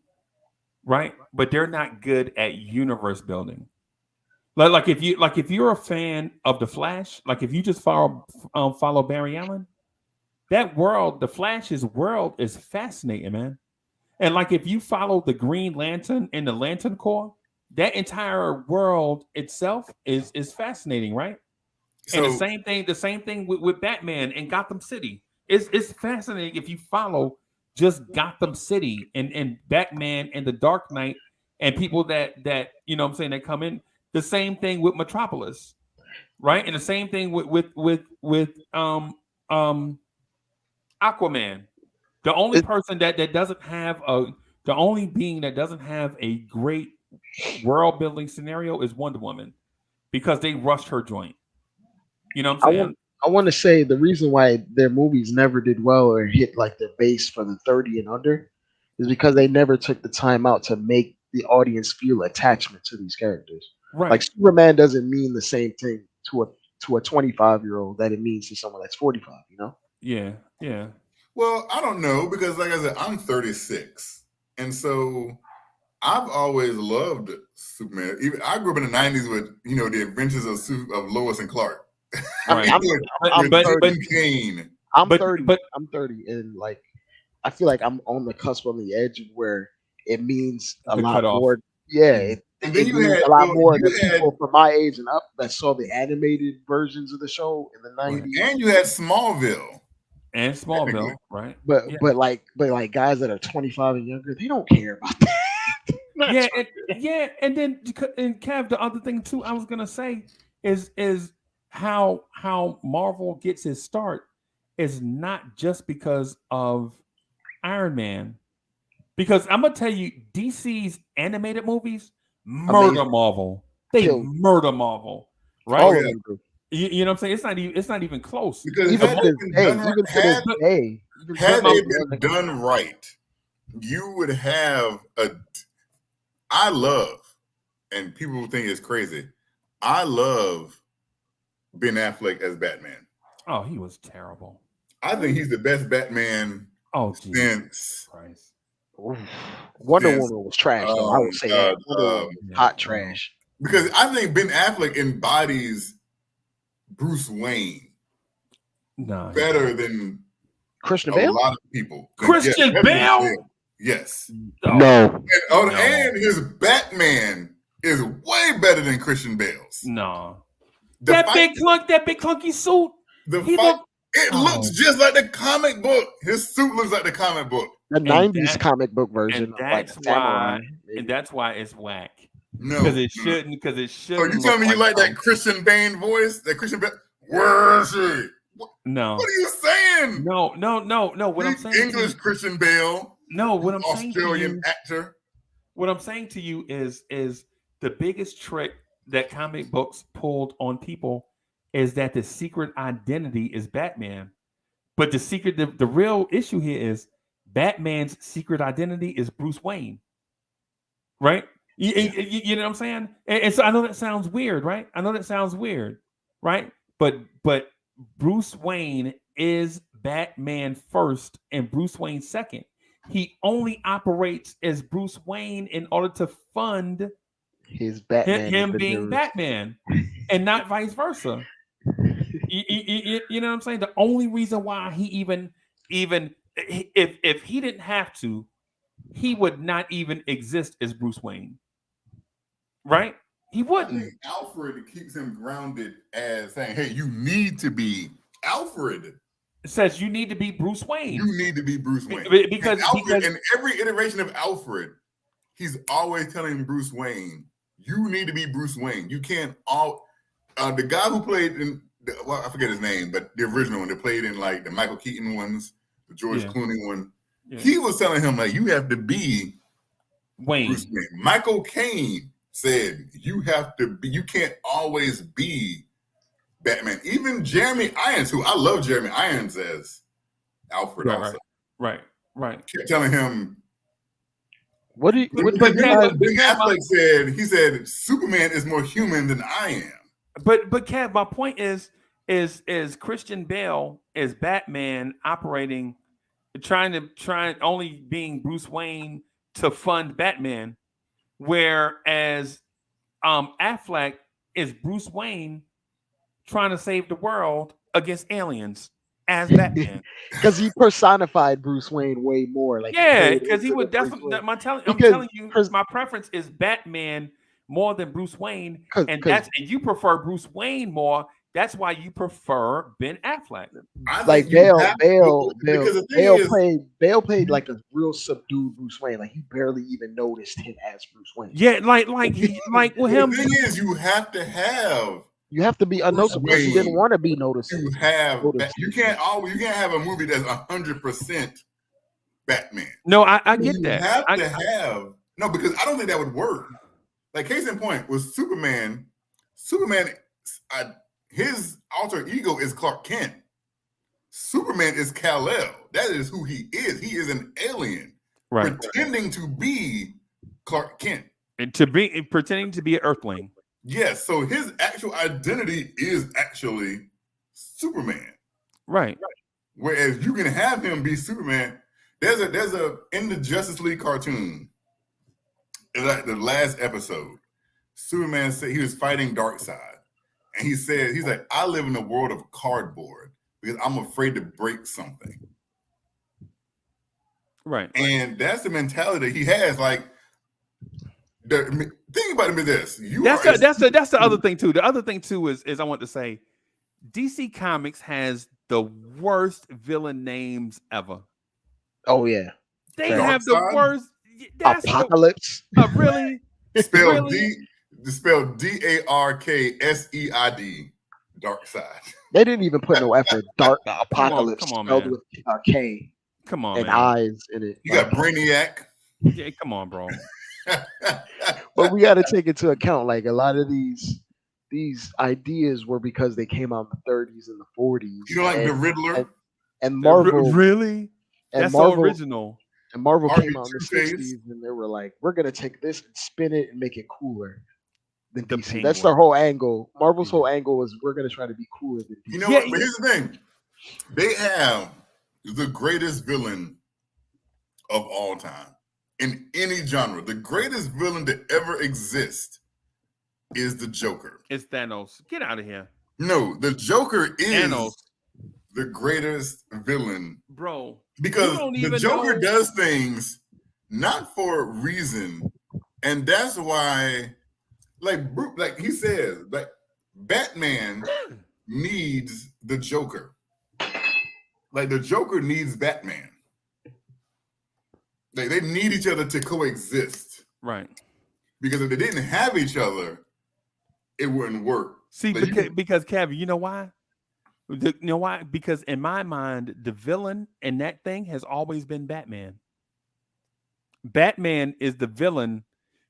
right? But they're not good at universe building. Like if you're a fan of the Flash, like if you just follow Barry Allen, that world, the Flash's world is fascinating, man. And like if you follow the Green Lantern and the Lantern Corps, that entire world itself is fascinating, right? So, and the same thing with Batman and Gotham City. It's fascinating if you follow just Gotham City and Batman and the Dark Knight and people that you know what I'm saying that come in. The same thing with Metropolis, right? And the same thing with Aquaman. The only person that doesn't have the only being that doesn't have a great world building scenario is Wonder Woman, because they rushed her joint. You know what I'm saying? I want to say the reason why their movies never did well or hit like their base for the 30 and under is because they never took the time out to make the audience feel attachment to these characters. Right. Like Superman doesn't mean the same thing to a 25-year-old that it means to someone that's 45, you know? Yeah. Well, I don't know, because like I said, I'm 36. And so I've always loved Superman. Even I grew up in the 90s with, the adventures of Lois and Clark. Right. I'm 30. I'm 30, and like I feel like I'm on the cusp, on the edge of where it means a lot more. Yeah, and then it means a lot more than people from my age and up that saw the animated versions of the show in the 90s. And you had Smallville. And Smallville, right? But like guys that are 25 and younger, they don't care about that. And then Kev, the other thing too, I was gonna say is how Marvel gets its start is not just because of Iron Man, because I'm gonna tell you, DC's animated movies murder Marvel. They murder Marvel, right? All of them do. You know what I'm saying? It's not even close. Because had they been done right, you would have I love, and people think it's crazy, I love Ben Affleck as Batman. Oh, he was terrible. I think he's the best Batman since Christ. Wonder Woman was trash, though. I would say that. Hot trash. Because I think Ben Affleck embodies Bruce Wayne better than Christian Bale? A lot of people. Christian Bale? Yes. No. And his Batman is way better than Christian Bale's. No. That big clunky suit. It looks just like the comic book. His suit looks like the comic book. The 90s comic book version. And that's why it's whack. No, because it shouldn't. Because it shouldn't. Oh, you telling me you like that Christian Bane voice? That Christian Bane? Where is he? No. What are you saying? No. What I'm saying, English Christian Bale. No, what I'm saying, Australian actor. What I'm saying to you is the biggest trick that comic books pulled on people is that the secret identity is Batman, but the real issue here is Batman's secret identity is Bruce Wayne, right? You know what I'm saying? And so I know that sounds weird, right? Right? But Bruce Wayne is Batman first and Bruce Wayne second. He only operates as Bruce Wayne in order to fund his Batman, him being Batman, and not vice versa. You know what I'm saying? The only reason why he even if he didn't have to, he would not even exist as Bruce Wayne, right? He wouldn't. I think Alfred keeps him grounded as saying, "Hey, you need to be Alfred." It says you need to be Bruce Wayne. You need to be Bruce Wayne because in every iteration of Alfred, he's always telling Bruce Wayne, "You need to be Bruce Wayne. You can't all." The guy who played in I forget his name, but the original one, they played in like the Michael Keaton ones, the George Clooney one. Yeah. He was telling him like, "You have to be Wayne." Bruce Wayne. Michael Caine said, "You have to be. You can't always be Batman." Even Jeremy Irons, who I love Jeremy Irons as Alfred, also. Right. Kept telling him. What Affleck said? He said Superman is more human than I am. But Kev, my point is Christian Bale is Batman operating, trying only being Bruce Wayne to fund Batman, whereas Affleck is Bruce Wayne trying to save the world against aliens as Batman. Because he personified Bruce Wayne way more. Because he would definitely. I'm telling you, my preference is Batman more than Bruce Wayne, and you prefer Bruce Wayne more. That's why you prefer Ben Affleck. Like Bale played like a real subdued Bruce Wayne. Like he barely even noticed him as Bruce Wayne. Yeah, like with him. The thing is, you have to be unnoticeable. He didn't want to be noticeable. You can't have a movie that's 100% Batman. No, I get that. You have to have because I don't think that would work. Like case in point with Superman, his alter ego is Clark Kent. Superman is Kal-El. That is who he is. He is an alien, pretending to be Clark Kent, and pretending to be an Earthling. Yes. So his actual identity is actually Superman. Right. Whereas you can have him be Superman. There's a in the Justice League cartoon. Like the last episode, Superman said he was fighting Darkseid, and he said, he's like, "I live in a world of cardboard because I'm afraid to break something." Right. And that's the mentality he has. Like, the thing about him is this: that's the other thing too. The other thing too is I want to say, DC Comics has the worst villain names ever. Oh yeah, they have the worst. Apocalypse. Really? Spelled Darkseid. Darkseid. They didn't even put no effort. Dark Apocalypse spelled with a K. Come on, and man. eyes in it. You got Brainiac. Yeah, come on, bro. But we got to take into account, like a lot of these ideas were because they came out in the 30s and the 40s. You know, like the Riddler and Marvel. Really? And that's Marvel, so original. And Marvel came out in the 60s, and they were like, "We're gonna take this and spin it and make it cooler than DC." Penguin. That's their whole angle. Marvel's whole angle is we're gonna try to be cooler than DC. You know what? But here's the thing: they have the greatest villain of all time in any genre. The greatest villain to ever exist is the Joker. It's Thanos. Get out of here. No, the Joker is Thanos. The greatest villain, bro. Because the Joker does things not for a reason, and that's why, like he says, like Batman needs the Joker. Like the Joker needs Batman. They need each other to coexist. Right. Because if they didn't have each other, it wouldn't work. See, because Kev, you know why? You know why? Because in my mind, the villain in that thing has always been Batman. Batman is the villain,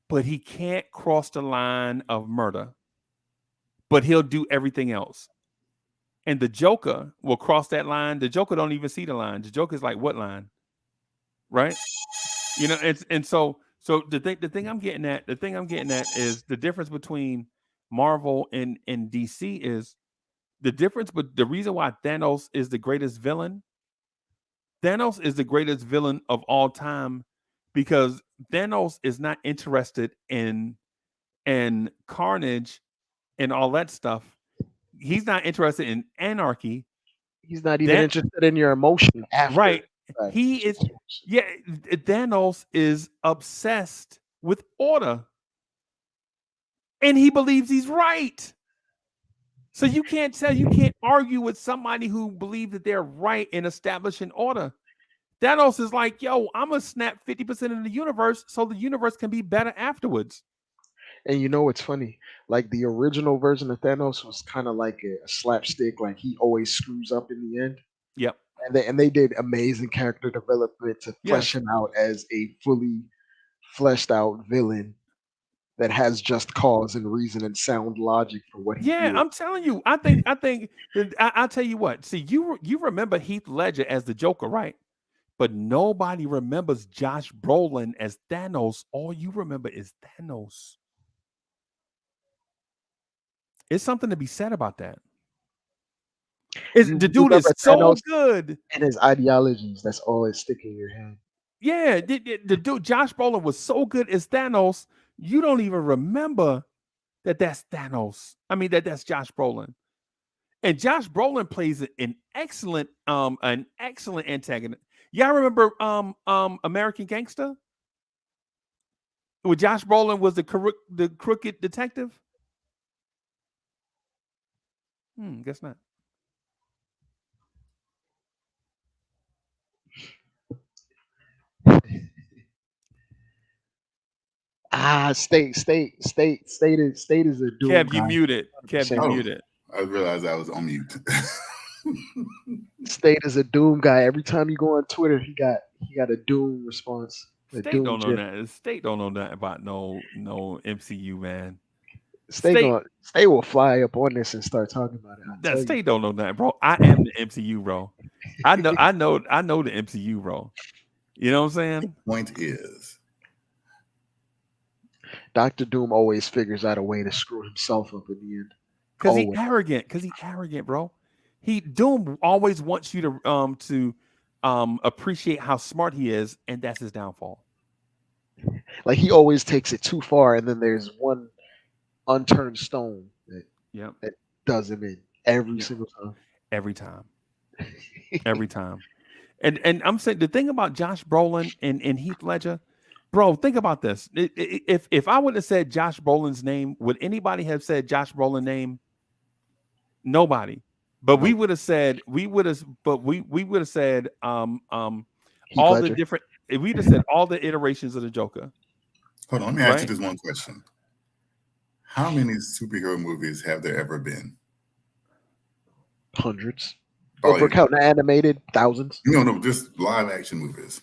but he can't cross the line of murder. But he'll do everything else. And the Joker will cross that line. The Joker don't even see the line. The Joker's like, what line? Right? You know, and so the thing I'm getting at is the difference between Marvel and DC is the difference, but the reason why Thanos is the greatest villain. Thanos is the greatest villain of all time because Thanos is not interested in carnage and all that stuff. He's not interested in anarchy. He's not even interested in your emotion after. Right. He is. Yeah. Thanos is obsessed with order. And he believes he's right. So you can't argue with somebody who believes that they're right in establishing order. Thanos is like, yo, I'm going to snap 50% of the universe so the universe can be better afterwards. And you know what's funny? Like the original version of Thanos was kind of like a slapstick. Like he always screws up in the end. Yep. And they did amazing character development to flesh him out as a fully fleshed out villain that has just cause and reason and sound logic for what he did. I'm telling you. I'll tell you what. See, you remember Heath Ledger as the Joker, right? But nobody remembers Josh Brolin as Thanos. All you remember is Thanos. It's something to be said about that. The dude is so Thanos good. And his ideologies, that's all that's sticking in your head. Yeah, the dude, Josh Brolin was so good as Thanos, you don't even remember that's Thanos. I mean, that's Josh Brolin. And Josh Brolin plays an excellent antagonist. Y'all remember American Gangster? Where Josh Brolin was the crooked detective? Guess not. State is a doom. Kev, you muted. Muted. I realized I was on mute. State is a doom guy. Every time you go on Twitter, he got a doom response. State don't know that. State don't know that about no MCU, man. State will fly up on this and start talking about it. That State don't know that, bro. I am the MCU, bro. I know the MCU, bro. You know what I'm saying? The point is, Dr. Doom always figures out a way to screw himself up in the end. Because he's arrogant, bro. Doom always wants you to appreciate how smart he is, and that's his downfall. Like he always takes it too far, and then there's one unturned stone that does him in every single time. Every time. And I'm saying the thing about Josh Brolin and Heath Ledger, bro, think about this. If I would have said Josh Brolin's name, would anybody have said Josh Brolin's name? Nobody. But we would have said all the different. We'd have said all the iterations of the Joker. Hold on, let me ask you this one question. How many superhero movies have there ever been? Hundreds. Over counting animated, thousands. No, just live action movies.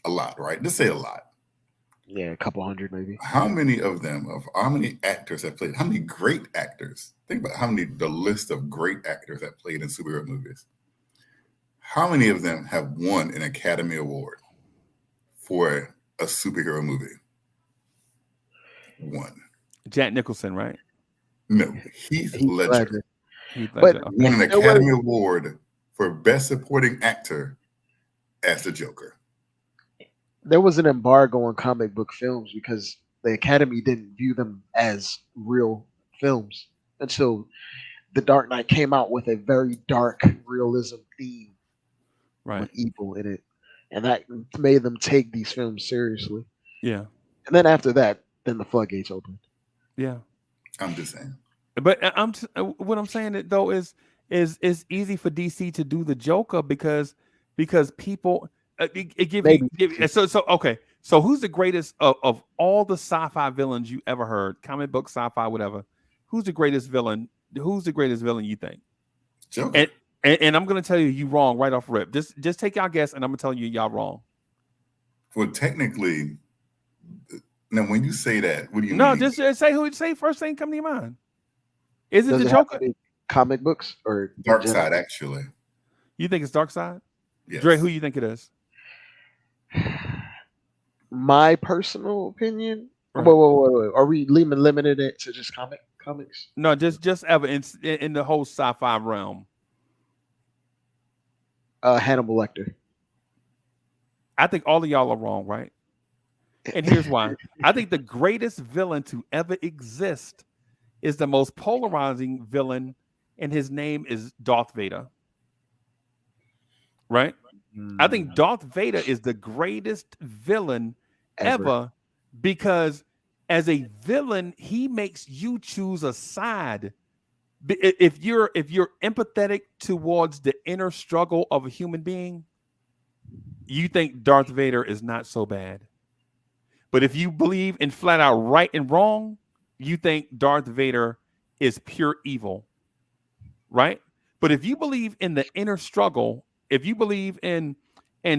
A lot, right? Just say a lot. Yeah, a couple hundred maybe. How many actors have played? How many great actors? Think about the list of great actors that played in superhero movies. How many of them have won an Academy Award for a superhero movie? One. Jack Nicholson, right? No, Heath Ledger. But won an Academy Award for Best Supporting Actor as the Joker. There was an embargo on comic book films because the Academy didn't view them as real films until The Dark Knight came out with a very dark realism theme with evil in it. And that made them take these films seriously. Yeah. And then after that, then the floodgates opened. Yeah. I'm just saying. But what I'm saying though is it's easy for DC to do the Joker because people it give Maybe. you so okay. So who's the greatest of all the sci-fi villains you ever heard? Comic book, sci-fi, whatever. Who's the greatest villain? Who's the greatest villain you think? Joker. And I'm gonna tell you wrong right off rip. Just take y'all guess, and I'm gonna tell you y'all wrong. Well, technically, now when you say that, what do you mean? No, just say first thing come to your mind. Is it the Joker? Comic books or Dark Side? Actually, you think it's Dark Side? Yes. Dre, who you think it is? My personal opinion. Right. Wait. Are we limited it to just comics? No, just ever in the whole sci-fi realm. Hannibal Lecter. I think all of y'all are wrong, right? And here's why. I think the greatest villain to ever exist is the most polarizing villain, and his name is Darth Vader. Right? I think Darth Vader is the greatest villain ever because as a villain, he makes you choose a side. If you're empathetic towards the inner struggle of a human being, you think Darth Vader is not so bad. But if you believe in flat out right and wrong, you think Darth Vader is pure evil. Right? But if you believe in the inner struggle, if you believe in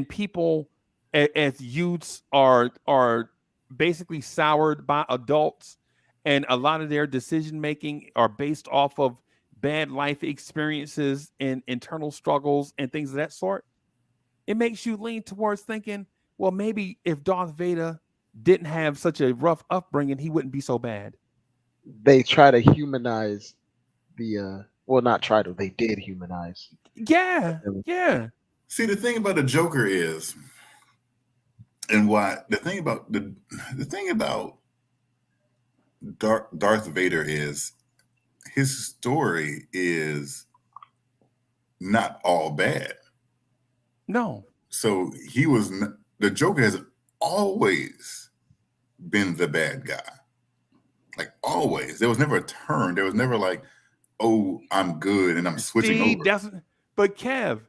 people as youths are basically soured by adults, and a lot of their decision making are based off of bad life experiences and internal struggles and things of that sort, it makes you lean towards thinking, well, maybe if Darth Vader didn't have such a rough upbringing, he wouldn't be so bad. They try to humanize the not try to, they did humanize. Yeah. See, the thing about the Joker is, and why the thing about Darth Vader is, his story is not all bad. No. So the Joker has always been the bad guy. Like always. There was never a turn. There was never like, oh, I'm good and I'm switching over. But Kev,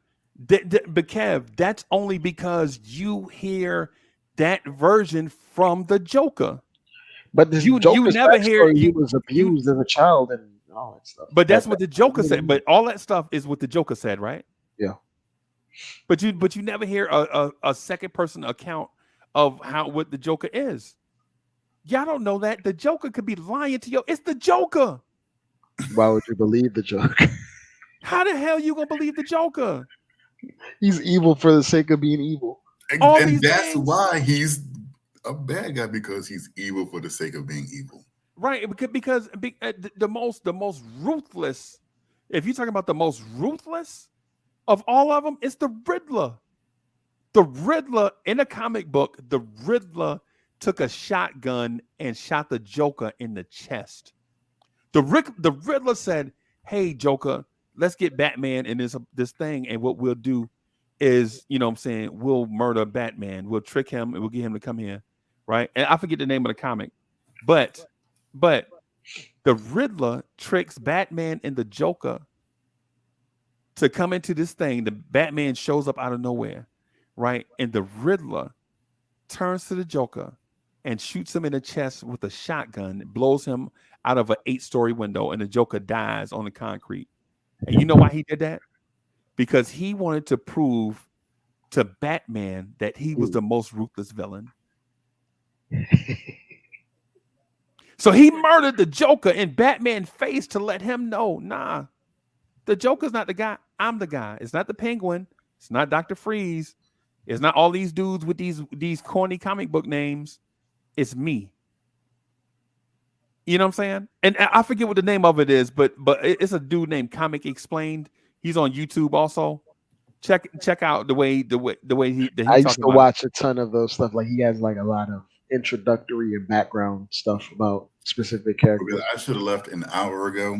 that's only because you hear that version from the Joker. But you never hear he was abused as a child and all that stuff. But that's what the Joker said. But all that stuff is what the Joker said, right? Yeah. But you never hear a second person account of what the Joker is. Y'all don't know that the Joker could be lying to you. It's the Joker. Why would you believe the Joker? How the hell you gonna believe the Joker? He's evil for the sake of being evil. And that's why he's a bad guy, because he's evil for the sake of being evil. Right, because the most ruthless. If you're talking about the most ruthless of all of them, it's the Riddler. The Riddler in a comic book, the Riddler took a shotgun and shot the Joker in the chest. The Riddler said, "Hey, Joker, let's get Batman in this thing, and what we'll do is, you know what I'm saying, we'll murder Batman. We'll trick him and we'll get him to come here." Right? And I forget the name of the comic. But the Riddler tricks Batman and the Joker to come into this thing. The Batman shows up out of nowhere, right? And the Riddler turns to the Joker and shoots him in the chest with a shotgun, blows him out of an 8-story window, and the Joker dies on the concrete. And you know why he did that? Because he wanted to prove to Batman that he was the most ruthless villain. So he murdered the Joker in Batman's face to let him know, nah, the Joker's not the guy. I'm the guy. It's not the Penguin. It's not Dr. Freeze. It's not all these dudes with these corny comic book names. It's me. You know what I'm saying? And I forget what the name of it is, but it's a dude named Comic Explained. He's on YouTube also. Check out the way he I used to watch a ton of those stuff. Like he has like a lot of introductory and background stuff about specific characters. I should have left an hour ago.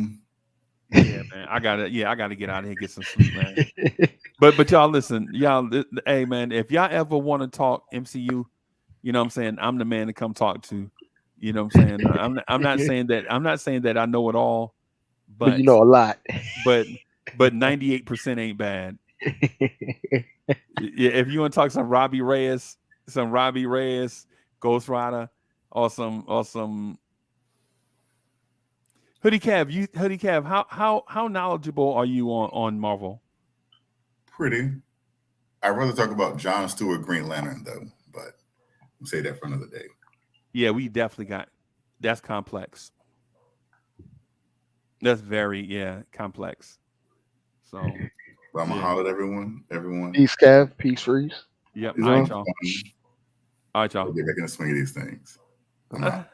Yeah, man. I gotta get out of here and get some sleep, man. but y'all listen, hey man, if y'all ever want to talk MCU, you know what I'm saying, I'm the man to come talk to. You know what I'm saying? I'm not saying that I know it all. but you know a lot. But 98% ain't bad. Yeah, if you want to talk some Robbie Reyes, Ghost Rider, or some Hoodie Cav, how knowledgeable are you on Marvel? Pretty. I'd rather talk about John Stewart Green Lantern though, but we'll say that for another day. Yeah, we definitely that's complex. That's very complex. So well, I'm gonna holler at everyone. Peace, Cav. Peace, Freeze. Yep. All right, y'all. We'll get back in the swing of these things. I'm out.